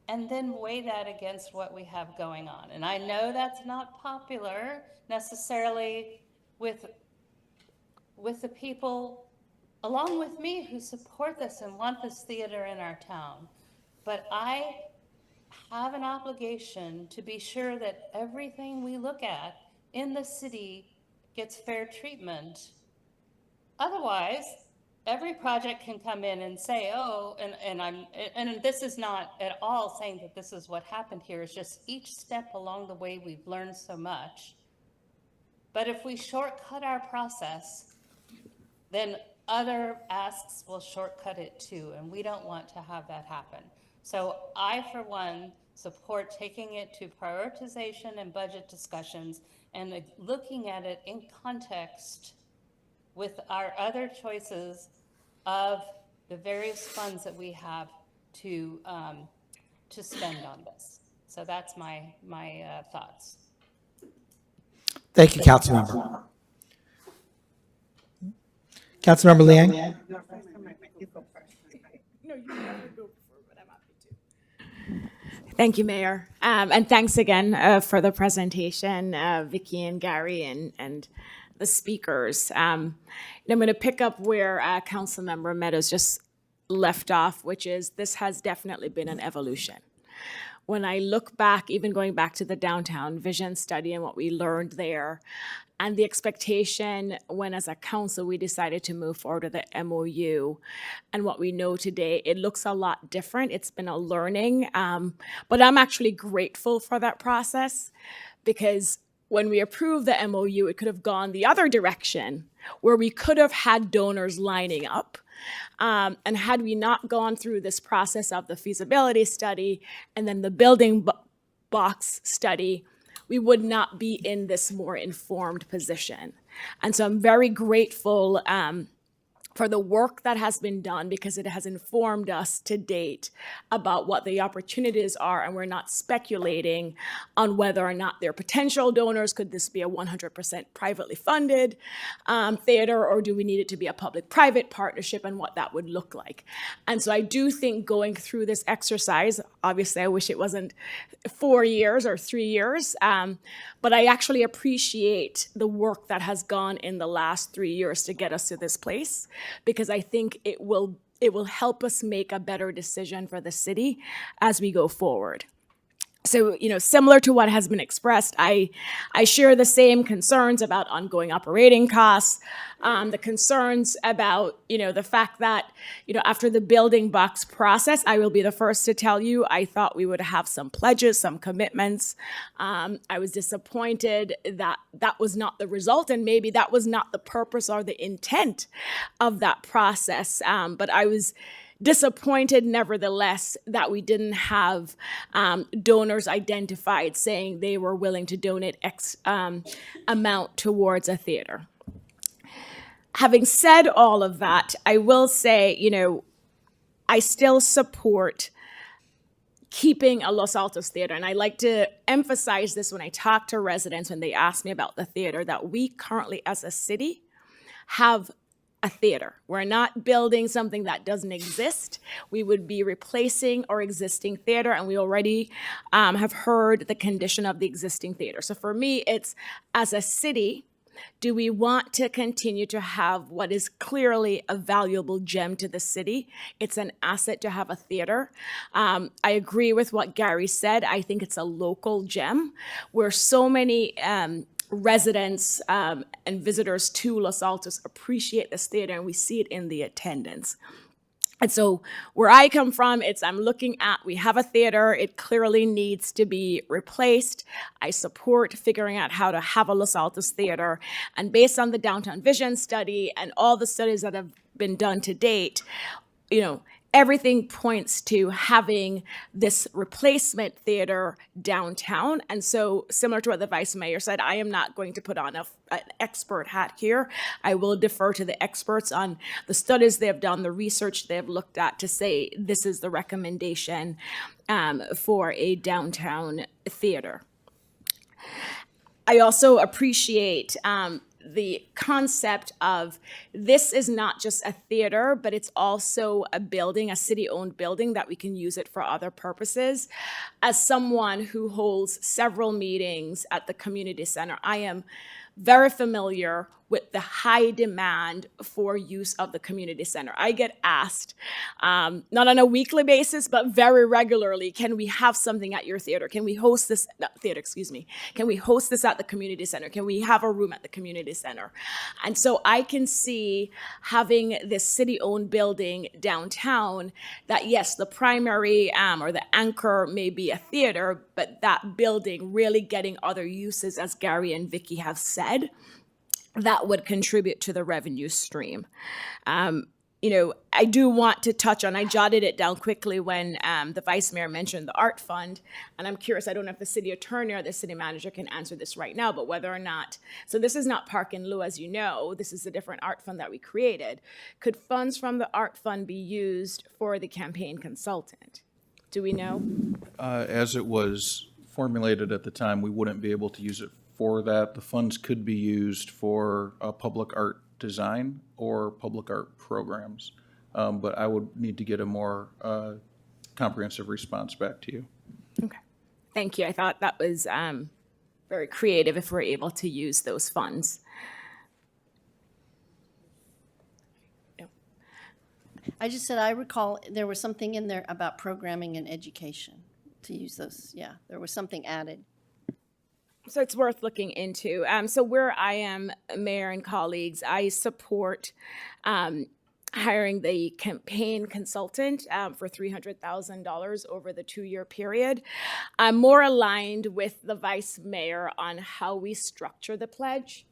and then weigh that against what we have going on. And I know that's not popular necessarily with the people along with me who support this and want this theater in our town. But I have an obligation to be sure that everything we look at in the city gets fair treatment. Otherwise, every project can come in and say, oh, and this is not at all saying that this is what happened here. It's just each step along the way we've learned so much. But if we shortcut our process, then other asks will shortcut it too, and we don't want to have that happen. So I, for one, support taking it to prioritization and budget discussions and looking at it in context with our other choices of the various funds that we have to spend on this. So that's my thoughts. Thank you, Councilmember. Councilmember Liang? No, you never go before, but I'm happy to. Thank you, Mayor. And thanks again for the presentation, Vicki and Gary and the speakers. And I'm going to pick up where Councilmember Meadows just left off, which is this has definitely been an evolution. When I look back, even going back to the downtown vision study and what we learned there, and the expectation when as a council we decided to move forward with the MOU, and what we know today, it looks a lot different. It's been a learning, but I'm actually grateful for that process, because when we approved the MOU, it could have gone the other direction, where we could have had donors lining up. And had we not gone through this process of the feasibility study and then the building box study, we would not be in this more informed position. And so I'm very grateful for the work that has been done, because it has informed us to date about what the opportunities are, and we're not speculating on whether or not they're potential donors. Could this be a 100% privately funded theater, or do we need it to be a public-private partnership, and what that would look like? And so I do think going through this exercise, obviously I wish it wasn't 4 years or 3 years, but I actually appreciate the work that has gone in the last 3 years to get us to this place, because I think it will help us make a better decision for the city as we go forward. So, similar to what has been expressed, I share the same concerns about ongoing operating costs, the concerns about, the fact that, after the building box process, I will be the first to tell you, I thought we would have some pledges, some commitments. I was disappointed that that was not the result, and maybe that was not the purpose or the intent of that process. But I was disappointed, nevertheless, that we didn't have donors identified saying they were willing to donate X amount towards a theater. Having said all of that, I will say, I still support keeping a Los Altos theater. And I like to emphasize this when I talk to residents when they ask me about the theater, that we currently, as a city, have a theater. We're not building something that doesn't exist. We would be replacing our existing theater, and we already have heard the condition of the existing theater. So for me, it's, as a city, do we want to continue to have what is clearly a valuable gem to the city? It's an asset to have a theater. I agree with what Gary said. I think it's a local gem where so many residents and visitors to Los Altos appreciate this theater, and we see it in the attendance. And so where I come from, I'm looking at, we have a theater, it clearly needs to be replaced. I support figuring out how to have a Los Altos theater. And based on the Downtown Vision study and all the studies that have been done to date, everything points to having this replacement theater downtown. And so, similar to what the Vice Mayor said, I am not going to put on an expert hat here. I will defer to the experts on the studies they have done, the research they have looked at to say this is the recommendation for a downtown theater. I also appreciate the concept of this is not just a theater, but it's also a building, a city-owned building that we can use it for other purposes. As someone who holds several meetings at the community center, I am very familiar with the high demand for use of the community center. I get asked, not on a weekly basis, but very regularly, can we have something at your theater? Can we host this Can we host this at the community center? Can we have a room at the community center? And so I can see having this city-owned building downtown that, yes, the primary or the anchor may be a theater, but that building really getting other uses, as Gary and Vicky have said, that would contribute to the revenue stream. I do want to touch on, I jotted it down quickly when the Vice Mayor mentioned the art fund, and I'm curious, I don't know if the city attorney or the city manager can answer this right now, but whether or not, so this is not Park in Lieu, as you know, this is a different art fund that we created. Could funds from the art fund be used for the campaign consultant? Do we know? As it was formulated at the time, we wouldn't be able to use it for that. The funds could be used for public art design or public art programs, but I would need to get a more comprehensive response back to you. Okay, thank you. I thought that was very creative if we're able to use those funds. I just said, I recall there was something in there about programming and education to use those. Yeah, there was something added. So it's worth looking into. So where I am, Mayor and colleagues, I support hiring the campaign consultant for $300,000 over the 2-year period. I'm more aligned with the Vice Mayor on how we structure the pledge.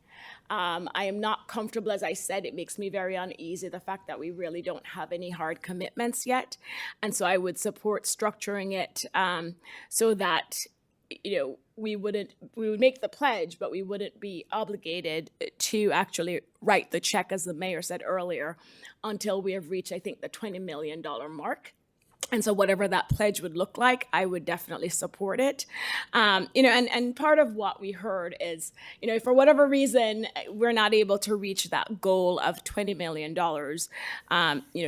I am not comfortable, as I said, it makes me very uneasy, the fact that we really don't have any hard commitments yet. And so I would support structuring it so that we would make the pledge, but we wouldn't be obligated to actually write the check, as the mayor said earlier, until we have reached, I think, the $20 million mark. And so whatever that pledge would look like, I would definitely support it. And part of what we heard is, for whatever reason, we're not able to reach that goal of $20 million,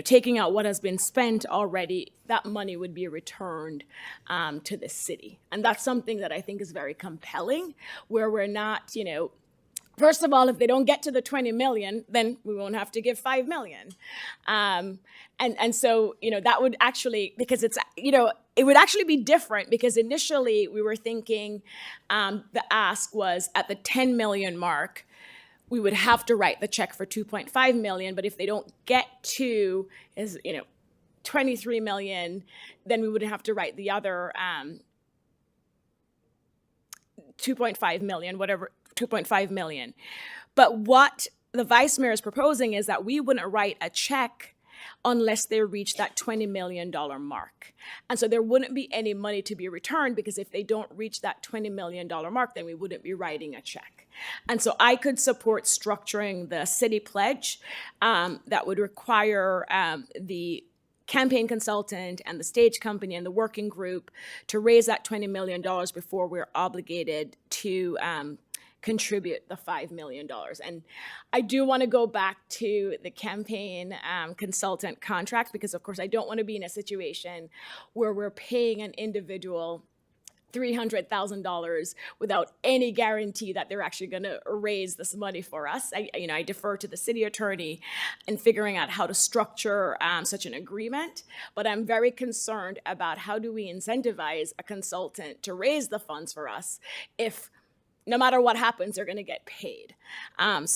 taking out what has been spent already, that money would be returned to the city. And that's something that I think is very compelling, where we're not, first of all, if they don't get to the 20 million, then we won't have to give 5 million. And so, that would actually, because it's, it would actually be different, because initially we were thinking the ask was at the 10 million mark, we would have to write the check for 2.5 million, but if they don't get to, 23 million, then we would have to write the other 2.5 million, whatever, 2.5 million. But what the vice mayor is proposing is that we wouldn't write a check unless they reach that $20 million mark. And so there wouldn't be any money to be returned, because if they don't reach that $20 million mark, then we wouldn't be writing a check. And so I could support structuring the city pledge that would require the campaign consultant and the stage company and the working group to raise that $20 million before we're obligated to contribute the $5 million. And I do want to go back to the campaign consultant contract, because of course I don't want to be in a situation where we're paying an individual $300,000 without any guarantee that they're actually going to raise this money for us. I defer to the city attorney in figuring out how to structure such an agreement, but I'm very concerned about how do we incentivize a consultant to raise the funds for us if no matter what happens, they're going to get paid. And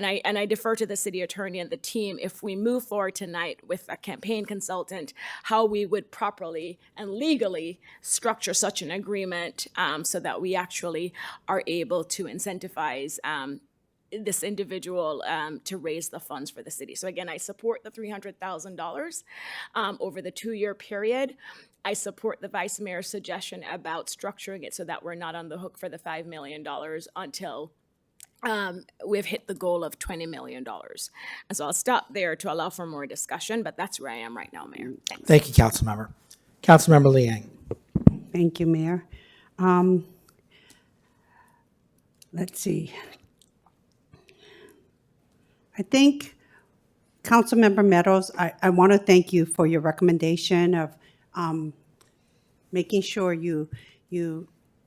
I defer to the city attorney and the team if we move forward tonight with a campaign consultant, how we would properly and legally structure such an agreement so that we actually are able to incentivize this individual to raise the funds for the city. So again, I support the $300,000 over the 2-year period. I support the vice mayor's suggestion about structuring it so that we're not on the hook for the $5 million until we've hit the goal of $20 million. And so I'll stop there to allow for more discussion, but that's where I am right now, Mayor. Thanks. Thank you, Councilmember. Councilmember Liang. Thank you, Mayor. Let's see. I think, Councilmember Meadows, I want to thank you for your recommendation of making sure you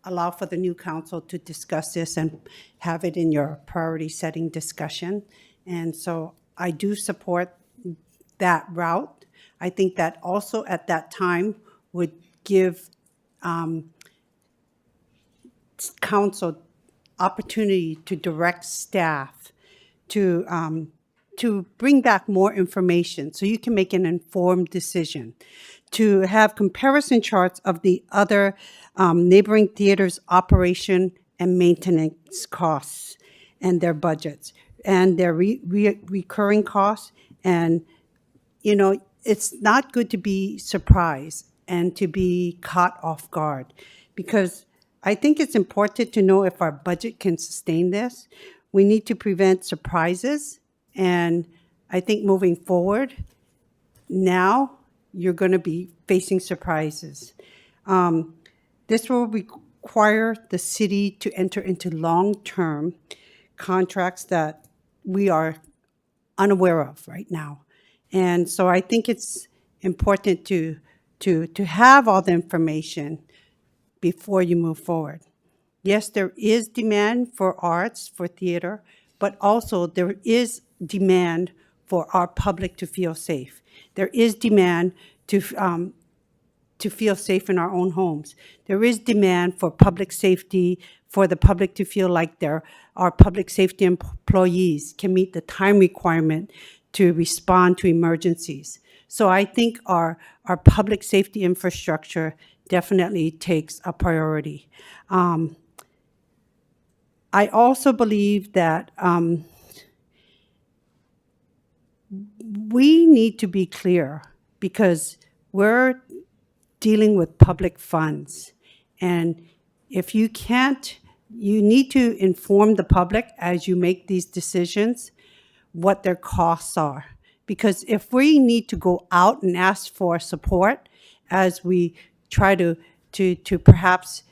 allow for the new council to discuss this and have it in your priority setting discussion. And so I do support that route. I think that also at that time would give council opportunity to direct staff to bring back more information so you can make an informed decision, to have comparison charts of the other neighboring theaters' operation and maintenance costs and their budgets and their recurring costs. And, it's not good to be surprised and to be caught off guard, because I think it's important to know if our budget can sustain this. We need to prevent surprises. And I think moving forward, now you're going to be facing surprises. This will require the city to enter into long-term contracts that we are unaware of right now. And so I think it's important to have all the information before you move forward. Yes, there is demand for arts, for theater, but also there is demand for our public to feel safe. There is demand to feel safe in our own homes. There is demand for public safety, for the public to feel like our public safety employees can meet the time requirement to respond to emergencies. So I think our public safety infrastructure definitely takes a priority. I also believe that we need to be clear, because we're dealing with public funds. And if you can't, you need to inform the public as you make these decisions what their costs are. Because if we need to go out and ask for support as we try to perhaps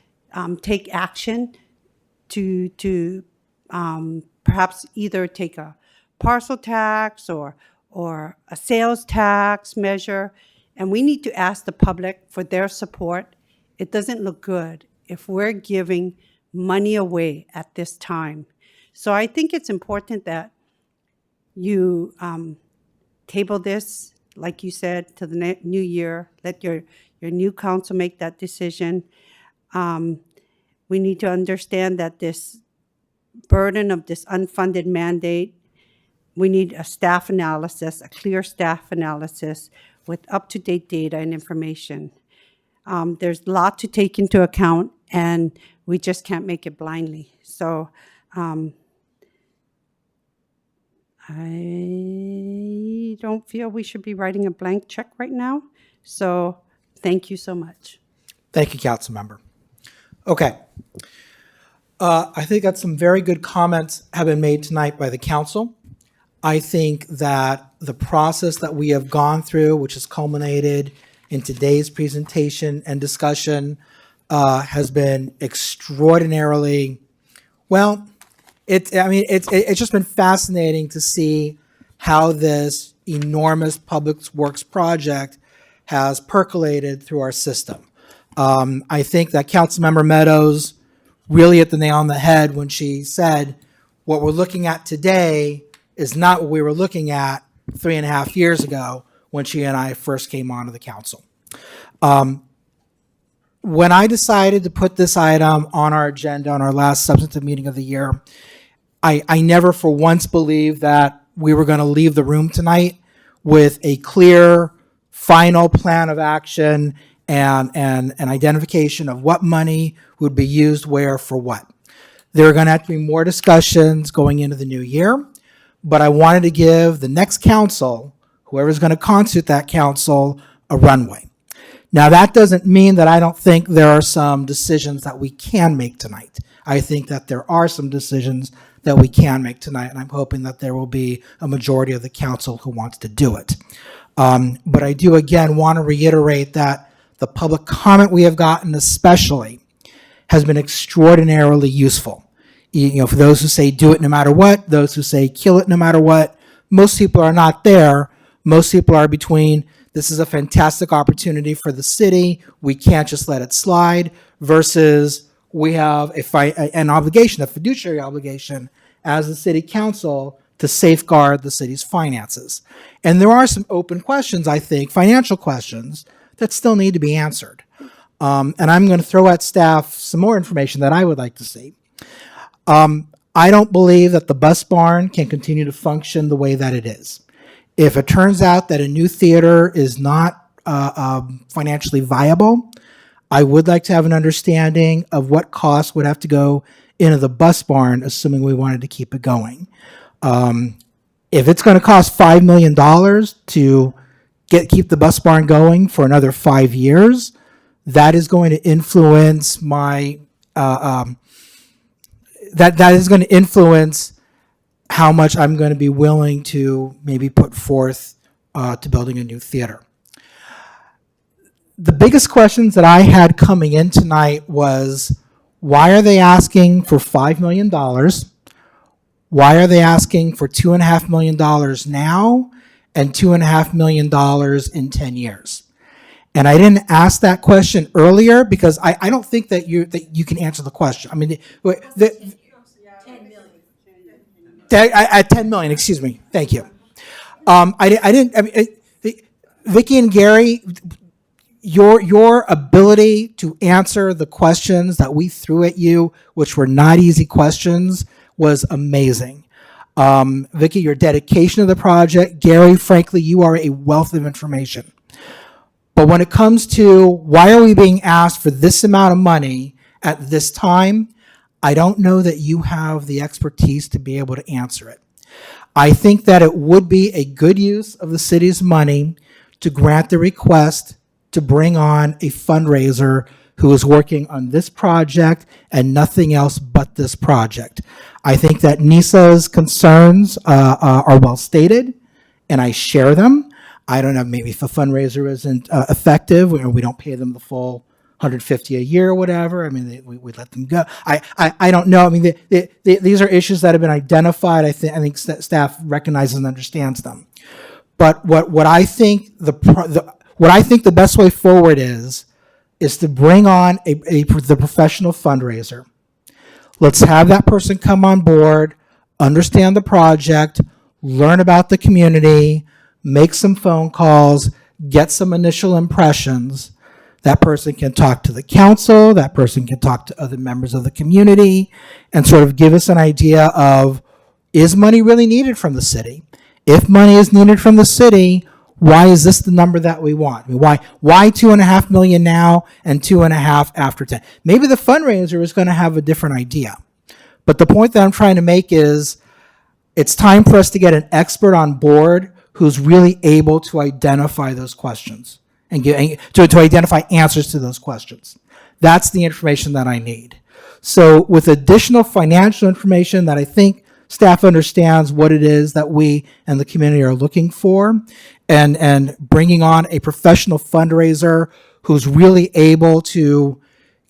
take action to perhaps either take a parcel tax or a sales tax measure, and we need to ask the public for their support, it doesn't look good if we're giving money away at this time. So I think it's important that you table this, like you said, to the new year. Let your new council make that decision. We need to understand that this burden of this unfunded mandate, we need a staff analysis, a clear staff analysis with up-to-date data and information. There's a lot to take into account, and we just can't make it blindly. So I don't feel we should be writing a blank check right now. So thank you so much. Thank you, council member. Okay. I think that some very good comments have been made tonight by the council. I think that the process that we have gone through, which has culminated in today's presentation and discussion, has been extraordinarily, well, it's just been fascinating to see how this enormous public works project has percolated through our system. I think that Councilmember Meadows really hit the nail on the head when she said, what we're looking at today is not what we were looking at 3.5 years ago when she and I first came onto the council. When I decided to put this item on our agenda on our last substantive meeting of the year, I never for once believed that we were going to leave the room tonight with a clear final plan of action and an identification of what money would be used where for what. There are going to have to be more discussions going into the new year, but I wanted to give the next council, whoever's going to constitute that council, a runway. Now, that doesn't mean that I don't think there are some decisions that we can make tonight. I think that there are some decisions that we can make tonight, and I'm hoping that there will be a majority of the council who wants to do it. But I do, again, want to reiterate that the public comment we have gotten especially has been extraordinarily useful. For those who say do it no matter what, those who say kill it no matter what, most people are not there. Most people are between, this is a fantastic opportunity for the city, we can't just let it slide, versus we have an obligation, a fiduciary obligation as the city council to safeguard the city's finances. And there are some open questions, I think, financial questions, that still need to be answered. And I'm going to throw at staff some more information that I would like to see. I don't believe that the bus barn can continue to function the way that it is. If it turns out that a new theater is not financially viable, I would like to have an understanding of what costs would have to go into the bus barn, assuming we wanted to keep it going. If it's going to cost $5 million to keep the bus barn going for another 5 years, that is going to influence my that is going to influence how much I'm going to be willing to maybe put forth to building a new theater. The biggest questions that I had coming in tonight was, why are they asking for $5 million? Why are they asking for $2.5 million now and $2.5 million in 10 years? And I didn't ask that question earlier because I don't think that you can answer the question. I mean, at 10 million, excuse me. Thank you. Vicki and Gary, your ability to answer the questions that we threw at you, which were not easy questions, was amazing. Vicki, your dedication to the project. Gary, frankly, you are a wealth of information. But when it comes to why are we being asked for this amount of money at this time, I don't know that you have the expertise to be able to answer it. I think that it would be a good use of the city's money to grant the request to bring on a fundraiser who is working on this project and nothing else but this project. I think that NISA's concerns are well stated, and I share them. I don't know, maybe if a fundraiser isn't effective, or we don't pay them the full $150 a year or whatever. I mean, we let them go. I don't know. I mean, these are issues that have been identified. I think staff recognizes and understands them. But what I think the best way forward is to bring on the professional fundraiser. Let's have that person come on board. understand the project, learn about the community, make some phone calls, get some initial impressions. That person can talk to the council, that person can talk to other members of the community, and sort of give us an idea of, is money really needed from the city? If money is needed from the city, why is this the number that we want? I mean, why 2.5 million now and 2.5 after 10? Maybe the fundraiser is going to have a different idea. But the point that I'm trying to make is it's time for us to get an expert on board who's really able to identify those questions and to identify answers to those questions. That's the information that I need. So with additional financial information that I think staff understands what it is that we and the community are looking for, and bringing on a professional fundraiser who's really able to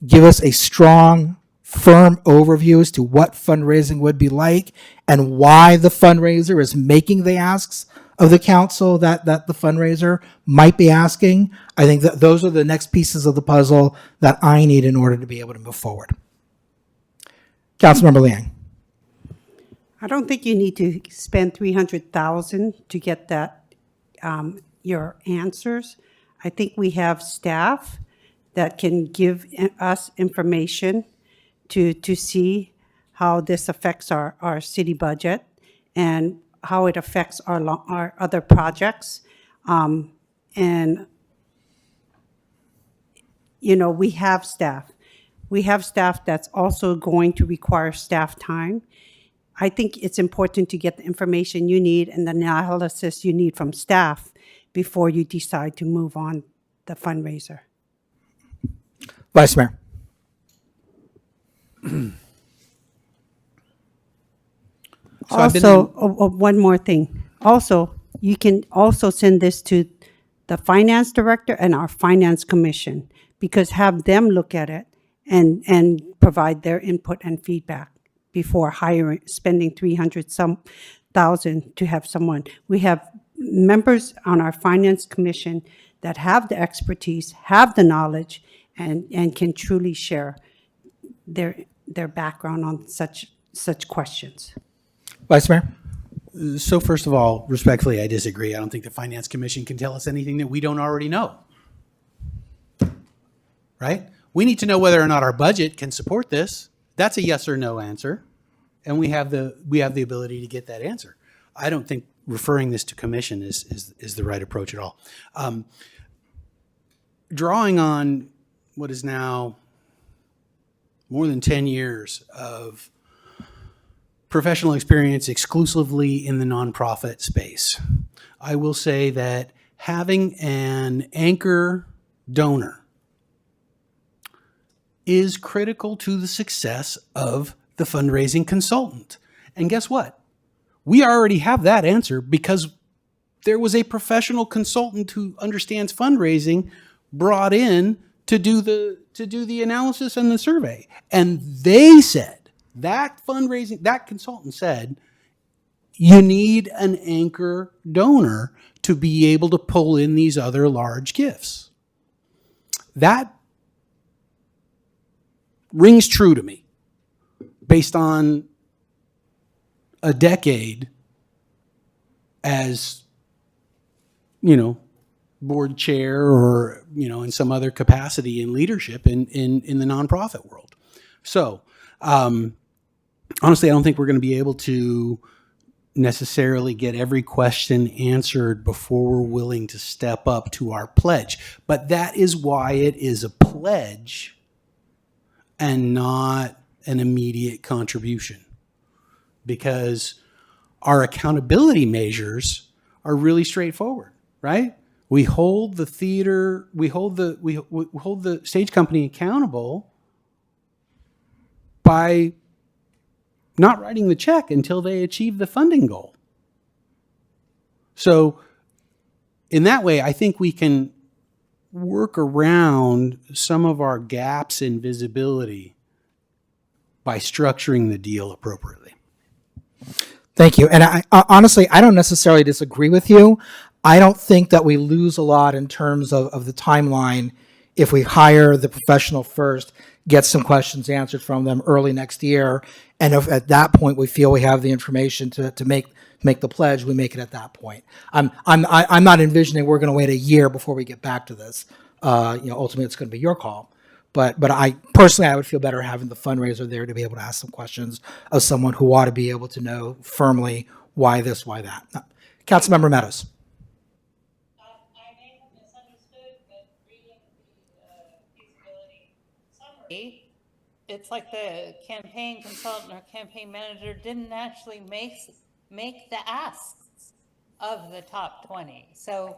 give us a strong, firm overview as to what fundraising would be like and why the fundraiser is making the asks of the council that the fundraiser might be asking. I think that those are the next pieces of the puzzle that I need in order to be able to move forward. Councilmember Liang. I don't think you need to spend 300,000 to get that, your answers. I think we have staff that can give us information to see how this affects our city budget and how it affects our other projects. And, you know, we have staff. We have staff that's also going to require staff time. I think it's important to get the information you need and the analysis you need from staff before you decide to move on the fundraiser. Vice Mayor. Also, one more thing. Also, you can also send this to the finance director and our finance commission, because have them look at it and provide their input and feedback before spending 300,000 to have someone. We have members on our finance commission that have the expertise, have the knowledge, and can truly share their background on such questions. Vice Mayor. So first of all, respectfully, I disagree. I don't think the Finance Commission can tell us anything that we don't already know. Right? We need to know whether or not our budget can support this. That's a yes or no answer, and we have the ability to get that answer. I don't think referring this to commission is the right approach at all. Drawing on what is now more than 10 years of professional experience exclusively in the nonprofit space, I will say that having an anchor donor is critical to the success of the fundraising consultant. And guess what? We already have that answer because there was a professional consultant who understands fundraising brought in to do the analysis and the survey. And they said, that consultant said, you need an anchor donor to be able to pull in these other large gifts. That rings true to me based on a decade as, board chair or, in some other capacity in leadership in the nonprofit world. So, honestly, I don't think we're going to be able to necessarily get every question answered before we're willing to step up to our pledge. But that is why it is a pledge and not an immediate contribution, because our accountability measures are really straightforward, right? We hold the theater, we hold the stage company accountable by not writing the check until they achieve the funding goal. So in that way, I think we can work around some of our gaps in visibility by structuring the deal appropriately. Thank you. And I honestly, I don't necessarily disagree with you. I don't think that we lose a lot in terms of the timeline if we hire the professional first, get some questions answered from them early next year, And if at that point we feel we have the information to make the pledge, we make it at that point. I'm not envisioning we're going to wait a year before we get back to this. Ultimately it's going to be your call. But I personally, I would feel better having the fundraiser there to be able to ask some questions of someone who ought to be able to know firmly why this, why that. Councilmember Meadows. I may have misunderstood, but reading the feasibility summary, it's like the campaign consultant or campaign manager didn't actually make the asks of the top 20. So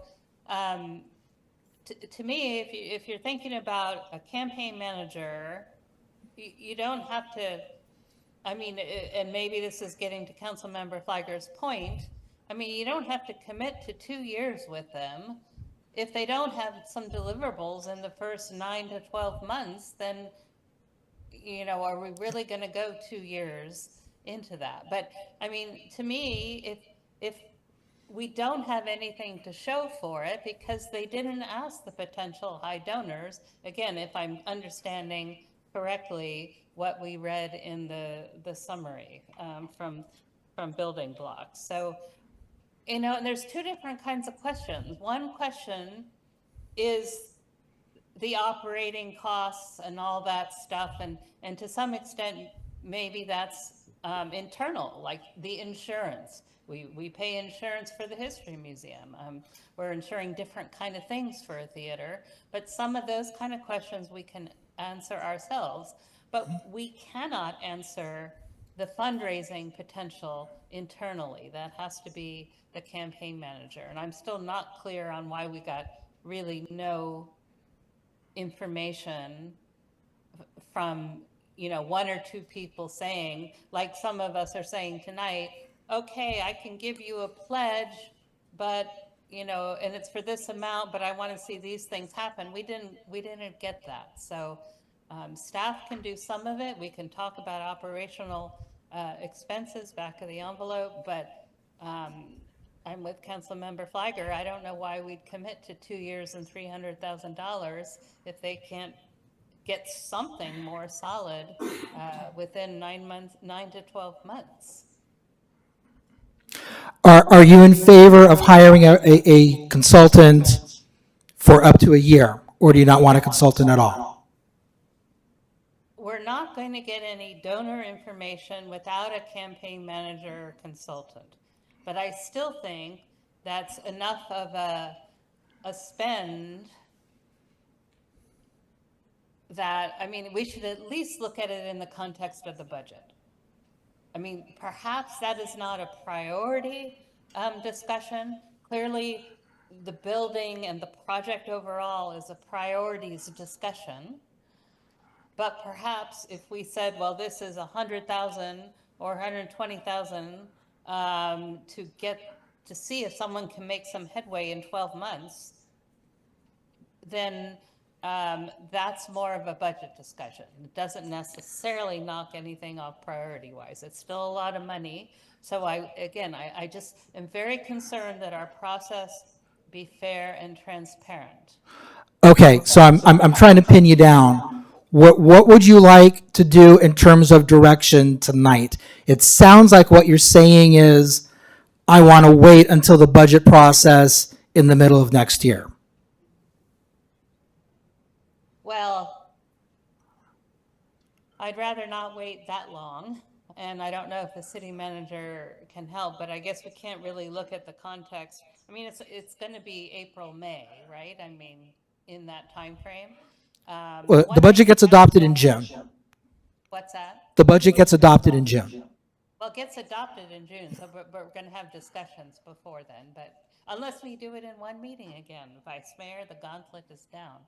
to me, if you're thinking about a campaign manager, you don't have to, I mean, and maybe this is getting to Councilmember Flagger's point. I mean, you don't have to commit to 2 years with them. If they don't have some deliverables in the first 9 to 12 months, then, are we really going to go 2 years into that? But I mean, to me, if we don't have anything to show for it because they didn't ask the potential high donors. Again, if I'm understanding correctly what we read in the summary from Building Blocks. So, and there's two different kinds of questions. One question is the operating costs and all that stuff, and to some extent, maybe that's internal, like the insurance. We pay insurance for the History Museum. We're insuring different kind of things for a theater, but some of those kind of questions we can answer ourselves, but we cannot answer the fundraising potential internally. That has to be the campaign manager. And I'm still not clear on why we got really no information from one or two people saying, like some of us are saying tonight, okay, I can give you a pledge, but and it's for this amount, but I want to see these things happen. We didn't get that. So staff can do some of it. We can talk about operational expenses back of the envelope, but I'm with Councilmember Flagger. I don't know why we'd commit to 2 years and $300,000 if they can't get something more solid within 9 to 12 months. Are you in favor of hiring a consultant for up to a year, or do you not want a consultant at all? We're not going to get any donor information without a campaign manager or consultant. But I still think that's enough of a spend that, I mean, we should at least look at it in the context of the budget. I mean, perhaps that is not a priority discussion. Clearly, the building and the project overall is a priorities discussion. But perhaps if we said, well, this is 100,000 or 120,000 to see if someone can make some headway in 12 months, then that's more of a budget discussion. It doesn't necessarily knock anything off priority-wise. It's still a lot of money. So I just am very concerned that our process be fair and transparent. Okay, so I'm trying to pin you down. What would you like to do in terms of direction tonight? It sounds like what you're saying is, I want to wait until the budget process in the middle of next year. Well, I'd rather not wait that long, and I don't know if the city manager can help, but I guess we can't really look at the context. I mean, it's going to be April, May, right? I mean, in that time frame. Well, the budget gets adopted in June. What's that? The budget gets adopted in June. Well, it gets adopted in June, so we're going to have discussions before then, but unless we do it in one meeting again, Vice Mayor, the gauntlet is down.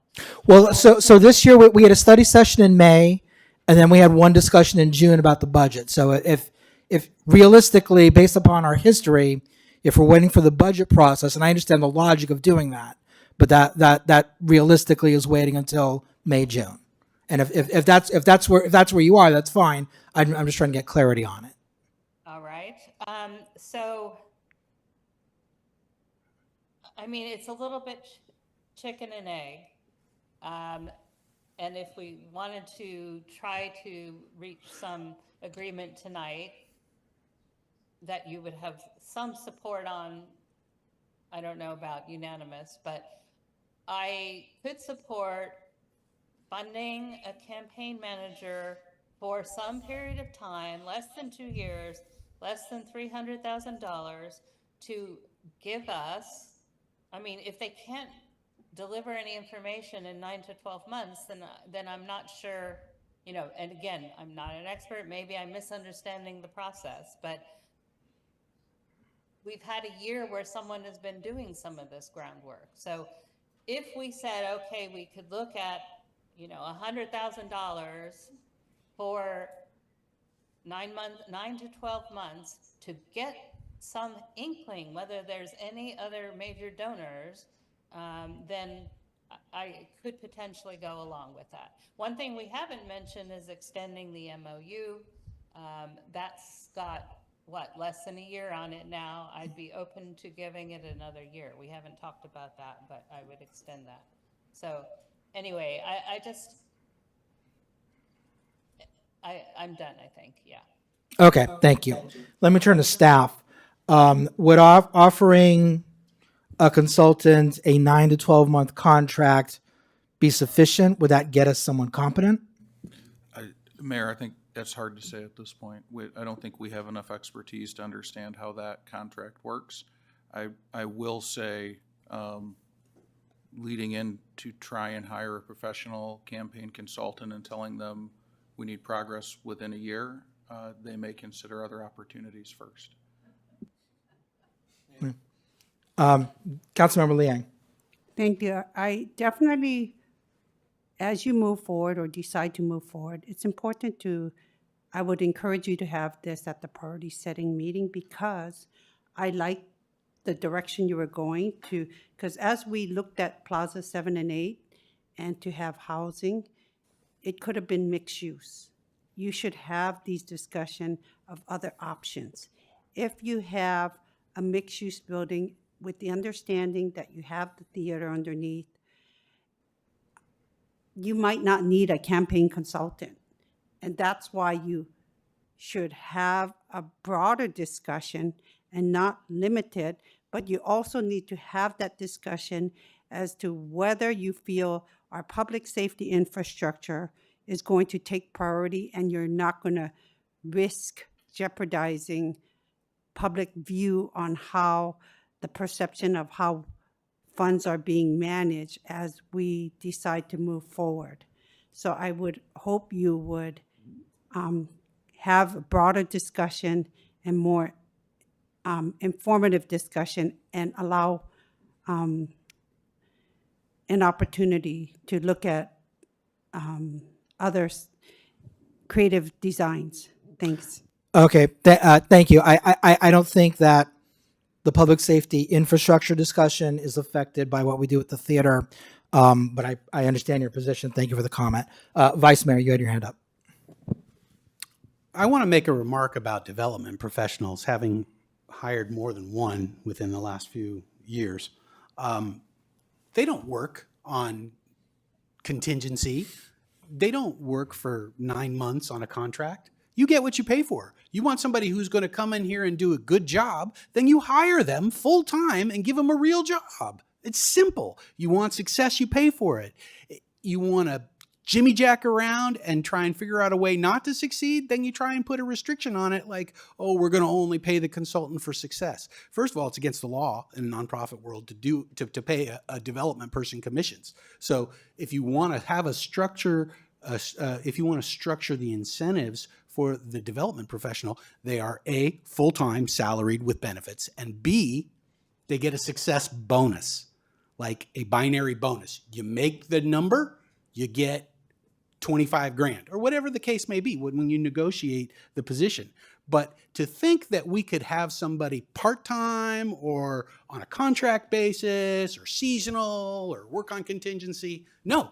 Well, so this year we had a study session in May, and then we had one discussion in June about the budget. So if realistically, based upon our history, if we're waiting for the budget process, and I understand the logic of doing that, but that realistically is waiting until May, June. And if that's where you are, that's fine. I'm just trying to get clarity on it. All right. So, I mean, it's a little bit chicken and egg. And if we wanted to try to reach some agreement tonight, that you would have some support on, I don't know about unanimous, but I could support funding a campaign manager for some period of time, less than 2 years, less than $300,000, to give us, I mean, if they can't deliver any information in 9 to 12 months, then I'm not sure, you know, and again, I'm not an expert, maybe I'm misunderstanding the process, but we've had a year where someone has been doing some of this groundwork. So if we said, okay, we could look at, you know, $100,000 for 9 to 12 months to get some inkling whether there's any other major donors, then I could potentially go along with that. One thing we haven't mentioned is extending the MOU. That's got, what, less than a year on it now. I'd be open to giving it another year. We haven't talked about that, but I would extend that. So anyway, I'm done, I think, yeah. Okay, thank you. Let me turn to staff. Would offering a consultant a 9 to 12 month contract be sufficient? Would that get us someone competent? Mayor, I think that's hard to say at this point. I don't think we have enough expertise to understand how that contract works. I will say, leading in to try and hire a professional campaign consultant and telling them we need progress within a year, they may consider other opportunities first. Councilmember Liang. Thank you. I definitely, as you move forward or decide to move forward, it's important I would encourage you to have this at the priority setting meeting, because I like the direction you were going to, because as we looked at Plaza 7 and 8 and to have housing, it could have been mixed use. You should have these discussion of other options. If you have a mixed use building with the understanding that you have the theater underneath, you might not need a campaign consultant. And that's why you should have a broader discussion and not limited, but you also need to have that discussion as to whether you feel our public safety infrastructure is going to take priority and you're not going to risk jeopardizing public view on how the perception of how funds are being managed as we decide to move forward. So I would hope you would have a broader discussion and more informative discussion, and allow an opportunity to look at other creative designs. Thanks. Okay, thank you. I don't think that the public safety infrastructure discussion is affected by what we do at the theater, but I understand your position. Thank you for the comment. Vice Mayor, you had your hand up. I want to make a remark about development professionals, having hired more than one within the last few years. They don't work on contingency. They don't work for 9 months on a contract. You get what you pay for. You want somebody who's going to come in here and do a good job, then you hire them full time and give them a real job. It's simple. You want success, you pay for it. You want to jimmy jack around and try and figure out a way not to succeed, then you try and put a restriction on it like, oh, we're going to only pay the consultant for success. First of all, it's against the law in the nonprofit world to pay a development person commissions. So if you want to have a structure, if you want to structure the incentives for the development professional, they are A, full-time salaried with benefits, and B, they get a success bonus, like a binary bonus. You make the number, you get 25 grand, or whatever the case may be when you negotiate the position. But to think that we could have somebody part-time or on a contract basis or seasonal or work on contingency, no,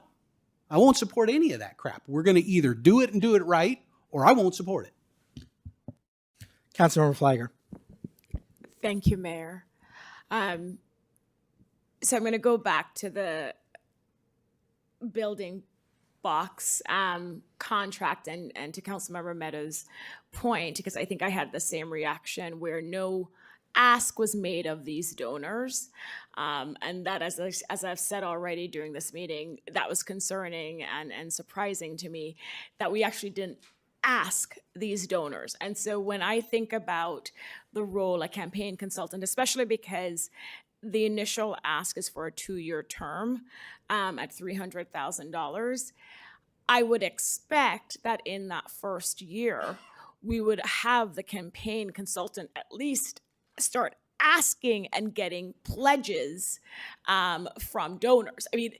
I won't support any of that crap. We're going to either do it and do it right, or I won't support it. Councilmember Flagger. Thank you, Mayor. So I'm going to go back to the building box contract, and to Councilmember Meadows' point, because I think I had the same reaction where no ask was made of these donors, and that, as I've said already during this meeting, that was concerning and surprising to me that we actually didn't ask these donors. And so when I think about the role a campaign consultant, especially because the initial ask is for a 2-year term at $300,000, I would expect that in that first year, we would have the campaign consultant at least start asking and getting pledges from donors. I mean,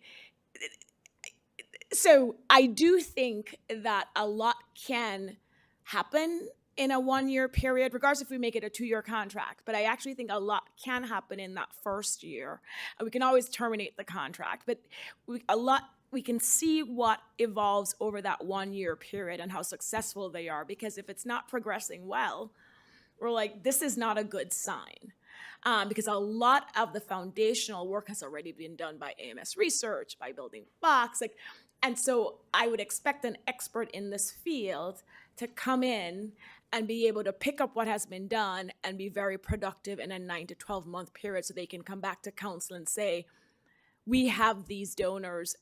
so I do think that a lot can happen in a 1-year period, regardless if we make it a 2-year contract. But I actually think a lot can happen in that first year. And we can always terminate the contract, but we can see what evolves over that 1-year period and how successful they are. Because if it's not progressing well, we're like, this is not a good sign. Because a lot of the foundational work has already been done by AMS Research, by Building Box, and so I would expect an expert in this field to come in and be able to pick up what has been done and be very productive in a 9 to 12 month period, so they can come back to council and say, we have these donors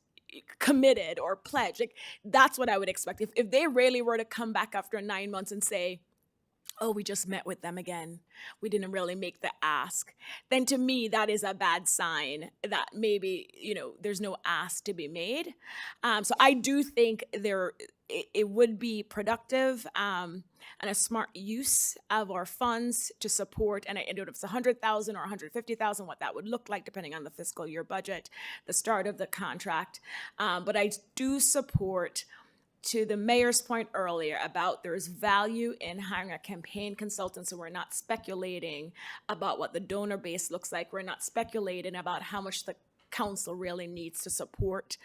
committed or pledged. Like, that's what I would expect. If they really were to come back after 9 months and say, oh, we just met with them again, we didn't really make the ask, then to me, that is a bad sign that maybe, there's no ask to be made. So I do think it would be productive and a smart use of our funds to support, and I don't know if it's 100,000 or 150,000, what that would look like depending on the fiscal year budget, the start of the contract. But I do support, to the mayor's point earlier about there's value in hiring a campaign consultant, so we're not speculating about what the donor base looks like. We're not speculating about how much the council really needs to support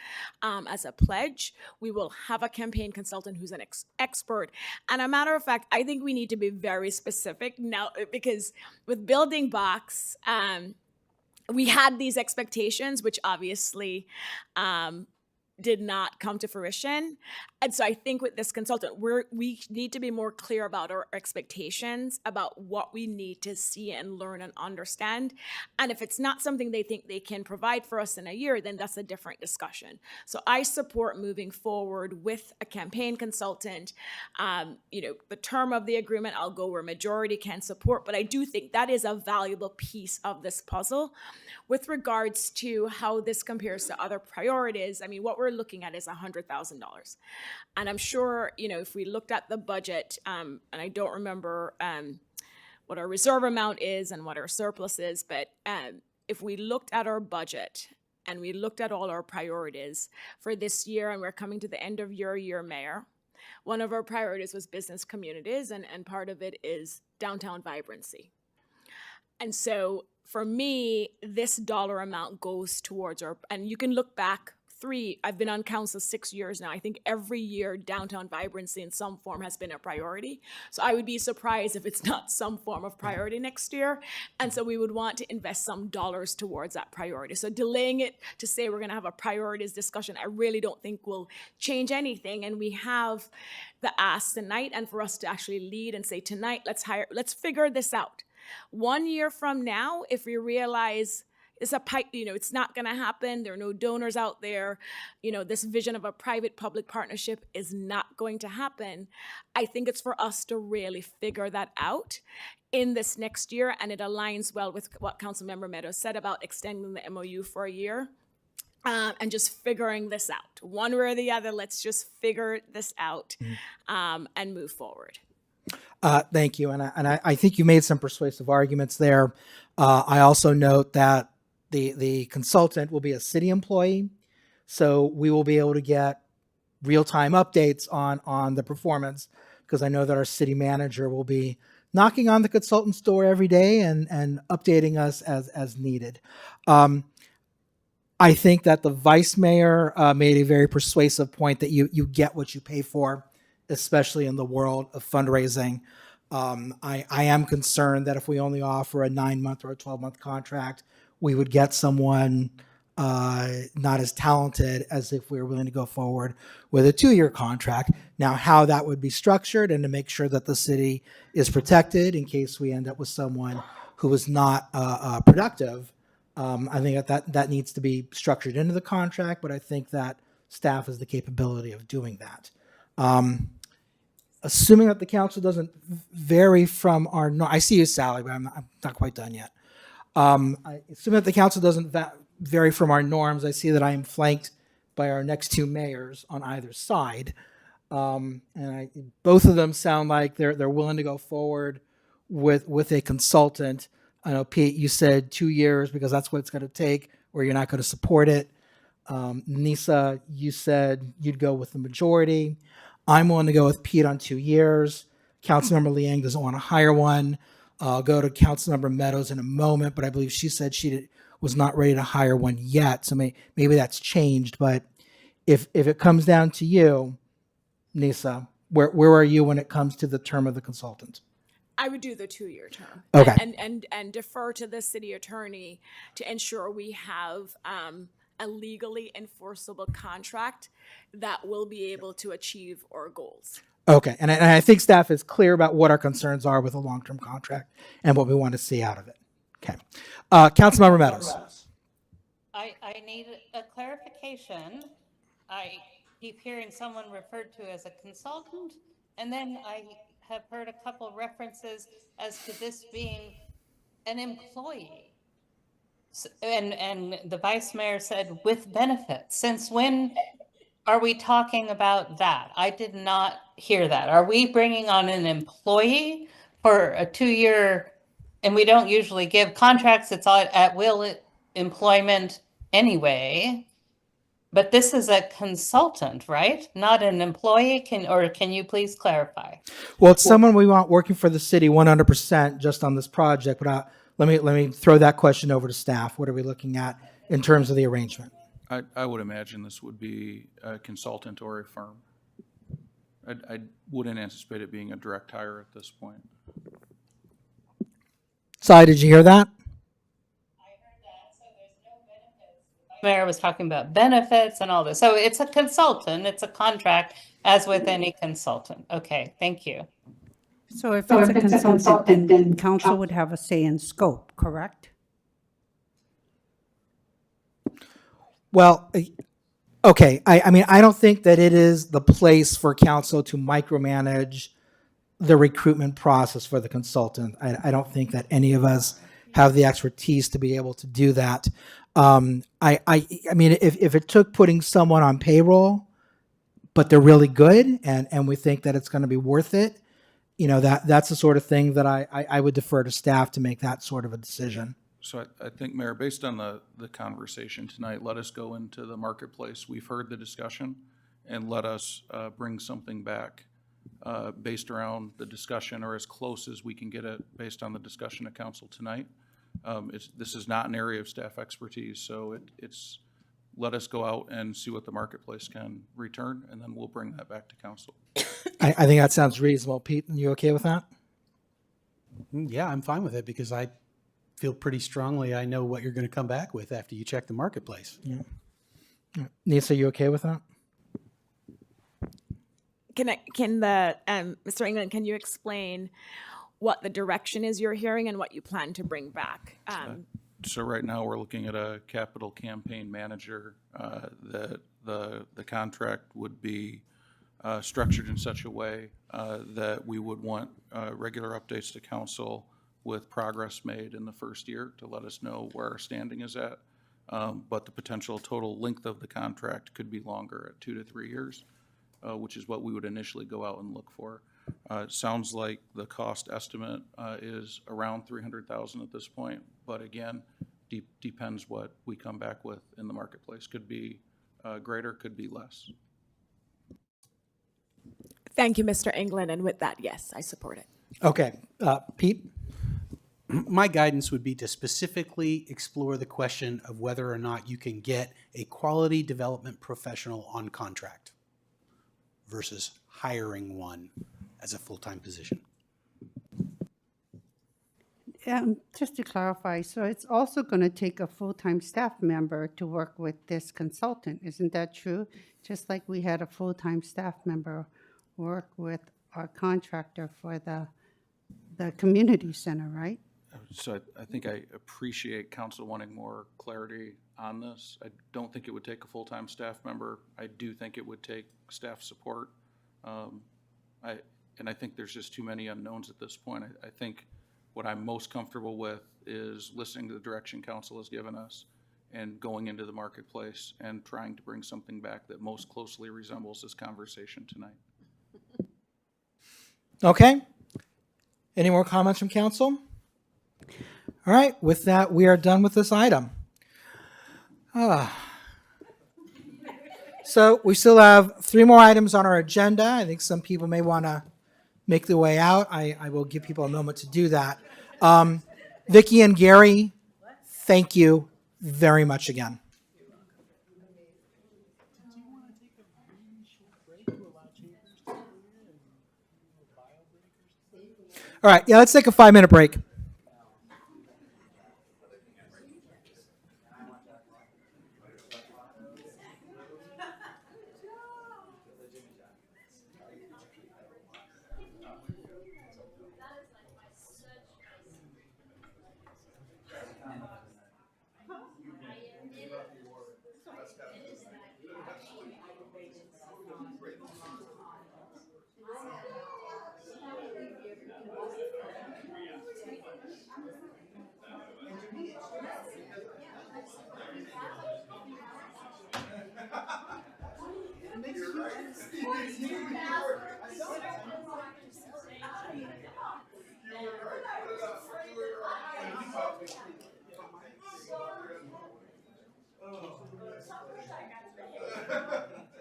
as a pledge. We will have a campaign consultant who's an expert. And a matter of fact, I think we need to be very specific now, because with Building Box, we had these expectations, which obviously did not come to fruition. And so I think with this consultant, we need to be more clear about our expectations, about what we need to see and learn and understand. And if it's not something they think they can provide for us in a year, then that's a different discussion. So I support moving forward with a campaign consultant. The term of the agreement, I'll go where majority can support, but I do think that is a valuable piece of this puzzle. With regards to how this compares to other priorities, I mean, what we're looking at is $100,000. And I'm sure, if we looked at the budget, and I don't remember what our reserve amount is and what our surplus is, but if we looked at our budget and we looked at all our priorities for this year, and we're coming to the end of your year, Mayor, one of our priorities was business communities, and part of it is downtown vibrancy. And so for me, this dollar amount goes towards and you can look back I've been on council 6 years now. I think every year downtown vibrancy in some form has been a priority. So I would be surprised if it's not some form of priority next year. And so we would want to invest some dollars towards that priority. So delaying it to say we're going to have a priorities discussion, I really don't think will change anything. And we have the ask tonight, and for us to actually lead and say tonight, let's figure this out. 1 year from now, if we realize it's a pipe, it's not going to happen, there are no donors out there, this vision of a private-public partnership is not going to happen, I think it's for us to really figure that out in this next year, and it aligns well with what Councilmember Meadows said about extending the MOU for a year. And just figuring this out. One way or the other, let's just figure this out and move forward. Thank you. And I think you made some persuasive arguments there. I also note that the consultant will be a city employee, so we will be able to get real-time updates on the performance, because I know that our city manager will be knocking on the consultant's door every day and updating us as needed. I think that the vice mayor made a very persuasive point that you get what you pay for, especially in the world of fundraising. I am concerned that if we only offer a 9-month or a 12-month contract, we would get someone not as talented as if we were willing to go forward with a 2-year contract. Now, how that would be structured and to make sure that the city is protected in case we end up with someone who is not productive, I think that needs to be structured into the contract, but I think that staff has the capability of doing that. Assuming that the council doesn't vary from our, I see you, Sally, but I'm not quite done yet. Assuming that the council doesn't vary from our norms, I see that I am flanked by our next 2 mayors on either side. And both of them sound like they're willing to go forward with a consultant. I know, Pete, you said 2 years because that's what it's going to take, or you're not going to support it. Nisa, you said you'd go with the majority. I'm willing to go with Pete on 2 years. Councilmember Liang doesn't want to hire one. I'll go to Councilmember Meadows in a moment, but I believe she said she was not ready to hire one yet. So maybe that's changed. But if it comes down to you, Nisa, where are you when it comes to the term of the consultant? I would do the 2-year term. Okay. And defer to the city attorney to ensure we have a legally enforceable contract that will be able to achieve our goals. Okay, and I think staff is clear about what our concerns are with a long-term contract and what we want to see out of it. Okay. Councilmember Meadows. I need a clarification. I keep hearing someone referred to as a consultant, and then I have heard a couple references as to this being an employee. And the vice mayor said with benefits. Since when are we talking about that? I did not hear that. Are we bringing on an employee for a 2-year, and we don't usually give contracts, it's at will employment anyway. But this is a consultant, right? Not an employee. Can you please clarify? Well, it's someone we want working for the city 100% just on this project. But let me throw that question over to staff. What are we looking at in terms of the arrangement? I would imagine this would be a consultant or a firm. I wouldn't anticipate it being a direct hire at this point. Sai, did you hear that? Mayor was talking about benefits and all this. So it's a consultant, it's a contract, as with any consultant. Okay, thank you. So if it's a consultant, then council would have a say in scope, correct? Well, okay. I mean, I don't think that it is the place for council to micromanage the recruitment process for the consultant. I don't think that any of us have the expertise to be able to do that. I mean, if it took putting someone on payroll, but they're really good and we think that it's going to be worth it, you know, that's the sort of thing that I would defer to staff to make that sort of a decision. So I think, Mayor, based on the conversation tonight, let us go into the marketplace. We've heard the discussion, and let us bring something back based around the discussion, or as close as we can get it based on the discussion at council tonight. This is not an area of staff expertise, so let us go out and see what the marketplace can return, and then we'll bring that back to council. I think that sounds reasonable. Pete, you okay with that? Yeah, I'm fine with it because I feel pretty strongly I know what you're going to come back with after you check the marketplace. Yeah. Nisa, you okay with that? Mr. England, can you explain what the direction is you're hearing and what you plan to bring back? So right now we're looking at a capital campaign manager. That the contract would be structured in such a way that we would want regular updates to council with progress made in the first year to let us know where our standing is at. But the potential total length of the contract could be longer at 2 to 3 years, which is what we would initially go out and look for. It sounds like the cost estimate is around $300,000 at this point, but again, depends what we come back with in the marketplace. Could be greater, could be less. Thank you, Mr. England, and with that, yes, I support it. Okay. Pete? My guidance would be to specifically explore the question of whether or not you can get a quality development professional on contract versus hiring one as a full-time position. Just to clarify, so it's also going to take a full-time staff member to work with this consultant, isn't that true? Just like we had a full-time staff member work with our contractor for the community center, right? So I think I appreciate council wanting more clarity on this. I don't think it would take a full-time staff member. I do think it would take staff support. And I think there's just too many unknowns at this point. I think what I'm most comfortable with is listening to the direction council has given us and going into the marketplace and trying to bring something back that most closely resembles this conversation tonight. Okay. Any more comments from council? All right, with that, we are done with this item. So we still have 3 more items on our agenda. I think some people may want to make their way out. I will give people a moment to do that. Vicki and Gary, thank you very much again. All right, yeah, let's take a 5-minute break.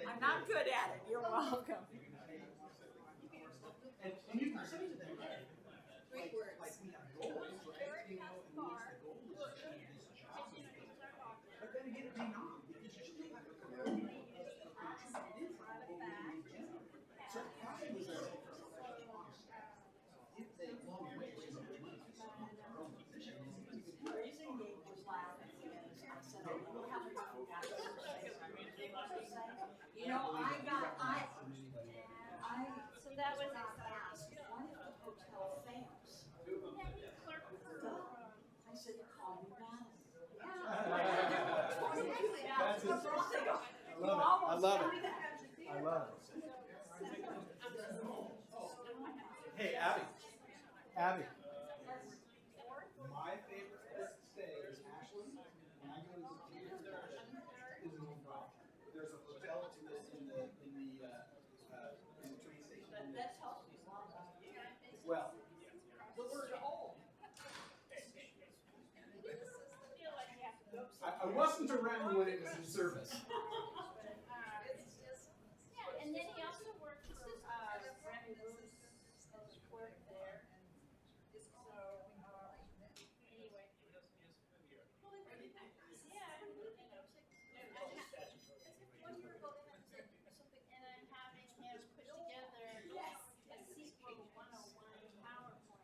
I'm not good at it. You're welcome. And you can say to them, hey, great words. Like we have goals, right? You know, and what's the goal is to achieve this job. But then again, it may not, because you still have to come out with it is what we need to generate. So part of this is it's a long way to our own position. You know, so that was asked, what if the hotel fails? I said, call me Madam. I love it. I love it. Hey, Abby. My favorite place to stay is Ashland. When I go to theater, is an old rock. There's a hotel in the train station. That tells me a lot about you. Well, the word home. I wasn't around when it was in service. And then he also worked for Randy Lewis worked there, and so anyway. Yeah, and I was like, one year ago they had something, and I'm having him put together a SQL 101 PowerPoint.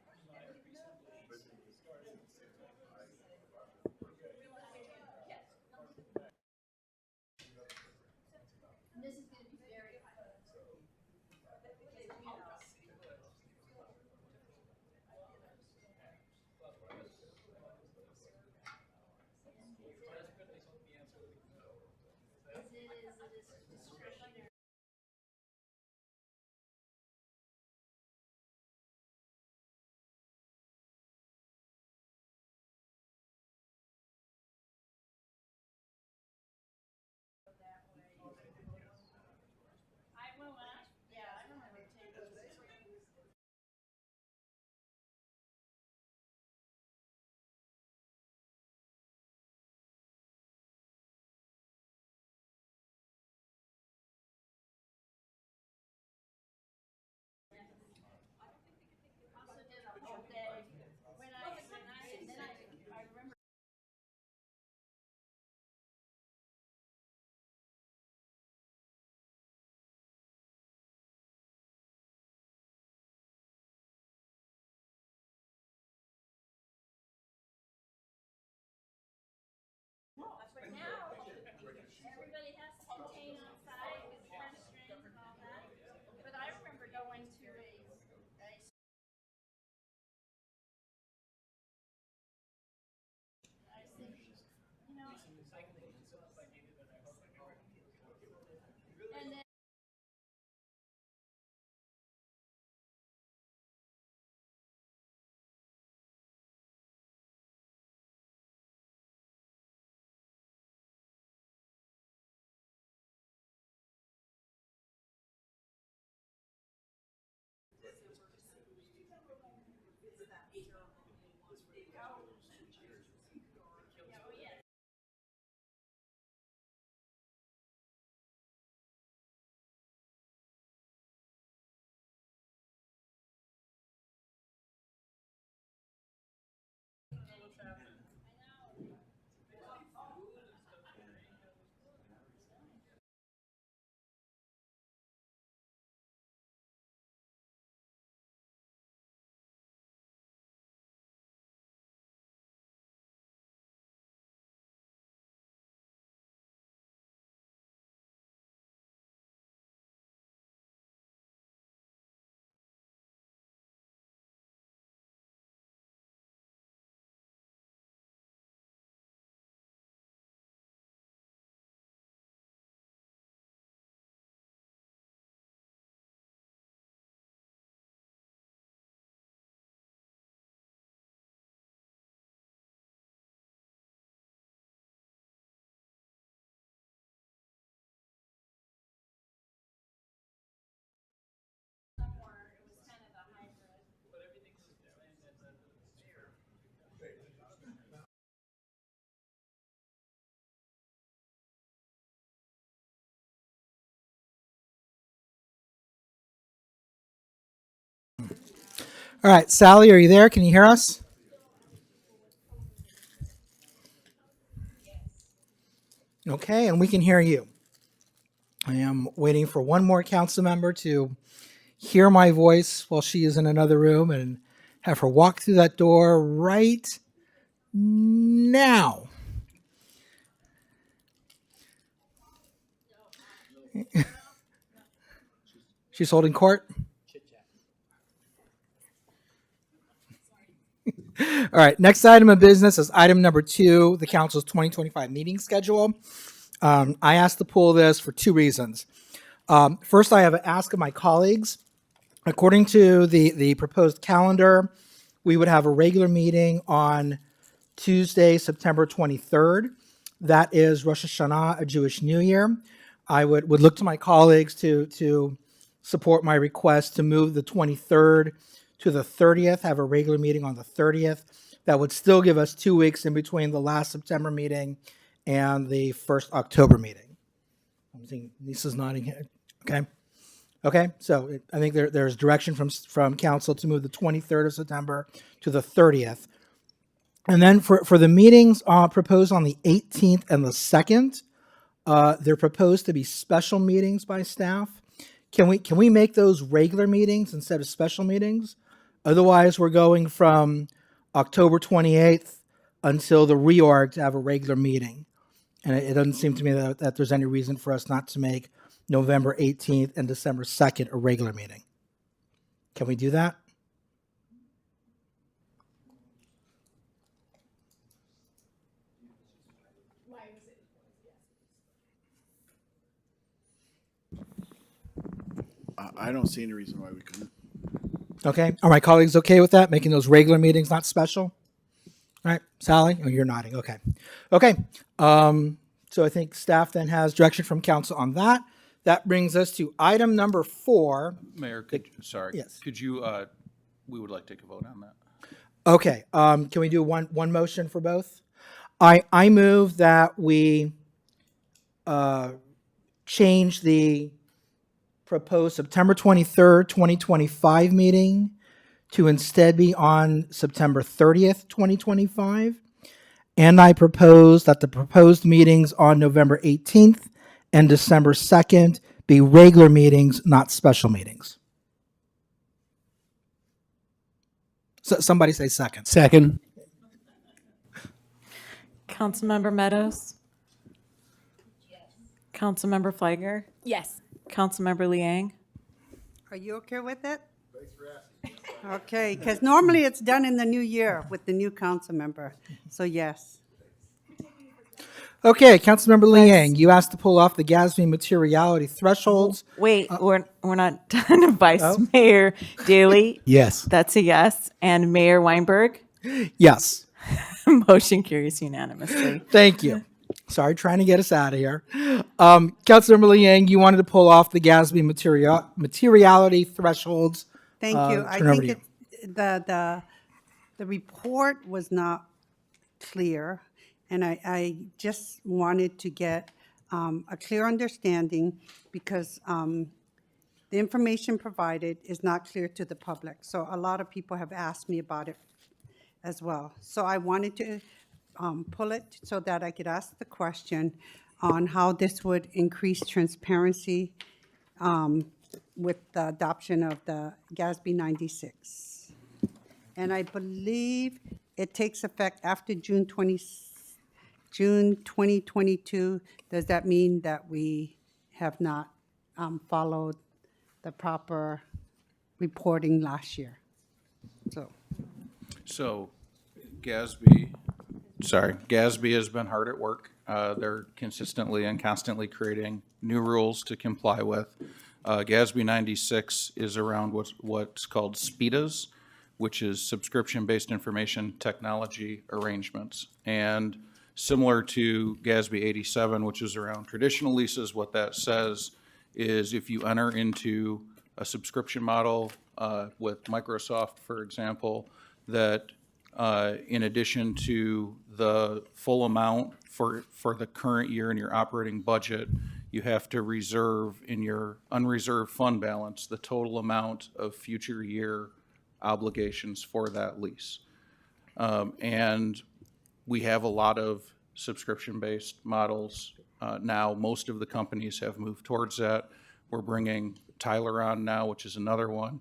All right, Sally, are you there? Can you hear us? Okay, and we can hear you. I am waiting for one more council member to hear my voice while she is in another room and have her walk through that door right now. She's holding court. All right, next item of business is item number 2, the council's 2025 meeting schedule. I asked to pull this for 2 reasons. First, I have an ask of my colleagues. According to the proposed calendar, we would have a regular meeting on Tuesday, September 23rd. That is Rosh Hashanah, a Jewish New Year. I would look to my colleagues to support my request to move the 23rd to the 30th, have a regular meeting on the 30th. That would still give us 2 weeks in between the last September meeting and the first October meeting. I'm seeing Lisa's nodding here. Okay. Okay, so I think there's direction from council to move the 23rd of September to the 30th. And then for the meetings proposed on the 18th and the 2nd, they're proposed to be special meetings by staff. Can we make those regular meetings instead of special meetings? Otherwise, we're going from October 28th until the reorg to have a regular meeting. And it doesn't seem to me that there's any reason for us not to make November 18th and December 2nd a regular meeting. Can we do that? I don't see any reason why we couldn't. Okay. Are my colleagues okay with that? Making those regular meetings not special? All right. Sally? Oh, you're nodding. Okay. Okay. So I think staff then has direction from council on that. That brings us to item number 4. Mayor, sorry. Yes. Could you, we would like to take a vote on that. Okay. Can we do one motion for both? I move that we change the proposed September 23rd, 2025 meeting to instead be on September 30th, 2025. And I propose that the proposed meetings on November 18th and December 2nd be regular meetings, not special meetings. So somebody say second. Second. Councilmember Meadows? Yes. Councilmember Fleiger? Yes. Councilmember Liang? Are you okay with it? Okay, because normally it's done in the new year with the new council member. So yes. Okay, Councilmember Liang, you asked to pull off the GASB materiality thresholds. Wait, we're not done. Vice Oh. Mayor Daley? Yes. That's a yes. And Mayor Weinberg? Yes. Motion carries unanimously. Thank you. Sorry, trying to get us out of here. Councilmember Liang, you wanted to pull off the GASB materiality thresholds. Thank you. I Turn over think to you. the report was not clear, and I just wanted to get a clear understanding because the information provided is not clear to the public. So a lot of people have asked me about it as well. So I wanted to pull it so that I could ask the question on how this would increase transparency with the adoption of the GASB 96. And I believe it takes effect after June 2022. Does that mean that we have not followed the proper reporting last year? So GASB has been hard at work. They're consistently and constantly creating new rules to comply with. GASB 96 is around what's called SPITAs, which is subscription-based information technology arrangements. And similar to GASB 87, which is around traditional leases, what that says is if you enter into a subscription model with Microsoft, for example, that in addition to the full amount for the current year in your operating budget, you have to reserve in your unreserved fund balance the total amount of future year obligations for that lease. And we have a lot of subscription-based models now. Most of the companies have moved towards that. We're bringing Tyler on now, which is another one.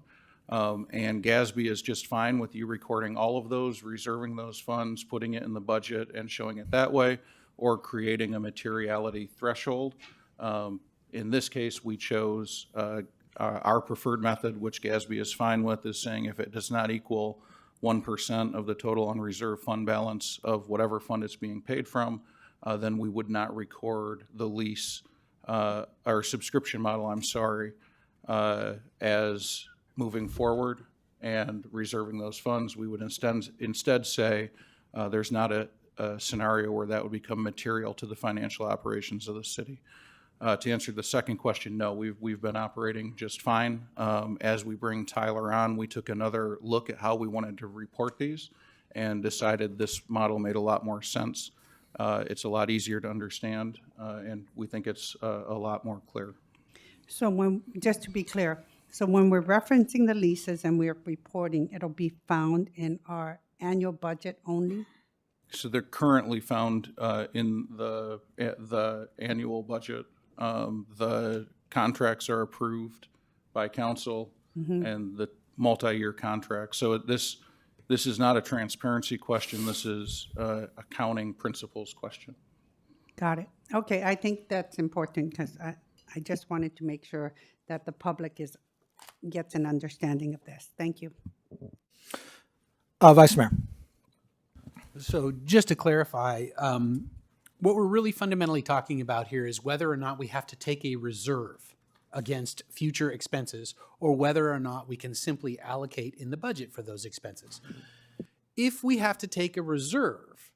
And GASB is just fine with you recording all of those, reserving those funds, putting it in the budget and showing it that way, or creating a materiality threshold. In this case, we chose our preferred method, which GASB is fine with, is saying if it does not equal 1% of the total unreserved fund balance of whatever fund it's being paid from, then we would not record the lease or subscription model, I'm sorry, as moving forward and reserving those funds. We would instead say there's not a scenario where that would become material to the financial operations of the city. To answer the second question, no, we've been operating just fine. As we bring Tyler on, we took another look at how we wanted to report these and decided this model made a lot more sense. It's a lot easier to understand, and we think it's a lot more clear. So just to be clear, so when we're referencing the leases and we're reporting, it'll be found in our annual budget only? So they're currently found in the annual budget. The contracts are approved by council and the multi-year contract. So this is not a transparency question. This is accounting principles question. Got it. Okay, I think that's important because I just wanted to make sure that the public gets an understanding of this. Thank you. Vice Mayor. So just to clarify, what we're really fundamentally talking about here is whether or not we have to take a reserve against future expenses or whether or not we can simply allocate in the budget for those expenses. If we have to take a reserve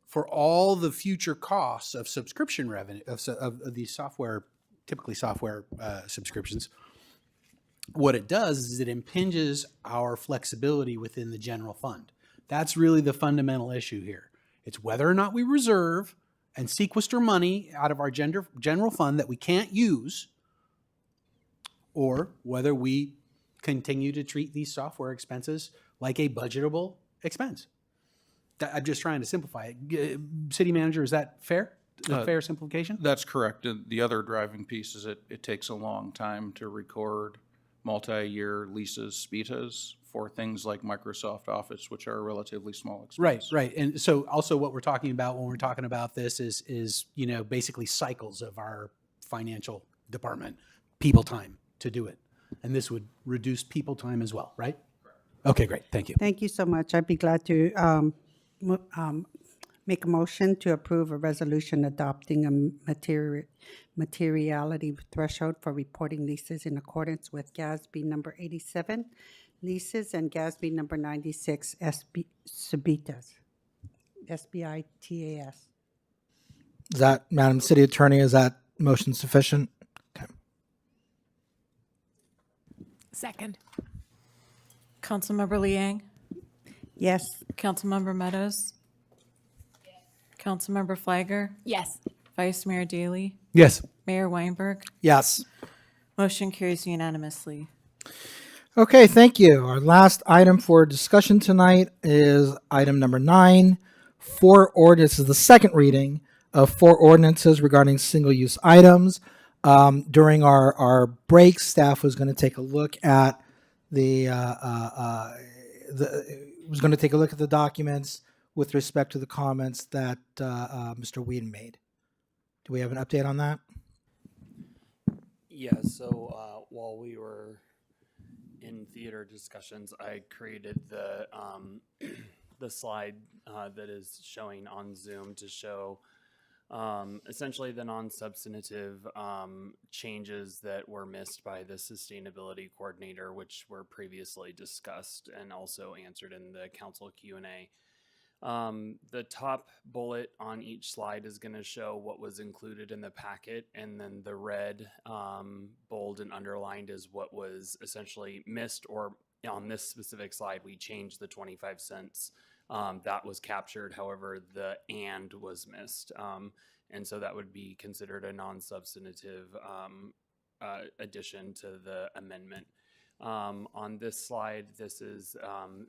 for all the future costs of subscription revenue, of these software, typically software subscriptions, what it does is it impinges our flexibility within the general fund. That's really the fundamental issue here. It's whether or not we reserve and sequester money out of our general fund that we can't use, or whether we continue to treat these software expenses like a budgetable expense. I'm just trying to simplify it. City Manager, is that fair? A fair simplification? That's correct. And the other driving piece is it takes a long time to record multi-year leases, SPITAs, for things like Microsoft Office, which are a relatively small expense. Right. And so also what we're talking about when we're talking about this is basically cycles of our financial department, people time to do it. And this would reduce people time as well, right? Correct. Okay, great. Thank you. Thank you so much. I'd be glad to Make a motion to approve a resolution adopting a materiality threshold for reporting leases in accordance with GASB number 87 leases and GASB number 96 SBITAS. SBITAS. Is that, Madam City Attorney, is that motion sufficient? Okay. Second. Councilmember Liang, Yes. Councilmember Meadows, Councilmember Flagger, Yes. Vice Mayor Daley, Yes. Mayor Weinberg. Yes. Motion carries unanimously. Okay, thank you. Our last item for discussion tonight is item number 9, 4 ordinances, the second reading of 4 ordinances regarding single-use items. During our break, staff was going to take a look at the documents with respect to the comments that Mr. Whedon made. Do we have an update on that? Yeah, so while we were in theater discussions, I created the the slide that is showing on Zoom to show essentially the non-substantive changes that were missed by the sustainability coordinator, which were previously discussed and also answered in the council Q&A. The top bullet on each slide is going to show what was included in the packet, and then the red bold and underlined is what was essentially missed, or on this specific slide we changed the 25 cents. That was captured, however the "and" was missed, and so that would be considered a non-substantive addition to the amendment. On this slide, this is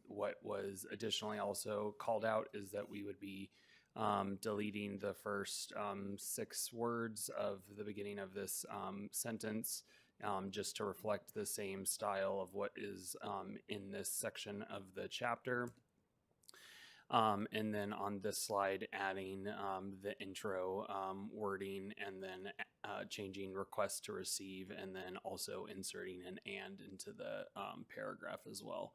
what was additionally also called out, is that we would be deleting the first 6 words of the beginning of this sentence, just to reflect the same style of what is in this section of the chapter. And then on this slide, adding the intro wording, and then changing request to receive, and then also inserting an "and" into the paragraph as well.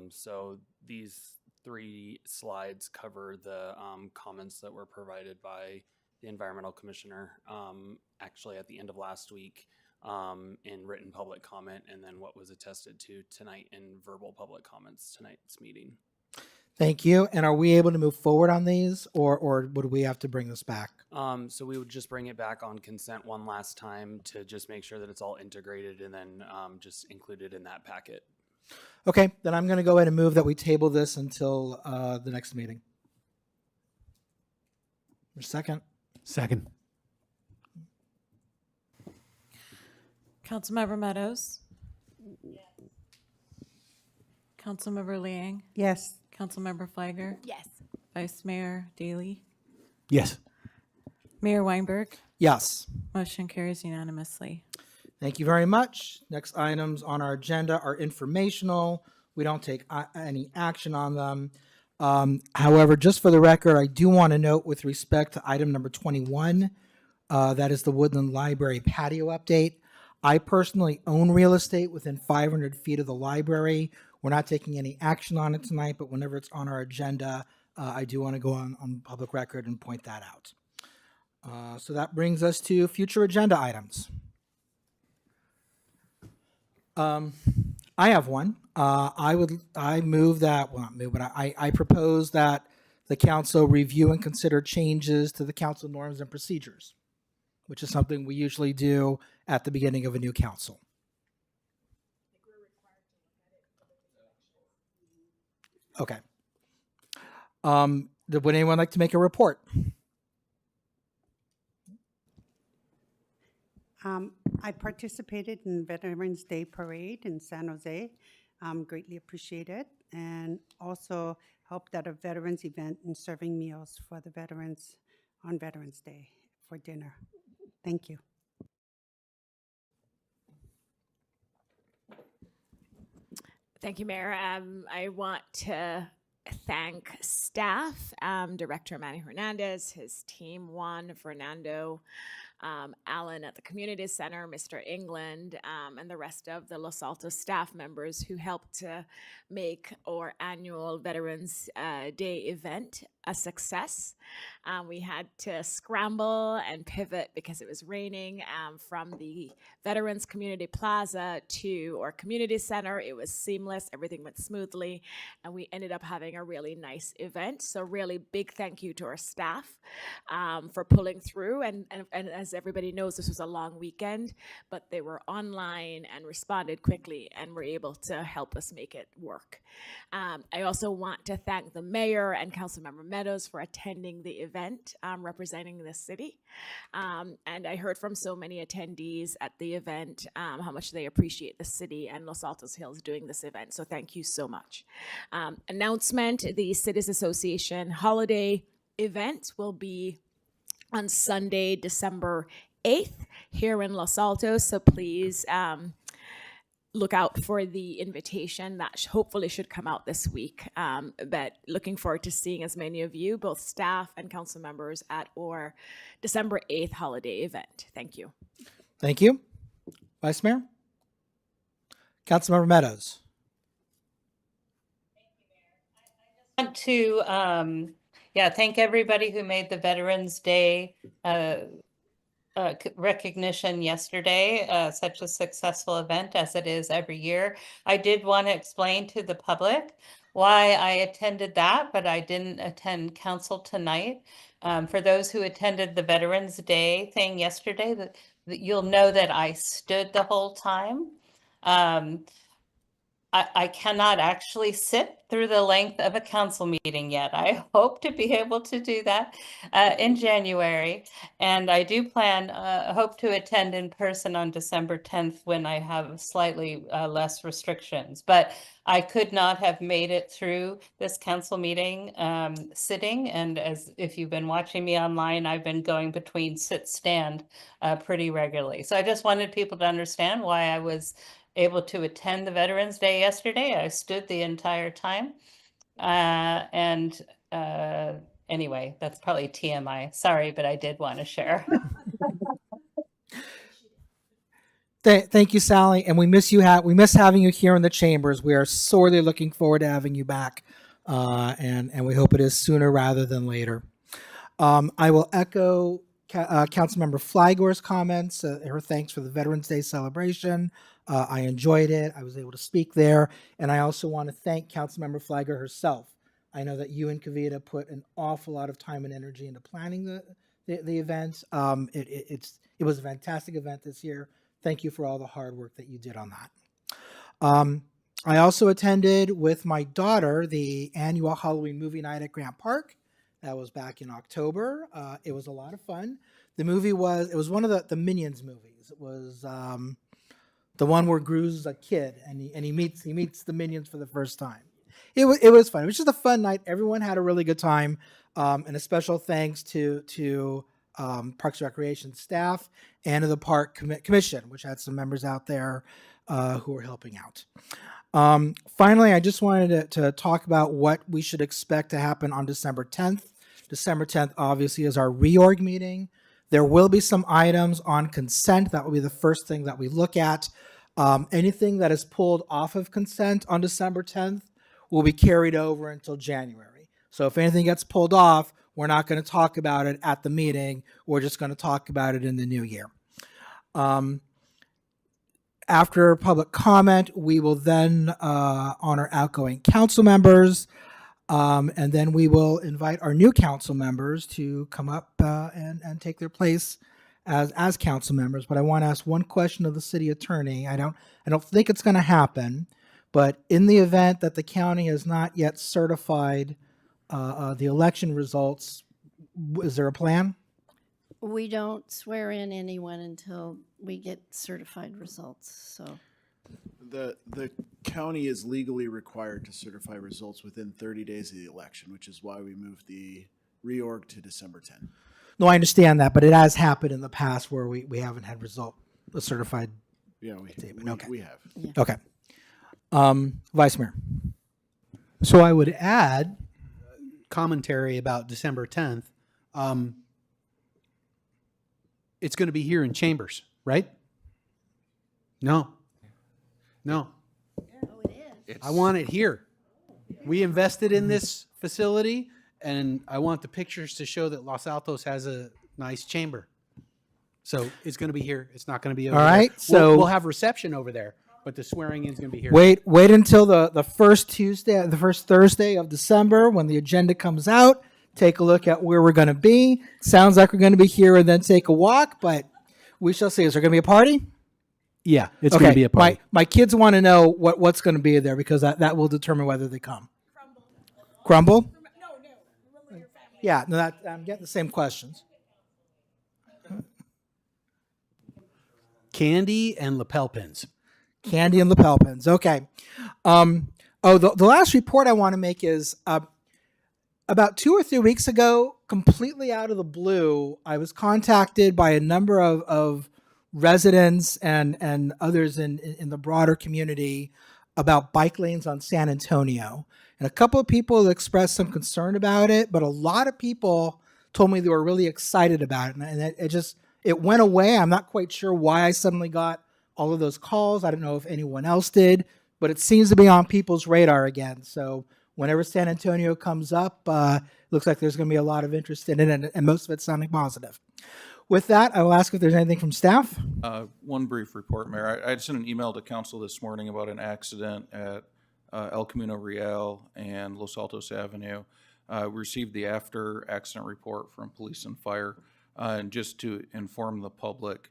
So these 3 slides cover the comments that were provided by the Environmental Commissioner actually at the end of last week in written public comment, and then what was attested to tonight in verbal public comments tonight's meeting. Thank you. And are we able to move forward on these, or would we have to bring this back? So we would just bring it back on consent one last time to just make sure that it's all integrated, and then just included in that packet. Okay, then I'm going to go ahead and move that we table this until the next meeting. Second. Second. Councilmember Meadows. Councilmember Liang, Yes. Councilmember Flagger, Yes. Vice Mayor Daley, Yes. Mayor Weinberg. Yes. Motion carries unanimously. Thank you very much. Next items on our agenda are informational. We don't take any action on them. However, just for the record, I do want to note with respect to item number 21, that is the Woodland Library patio update. I personally own real estate within 500 feet of the library. We're not taking any action on it tonight, but whenever it's on our agenda, I do want to go on public record and point that out. So that brings us to future agenda items. I have one. I propose that the council review and consider changes to the council norms and procedures, which is something we usually do at the beginning of a new council. Okay. Would anyone like to make a report? I participated in Veterans Day Parade in San Jose. Greatly appreciate it, and also helped at a veterans event in serving meals for the veterans on Veterans Day for dinner. Thank you. Thank you, Mayor. I want to thank staff, Director Manny Hernandez, his team, Juan, Fernando, Alan at the Community Center, Mr. England, and the rest of the Los Altos staff members who helped to make our annual Veterans Day event a success. We had to scramble and pivot because it was raining from the Veterans Community Plaza to our community center. It was seamless. Everything went smoothly. And we ended up having a really nice event. So really big thank you to our staff for pulling through. And as everybody knows, this was a long weekend, but they were online and responded quickly and were able to help us make it work. I also want to thank the mayor and Councilmember Meadows for attending the event, representing the city. And I heard from so many attendees at the event how much they appreciate the city and Los Altos Hills doing this event. So thank you so much. Announcement, the Cities Association holiday event will be on Sunday, December 8th here in Los Altos. So please look out for the invitation that hopefully should come out this week. But looking forward to seeing as many of you, both staff and council members, at our December 8th holiday event. Thank you. Thank you. Vice Mayor? Councilmember Meadows. I want to thank everybody who made the Veterans Day recognition yesterday such a successful event as it is every year. I did want to explain to the public why I attended that, but I didn't attend council tonight. For those who attended the Veterans Day thing yesterday, that you'll know that I stood the whole time. I cannot actually sit through the length of a council meeting yet. I hope to be able to do that in January. And I do plan, hope to attend in person on December 10th when I have slightly less restrictions. But I could not have made it through this council meeting sitting. And as if you've been watching me online, I've been going between sit-stand pretty regularly. So I just wanted people to understand why I was able to attend the Veterans Day yesterday. I stood the entire time. Anyway, that's probably TMI. Sorry, but I did want to share. Thank you, Sally. And we miss having you here in the chambers. We are sorely looking forward to having you back. And we hope it is sooner rather than later. I will echo Councilmember Flygor's comments, her thanks for the Veterans Day celebration. I enjoyed it. I was able to speak there. And I also want to thank Councilmember Flygor herself. I know that you and Kavita put an awful lot of time and energy into planning the event. It was a fantastic event this year. Thank you for all the hard work that you did on that. I also attended with my daughter the annual Halloween movie night at Grant Park. That was back in October. It was a lot of fun. The movie was one of the Minions movies. It was the one where Gru's a kid and he meets the Minions for the first time. It was fun. It was just a fun night. Everyone had a really good time. And a special thanks to Parks and Recreation staff and to the Park Commission, which had some members out there who were helping out. Finally, I just wanted to talk about what we should expect to happen on December 10th. December 10th, obviously, is our reorg meeting. There will be some items on consent. That will be the first thing that we look at. Anything that is pulled off of consent on December 10th will be carried over until January. So if anything gets pulled off, we're not going to talk about it at the meeting. We're just going to talk about it in the new year. After public comment, we will then honor outgoing council members. And then we will invite our new council members to come up and take their place as council members. But I want to ask one question of the city attorney. I don't think it's going to happen, but in the event that the county has not yet certified the election results, is there a plan? We don't swear in anyone until we get certified results, so. The county is legally required to certify results within 30 days of the election, which is why we moved the reorg to December 10th. No, I understand that, but it has happened in the past where we haven't had a certified statement. Okay. We have. Yeah. Okay. Vice Mayor. So I would add commentary about December 10th. It's going to be here in chambers, right? No. Oh, it is. I want it here. We invested in this facility. and I want the pictures to show that Los Altos has a nice chamber. So it's going to be here. It's not going to be over All there. right, We'll so- have reception over there, but the swearing in is going to be here. Wait until the first Thursday of December when the agenda comes out. Take a look at where we're going to be. Sounds like we're going to be here and then take a walk, but we shall see. Is there going to be a party? Yeah, it's going to be a party. My kids want to know what's going to be there because that will determine whether they come. Crumble? Yeah, no, I'm getting the same questions. Candy and lapel pins. Candy and lapel pins. Okay. The last report I want to make is about 2 or 3 weeks ago, completely out of the blue, I was contacted by a number of residents and others in the broader community about bike lanes on San Antonio. And a couple of people expressed some concern about it, but a lot of people told me they were really excited about it. And it went away. I'm not quite sure why I suddenly got all of those calls. I don't know if anyone else did, but it seems to be on people's radar again. So whenever San Antonio comes up, looks like there's going to be a lot of interest in it, and most of it's sounding positive. With that, I will ask if there's anything from staff. One brief report, Mayor. I sent an email to council this morning about an accident at El Camino Real and Los Altos Avenue. We received the after accident report from police and fire. And just to inform the public,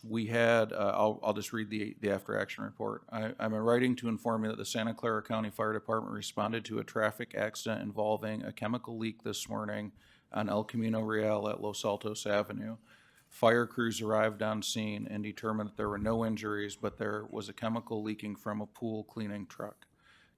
we had, I'll just read the after action report. I'm writing to inform you that the Santa Clara County Fire Department responded to a traffic accident involving a chemical leak this morning on El Camino Real at Los Altos Avenue. Fire crews arrived on scene and determined that there were no injuries, but there was a chemical leaking from a pool cleaning truck.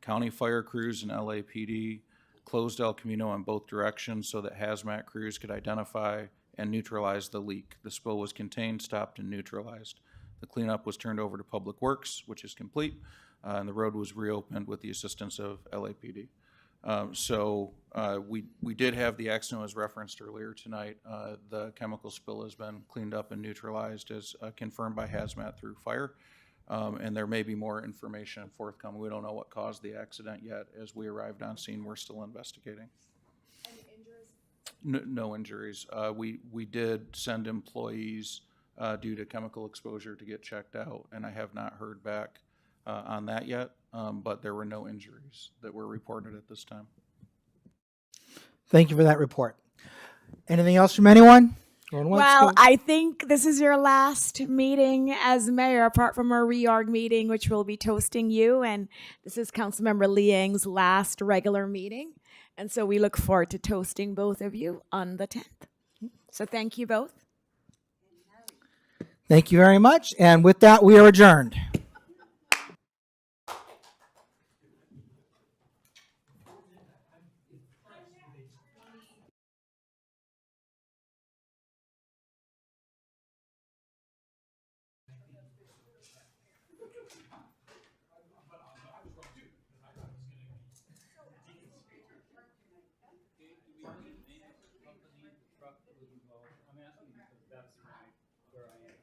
County fire crews and LAPD closed El Camino in both directions so that hazmat crews could identify and neutralize the leak. The spill was contained, stopped, and neutralized. The cleanup was turned over to Public Works, which is complete, and the road was reopened with the assistance of LAPD. We did have the accident as referenced earlier tonight. The chemical spill has been cleaned up and neutralized as confirmed by hazmat through fire. And there may be more information forthcoming. We don't know what caused the accident yet. As we arrived on scene, we're still investigating. Any injuries? No injuries. We did send employees due to chemical exposure to get checked out, and I have not heard back on that yet, but there were no injuries that were reported at this time. Thank you for that report. Anything else from anyone? Well, I think this is your last meeting as mayor, apart from our reorg meeting, which will be toasting you. And this is Councilmember Liang's last regular meeting. And so we look forward to toasting both of you on the 10th. So thank you both. Thank you very much. And with that, we are adjourned. That's where I am.